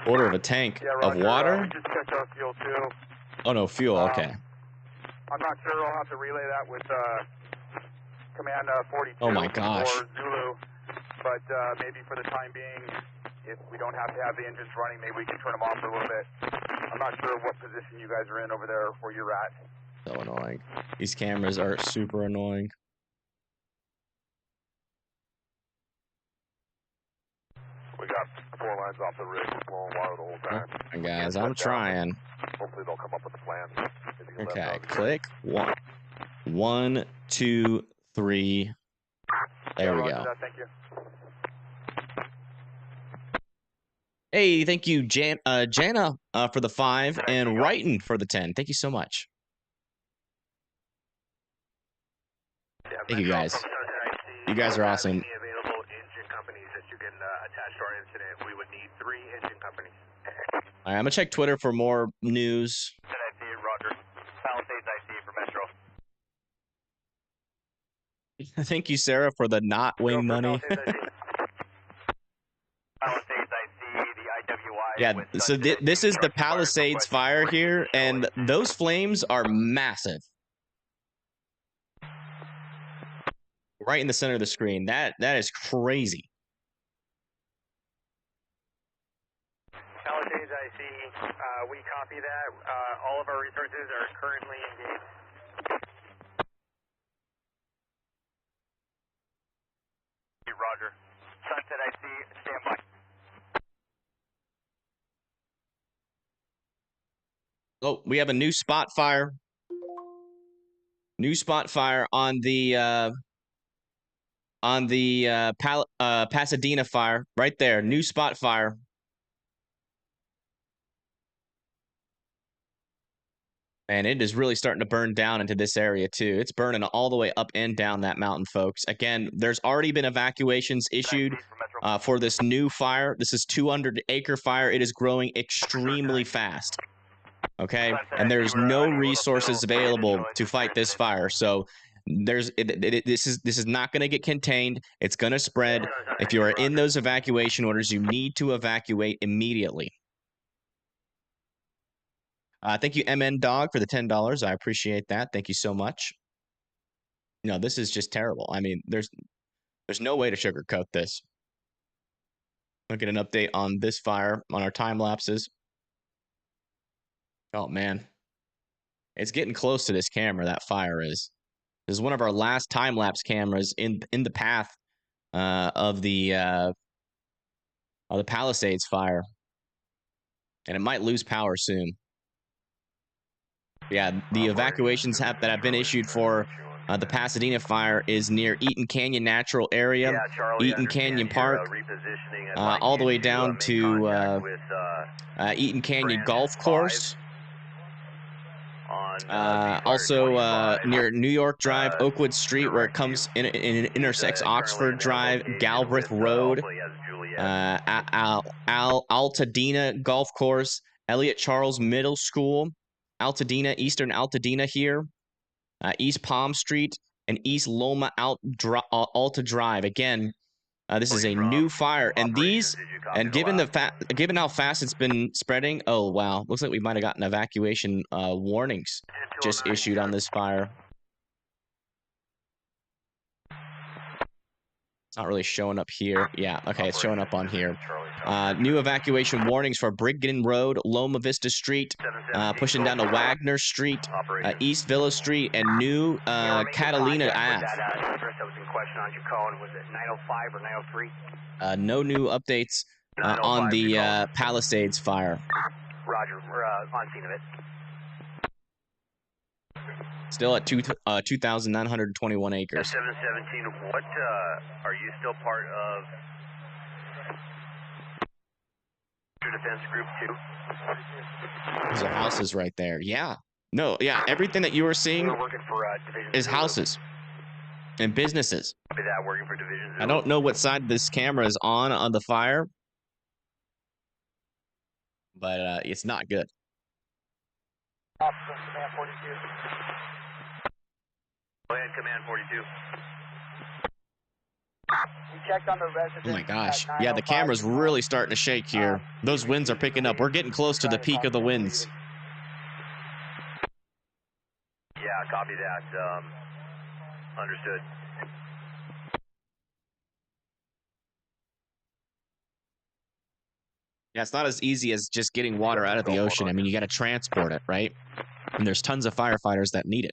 Quarter of a tank of water? Just checked out fuel too. Oh no, fuel. Okay. I'm not sure. I'll have to relay that with Command 42. Oh my gosh. Or Zulu. but maybe for the time being, if we don't have to have the engines running, maybe we can turn them off for a little bit. I'm not sure what position you guys are in over there where you're at. So annoying. These cameras are super annoying. We got 4 lines off the rig, blowing water the whole time. And guys, I'm trying. Hopefully they'll come up with a plan. Okay, click. 1, 2, 3. There we go. Thank you. Hey, thank you, Jana, for the 5, and Wrighton for the 10. Thank you so much. Thank you, guys. You guys are awesome. Any available engine companies that you can attach to our incident? We would need 3 engine companies. All right, I'm gonna check Twitter for more news. Roger. Palisades IC for Metro. Thank you, Sarah, for the not wing money. Yeah, so this is the Palisades fire here, and those flames are massive. Right in the center of the screen. That is crazy. Palisades IC, we copy that. All of our resources are currently engaged. Roger. Sunset IC, stand by. Oh, we have a new spot fire. New spot fire on the Pasadena fire right there. New spot fire. And it is really starting to burn down into this area too. It's burning all the way up and down that mountain, folks. Again, there's already been evacuations issued for this new fire. This is 200-acre fire. It is growing extremely fast. Okay, and there's no resources available to fight this fire. So this is not going to get contained. It's going to spread. If you are in those evacuation orders, you need to evacuate immediately. Thank you, MN Dog, for the $10. I appreciate that. Thank you so much. No, this is just terrible. I mean, there's no way to sugarcoat this. Look at an update on this fire on our time lapses. Oh man, it's getting close to this camera. That fire is. This is one of our last time lapse cameras in the path of the Palisades fire, and it might lose power soon. Yeah, the evacuations that have been issued for the Pasadena fire is near Eaton Canyon Natural Area, Eaton Canyon Park, all the way down to Eaton Canyon Golf Course. Also near New York Drive, Oakwood Street, where it comes in intersects Oxford Drive, Galbraith Road, Altadena Golf Course, Elliott Charles Middle School, Altadena, Eastern Altadena here, East Palm Street, and East Loma Alta Drive. Again, this is a new fire, and given how fast it's been spreading, oh wow, looks like we might have gotten evacuation warnings just issued on this fire. It's not really showing up here. Yeah, okay, it's showing up on here. New evacuation warnings for Brigden Road, Loma Vista Street, pushing down to Wagner Street, East Villa Street, and New Catalina Ave. No new updates on the Palisades fire. Roger, we're on scene of it. Still at 2,921 acres. 717, what, are you still part of Defense Group 2? Those are houses right there. Yeah. No, yeah, everything that you are seeing is houses and businesses. I don't know what side this camera is on the fire, but it's not good. Go ahead, Command 42. We checked on the residence. Oh my gosh. Yeah, the camera's really starting to shake here. Those winds are picking up. We're getting close to the peak of the winds. Yeah, copy that. Understood. Yeah, it's not as easy as just getting water out of the ocean. I mean, you got to transport it, right? And there's tons of firefighters that need it.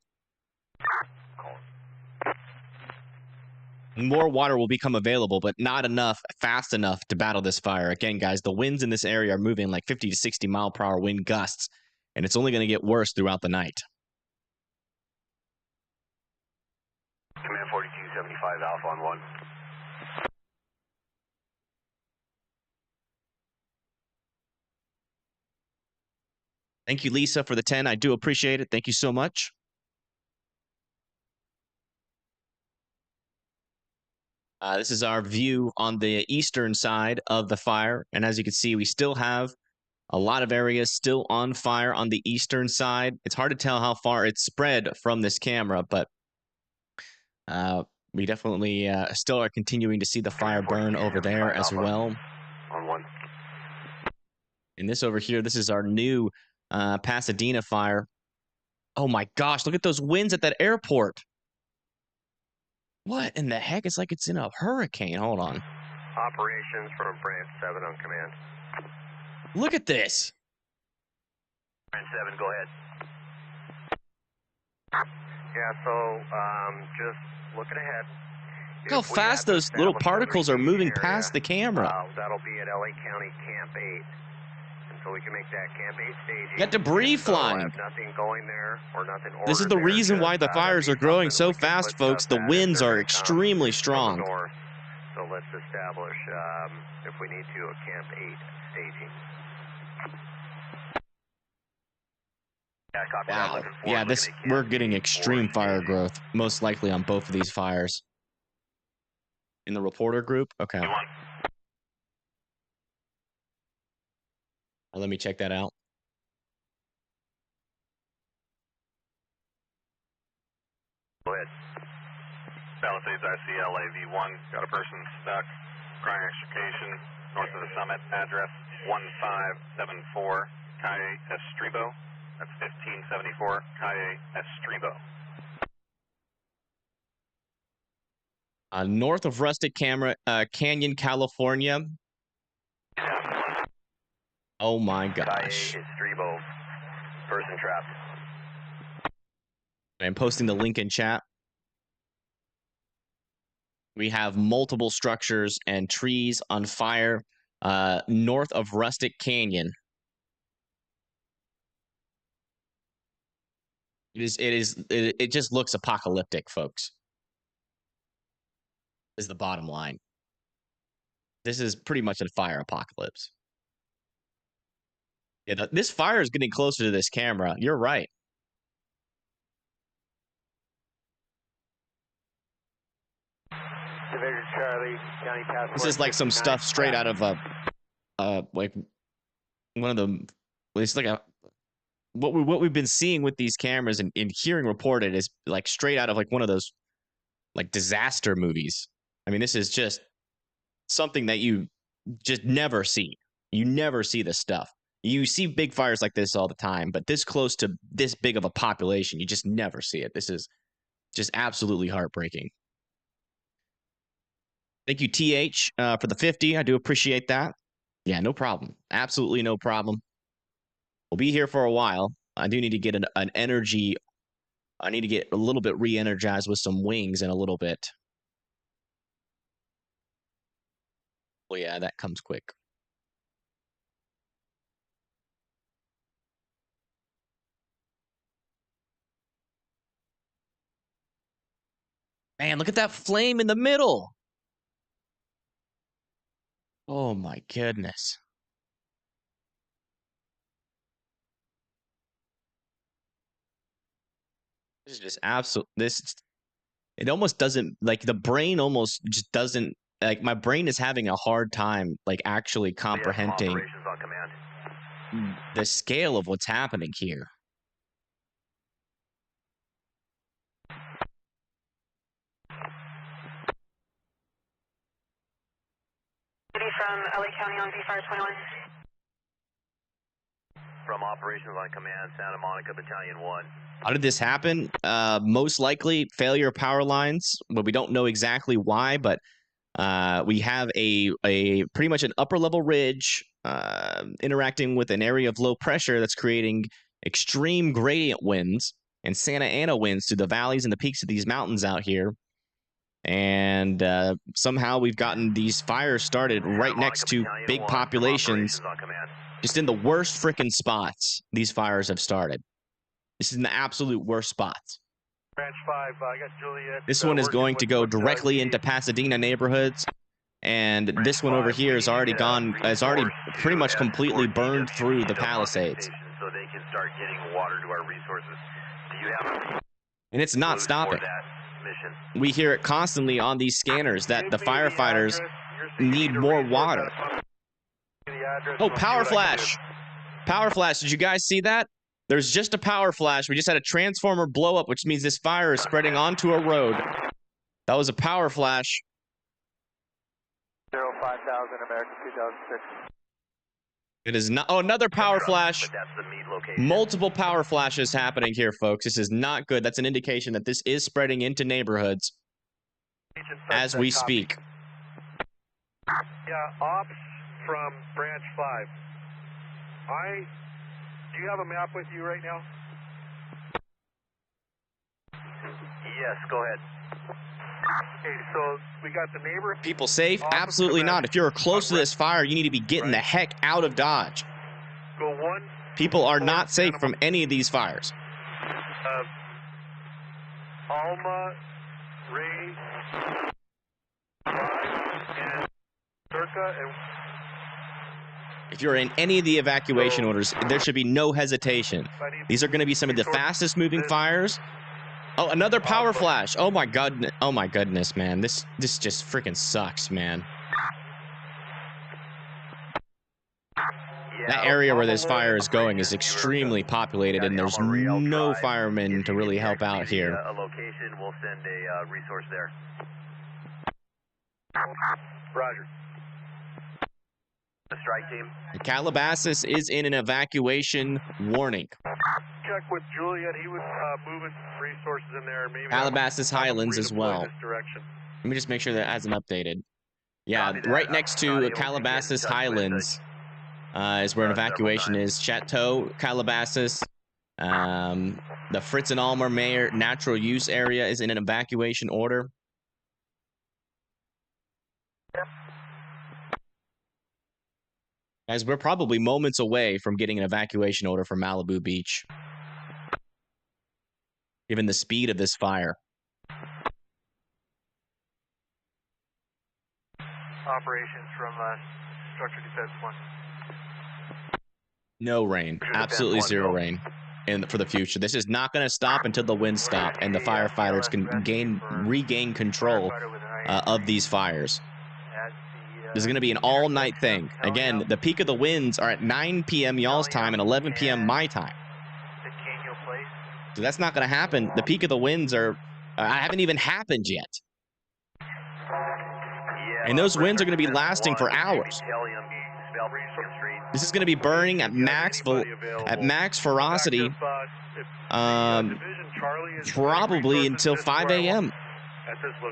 More water will become available, but not enough, fast enough to battle this fire. Again, guys, the winds in this area are moving like 50 to 60 mile per hour wind gusts, and it's only going to get worse throughout the night. Command 4275 Alpha on 1. Thank you, Lisa, for the 10. I do appreciate it. Thank you so much. This is our view on the eastern side of the fire. And as you can see, we still have a lot of areas still on fire on the eastern side. It's hard to tell how far it's spread from this camera, but we definitely still are continuing to see the fire burn over there as well. On 1. And this over here, this is our new Pasadena fire. Oh my gosh, look at those winds at that airport. What in the heck? It's like it's in a hurricane. Hold on. Operations from Branch 7 on command. Look at this. Branch 7, go ahead. Yeah, so just looking ahead. Look how fast those little particles are moving past the camera. That'll be at LA County Camp 8. So we can make that Camp 8 staging. Got debris flying. Nothing going there or nothing. This is the reason why the fires are growing so fast, folks. The winds are extremely strong. So let's establish, if we need to, a Camp 8 staging. Yeah, copy. Wow. Yeah, we're getting extreme fire growth, most likely on both of these fires. In the reporter group? Okay. Let me check that out. Go ahead. Palisades ICL AV1. Got a person stuck. Crying extrication north of the summit. Address 1574 Calle Estribo. That's 1574 Calle Estribo. North of Rustic Canyon, California. Oh my gosh. Estribo. Person trapped. I'm posting the link in chat. We have multiple structures and trees on fire north of Rustic Canyon. It just looks apocalyptic, folks. Is the bottom line. This is pretty much a fire apocalypse. Yeah, this fire is getting closer to this camera. You're right. Division Charlie, County Task Force. This is like some stuff straight out of like one of the. It's like what we've been seeing with these cameras and hearing reported is like straight out of like one of those like disaster movies. I mean, this is just something that you just never see. You never see this stuff. You see big fires like this all the time, but this close to this big of a population, you just never see it. This is just absolutely heartbreaking. Thank you, TH, for the 50. I do appreciate that. Yeah, no problem. Absolutely no problem. We'll be here for a while. I do need to get an energy. I need to get a little bit re-energized with some wings in a little bit. Well, yeah, that comes quick. Man, look at that flame in the middle. Oh my goodness. This is just absolute. It almost doesn't, like, the brain almost just doesn't, like, my brain is having a hard time, like, actually comprehending the scale of what's happening here. From LA County on V-Fire 21. From operations on command, Santa Monica Battalion 1. How did this happen? Most likely failure of power lines, but we don't know exactly why, but we have a pretty much an upper level ridge interacting with an area of low pressure that's creating extreme gradient winds and Santa Ana winds through the valleys and the peaks of these mountains out here. And somehow we've gotten these fires started right next to big populations, just in the worst freaking spots these fires have started. This is in the absolute worst spots. Branch 5, I got Juliet. This one is going to go directly into Pasadena neighborhoods, and this one over here has already pretty much completely burned through the Palisades. So they can start getting water to our resources. Do you have And it's not stopping. We hear it constantly on these scanners that the firefighters need more water. Oh, power flash! Power flash, did you guys see that? There's just a power flash. We just had a transformer blow up, which means this fire is spreading onto a road. That was a power flash. 5000 American 2006. It is not. Oh, another power flash. Multiple power flashes happening here, folks. This is not good. That's an indication that this is spreading into neighborhoods as we speak. Yeah, ops from branch 5. Do you have a map with you right now? Yes, go ahead. Okay, so we got the neighbor. People safe? Absolutely not. If you're close to this fire, you need to be getting the heck out of Dodge. Go 1. People are not safe from any of these fires. Alma, Ray, and Circa, and if you're in any of the evacuation orders, there should be no hesitation. These are going to be some of the fastest moving fires. Oh, another power flash. Oh my god. Oh my goodness, man. This just freaking sucks, man. That area where this fire is going is extremely populated, and there's no firemen to really help out here. A location, we'll send a resource there. Roger. The strike team. Calabasas is in an evacuation warning. Check with Juliet. He was moving resources in there. Maybe Calabasas Highlands as well. Let me just make sure that hasn't updated. Yeah, right next to Calabasas Highlands is where an evacuation is. Chateau, Calabasas. The Fritz and Almer Mayor natural use area is in an evacuation order. Guys, we're probably moments away from getting an evacuation order for Malibu Beach, given the speed of this fire. Operations from Structure Defense 1. No rain. Absolutely zero rain for the future. This is not going to stop until the winds stop and the firefighters can regain control of these fires. This is going to be an all-night thing. Again, the peak of the winds are at 9 p.m. y'all's time and 11 p.m. my time. So that's not going to happen. The peak of the winds haven't even happened yet. And those winds are going to be lasting for hours. This is going to be burning at max ferocity, probably until 5 a.m.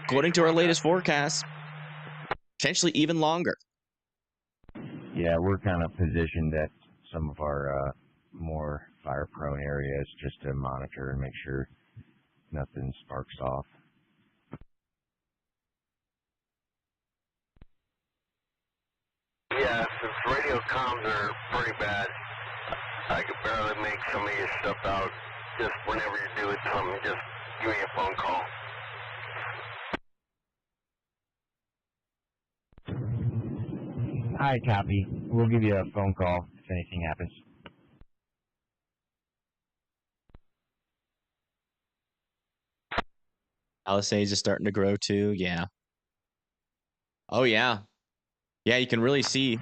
according to our latest forecast. Potentially even longer. Yeah, we're kind of positioned at some of our more fire-prone areas just to monitor and make sure nothing sparks off. Yeah, since radio comms are pretty bad, I could barely make some of your stuff out. Just whenever you're doing something, just give me a phone call. Hi, copy. We'll give you a phone call if anything happens. Palisades is starting to grow too. Yeah. Oh yeah. Yeah, you can really see.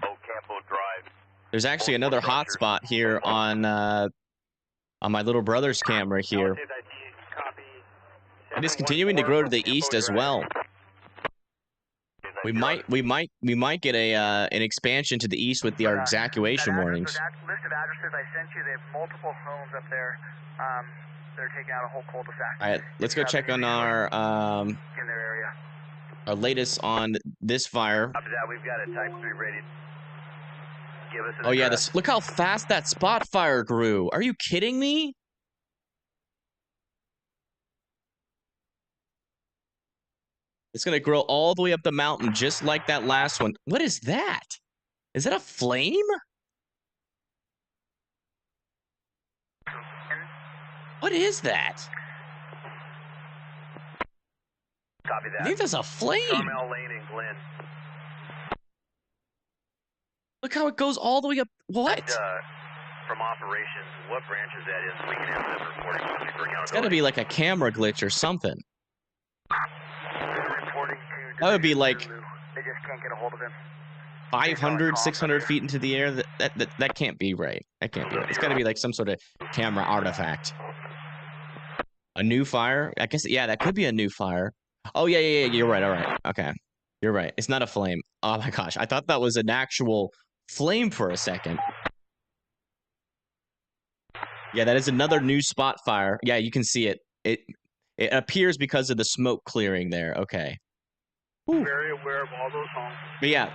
There's actually another hot spot here on my little brother's camera here. It is continuing to grow to the east as well. We might get an expansion to the east with our evacuation warnings. That list of addresses I sent you, they have multiple homes up there. They're taking out a whole cul-de-sac. All right, let's go check on our in their area. Our latest on this fire. After that, we've got a Type 3 rated. give us an Oh yeah, address. this look how fast that spot fire grew. Are you kidding me? It's gonna grow all the way up the mountain just like that last one. What is that? Is that a flame? What is that? Copy that. I think that's a flame. Carmel Lane and Glen. Look how it goes all the way up. What? And, from operations, what branch is that in? So we can have them reporting for accountability. It's got to be like a camera glitch or something. Reporting to That would be like They just can't get a hold of him. 500, 600 feet into the air. That can't be right. That can't be right. It's got to be like some sort of camera artifact. A new fire? I guess, yeah, that could be a new fire. Oh, yeah, you're right. All right. Okay. You're right. It's not a flame. Oh, my gosh. I thought that was an actual flame for a second. Yeah, that is another new spot fire. Yeah, you can see it. It appears because of the smoke clearing there. Okay. Whew. Very aware of all those homes. But yeah,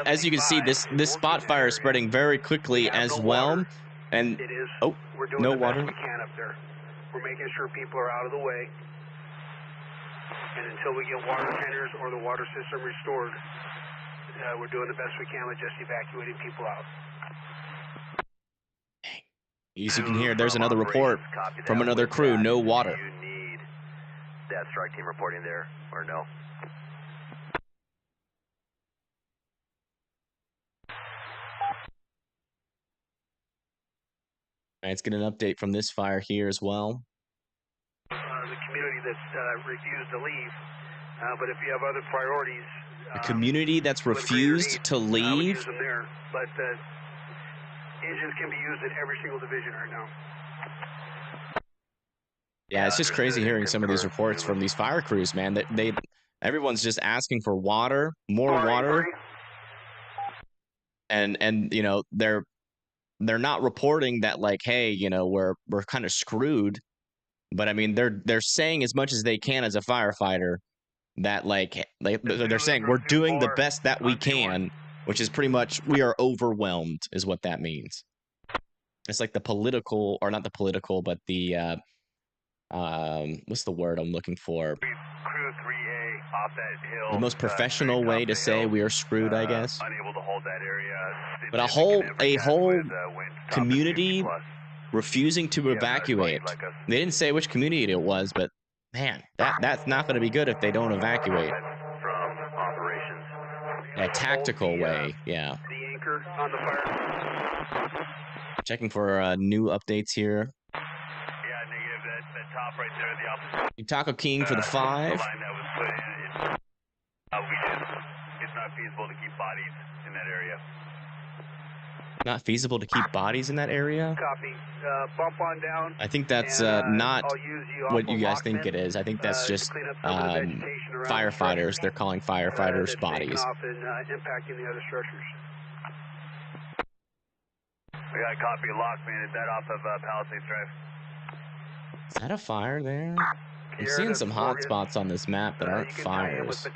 as you can see, this spot fire is spreading very quickly as well. And It is. oh, We're doing no the water. best we can up there. We're making sure people are out of the way. And until we get water tenders or the water system restored, we're doing the best we can with just evacuating people out. As you can hear, there's another report from another crew. No water. Do you need that strike team reporting there or no? All right, let's get an update from this fire here as well. The community that's refused to leave. But if you have other priorities... A community that's refused to we leave? use them there. But engines can be used in every single division right now. Yeah, it's just crazy hearing some of these reports from these fire crews, man. Everyone's just asking for water, more water. And you know, they're not reporting that like, hey, you know, we're kind of screwed. But I mean, they're saying as much as they can as a firefighter that like they're saying we're doing the best that we can, which is pretty much we are overwhelmed is what that means. It's like the political, or not the political, but the what's the word I'm looking for? Crew 3A off that hill. The most professional way to say we are screwed, I guess. Unable to hold that area. But a whole community refusing to evacuate. They didn't say which community it was, but man, that's not going to be good if they don't evacuate. From operations. In a tactical way, yeah. The anchor on the fire. Checking for new updates here. Yeah, negative. That top right there, the opposite. Taco King for the 5. The line that was put in, it's not feasible to keep bodies in that area. Not feasible to keep bodies in that area? Copy. Bump on down. I think that's not what you guys think it is. I think that's just firefighters. They're calling firefighters bodies. Off and impacting the other structures. We got a copy of Lockman. Is that off of Palisades Drive? Is that a fire there? I'm seeing some hot spots on this map that aren't fires.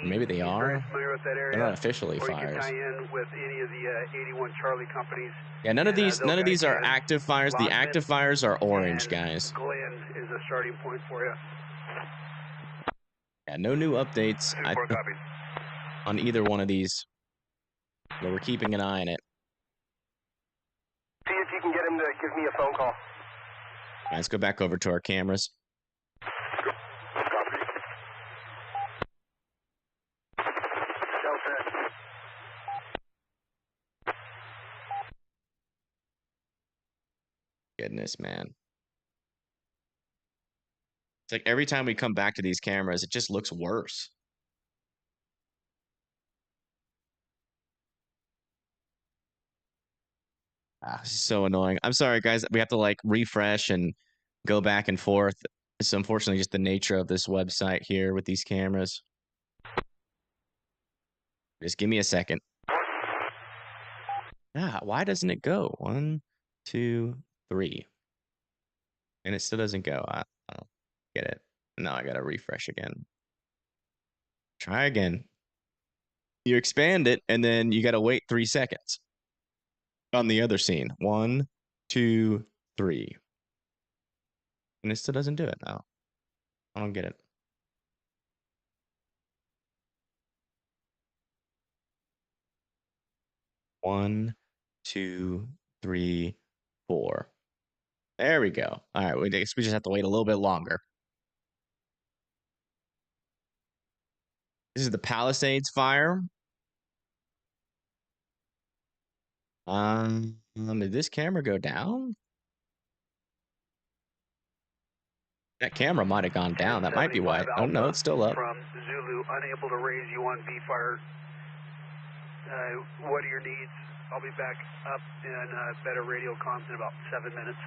Maybe they are. They're not officially fires. Tie in with any of the 81 Charlie companies. Yeah, none of these are active fires. The active fires are orange, guys. Glen is a starting point for you. Yeah, no new updates on either one of these. But we're keeping an eye on it. See if you can get him to give me a phone call. Let's go back over to our cameras. Goodness, man. It's like every time we come back to these cameras, it just looks worse. This is so annoying. I'm sorry, guys. We have to like refresh and go back and forth. It's unfortunately just the nature of this website here with these cameras. Just give me a second. Ah, why doesn't it go? 1, 2, 3. And it still doesn't go. I don't get it. Now I gotta refresh again. Try again. You expand it, and then you gotta wait 3 seconds. on the other scene. 1, 2, 3. And it still doesn't do it. No. I don't get it. One, 2, 3, 4. There we go. All right, we just have to wait a little bit longer. This is the Palisades fire. Did this camera go down? That camera might have gone down. That might be why. Oh no, it's still up. From Zulu, unable to raise you on B fire. What are your needs? I'll be back up in better radio comms in about 7 minutes.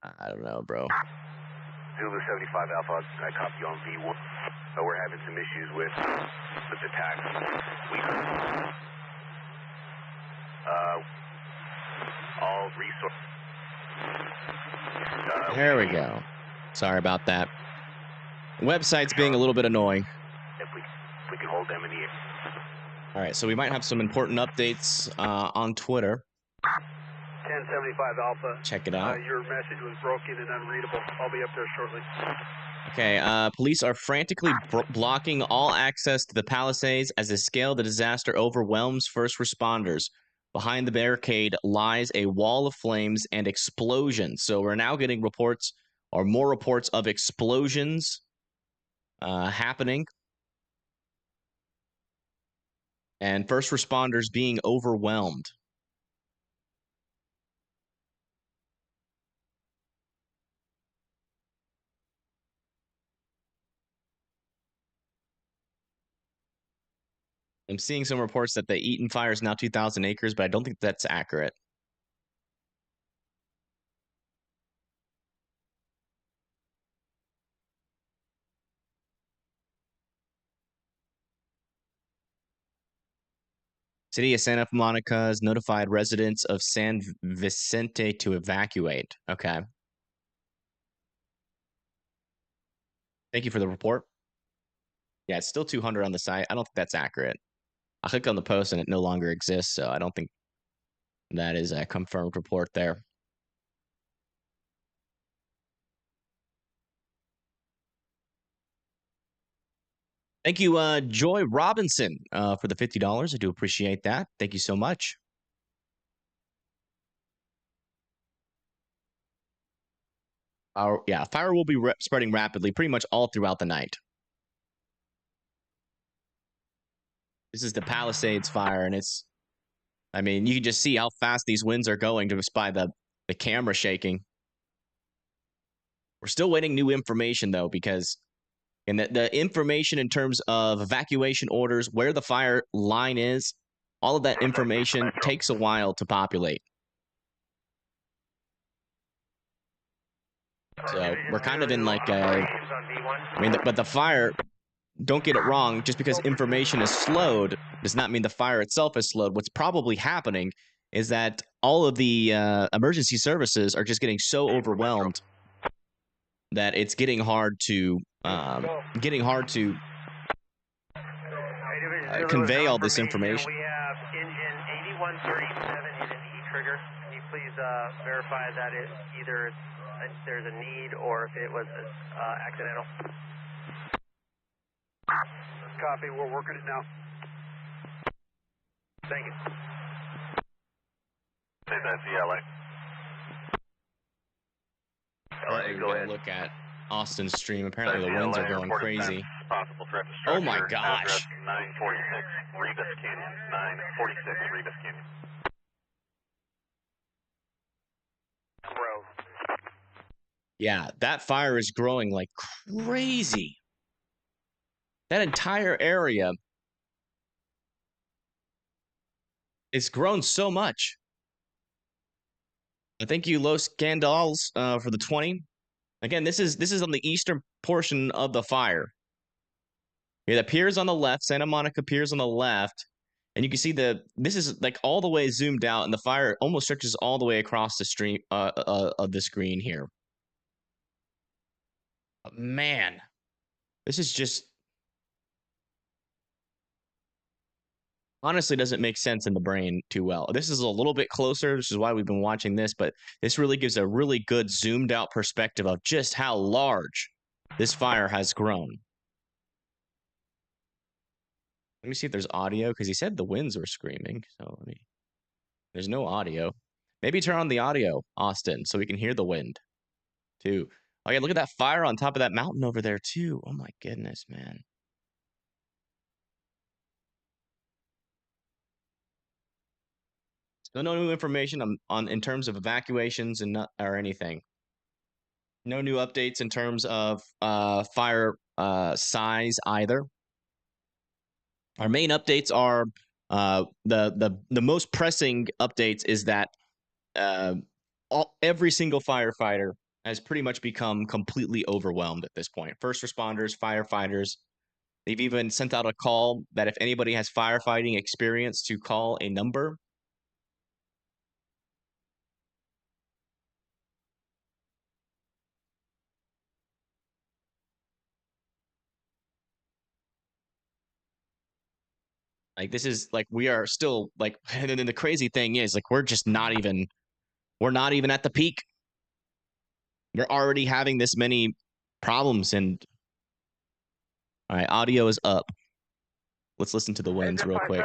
I don't know, bro. Zulu 75 Alpha, I copy you on V1. We're having some issues with the tax. All resources. There we go. Sorry about that. Website's being a little bit annoying. If we can hold them in the air. All right, so we might have some important updates on Twitter. 1075 Alpha. Check it out. Your message was broken and unreadable. I'll be up there shortly. Okay, police are frantically blocking all access to the Palisades as the scale of the disaster overwhelms first responders. Behind the barricade lies a wall of flames and explosions. So we're now getting reports, or more reports of explosions happening. And first responders being overwhelmed. I'm seeing some reports that the Eaton fire is now 2,000 acres, but I don't think that's accurate. City of Santa Monica has notified residents of San Vicente to evacuate. Okay. Thank you for the report. Yeah, it's still 200 on the site. I don't think that's accurate. I clicked on the post and it no longer exists, so I don't think that is a confirmed report there. Thank you, Joy Robinson, for the $50. I do appreciate that. Thank you so much. Yeah, fire will be spreading rapidly pretty much all throughout the night. This is the Palisades fire, and it's, I mean, you can just see how fast these winds are going just by the camera shaking. We're still waiting new information, though, because the information in terms of evacuation orders, where the fire line is, all of that information takes a while to populate. So we're kind of in like a, I mean, but the fire, don't get it wrong, just because information is slowed does not mean the fire itself is slowed. What's probably happening is that all of the emergency services are just getting so overwhelmed that it's getting hard to convey all this information. We have engine 8137 is an E-trigger. Can you please verify that it either there's a need or if it was accidental? Copy, we're working it now. Thank you. That's the LA. Apparently, we're going to look at Austin's stream. Apparently, the winds are going crazy. Oh my gosh. 946 Rebus Canyon. 946 Rebus Canyon. Yeah, that fire is growing like crazy. That entire area, it's grown so much. Thank you, Los Gandals, for the 20. Again, this is on the eastern portion of the fire. It appears on the left. Santa Monica appears on the left, and you can see this is like all the way zoomed out, and the fire almost stretches all the way across the stream of the screen here. But man, this is just honestly doesn't make sense in the brain too well. This is a little bit closer, which is why we've been watching this, but this really gives a really good zoomed out perspective of just how large this fire has grown. Let me see if there's audio, because he said the winds were screaming. So there's no audio. Maybe turn on the audio, Austin, so we can hear the wind too. Oh yeah, look at that fire on top of that mountain over there too. Oh my goodness, man. Still no new information on in terms of evacuations and or anything. No new updates in terms of fire size either. Our main updates are the most pressing updates is that every single firefighter has pretty much become completely overwhelmed at this point. First responders, firefighters. They've even sent out a call that if anybody has firefighting experience to call a number. Like this is like we are still like, and then the crazy thing is like we're not even at the peak. We're already having this many problems. And all right, audio is up. Let's listen to the winds real quick.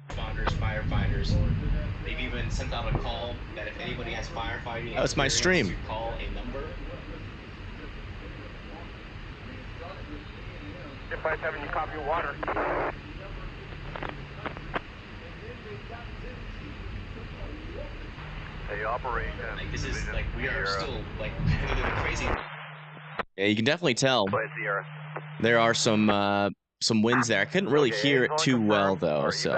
Responders, firefighters. They've even sent out a call that if anybody has firefighting, oh, it's my stream. To call a number. 5-7, you copy water. Hey, operation. Like this is like we are still like crazy. Yeah, you can definitely tell. There are some winds there. I couldn't really hear it too well though. So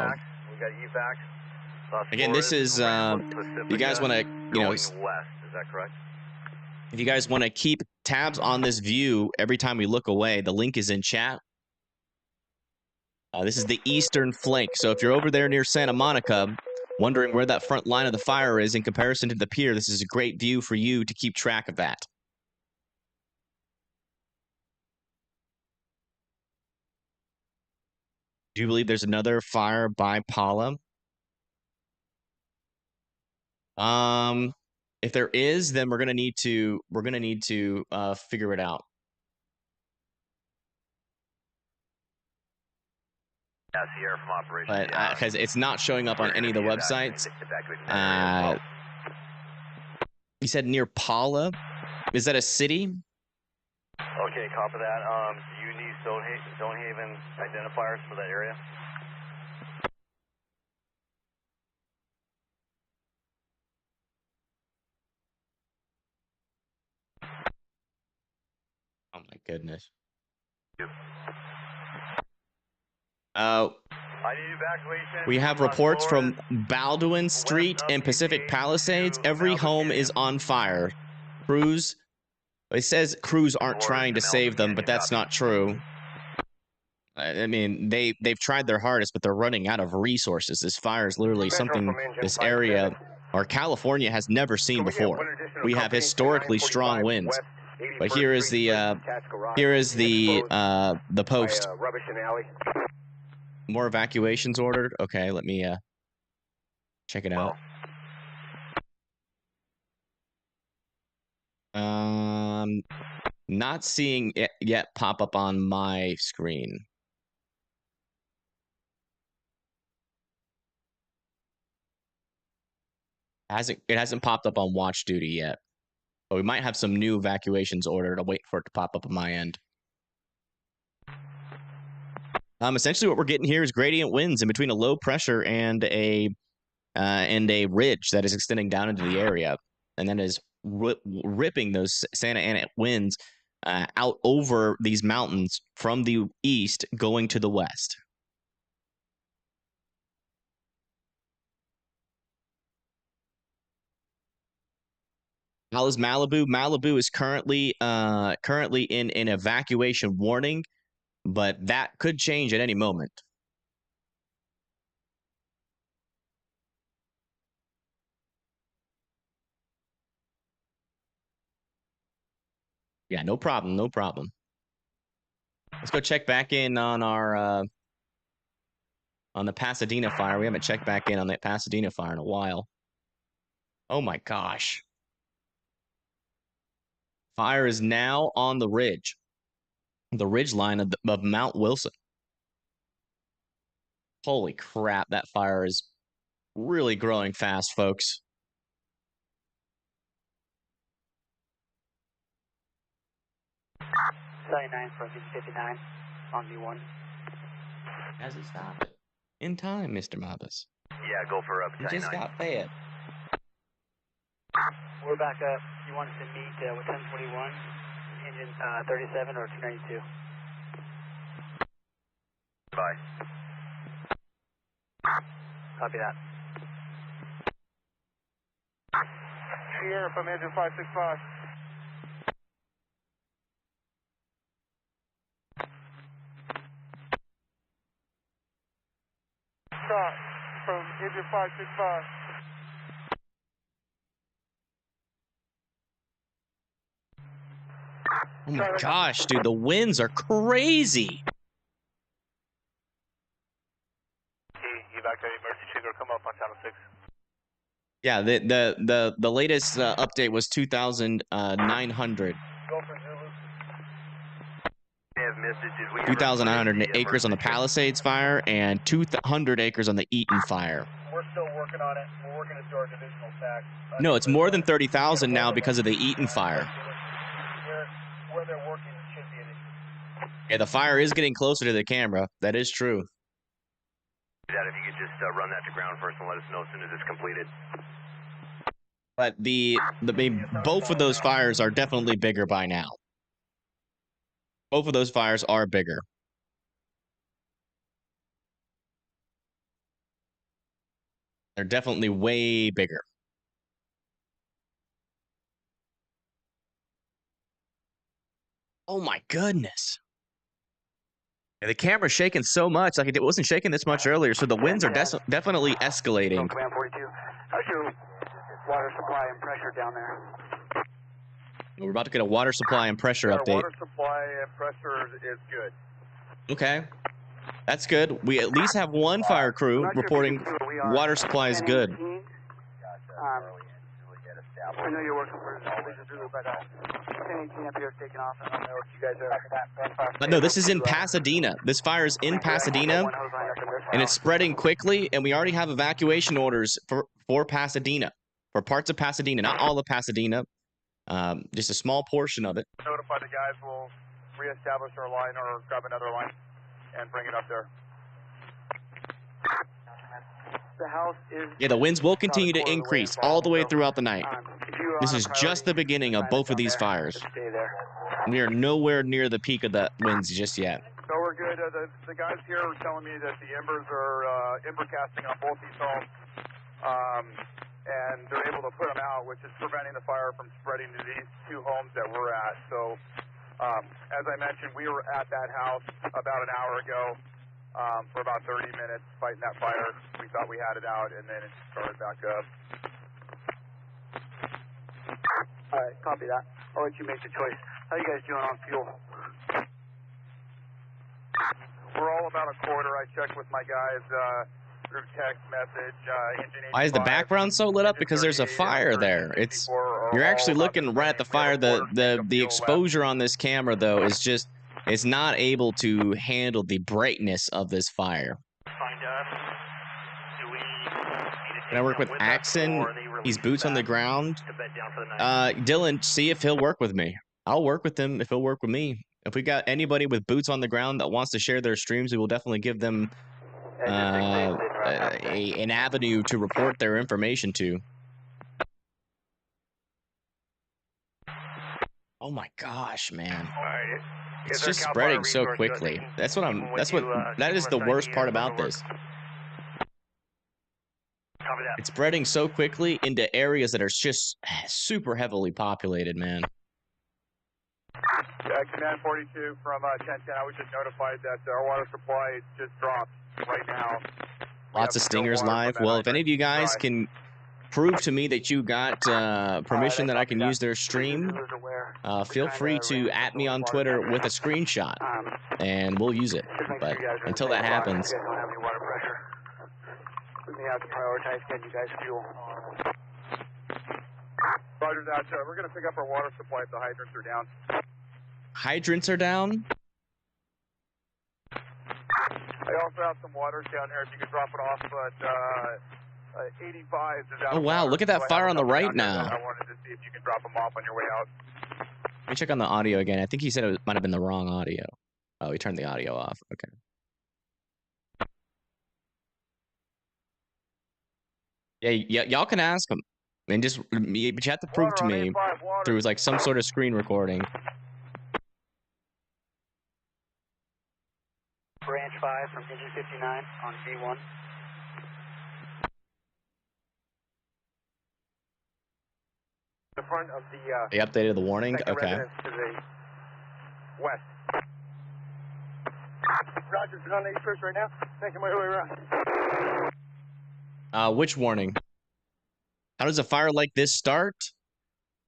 we got evac. Again, this is you guys want to west. Is that correct? If you guys want to keep tabs on this view every time we look away, the link is in chat. This is the eastern flank. So if you're over there near Santa Monica, wondering where that front line of the fire is in comparison to the pier, this is a great view for you to keep track of that. Do you believe there's another fire by Paula? If there is, then we're gonna need to figure it out. Yeah, Sierra from operations. But because it's not showing up on any of the websites. You said near Paula. Is that a city? Okay, copy that. Do you need Stonehaven identifiers for that area? Oh my goodness. We have reports from Baldwin Street and Pacific Palisades. Every home is on fire. Crews. It says crews aren't trying to save them, but that's not true. I mean, they've tried their hardest, but they're running out of resources. This fire is literally something this area or California has never seen before. We have historically strong winds. But here is the post. More evacuations ordered. Okay, let me check it out. Not seeing it yet pop up on my screen. It hasn't popped up on watch duty yet. But we might have some new evacuations ordered. I'll wait for it to pop up on my end. Essentially what we're getting here is gradient winds in between a low pressure and a ridge that is extending down into the area, and then is ripping those Santa Ana winds out over these mountains from the east going to the west. How is Malibu? Malibu is currently in an evacuation warning, but that could change at any moment. Yeah, no problem, no problem. Let's go check back in on our on the Pasadena fire. We haven't checked back in on that Pasadena fire in a while. Oh my gosh. Fire is now on the ridge line of Mount Wilson. Holy crap, that fire is really growing fast, folks. Nine from 59 on V1. As it stopped it. In time, Mr. Mabus. Yeah, go for up. You just got fed. We're back up. You want us to meet with 1021, engine 37 or 292? Bye. Copy that. Sierra from engine 565. Stop from engine 565. Oh my gosh, dude, the winds are crazy. Evacuate emergency trigger, come up on channel 6. Yeah, the latest update was 2,900. 2,900 acres on the Palisades fire and 200 acres on the Eaton fire. We're still working on it. We're working to do our divisional tax. No, it's more than 30,000 now because of the Eaton fire. Where they're working should be an issue. Yeah, the fire is getting closer to the camera. That is true. That if you could just run that to ground first and let us know as soon as it's completed. But both of those fires are definitely bigger by now. Both of those fires are bigger. They're definitely way bigger. Oh my goodness. Yeah, the camera's shaking so much, like it wasn't shaking this much earlier, so the winds are definitely escalating. Command 42, how's your water supply and pressure down there? We're about to get a water supply and pressure update. Water supply and pressure is good. Okay. That's good. We at least have one fire crew reporting water supply is good. I know you're working for but 1018 up here taking off. I don't know if you guys are. But no, this is in Pasadena. This fire is in Pasadena, and it's spreading quickly, and we already have evacuation orders for Pasadena, for parts of Pasadena, not all of Pasadena, just a small portion of it. Notify the guys, we'll reestablish our line or grab another line and bring it up there. The house is... Yeah, the winds will continue to increase all the way throughout the night. This is just the beginning of both of these fires. We are nowhere near the peak of the winds just yet. So we're good. The guys here are telling me that the embers are ember casting on both these homes, and they're able to put them out, which is preventing the fire from spreading to these two homes that we're at. So, as I mentioned, we were at that house about an hour ago for about 30 minutes fighting that fire. We thought we had it out, and then it started back up. All right, copy that. I'll let you make the choice. How you guys doing on fuel? We're all about a quarter. I checked with my guys through text message. Why is the background so lit up? Because there's a fire there. You're actually looking right at the fire. The exposure on this camera though is just it's not able to handle the brightness of this fire. Find us. Do we Can I work with Axon? He's boots on the ground. Dylan, see if he'll work with me. I'll work with him if he'll work with me. If we got anybody with boots on the ground that wants to share their streams, we will definitely give them an avenue to report their information to. Oh my gosh, man. It's just spreading so quickly. That is the worst part about this. It's spreading so quickly into areas that are just super heavily populated, man. Command 42 from 1010. I was just notified that our water supply just dropped right now. Lots of stingers live. Well, if any of you guys can prove to me that you got permission that I can use their stream, feel free to @ me on Twitter with a screenshot, and we'll use it. But until that happens, have to prioritize getting you guys fuel. Roger that. We're going to pick up our water supply if the hydrants are down. Hydrants are down? I also have some waters down here if you could drop it off at 85. Oh, wow. Look at that fire on the right now. I wanted to see if you can drop them off on your way out. Let me check on the audio again. I think he said it might have been the wrong audio. Oh, he turned the audio off. Okay. Yeah, y'all can ask him. And just, but you have to prove to me through like some sort of screen recording. Branch 5 from engine 59 on V1. The front of the They updated the warning? Okay. residence to the west. Roger, it's on 81st right now. Making my way around. Which warning? How does a fire like this start?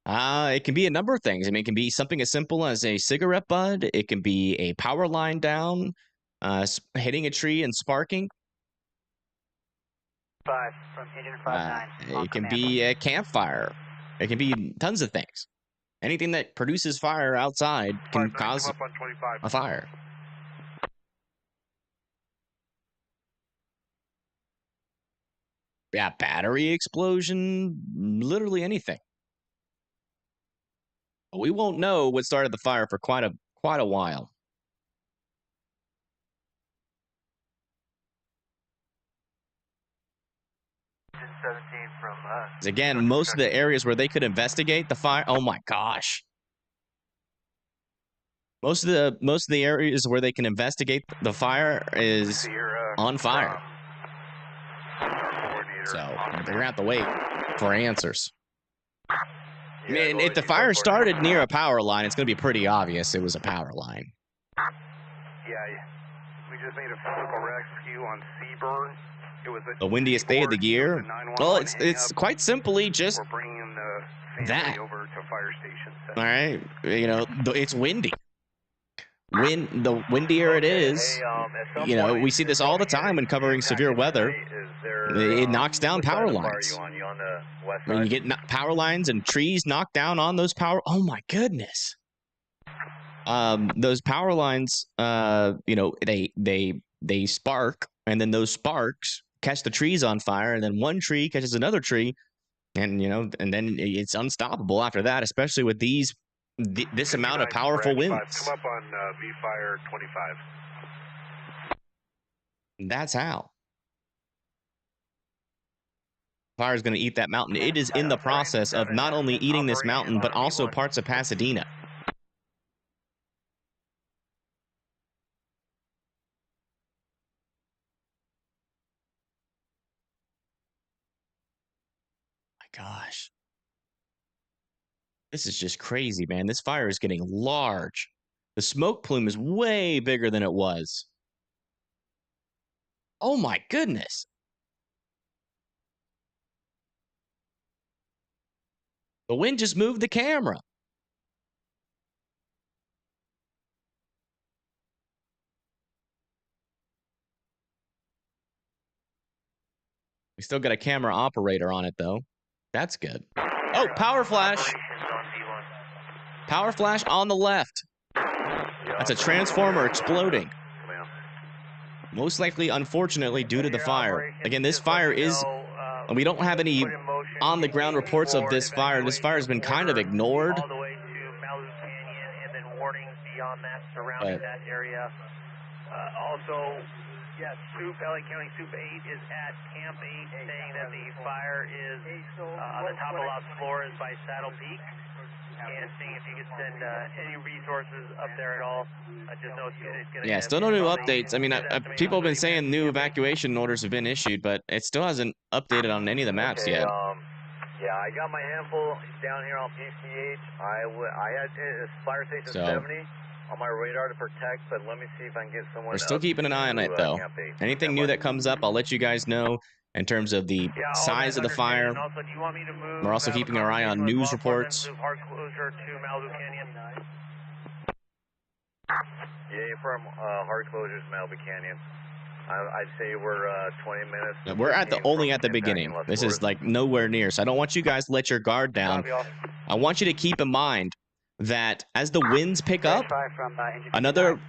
It can be a number of things. I mean, it can be something as simple as a cigarette butt. It can be a power line down, hitting a tree and sparking. 5 from engine 59. It can be a campfire. It can be tons of things. Anything that produces fire outside can cause a fire. Yeah, battery explosion, literally anything. But we won't know what started the fire for quite a while. Again, most of the areas where they could investigate the fire. Oh my gosh. Most of the areas where they can investigate the fire is on fire. So they're gonna have to wait for answers. I mean, if the fire started near a power line, it's gonna be pretty obvious it was a power line. Yeah, we just made a physical rescue on Seaburn. It was The windiest day of the year. Well, it's quite simply just we're bringing the that. over to fire station. All right, you know, it's windy. The windier it is, you know, we see this all the time when covering severe weather. It knocks down power lines. When you get power lines and trees knocked down on those power, oh my goodness. Those power lines, you know, they spark, and then those sparks catch the trees on fire, and then one tree catches another tree, and you know, and then it's unstoppable after that, especially with this amount of powerful winds. Come up on V-Fire 25. That's how. Fire is going to eat that mountain. It is in the process of not only eating this mountain, but also parts of Pasadena. My gosh. This is just crazy, man. This fire is getting large. The smoke plume is way bigger than it was. Oh my goodness. The wind just moved the camera. We still got a camera operator on it, though. That's good. Oh, power flash. Power flash on the left. That's a transformer exploding. Most likely, unfortunately, due to the fire. Again, this fire is... We don't have any on-the-ground reports of this fire. This fire has been kind of ignored. All the way to Malibu Canyon, and then warnings beyond that surrounding that area. Also, yes, LA County Soup 8 is at Camp 8, saying that the fire is on the top of Las Flores by Saddle Peak, and seeing if you could send any resources up there at all. I just know it's going to... Yeah, still no new updates. I mean, people have been saying new evacuation orders have been issued, but it still hasn't updated on any of the maps yet. Yeah, I got my handful down here on PCH. I had fire station 70 on my radar to protect, but let me see if I can get someone. We're still keeping an eye on it, though. Anything new that comes up, I'll let you guys know in terms of the size of the fire. Also, do you want me to move, We're also keeping our eye on news reports. Hard closure to Malibu Canyon. Yeah, from hard closures, Malibu Canyon. I'd say we're 20 minutes. Yeah, we're at the only at the beginning. This is like nowhere near. So I don't want you guys to let your guard down. I want you to keep in mind that as the winds pick up, another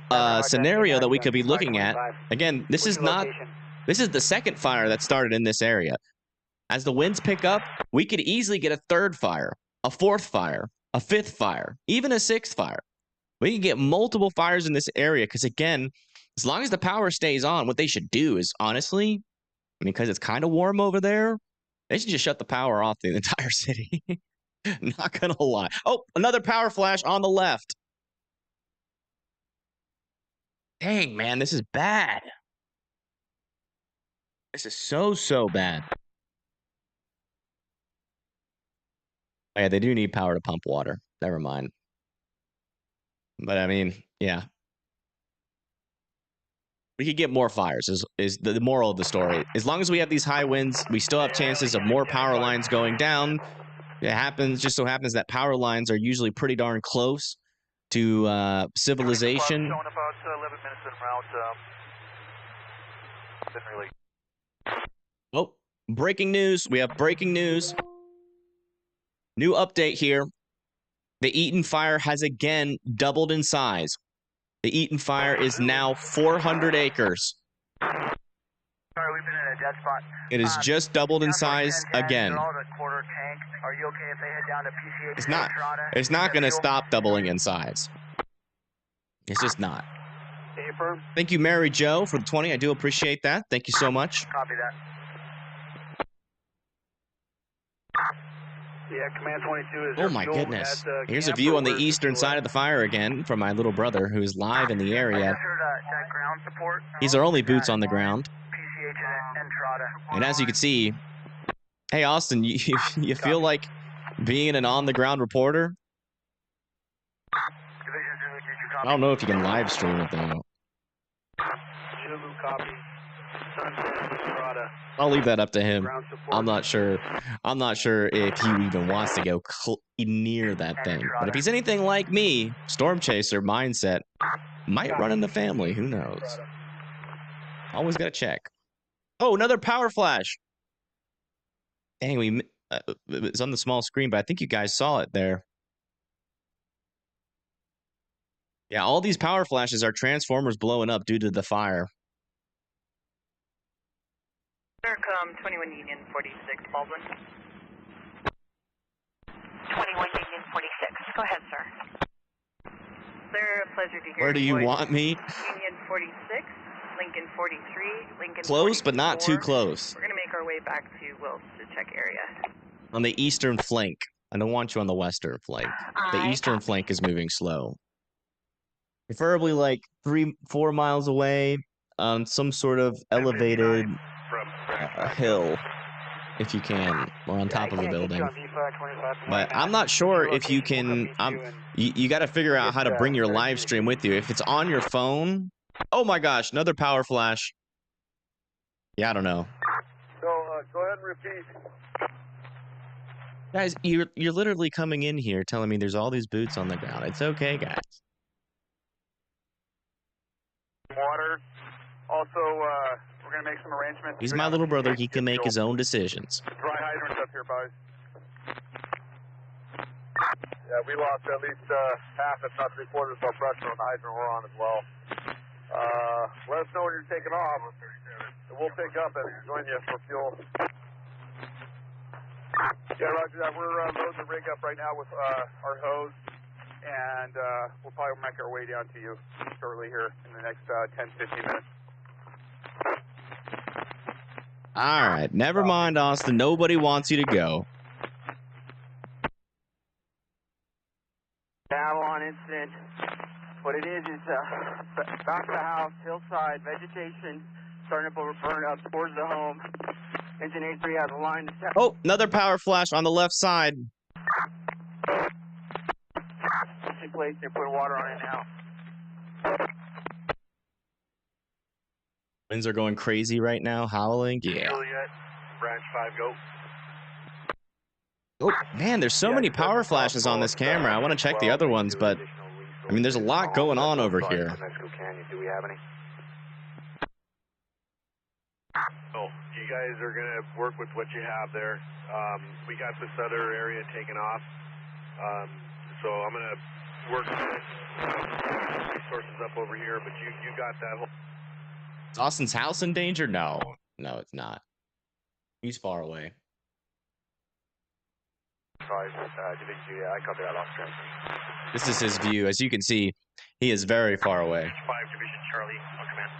scenario that we could be looking at. Again, this is the second fire that started in this area. As the winds pick up, we could easily get a third fire, a fourth fire, a fifth fire, even a sixth fire. We can get multiple fires in this area because, again, as long as the power stays on, what they should do is, honestly, because it's kind of warm over there, they should just shut the power off the entire city. Not going to lie. Oh, another power flash on the left. Dang, man, this is bad. This is so bad. Oh, yeah, they do need power to pump water. Never mind. But, I mean, yeah. We could get more fires is the moral of the story. As long as we have these high winds, we still have chances of more power lines going down. It just so happens that power lines are usually pretty darn close to civilization. Showing about 11 minutes en route. Oh, breaking news. We have breaking news. New update here. The Eaton fire has again doubled in size. The Eaton fire is now 400 acres. Sorry, we've been in a dead spot. It is just doubled in size again. Are you okay if they head down to PCH? It's not going to stop doubling in size. It's just not. Thank you, Mary Jo, for the 20. I do appreciate that. Thank you so much. Copy that. Yeah, Command 22 is. Oh my goodness. Here's a view on the eastern side of the fire again from my little brother who's live in the area. He's our only boots on the ground. And as you can see, hey, Austin, you feel like being an on-the-ground reporter? I don't know if you can live stream it, though. I'll leave that up to him. I'm not sure if he even wants to go near that thing. But if he's anything like me, storm chaser mindset, might run in the family. Who knows? Always got to check. Oh, another power flash. Dang, it's on the small screen, but I think you guys saw it there. Yeah, all these power flashes are transformers blowing up due to the fire. Come 21 Union 46, Baldwin. 21 Union 46. Go ahead, sir. Sir, a pleasure to hear. Where do you want me? Union 46, Lincoln 43, Lincoln close, 44. But not too close. We're going to make our way back to Wills to check area. On the eastern flank. I don't want you on the western flank. The eastern flank is moving slow. Preferably like 3-4 miles away on some sort of elevated hill, if you can, or on top of a building. But I'm not sure if you can. You got to figure out how to bring your live stream with you. If it's on your phone. Oh my gosh, another power flash. Yeah, I don't know. So go ahead and repeat. Guys, you're literally coming in here telling me there's all these boots on the ground. It's okay, guys. Water. Also, we're going to make some arrangements. He's my little brother. He can make his own decisions. Dry hydrants up here, boys. Yeah, we lost at least half, if not 3/4 of our pressure on the hydrant we're on as well. Let us know when you're taking off. We'll pick up and join you for fuel. Yeah, roger that. We're loading the rig up right now with our hose, and we'll probably make our way down to you shortly here in the next 10-15 minutes. All right, never mind, Austin. Nobody wants you to go. Avalon incident. What it is back of the house, hillside, vegetation, starting to burn up towards the home. Engine A3 has a line to set. Oh, another power flash on the left side. In place, they're putting water on it now. Winds are going crazy right now, howling. Yeah. Juliet, branch 5, go. Oh, man, there's so many power flashes on this camera. I want to check the other ones, but, I mean, there's a lot going on over here. Do we have any? Oh, you guys are going to work with what you have there. We got this other area taken off, so I'm going to work with resources up over here, but you got that whole... Is Austin's house in danger? No. No, it's not. He's far away. I copy that, Oscar. This is his view. As you can see, he is very far away. 5 Division Charlie, on command.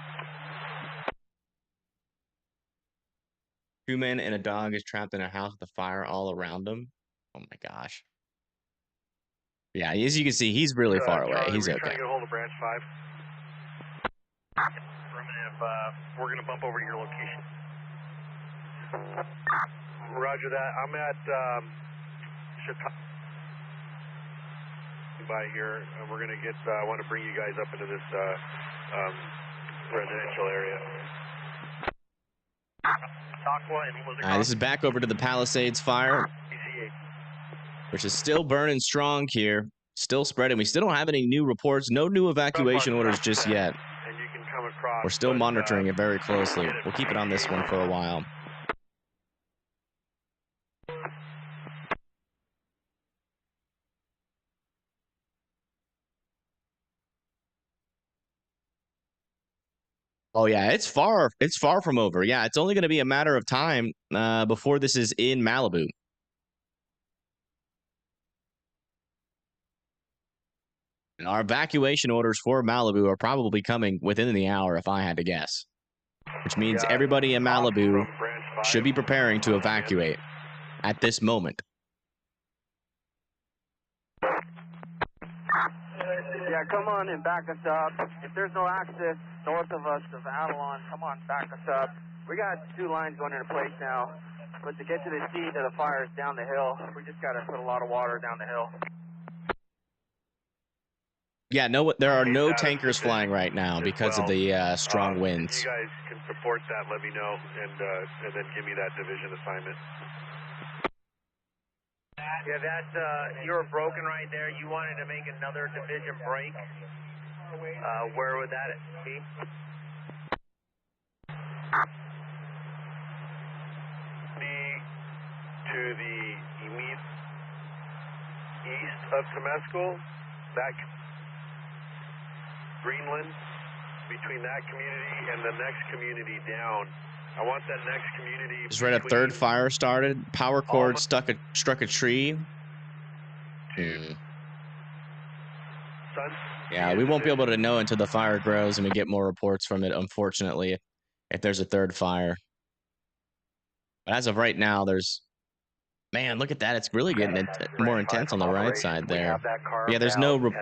2 men and a dog is trapped in a house with a fire all around him. Oh my gosh. Yeah, as you can see, he's really far away. He's okay. Trying to get a hold of branch 5. We're going to bump over to your location. Roger that. I'm at Chicago by here, and we're going to get, I want to bring you guys up into this residential area. This is back over to the Palisades fire, which is still burning strong here, still spreading. We still don't have any new reports, no new evacuation orders just yet. We're still monitoring it very closely. We'll keep it on this one for a while. Oh yeah, it's far from over. Yeah, it's only going to be a matter of time before this is in Malibu. And our evacuation orders for Malibu are probably coming within the hour, if I had to guess. Which means everybody in Malibu should be preparing to evacuate at this moment. Yeah, come on and back us up. If there's no access north of us of Avalon, come on, back us up. We got 2 lines going into place now, but to get to the seat of the fire is down the hill. We just got to put a lot of water down the hill. Yeah, no, there are no tankers flying right now because of the strong winds. If you guys can support that, let me know, and then give me that division assignment. Yeah, that you were broken right there. You wanted to make another division break. Where would that be? To the immediate east of Temescal, that Greenland, between that community and the next community down. I want that next community. Just read a 3rd fire started. Power cord struck a tree. Yeah, we won't be able to know until the fire grows and we get more reports from it, unfortunately, if there's a 3rd fire. But as of right now, man, look at that. It's really getting more intense on the right side there. Yeah, there's no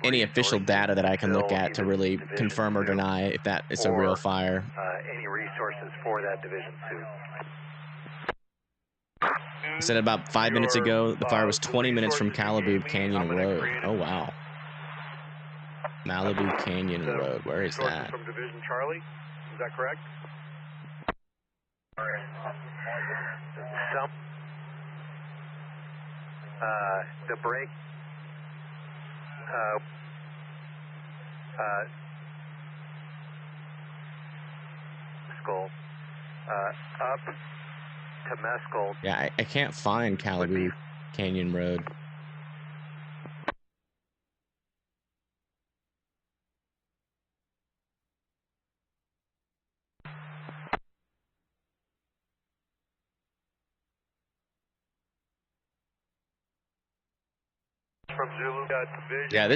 any official data that I can look at to really confirm or deny if that is a real fire. Any resources for that division suit. I said about 5 minutes ago, the fire was 20 minutes from Malibu Canyon Road. Oh, wow. Malibu Canyon Road. Where is that? From Division Charlie, is that correct? The break, up to Mescal. Yeah, I can't find Malibu Canyon Road. From Zulu, yeah,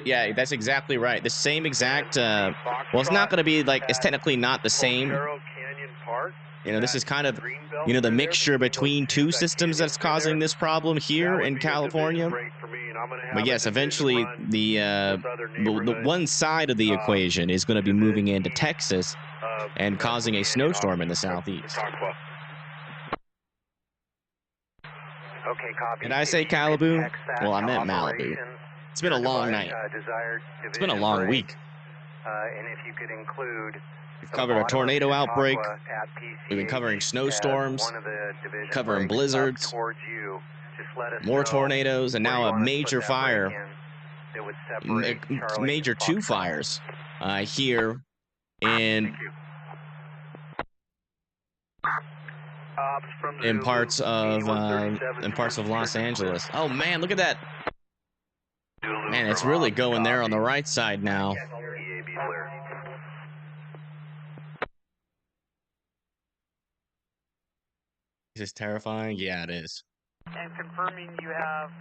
yeah, that's exactly right. The same exact, well, it's not going to be like, it's technically not the same. You know, this is kind of, you know, the mixture between 2 systems that's causing this problem here in California. But yes, eventually the one side of the equation is going to be moving into Texas and causing a snowstorm in the southeast. Okay, copy. Did I say Malibu? Well, I meant Malibu. It's been a long night. It's been a long week. And if you could include, we've covered a tornado outbreak. We've been covering snowstorms, covering blizzards, more tornadoes, and now a major fire, major 2 fires here in parts of Los Angeles. Oh man, look at that. Man, it's really going there on the right side now. Is this terrifying? Yeah, it is. And confirming you have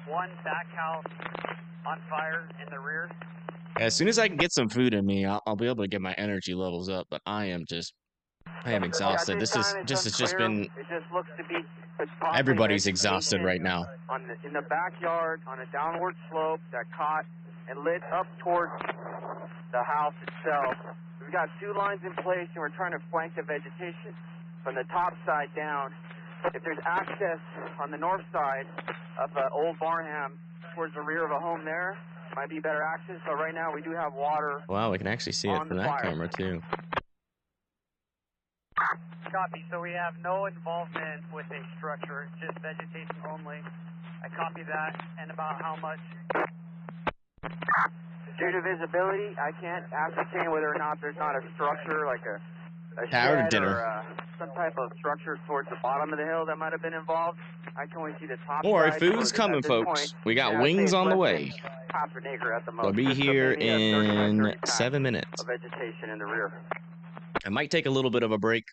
one back house on fire in the rear. As soon as I can get some food in me, I'll be able to get my energy levels up. But I am exhausted. This has just been. It just looks to be Everybody's exhausted right now. In the backyard, on a downward slope that caught and lit up towards the house itself. We've got 2 lines in place, and we're trying to flank the vegetation from the top side down. If there's access on the north side of Old Barnham towards the rear of a home there, might be better access. But right now, we do have water. Wow, we can actually see it from that camera too. Copy. So we have no involvement with a structure, just vegetation only. I copy that. And about how much? Due to visibility, I can't ascertain whether or not there's not a structure like a shed or some type of structure towards the bottom of the hill that might have been involved. I can only see the top. Don't worry, side, food's so coming, folks. We got wings on the way. Half an acre at the most. We'll be here in 7 minutes. Of vegetation in the rear. I might take a little bit of a break.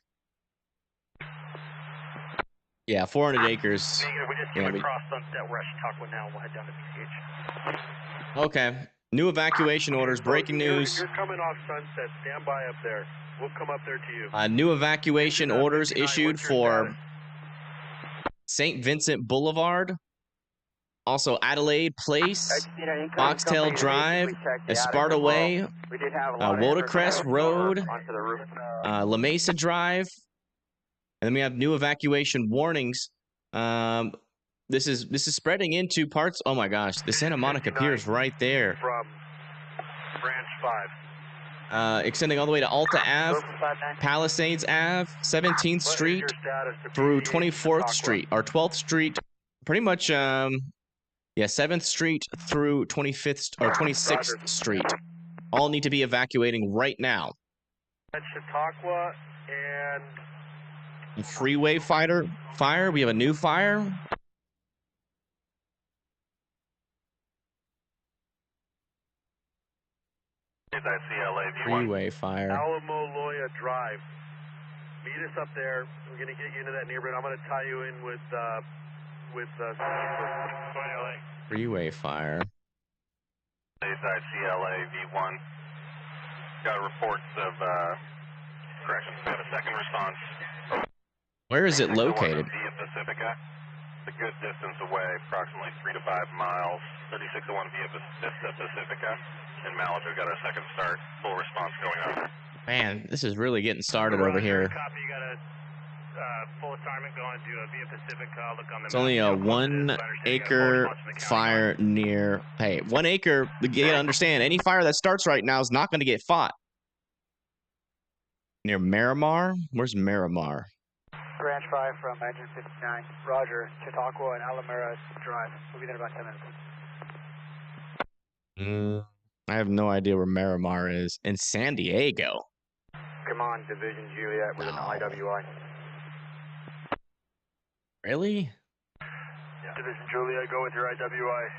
Yeah, 400 acres. We just came across Sunset. We're at Chautauqua now. We'll head down to PCH. Okay. New evacuation orders. Breaking news. You're coming off Sunset. Stand by up there. We'll come up there to you. New evacuation orders issued for St. Vincent Boulevard. Also Adelaide Place, Foxtail Drive, Esparta Way, Wodacrest Road, La Mesa Drive. And then we have new evacuation warnings. This is spreading into parts. Oh my gosh, the Santa Monica Pier is right there. From Branch 5. Extending all the way to Alta Ave, Palisades Ave, 17th Street through 24th Street, or 12th Street, pretty much, yeah, 7th Street through 25th or 26th Street. All need to be evacuating right now. At Chautauqua and Freeway fire. We have a new fire. Freeway fire. Alamo-Loya Drive. Meet us up there. We're going to get you into that neighborhood. I'm going to tie you in with Freeway fire. Palisades, CLA, V1. Got reports of, correction. We have a second response. Where is it located? Via Pacifica. It's a good distance away, approximately 3 to 5 miles. 3601 via Vista Pacifica. In Malibu, got a second start. Full response going on. Man, this is really getting started over here. Copy, you got a full assignment going to via Pacifica. Look on the It's only a 1 acre fire near. Hey, 1 acre. You gotta understand, any fire that starts right now is not going to get fought. Near Miramar? Where's Miramar? Branch 5 from engine 59. Roger. Chautauqua and Alameda Drive. We'll be there in about 10 minutes. I have no idea where Miramar is. In San Diego. Come on, Division Juliet with an IWI. Really? Yeah. Division Juliet, go with your IWI.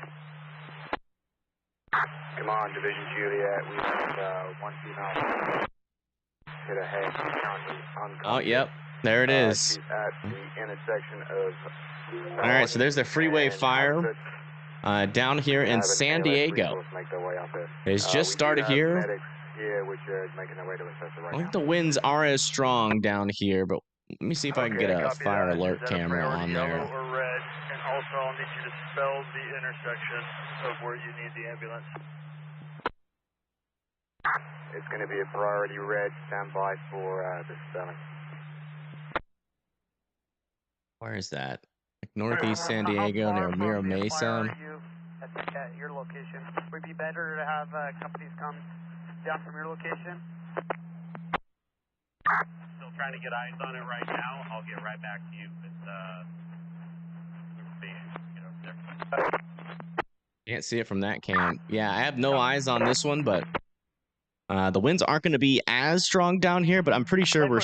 Come on, Division Juliet. We have 1 female. Hit ahead. Oh, yep. There it is. At the intersection of. All right, so there's the freeway fire. Down here in San Diego. It's just started here. I think the winds are as strong down here, but let me see if I can get a fire alert camera on there. Yellow or red, and also I'll need you to spell the intersection of where you need the ambulance. It's going to be a priority red. Stand by for the spelling. Where is that? Like northeast San Diego near Mira Mesa. At your location. Would it be better to have companies come down from your location? Still trying to get eyes on it right now. I'll get right back to you with information. Can't see it from that cam. Yeah, I have no eyes on this one, but The winds aren't going to be as strong down here, but I'm pretty sure we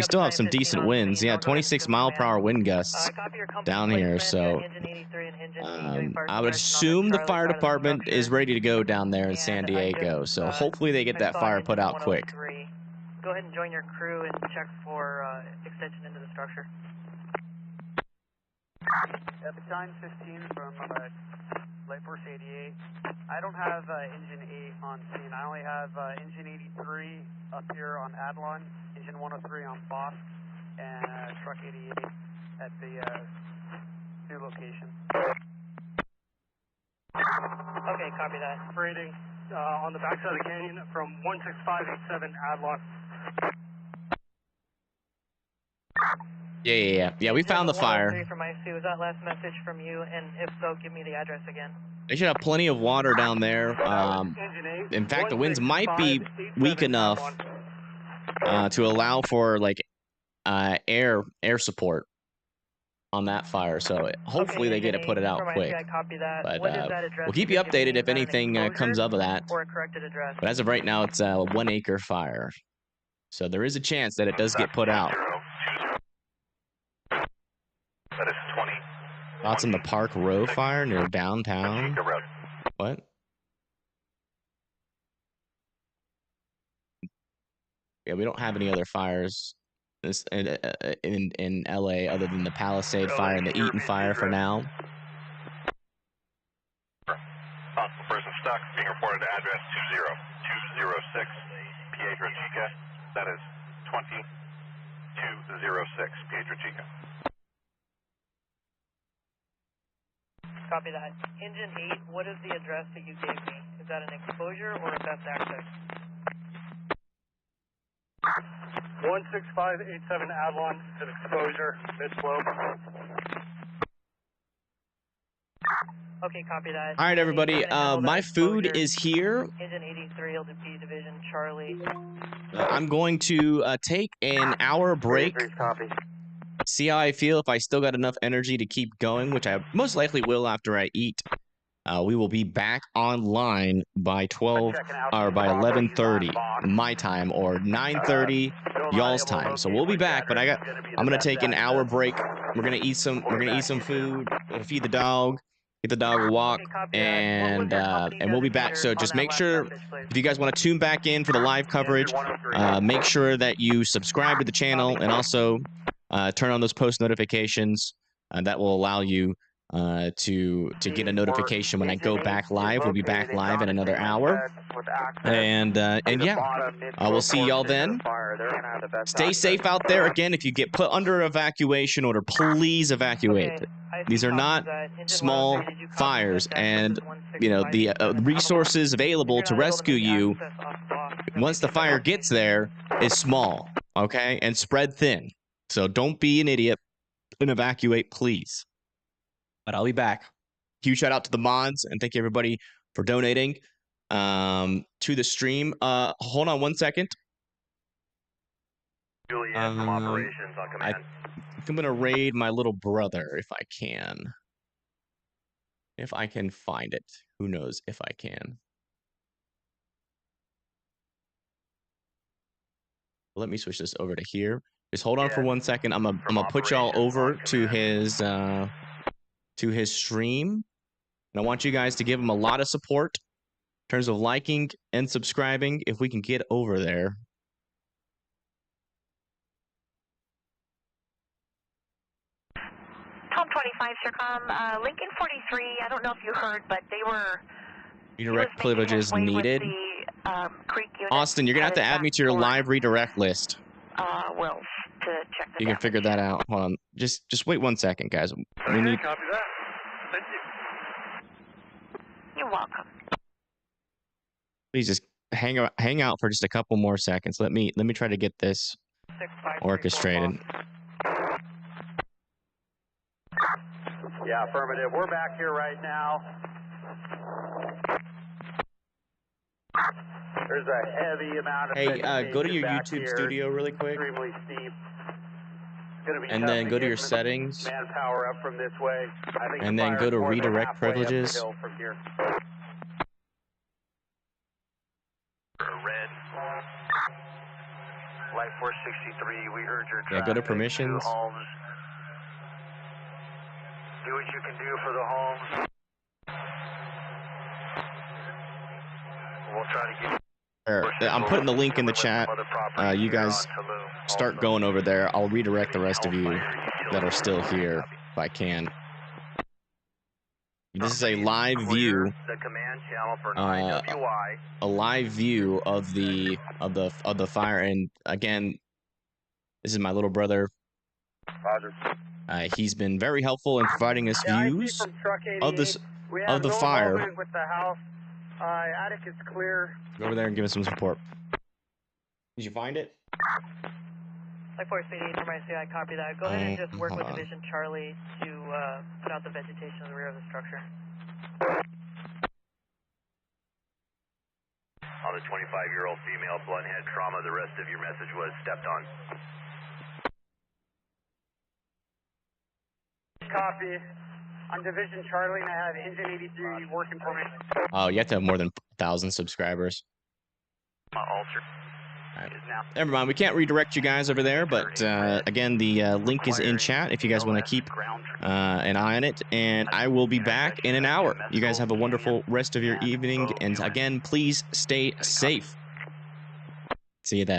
still have some decent winds. Yeah, 26-mile-per-hour wind gusts down here. So I would assume the fire department is ready to go down there in San Diego. So hopefully they get that fire put out quick. Go ahead and join your crew and check for extension into the structure. Battalion 15 from Light Force 88. I don't have engine 8 on scene. I only have engine 83 up here on Adelon, engine 103 on Boss, and truck 88 at the new location. Okay, copy that. Operating on the backside of the canyon from 16587 Adelon. Yeah, we found the fire. From IC, was that last message from you? And if so, give me the address again. They should have plenty of water down there. In fact, the winds might be weak enough to allow for like air support on that fire. So hopefully they get it put out quick. But we'll keep you updated if anything comes of that. But as of right now, it's a 1 acre fire. So there is a chance that it does get put out. That is 20. Thoughts on the Park Row fire near downtown? What? Yeah, we don't have any other fires in LA other than the Palisade fire and the Eaton fire for now. Possible person stuck, being reported to address 20206 Piedra Chica. That is 20206 Piedra Chica. Copy that. Engine 8, what is the address that you gave me? Is that an exposure or a best access? 16587 Adelon, it's an exposure, mid-slope. Okay, copy that. All right, everybody. My food is here. Engine 83, LDP Division, Charlie. I'm going to take an hour break. See how I feel, if I still got enough energy to keep going, which I most likely will after I eat. We will be back online by 12 or by 11:30 my time or 9:30 y'all's time. So we'll be back, but I'm gonna take an hour break. We're gonna eat some food, feed the dog, get the dog a walk, and we'll be back. So just make sure, if you guys want to tune back in for the live coverage, make sure that you subscribe to the channel and also turn on those post notifications. That will allow you to get a notification when I go back live. We'll be back live in another hour, and yeah, we'll see y'all then. Stay safe out there. Again, if you get put under evacuation order, please evacuate. These are not small fires, and you know the resources available to rescue you once the fire gets there is small, okay, and spread thin. So don't be an idiot and evacuate, please. But I'll be back. Huge shout out to the mods, and thank you everybody for donating to the stream. Hold on one second. Juliet from operations on command. I'm gonna raid my little brother if I can. If I can find it. Who knows if I can. Let me switch this over to here. Just hold on for 1 second. I'm gonna put y'all over to his stream, and I want you guys to give him a lot of support in terms of liking and subscribing if we can get over there. Tom 25, Sircom, Lincoln 43, I don't know if you heard, but they were... Redirect privileges needed. Austin, you're going to have to add me to your live redirect list. Wills, to check the You can figure that out. Hold on. Just wait 1 second, guys. We need... Copy that. Thank you. You're welcome. Please just hang out for just a couple more seconds. Let me try to get this orchestrated. Yeah, affirmative. We're back here right now. There's a heavy amount of... Hey, go to your YouTube studio really quick. Extremely steep. And then go to your settings. Manpower up from this way. And then go to redirect privileges. red. Light 463, we heard your Yeah, go to permissions. homes. Do what you can do for the homes. We'll try to get... I'm putting the link in the chat. You guys start going over there. I'll redirect the rest of you that are still here if I can. This is a live view. A live view of the fire, and again, this is my little brother. He's been very helpful in providing us views of the fire. With the house. Attic is clear. Go over there and give us some support. Did you find it? Like 488 from ICI, copy that. Go ahead and just work with Division Charlie to put out the vegetation in the rear of the structure. On the 25-year-old female, blunt head trauma, the rest of your message was stepped on. Copy. I'm Division Charlie, and I have Engine 83 working for me. Oh, you have to have more than 1,000 subscribers. Right. Never mind, we can't redirect you guys over there, but again, the link is in chat if you guys want to keep an eye on it, and I will be back in an hour. You guys have a wonderful rest of your evening, and again, please stay safe. See you then.